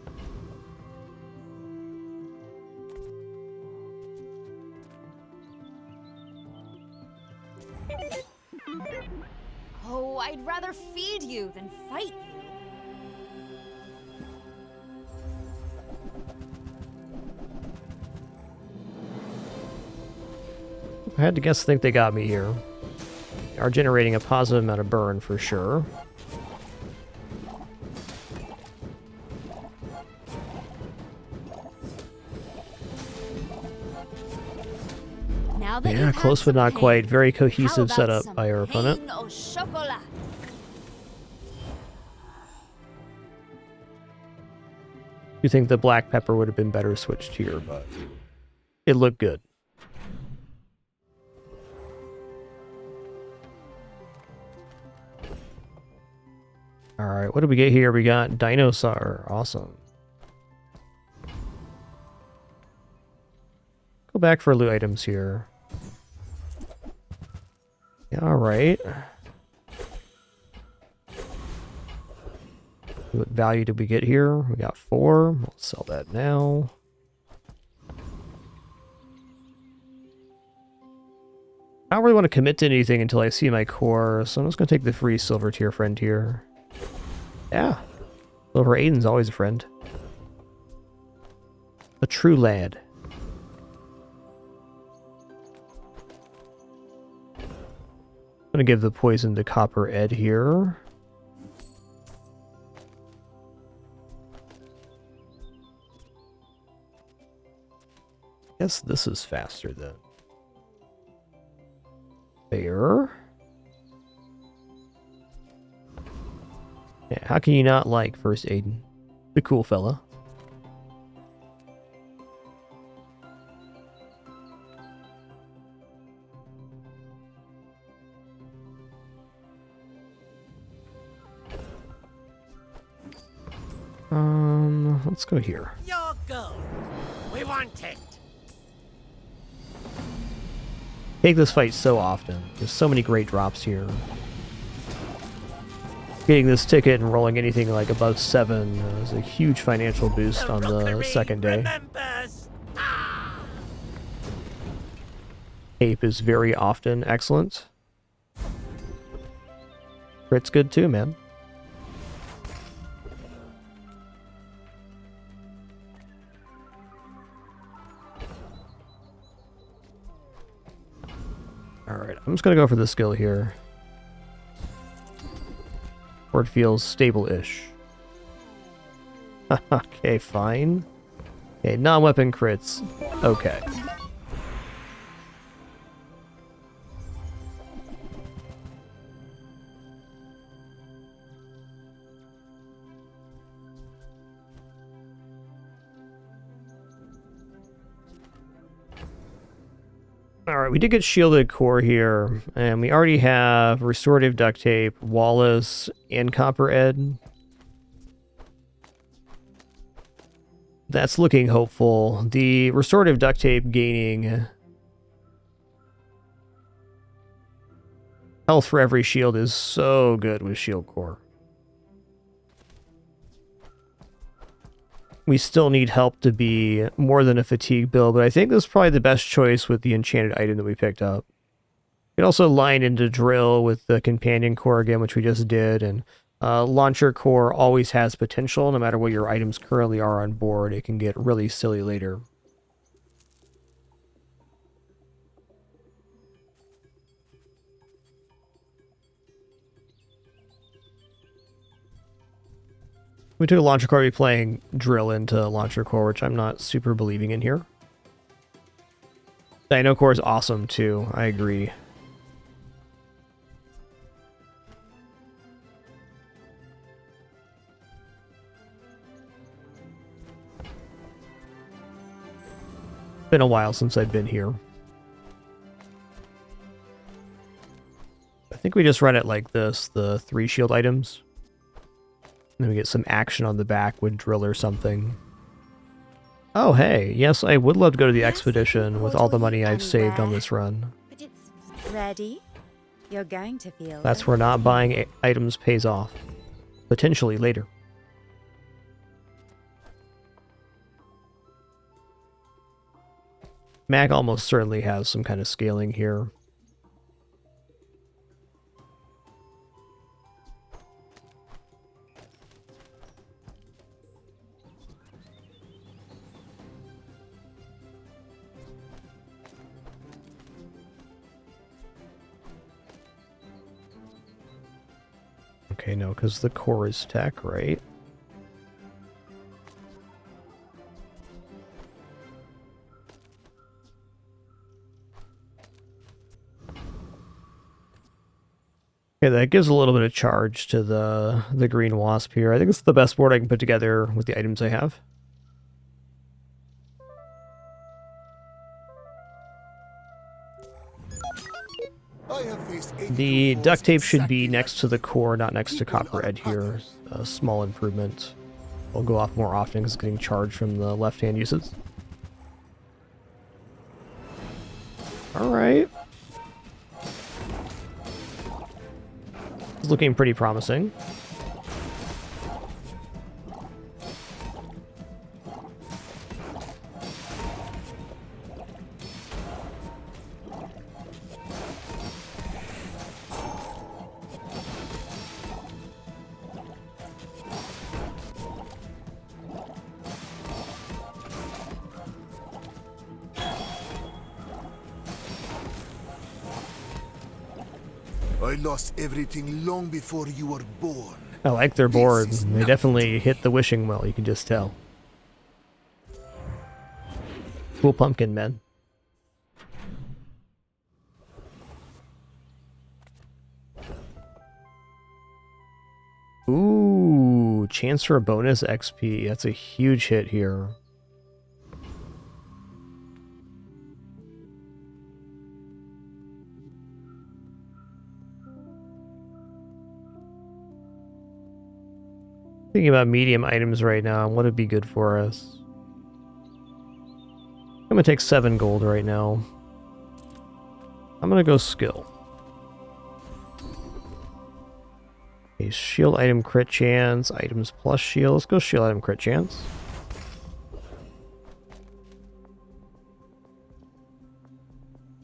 Oh, I'd rather feed you than fight you. I had to guess think they got me here. They are generating a positive amount of burn for sure. Now that Yeah, close but not quite. Very cohesive setup by our opponent. You think the black pepper would have been better switched here, but it looked good. Alright, what do we get here? We got Dinosaur. Awesome. Go back for loot items here. Yeah, alright. What value did we get here? We got 4. We'll sell that now. I don't really want to commit to anything until I see my core, so I'm just going to take the free silver tier friend here. Yeah. Silver Aiden's always a friend. A true lad. I'm going to give the poison to Copper Ed here. Guess this is faster then. Fair. Yeah, how can you not like First Aiden? The cool fella. Let's go here. Your go. We want it. Take this fight so often. There's so many great drops here. Getting this ticket and rolling anything like above 7 is a huge financial boost on the second day. Cape is very often excellent. Crit's good too, man. Alright, I'm just gonna go for the skill here. Or it feels stable-ish. Okay, fine. Okay, non-weapon crits. Okay. Alright, we did get shielded core here, and we already have restorative duct tape, Wallace, and copper ed. That's looking hopeful. The restorative duct tape gaining health for every shield is so good with shield core. We still need help to be more than a fatigue build, but I think this is probably the best choice with the enchanted item that we picked up. You can also line into drill with the companion core again, which we just did, and launcher core always has potential. No matter what your items currently are on board, it can get really silly later. We took a launcher core, we'll be playing drill into launcher core, which I'm not super believing in here. Dino core is awesome too, I agree. Been a while since I've been here. I think we just run it like this, the 3 shield items. And then we get some action on the back with drill or something. Oh hey, yes, I would love to go to the expedition with all the money I've saved on this run. But it's ready. You're going to feel That's where not buying items pays off. Potentially later. Mac almost certainly has some kind of scaling here. Okay, no, because the core is tech, right? Okay, that gives a little bit of charge to the green wasp here. I think it's the best board I can put together with the items I have. The duct tape should be next to the core, not next to copper ed here. A small improvement. I'll go off more often because it's getting charged from the left-hand uses. Alright. It's looking pretty promising. I lost everything long before you were born. I like their board. They definitely hit the wishing well, you can just tell. Cool pumpkin, man. Ooh, chance for a bonus XP. That's a huge hit here. Thinking about medium items right now, what would be good for us? I'm gonna take 7 gold right now. I'm gonna go skill. Okay, shield item crit chance, items plus shield. Let's go shield item crit chance.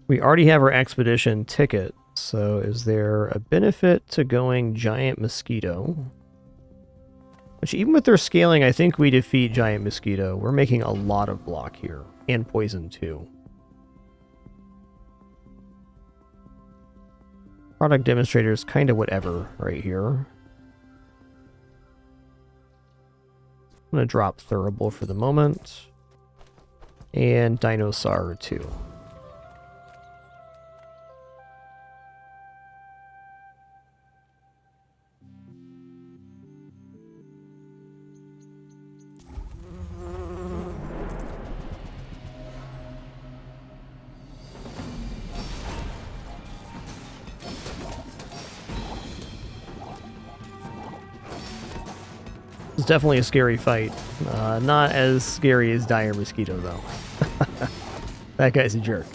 We already have our expedition ticket, so is there a benefit to going giant mosquito? Which, even with their scaling, I think we defeat Giant Mosquito. We're making a lot of block here. And poison, too. Product demonstrator is kind of whatever right here. I'm going to drop Thurible for the moment. And Dinosaur too. It's definitely a scary fight. Not as scary as Dire Mosquito, though. That guy's a jerk.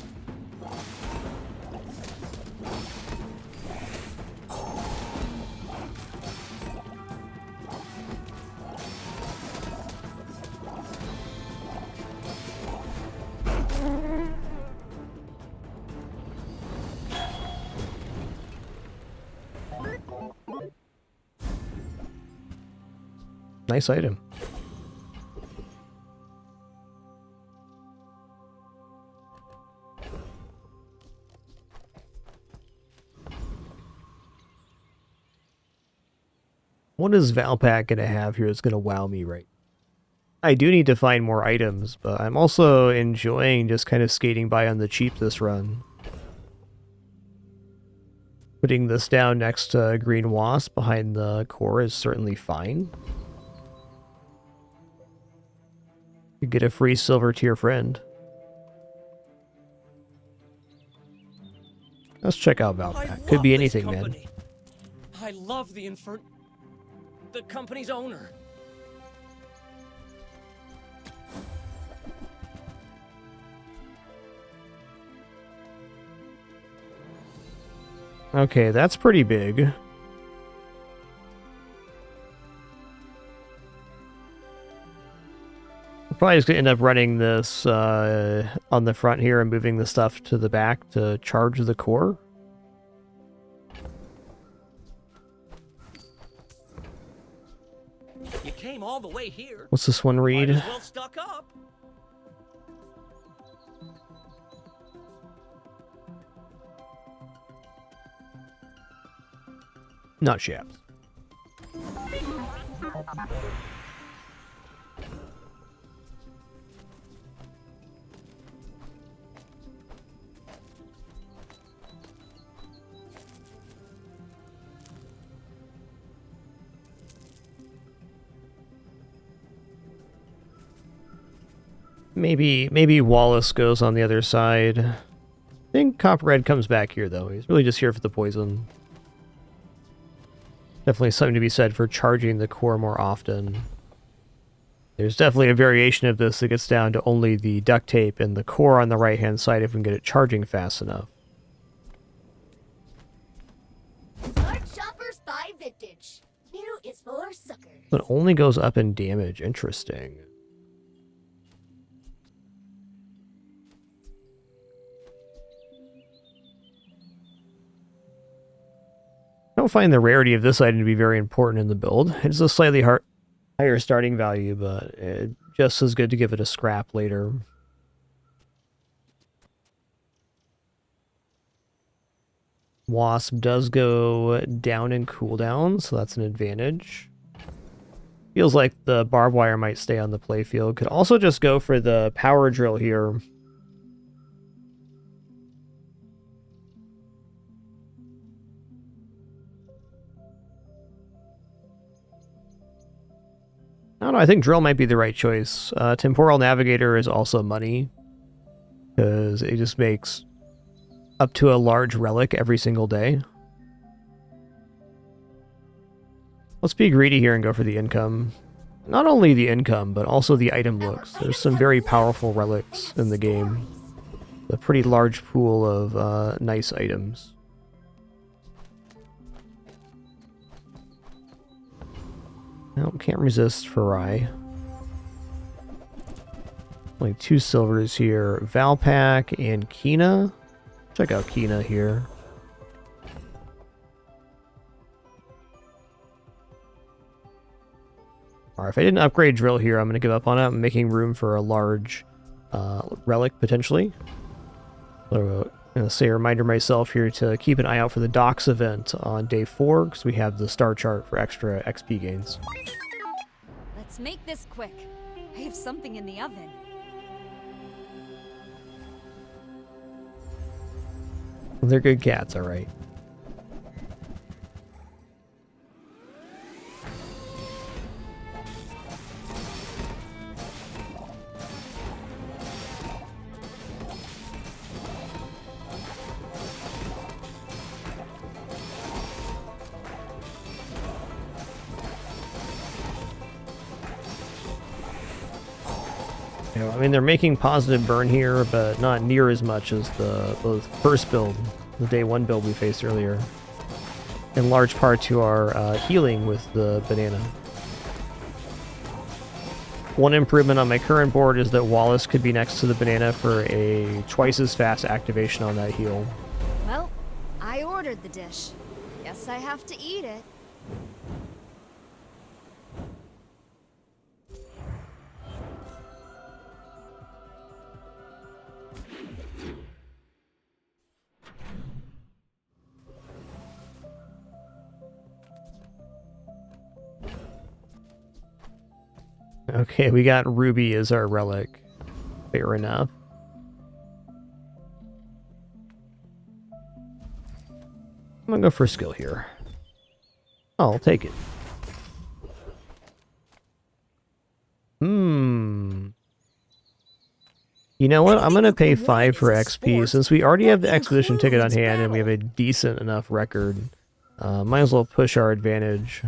Nice item. What is Valpak going to have here that's going to wow me right? I do need to find more items, but I'm also enjoying just kind of skating by on the cheap this run. Putting this down next to Green Wasp behind the core is certainly fine. You get a free silver to your friend. Let's check out Valpak. Could be anything, man. I love the the company's owner. Okay, that's pretty big. We're probably just going to end up running this on the front here and moving the stuff to the back to charge the core. You came all the way here. What's this one read? Might as well stock up. Not Shaps. Maybe Wallace goes on the other side. I think Copperhead comes back here, though. He's really just here for the poison. Definitely something to be said for charging the core more often. There's definitely a variation of this that gets down to only the duct tape and the core on the right-hand side if we can get it charging fast enough. Smart shoppers buy vintage. New is for suckers. It only goes up in damage. Interesting. I don't find the rarity of this item to be very important in the build. It's a slightly higher starting value, but just as good to give it a scrap later. Wasp does go down in cooldown, so that's an advantage. Feels like the barbed wire might stay on the playfield. Could also just go for the power drill here. I don't know, I think drill might be the right choice. Temporal Navigator is also money, because it just makes up to a large relic every single day. Let's be greedy here and go for the income. Not only the income, but also the item looks. There's some very powerful relics in the game. A pretty large pool of nice items. No, can't resist Farai. Only 2 silvers here. Valpak and Kina. Check out Kina here. Alright, if I didn't upgrade drill here, I'm going to give up on it. I'm making room for a large relic, potentially. So I'm going to say a reminder myself here to keep an eye out for the docks event on day 4, because we have the star chart for extra XP gains. Let's make this quick. I have something in the oven. They're good cats, alright. I mean, they're making positive burn here, but not near as much as the first build, the day 1 build we faced earlier. In large part to our healing with the banana. One improvement on my current board is that Wallace could be next to the banana for a twice as fast activation on that heal. Well, I ordered the dish. Guess I have to eat it. Okay, we got Ruby as our relic. Fair enough. I'm gonna go for skill here. Oh, I'll take it. You know what? I'm gonna pay 5 for XP. Since we already have the expedition ticket on hand and we have a decent enough record, might as well push our advantage.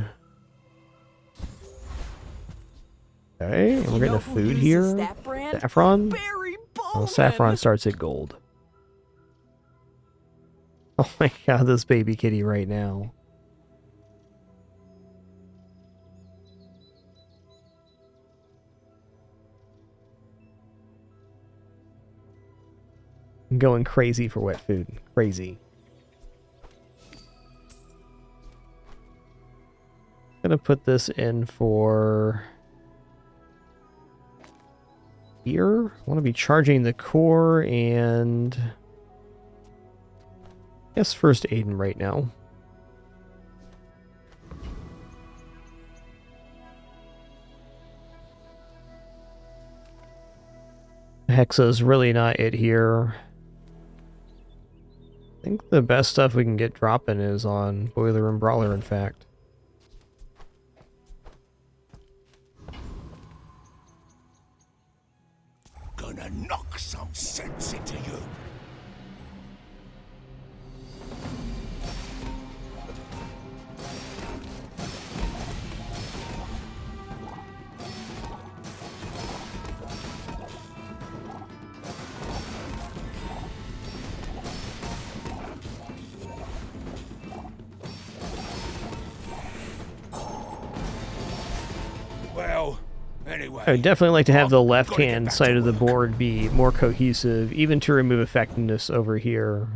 Okay, and we're getting a food here. Saffron? Oh, saffron starts at gold. Oh my god, this baby kitty right now. I'm going crazy for wet food. Crazy. I'm gonna put this in for... here. I want to be charging the core and... I guess first Aiden right now. Hexa's really not it here. I think the best stuff we can get dropping is on Boiler and Brawler, in fact. Gonna knock some sense into you. Well, anyway. I would definitely like to have the left-hand side of the board be more cohesive, even to remove effectiveness over here.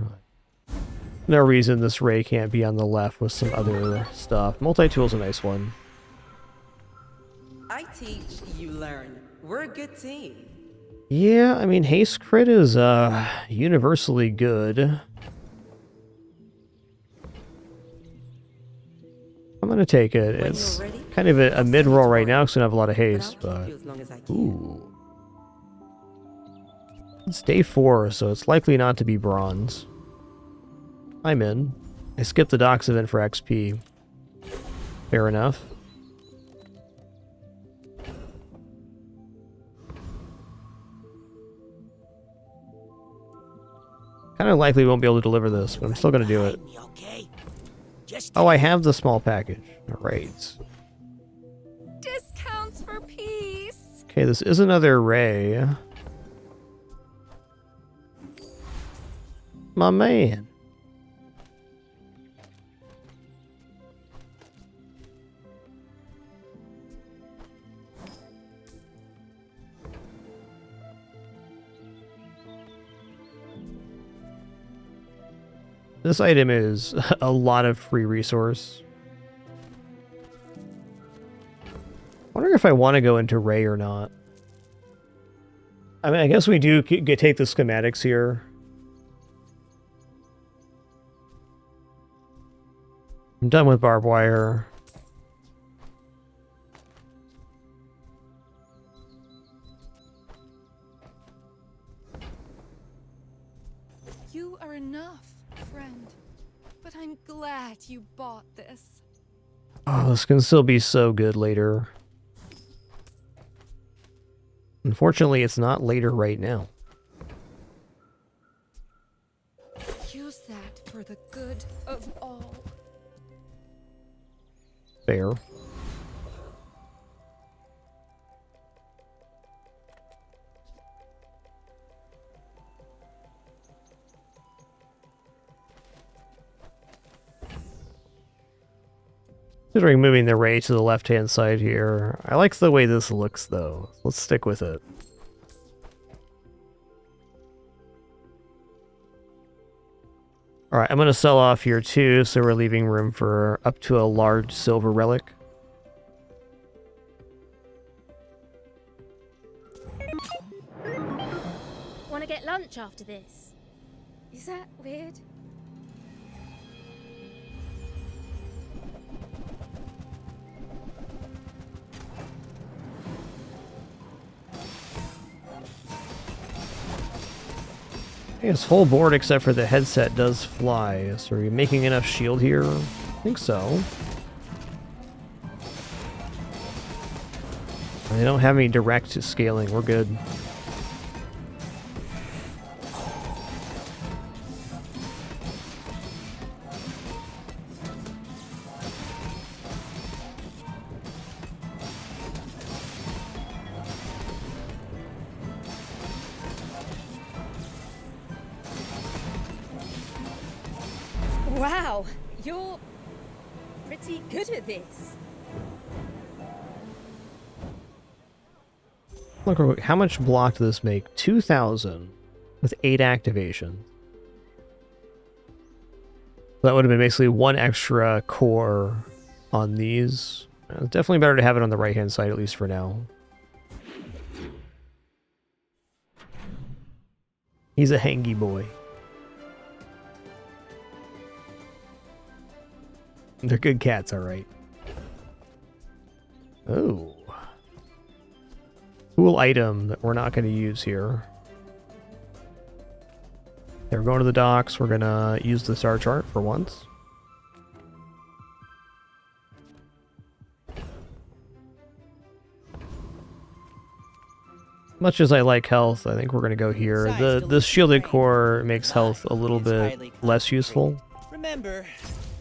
No reason this Ray can't be on the left with some other stuff. Multi-tool's a nice one. I teach, you learn. We're a good team. Yeah, I mean, haste crit is universally good. I'm gonna take it. It's kind of a mid-roll right now because I don't have a lot of haste, but... Ooh. It's day 4, so it's likely not to be bronze. I'm in. I skipped the docks event for XP. Fair enough. Kind of likely won't be able to deliver this, but I'm still gonna do it. Oh, I have the small package. Alright. Discounts for peace. Okay, this is another Ray. My man. This item is a lot of free resource. Wonder if I want to go into Ray or not. I mean, I guess we do take the schematics here. I'm done with barbed wire. You are enough, friend. But I'm glad you bought this. Oh, this can still be so good later. Unfortunately, it's not later right now. Use that for the good of all. Fair. Considering moving the ray to the left-hand side here. I like the way this looks, though. Let's stick with it. Alright, I'm going to sell off here, too, so we're leaving room for up to a large silver relic. Want to get lunch after this? Is that weird? This whole board except for the headset does fly. So are you making enough shield here? I think so. I don't have any direct scaling. We're good. Wow, you're pretty good at this. Look, how much block does this make? 2,000 with 8 activations. That would have been basically 1 extra core on these. It's definitely better to have it on the right-hand side, at least for now. He's a hangy boy. They're good cats, alright. Oh. Cool item that we're not going to use here. Okay, we're going to the docks. We're going to use the star chart for once. Much as I like health, I think we're going to go here. The shielded core makes health a little bit less useful. Remember,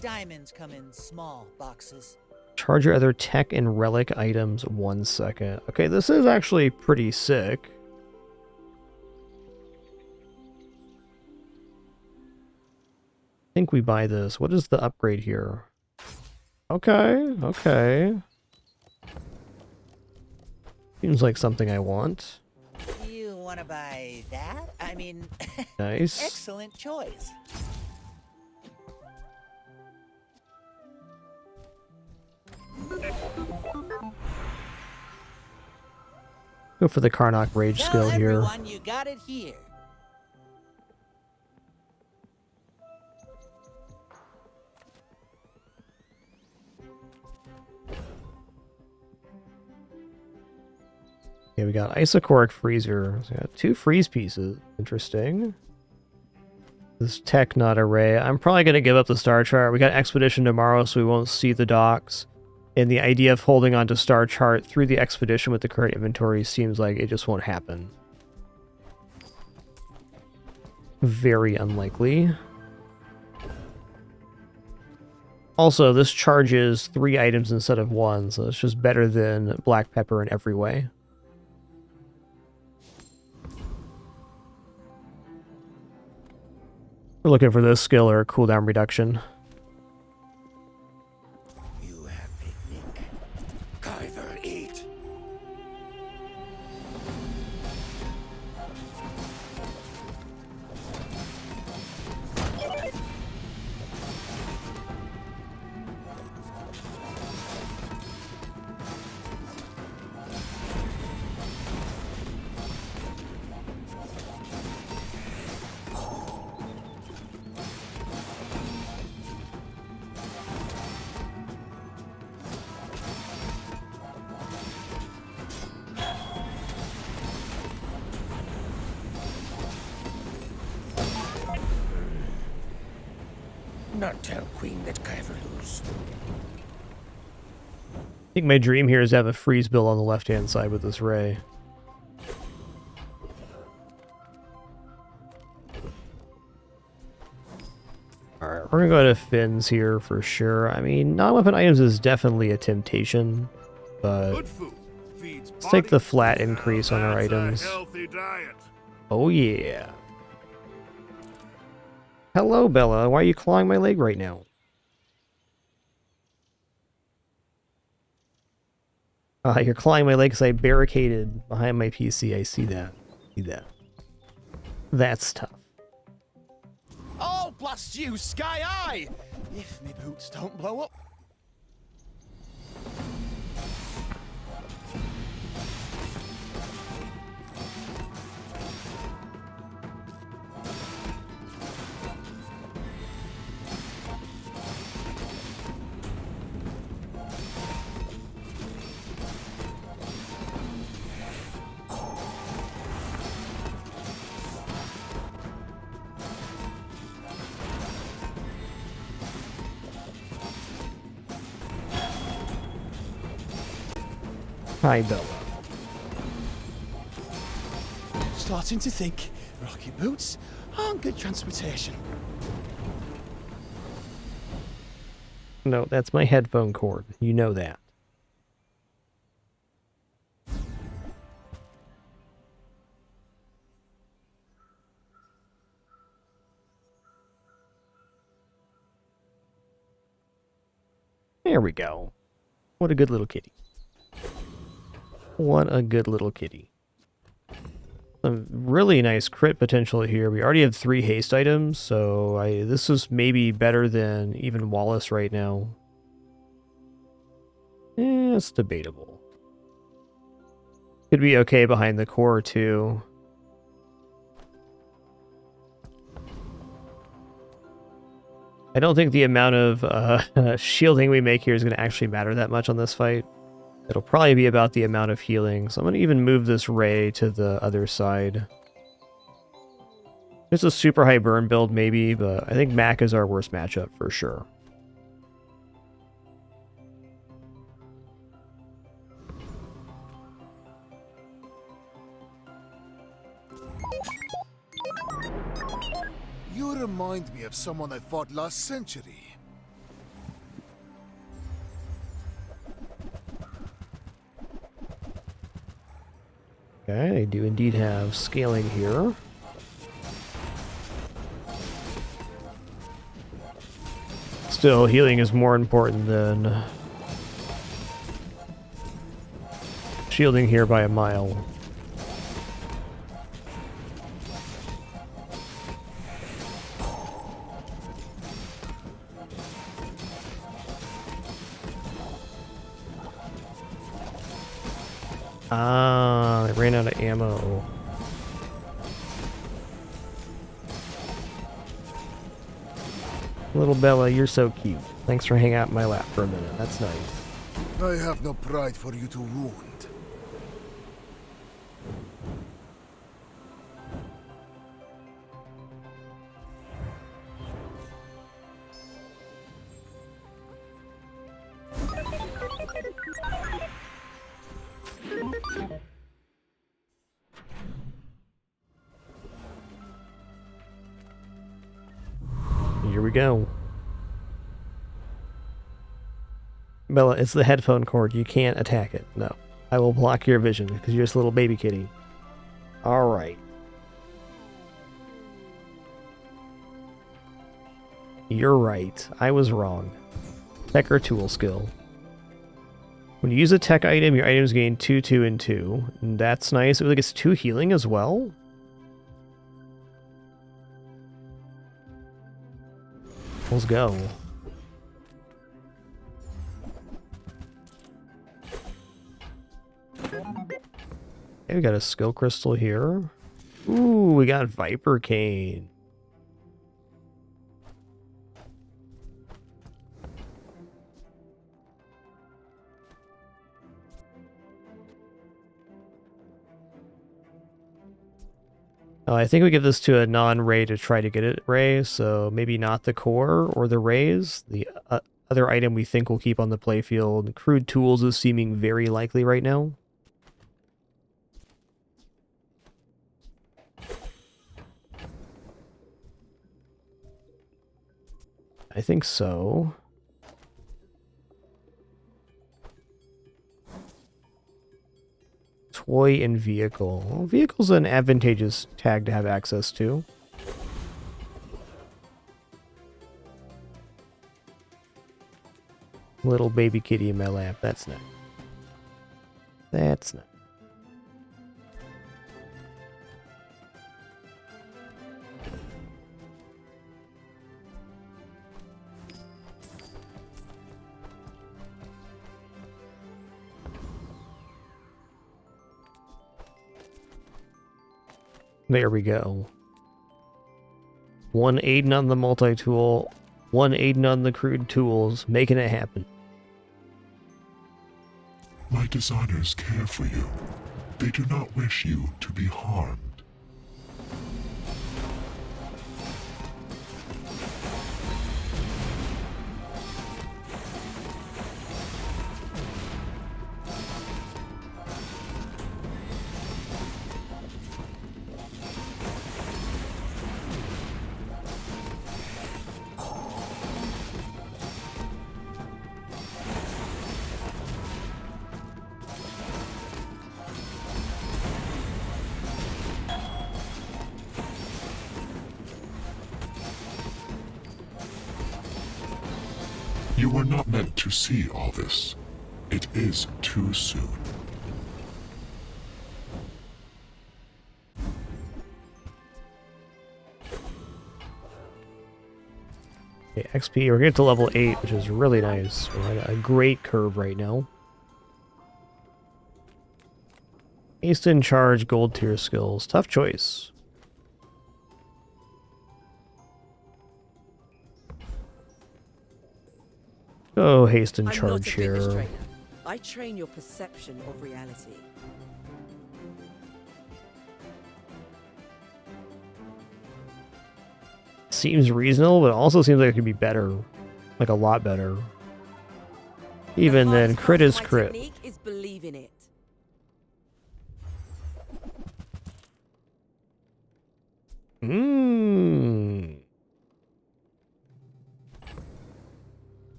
diamonds come in small boxes. Charge your other tech and relic items 1 second. Okay, this is actually pretty sick. I think we buy this. What is the upgrade here? Okay, okay. Seems like something I want. You want to buy that? I mean, Nice. Excellent choice. Go for the Karnak Rage skill here. Everyone, you got it here. Okay, we got Isocoric Freezer. So we got 2 freeze pieces. Interesting. This tech not array. I'm probably going to give up the star chart. We got Expedition tomorrow, so we won't see the docks. And the idea of holding on to star chart through the expedition with the current inventory seems like it just won't happen. Very unlikely. Also, this charges 3 items instead of 1, so it's just better than black pepper in every way. We're looking for this skill or cooldown reduction. Not tell Queen that Kyver lose. I think my dream here is to have a freeze bill on the left-hand side with this ray. Alright, we're gonna go to Finn's here for sure. I mean, non-weapon items is definitely a temptation, but let's take the flat increase on our items. Oh yeah. Hello, Bella. Why are you clawing my leg right now? You're clawing my leg because I barricaded behind my PC. I see that. See that. That's tough. Oh, blast you, Sky Eye! If me boots don't blow up. Hi, Bella. Starting to think rocket boots aren't good transportation. No, that's my headphone cord. You know that. There we go. What a good little kitty. What a good little kitty. Some really nice crit potential here. We already have 3 haste items, so this is maybe better than even Wallace right now. It's debatable. Could be okay behind the core too. I don't think the amount of shielding we make here is going to actually matter that much on this fight. It'll probably be about the amount of healing. So I'm going to even move this ray to the other side. It's a super high burn build maybe, but I think Mac is our worst matchup for sure. You remind me of someone I fought last century. Okay, I do indeed have scaling here. Still, healing is more important than shielding here by a mile. Ah, I ran out of ammo. Little Bella, you're so cute. Thanks for hanging out in my lap for a minute. That's nice. I have no pride for you to wound. Here we go. Bella, it's the headphone cord. You can't attack it. No. I will block your vision because you're just a little baby kitty. Alright. You're right. I was wrong. Tech or tool skill. When you use a tech item, your items gain 2, 2, and 2. And that's nice. It really gets 2 healing as well. Let's go. Okay, we got a skill crystal here. Ooh, we got Viper Cane. I think we give this to a non-ray to try to get it ray, so maybe not the core or the rays. The other item we think we'll keep on the playfield. Crude tools is seeming very likely right now. I think so. Toy and vehicle. Well, vehicle's an advantageous tag to have access to. Little baby kitty in my lap. That's nice. That's nice. There we go. 1 Aiden on the multi-tool, 1 Aiden on the crude tools, making it happen. My designers care for you. They do not wish you to be harmed. You were not meant to see all this. It is too soon. Okay, XP, we're getting to level 8, which is really nice. We're at a great curve right now. Haste in charge, gold tier skills. Tough choice. Oh, haste in charge here. I'm not a fitness trainer. I train your perception of reality. Seems reasonable, but also seems like it could be better. Like a lot better. Even then, crit is crit. Technique is believe in it.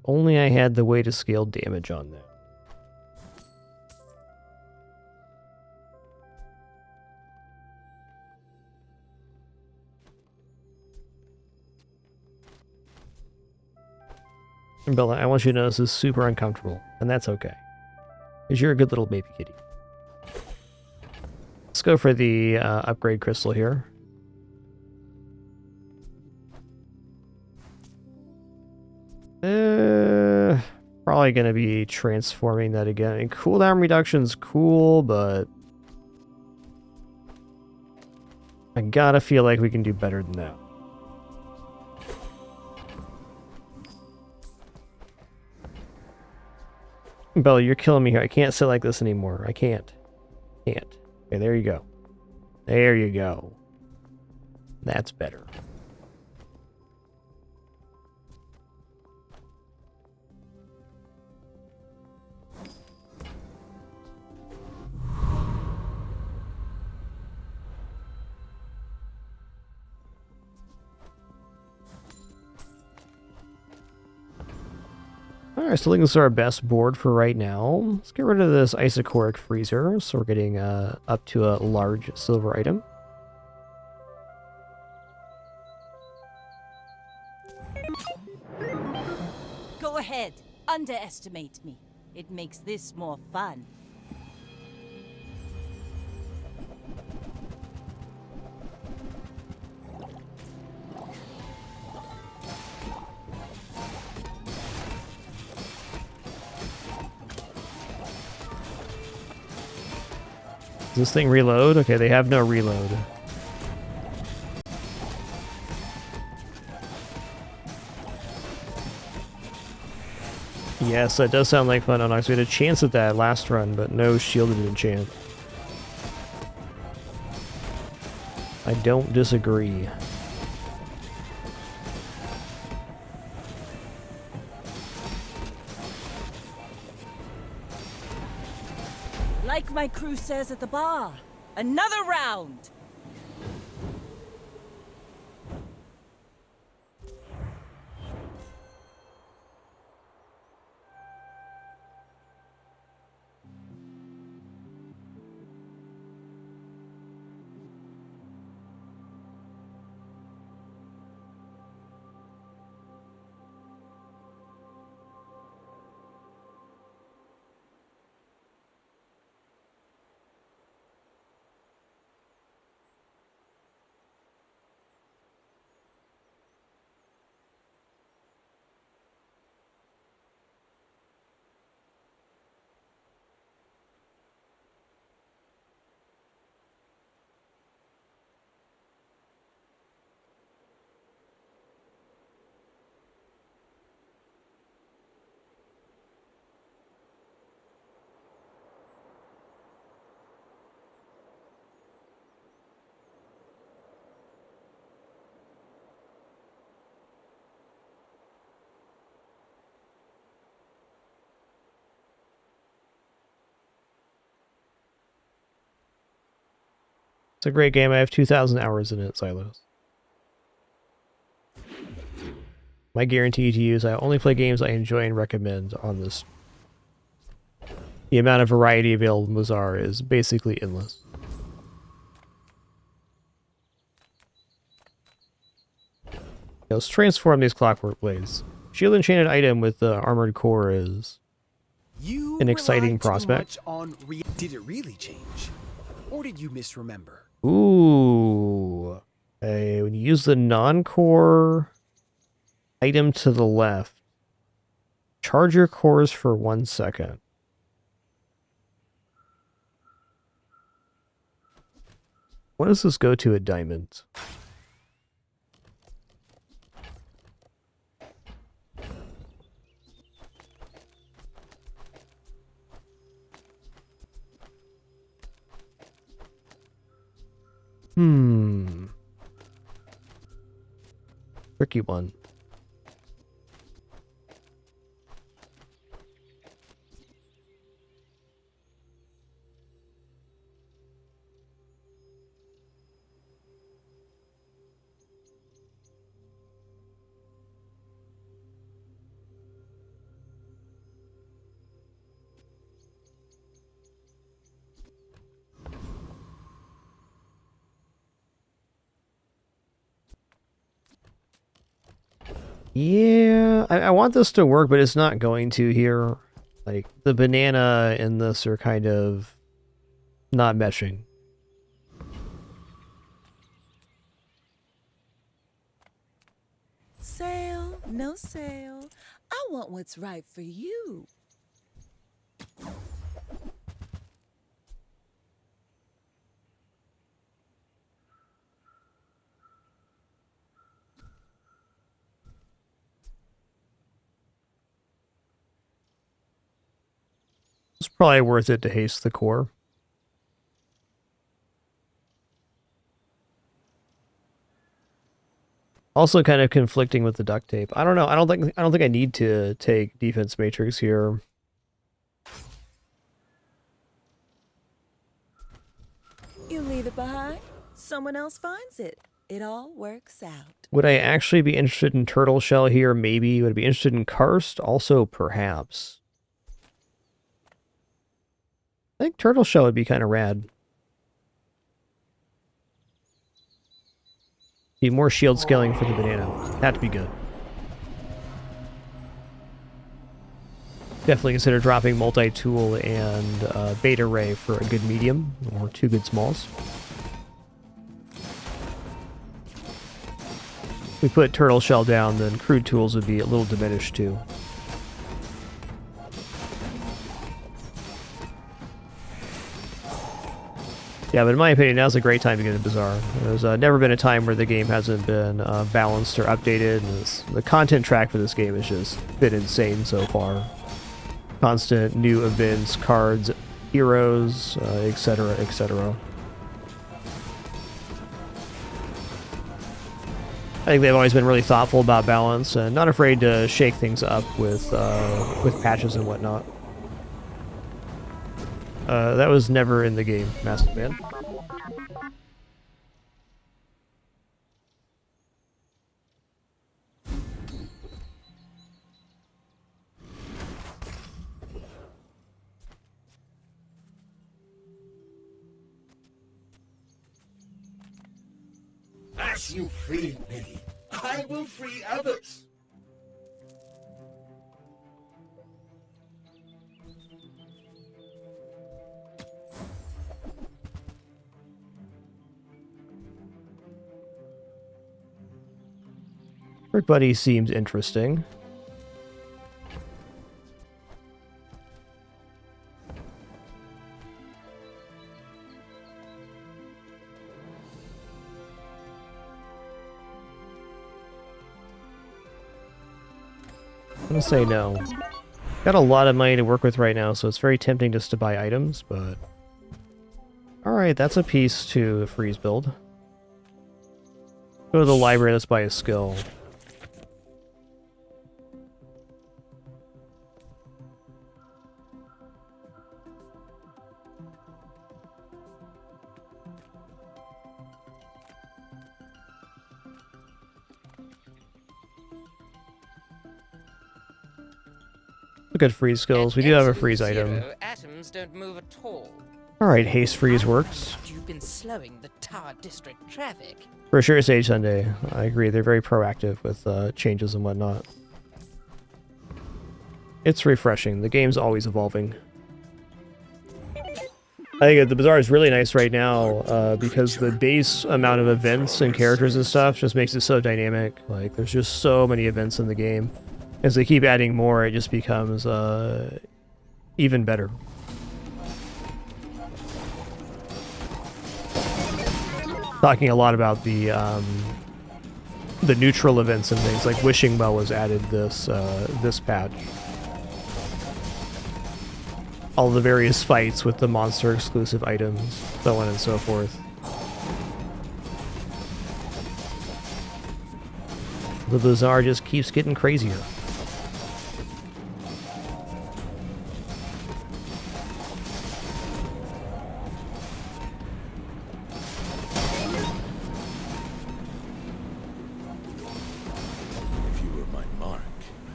Only I had the way to scale damage on that. And Bella, I want you to know this is super uncomfortable, and that's okay. Because you're a good little baby kitty. Let's go for the upgrade crystal here. Probably going to be transforming that again. I mean, cooldown reduction's cool, but I gotta feel like we can do better than that. Bella, you're killing me here. I can't sit like this anymore. I can't. Can't. Okay, there you go. There you go. That's better. Alright, so I think this is our best board for right now. Let's get rid of this isocoric freezer, so we're getting up to a large silver item. Go ahead, underestimate me. It makes this more fun. Does this thing reload? Okay, they have no reload. Yes, that does sound like fun, Onox. We had a chance at that last run, but no shielded enchant. I don't disagree. Like my crew says at the bar, another round! It's a great game. I have 2,000 hours in it, Silos. My guarantee to you is I only play games I enjoy and recommend on this. The amount of variety available in Mozart is basically endless. Let's transform these clockwork blades. Shield enchanted item with the armored core is an exciting prospect. Did it really change? Or did you misremember? Ooh. Hey, when you use the non-core item to the left, charge your cores for 1 second. What does this go to at diamond? Tricky one. Yeah, I want this to work, but it's not going to here. Like, the banana and this are kind of not meshing. Sale, no sale. I want what's right for you. It's probably worth it to haste the core. Also kind of conflicting with the duct tape. I don't know. I don't think I need to take defense matrix here. You leave it behind, someone else finds it. It all works out. Would I actually be interested in turtle shell here? Maybe. Would I be interested in karst? Also, perhaps. I think turtle shell would be kind of rad. Be more shield scaling for the banana. That'd be good. Definitely consider dropping multi-tool and beta ray for a good medium, or 2 good smalls. If we put turtle shell down, then crude tools would be a little diminished too. Yeah, but in my opinion, now's a great time to get a Bazaar. There's never been a time where the game hasn't been balanced or updated. And the content track for this game has just been insane so far. Constant new events, cards, heroes, etc., etc. I think they've always been really thoughtful about balance and not afraid to shake things up with patches and whatnot. That was never in the game, Massive Man. As you freed me, I will free others. Everybody seems interesting. I'm gonna say no. Got a lot of money to work with right now, so it's very tempting just to buy items, but... Alright, that's a piece to the freeze build. Go to the library, let's buy a skill. Good freeze skills. We do have a freeze item. Atoms don't move at all. Alright, haste freeze works. You've been slowing the Tar District traffic. For sure, Sage Sunday. I agree, they're very proactive with changes and whatnot. It's refreshing. The game's always evolving. I think the Bazaar is really nice right now because the base amount of events and characters and stuff just makes it so dynamic. Like, there's just so many events in the game. As they keep adding more, it just becomes even better. Talking a lot about the neutral events and things, like Wishing Well was added this patch. All the various fights with the monster exclusive items, so on and so forth. The Bazaar just keeps getting crazier. If you were my mark,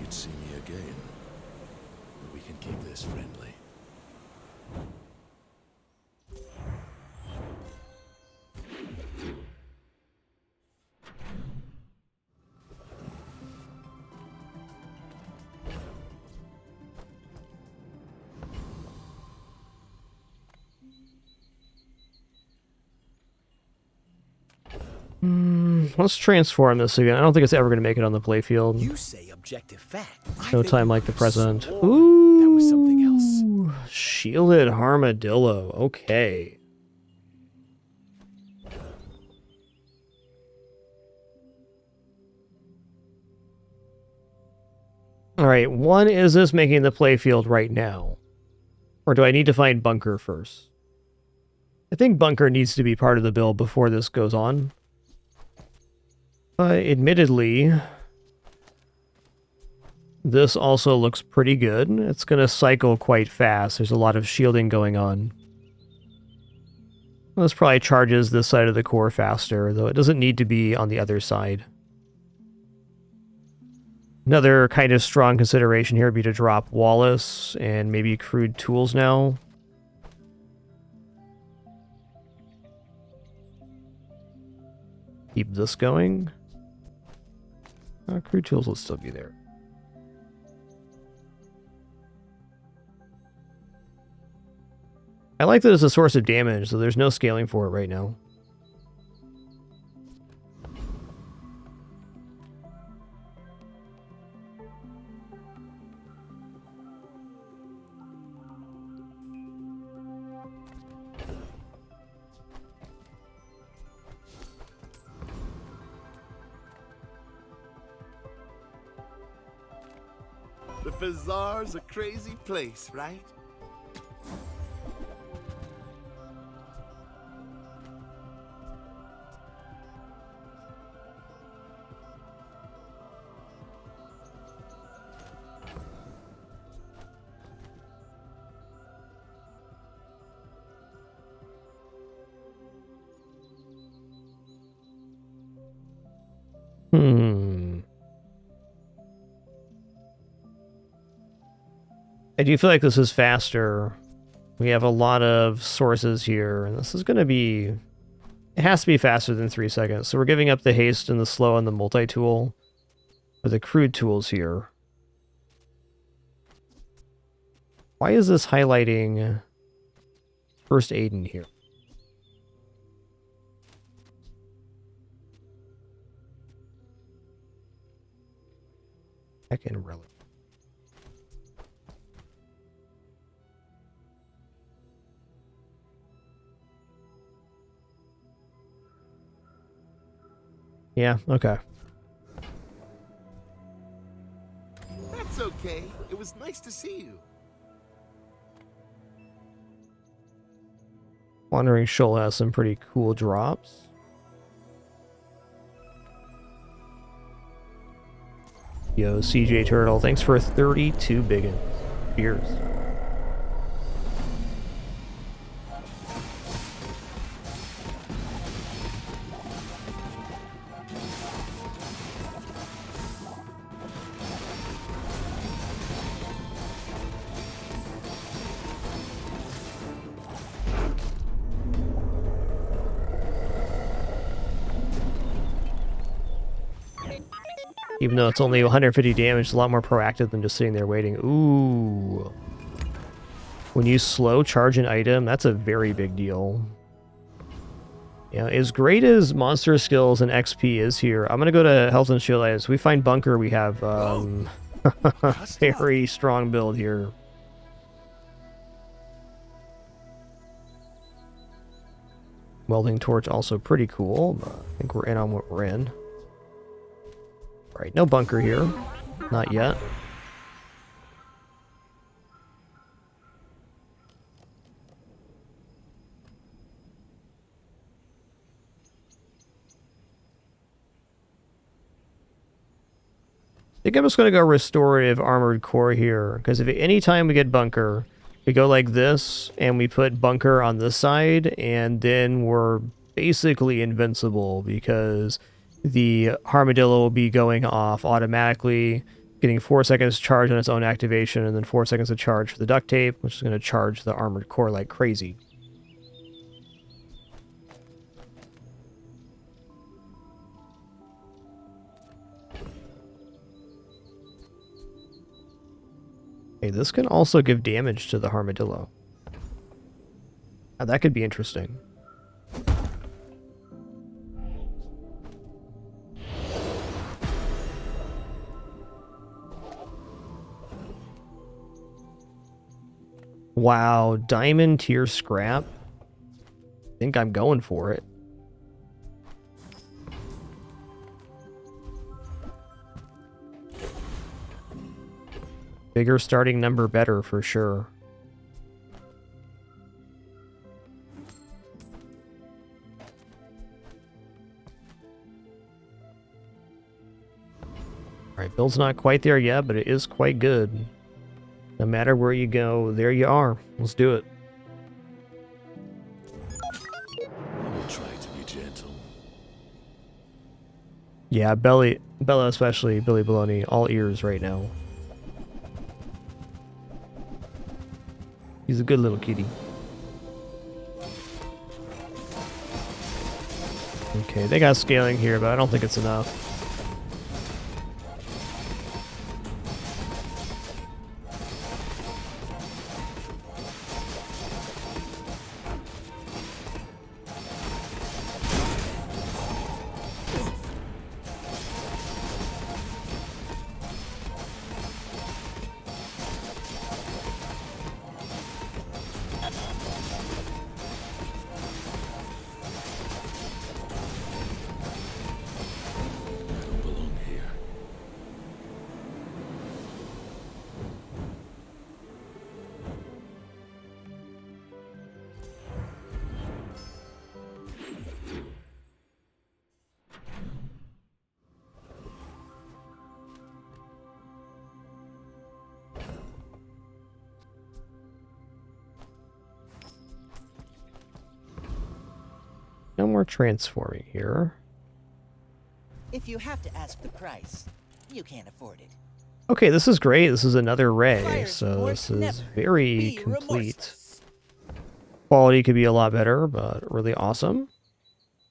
you'd see me again. But we can keep this friendly. Let's transform this again. I don't think it's ever going to make it on the playfield. You say objective fact. No time like the present. Ooh, that was something else. Shielded Armadillo. Okay. Alright, one, is this making the playfield right now? Or do I need to find Bunker first? I think Bunker needs to be part of the build before this goes on. Admittedly, this also looks pretty good. It's going to cycle quite fast. There's a lot of shielding going on. This probably charges this side of the core faster, though it doesn't need to be on the other side. Another kind of strong consideration here would be to drop Wallace and maybe crude tools now. Keep this going. Crude tools will still be there. I like that it's a source of damage, so there's no scaling for it right now. The Bazaar's a crazy place, right? I do feel like this is faster. We have a lot of sources here, and this is going to be... It has to be faster than 3 seconds. So we're giving up the haste and the slow and the multi-tool for the crude tools here. Why is this highlighting first aid in here? Second relic. Yeah, okay. That's okay. It was nice to see you. Wandering Shoal has some pretty cool drops. Yo, CJ Turtle, thanks for 32 biggins. Cheers. Even though it's only 150 damage, it's a lot more proactive than just sitting there waiting. Ooh. When you slow charge an item, that's a very big deal. Yeah, as great as monster skills and XP is here, I'm going to go to health and shield items. We find bunker, we have very strong build here. Welding torch also pretty cool, but I think we're in on what we're in. Right, no bunker here. Not yet. I think I'm just going to go restorative armored core here, because if at any time we get bunker, we go like this, and we put bunker on this side, and then we're basically invincible, because the Armadillo will be going off automatically, getting 4 seconds charge on its own activation, and then 4 seconds of charge for the duct tape, which is going to charge the armored core like crazy. Hey, this can also give damage to the Armadillo. Now, that could be interesting. Wow, diamond tier scrap. I think I'm going for it. Bigger starting number better for sure. Alright, build's not quite there yet, but it is quite good. No matter where you go, there you are. Let's do it. I will try to be gentle. Yeah, Bella especially, Billy Baloney, all ears right now. He's a good little kitty. Okay, they got scaling here, but I don't think it's enough. No more transforming here. If you have to ask the price, you can't afford it. Okay, this is great. This is another ray, Fire's so more this than is ever. very Be complete. Quality could be a lot better, but really awesome.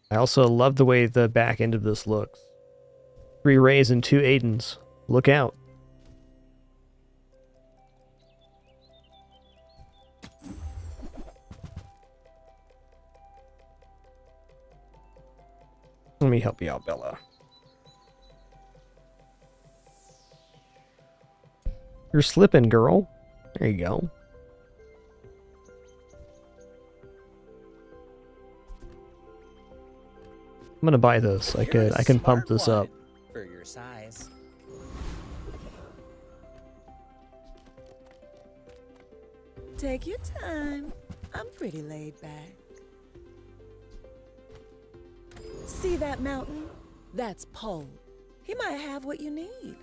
I also love the way the back end of this looks. 3 rays and 2 Aidens. Look out. Let me help you out, Bella. You're slipping, girl. There you go. I'm gonna buy this. I can pump this up. For your size. Take your time. I'm pretty laid back. See that mountain? That's Pole. He might have what you need.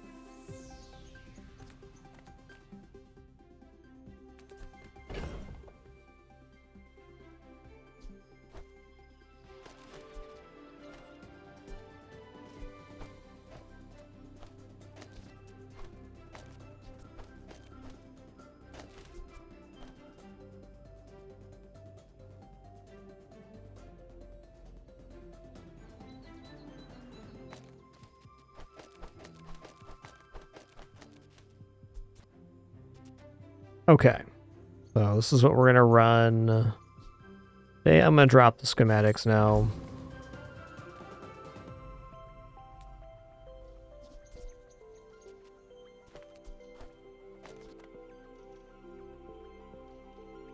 Okay. So this is what we're gonna run. Okay, I'm gonna drop the schematics now.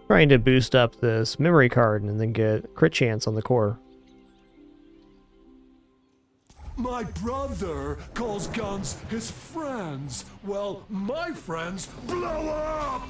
Trying to boost up this memory card and then get crit chance on the core. My brother calls guns his friends. Well, my friends blow up!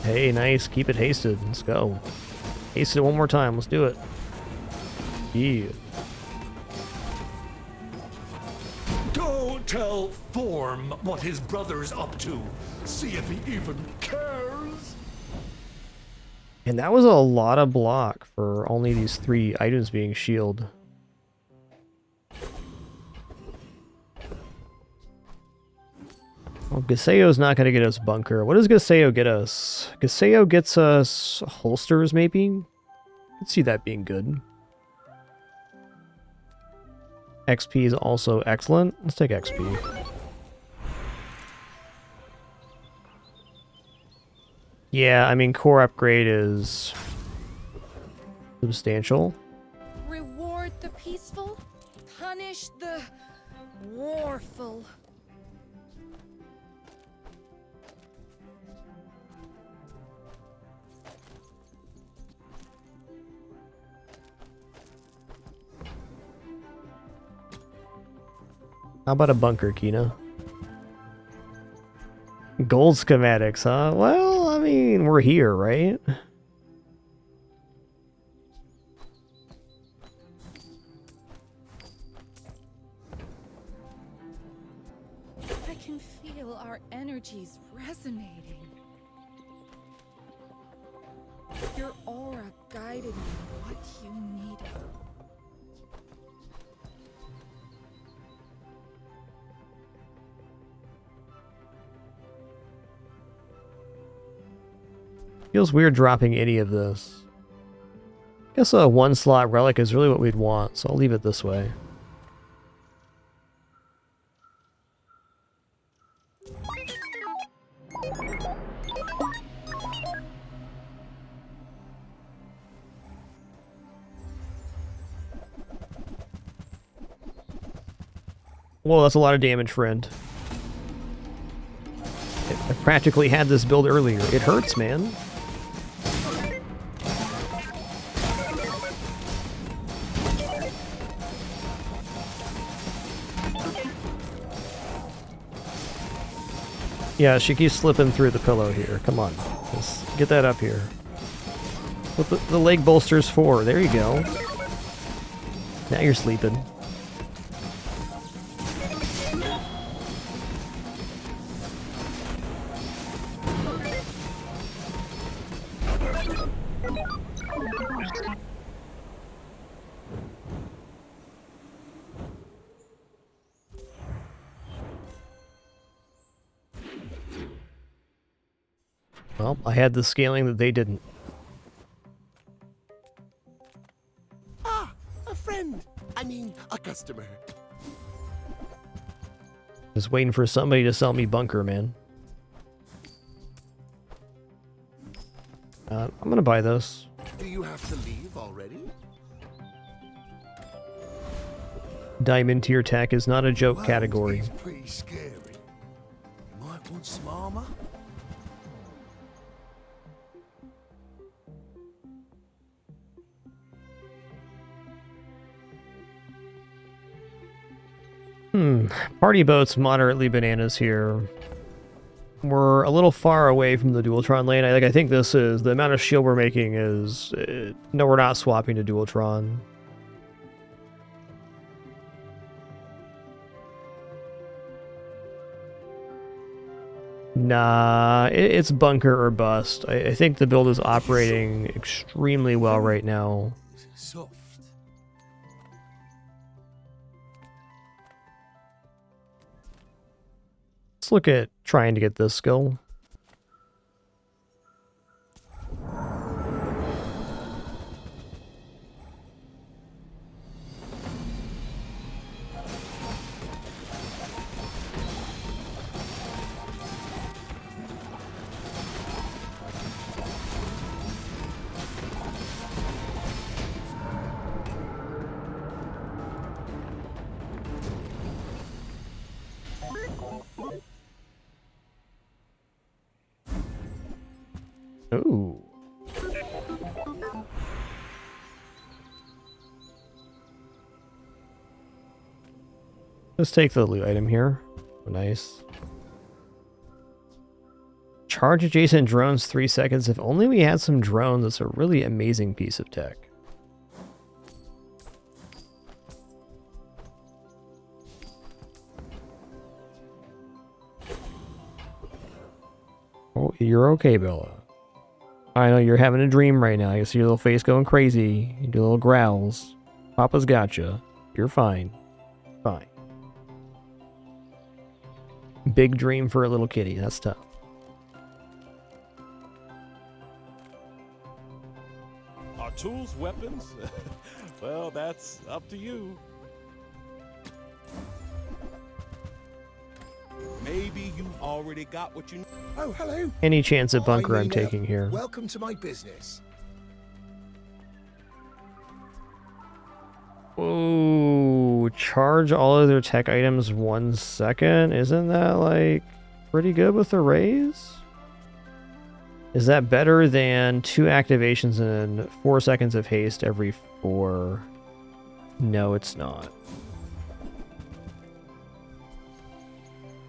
Hey, nice. Keep it hasted. Let's go. Haste it one more time. Let's do it. Yeah. Go tell Thorm what his brother's up to. See if he even cares. And that was a lot of block for only these 3 items being shielded. Well, Gaseo's not going to get us bunker. What does Gaseo get us? Gaseo gets us holsters, maybe? I could see that being good. XP is also excellent. Let's take XP. Yeah, I mean, core upgrade is substantial. Reward the peaceful, punish the warful. How about a bunker, Kina? Gold schematics, huh? Well, I mean, we're here, right? I can feel our energies resonating. Your aura guided me what you needed. Feels weird dropping any of this. Guess a 1-slot relic is really what we'd want, so I'll leave it this way. Whoa, that's a lot of damage, friend. I practically had this build earlier. It hurts, man. Yeah, she keeps slipping through the pillow here. Come on. Let's get that up here. What the leg bolster's for. There you go. Now you're sleeping. Well, I had the scaling that they didn't. Ah, a friend. I mean, a customer. Just waiting for somebody to sell me bunker, man. I'm gonna buy this. Do you have to leave already? Diamond tier tech is not a joke category. It's pretty scary. Might want some armor? Party boat's moderately bananas here. We're a little far away from the Dualtron lane. I think this is the amount of shield we're making is no, we're not swapping to Dualtron. Nah, it's bunker or bust. I think the build is operating extremely well right now. Soft. Let's look at trying to get this skill. Ooh. Let's take the loot item here. Nice. Charge adjacent drones 3 seconds. If only we had some drones. That's a really amazing piece of tech. Oh, you're okay, Bella. I know you're having a dream right now. I see your little face going crazy. You do little growls. Papa's gotcha. You're fine. Fine. Big dream for a little kitty. That's tough. Our tools, weapons? Well, that's up to you. Maybe you've already got what you need. Oh, hello. Any chance at bunker I'm Nina. taking here. Welcome to my business. Ooh, charge all of their tech items 1 second. Isn't that like pretty good with the raise? Is that better than 2 activations and 4 seconds of haste every 4? No, it's not.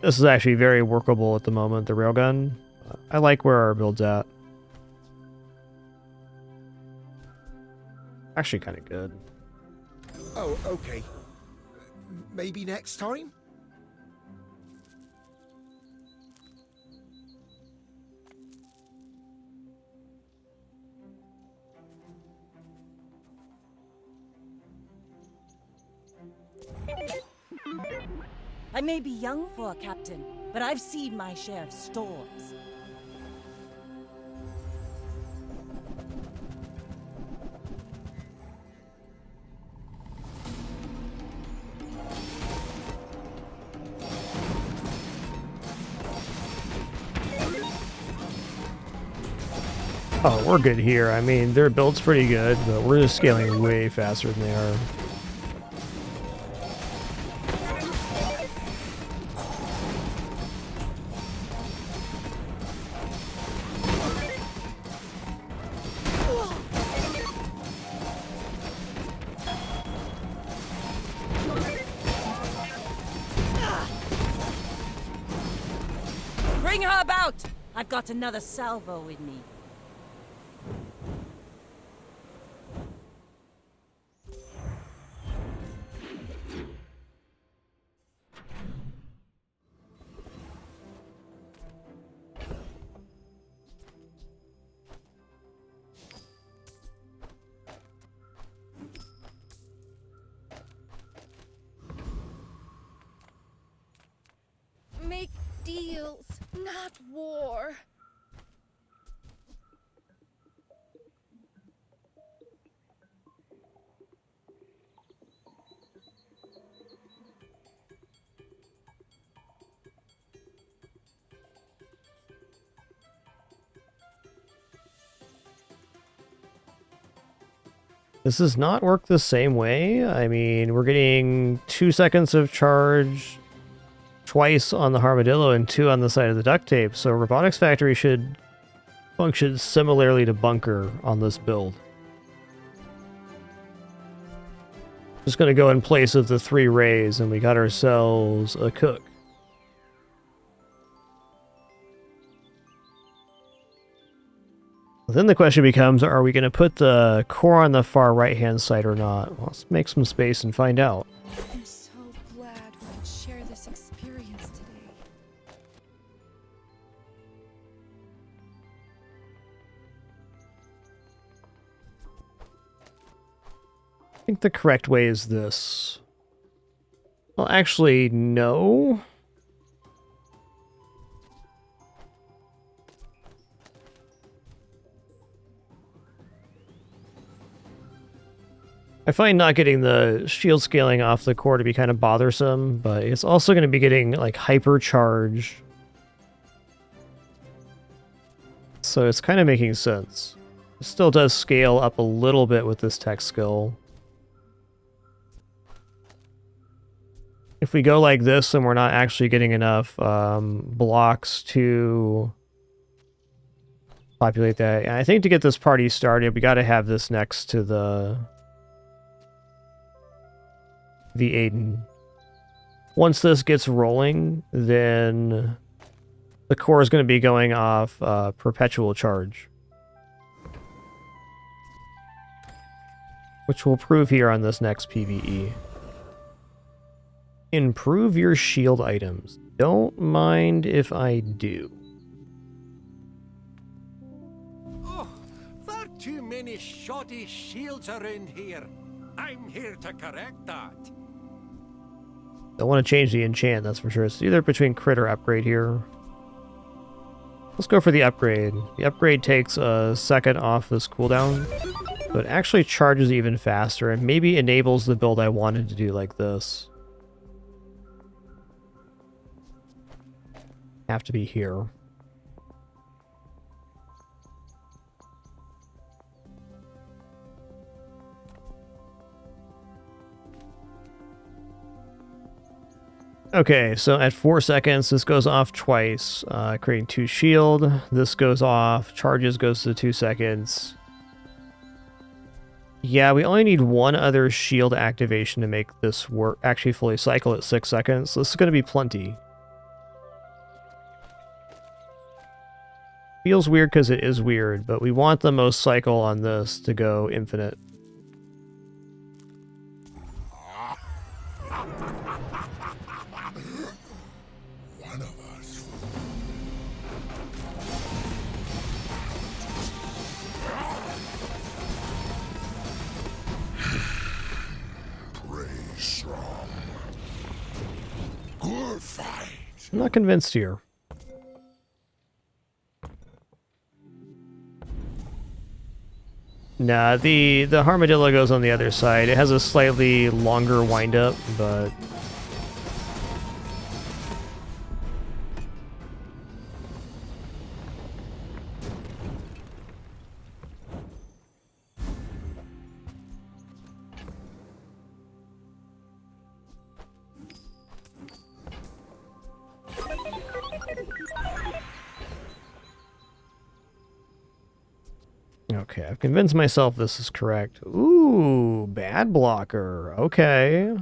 This is actually very workable at the moment, the railgun. I like where our build's at. Actually kind of good. Oh, okay. Maybe next time? I may be young for a captain, but I've seen my share of storms. Oh, we're good here. I mean, their build's pretty good, but we're just scaling way faster than they are. Bring her about! I've got another salvo with me. Make deals, not war. This does not work the same way. I mean, we're getting 2 seconds of charge twice on the Armadillo and 2 on the side of the duct tape, so Robotics Factory should function similarly to Bunker on this build. Just gonna go in place of the 3 rays, and we got ourselves a cook. Then the question becomes, are we going to put the core on the far right-hand side or not? Well, let's make some space and find out. I'm so glad we could share this experience today. I think the correct way is this. Well, actually, no. I find not getting the shield scaling off the core to be kind of bothersome, but it's also going to be getting like hypercharge. So it's kind of making sense. It still does scale up a little bit with this tech skill. If we go like this and we're not actually getting enough blocks to populate that. And I think to get this party started, we got to have this next to the Aiden. Once this gets rolling, then the core is going to be going off perpetual charge, which we'll prove here on this next PvE. Improve your shield items. Don't mind if I do. Oh, far too many shoddy shields around here. I'm here to correct that. Don't want to change the enchant, that's for sure. It's either between crit or upgrade here. Let's go for the upgrade. The upgrade takes a second off this cooldown, so it actually charges even faster and maybe enables the build I wanted to do like this. Have to be here. Okay, so at 4 seconds, this goes off twice, creating 2 shield. This goes off, charges goes to 2 seconds. Yeah, we only need 1 other shield activation to make this work, actually fully cycle at 6 seconds. So this is going to be plenty. Feels weird because it is weird, but we want the most cycle on this to go infinite. Good fight. I'm not convinced here. Nah, the Armadillo goes on the other side. It has a slightly longer windup, but okay, I've convinced myself this is correct. Ooh, bad blocker. Okay.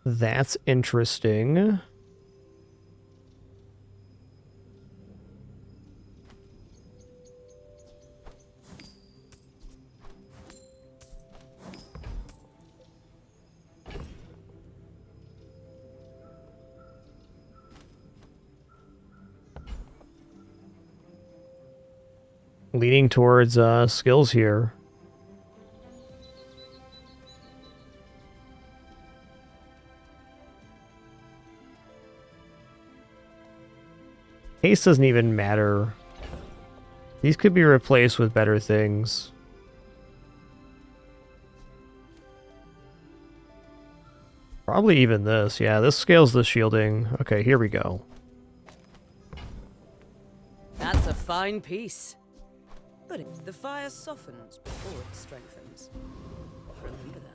That's interesting. Leaning towards skills here. Haste doesn't even matter. These could be replaced with better things. Probably even this. Yeah, this scales the shielding. Okay, here we go. That's a fine piece. But the fire softens before it strengthens. Remember that.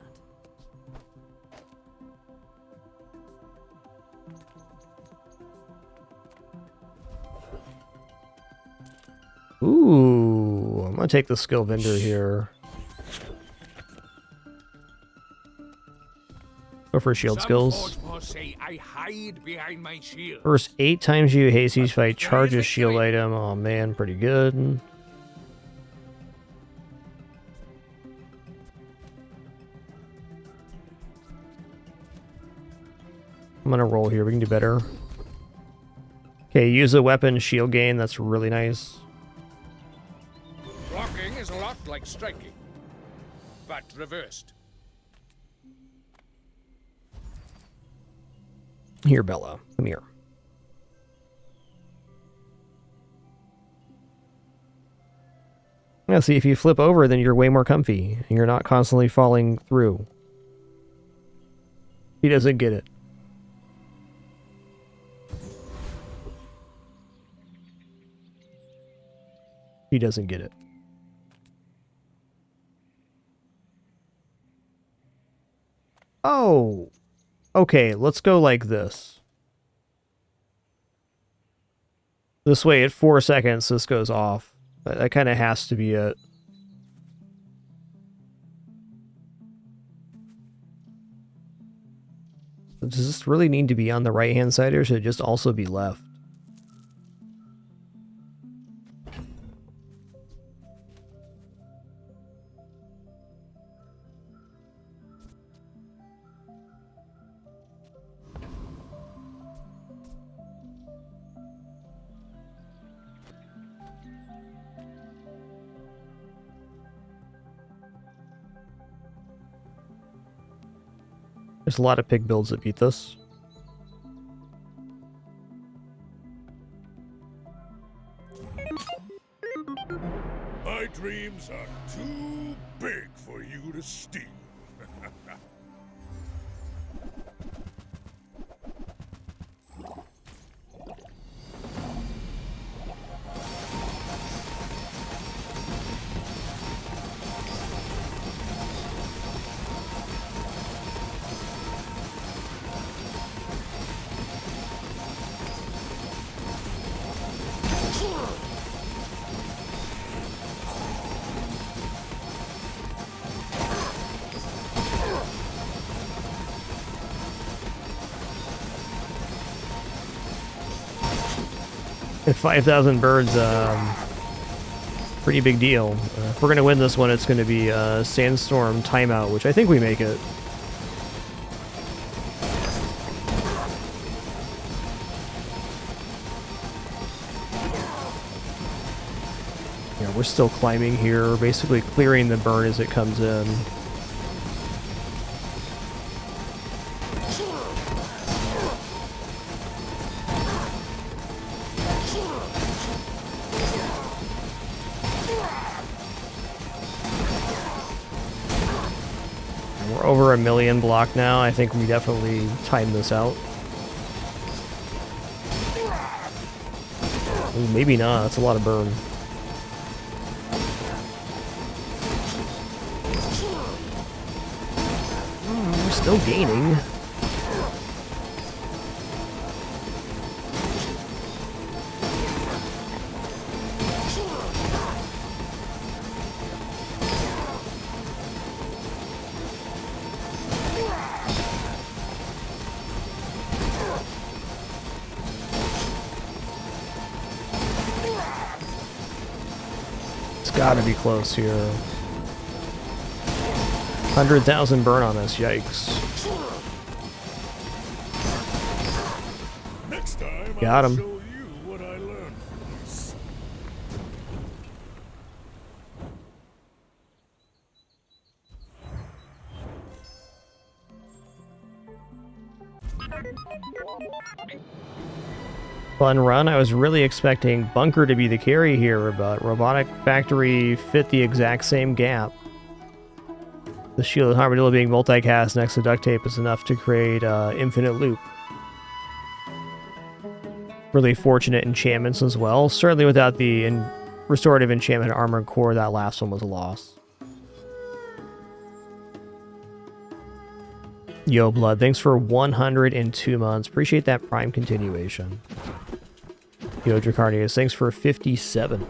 Ooh, I'm gonna take the skill vendor here. Go for shield skills. Say I hide behind my shield. First 8 times you haste each fight, charge a shield item. Oh man, pretty good. I'm gonna roll here. We can do better. Okay, use a weapon, shield gain. That's really nice. Blocking is a lot like striking, but reversed. Here, Bella. Come here. Yeah, see, if you flip over, then you're way more comfy. And you're not constantly falling through. He doesn't get it. He doesn't get it. Oh! Okay, let's go like this. This way, at 4 seconds, this goes off. That kind of has to be it. Does this really need to be on the right-hand side, or should it just also be left? There's a lot of pig builds that beat this. My dreams are too big for you to steal. At 5,000 birds, pretty big deal. If we're going to win this one, it's going to be Sandstorm Timeout, which I think we make it. Yeah, we're still climbing here, basically clearing the burn as it comes in. Over 1 million block now. I think we definitely timed this out. Ooh, maybe not. That's a lot of burn. We're still gaining. Gotta be close here. 100,000 burn on us, yikes. Next time, Got him. Show you what I learned from this. Fun run. I was really expecting Bunker to be the carry here, but Robotic Factory fit the exact same gap. The Shield of Armadillo being multicast next to Duct Tape is enough to create infinite loop. Really fortunate enchantments as well. Certainly without the restorative enchantment Armored Core, that last one was a loss. Yo, Blood, thanks for 102 months. Appreciate that Prime continuation. Yo, Dracarnius, thanks for 57.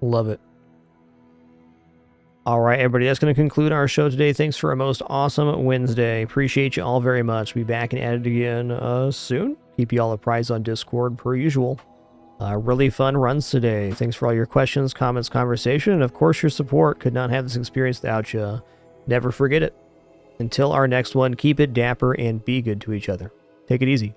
Love it. All right, everybody, that's going to conclude our show today. Thanks for a most awesome Wednesday. Appreciate you all very much. Be back and at it again soon. Keep you all apprised on Discord per usual. Really fun runs today. Thanks for all your questions, comments, conversation, and of course your support. Could not have this experience without you. Never forget it. Until our next one, keep it dapper and be good to each other. Take it easy.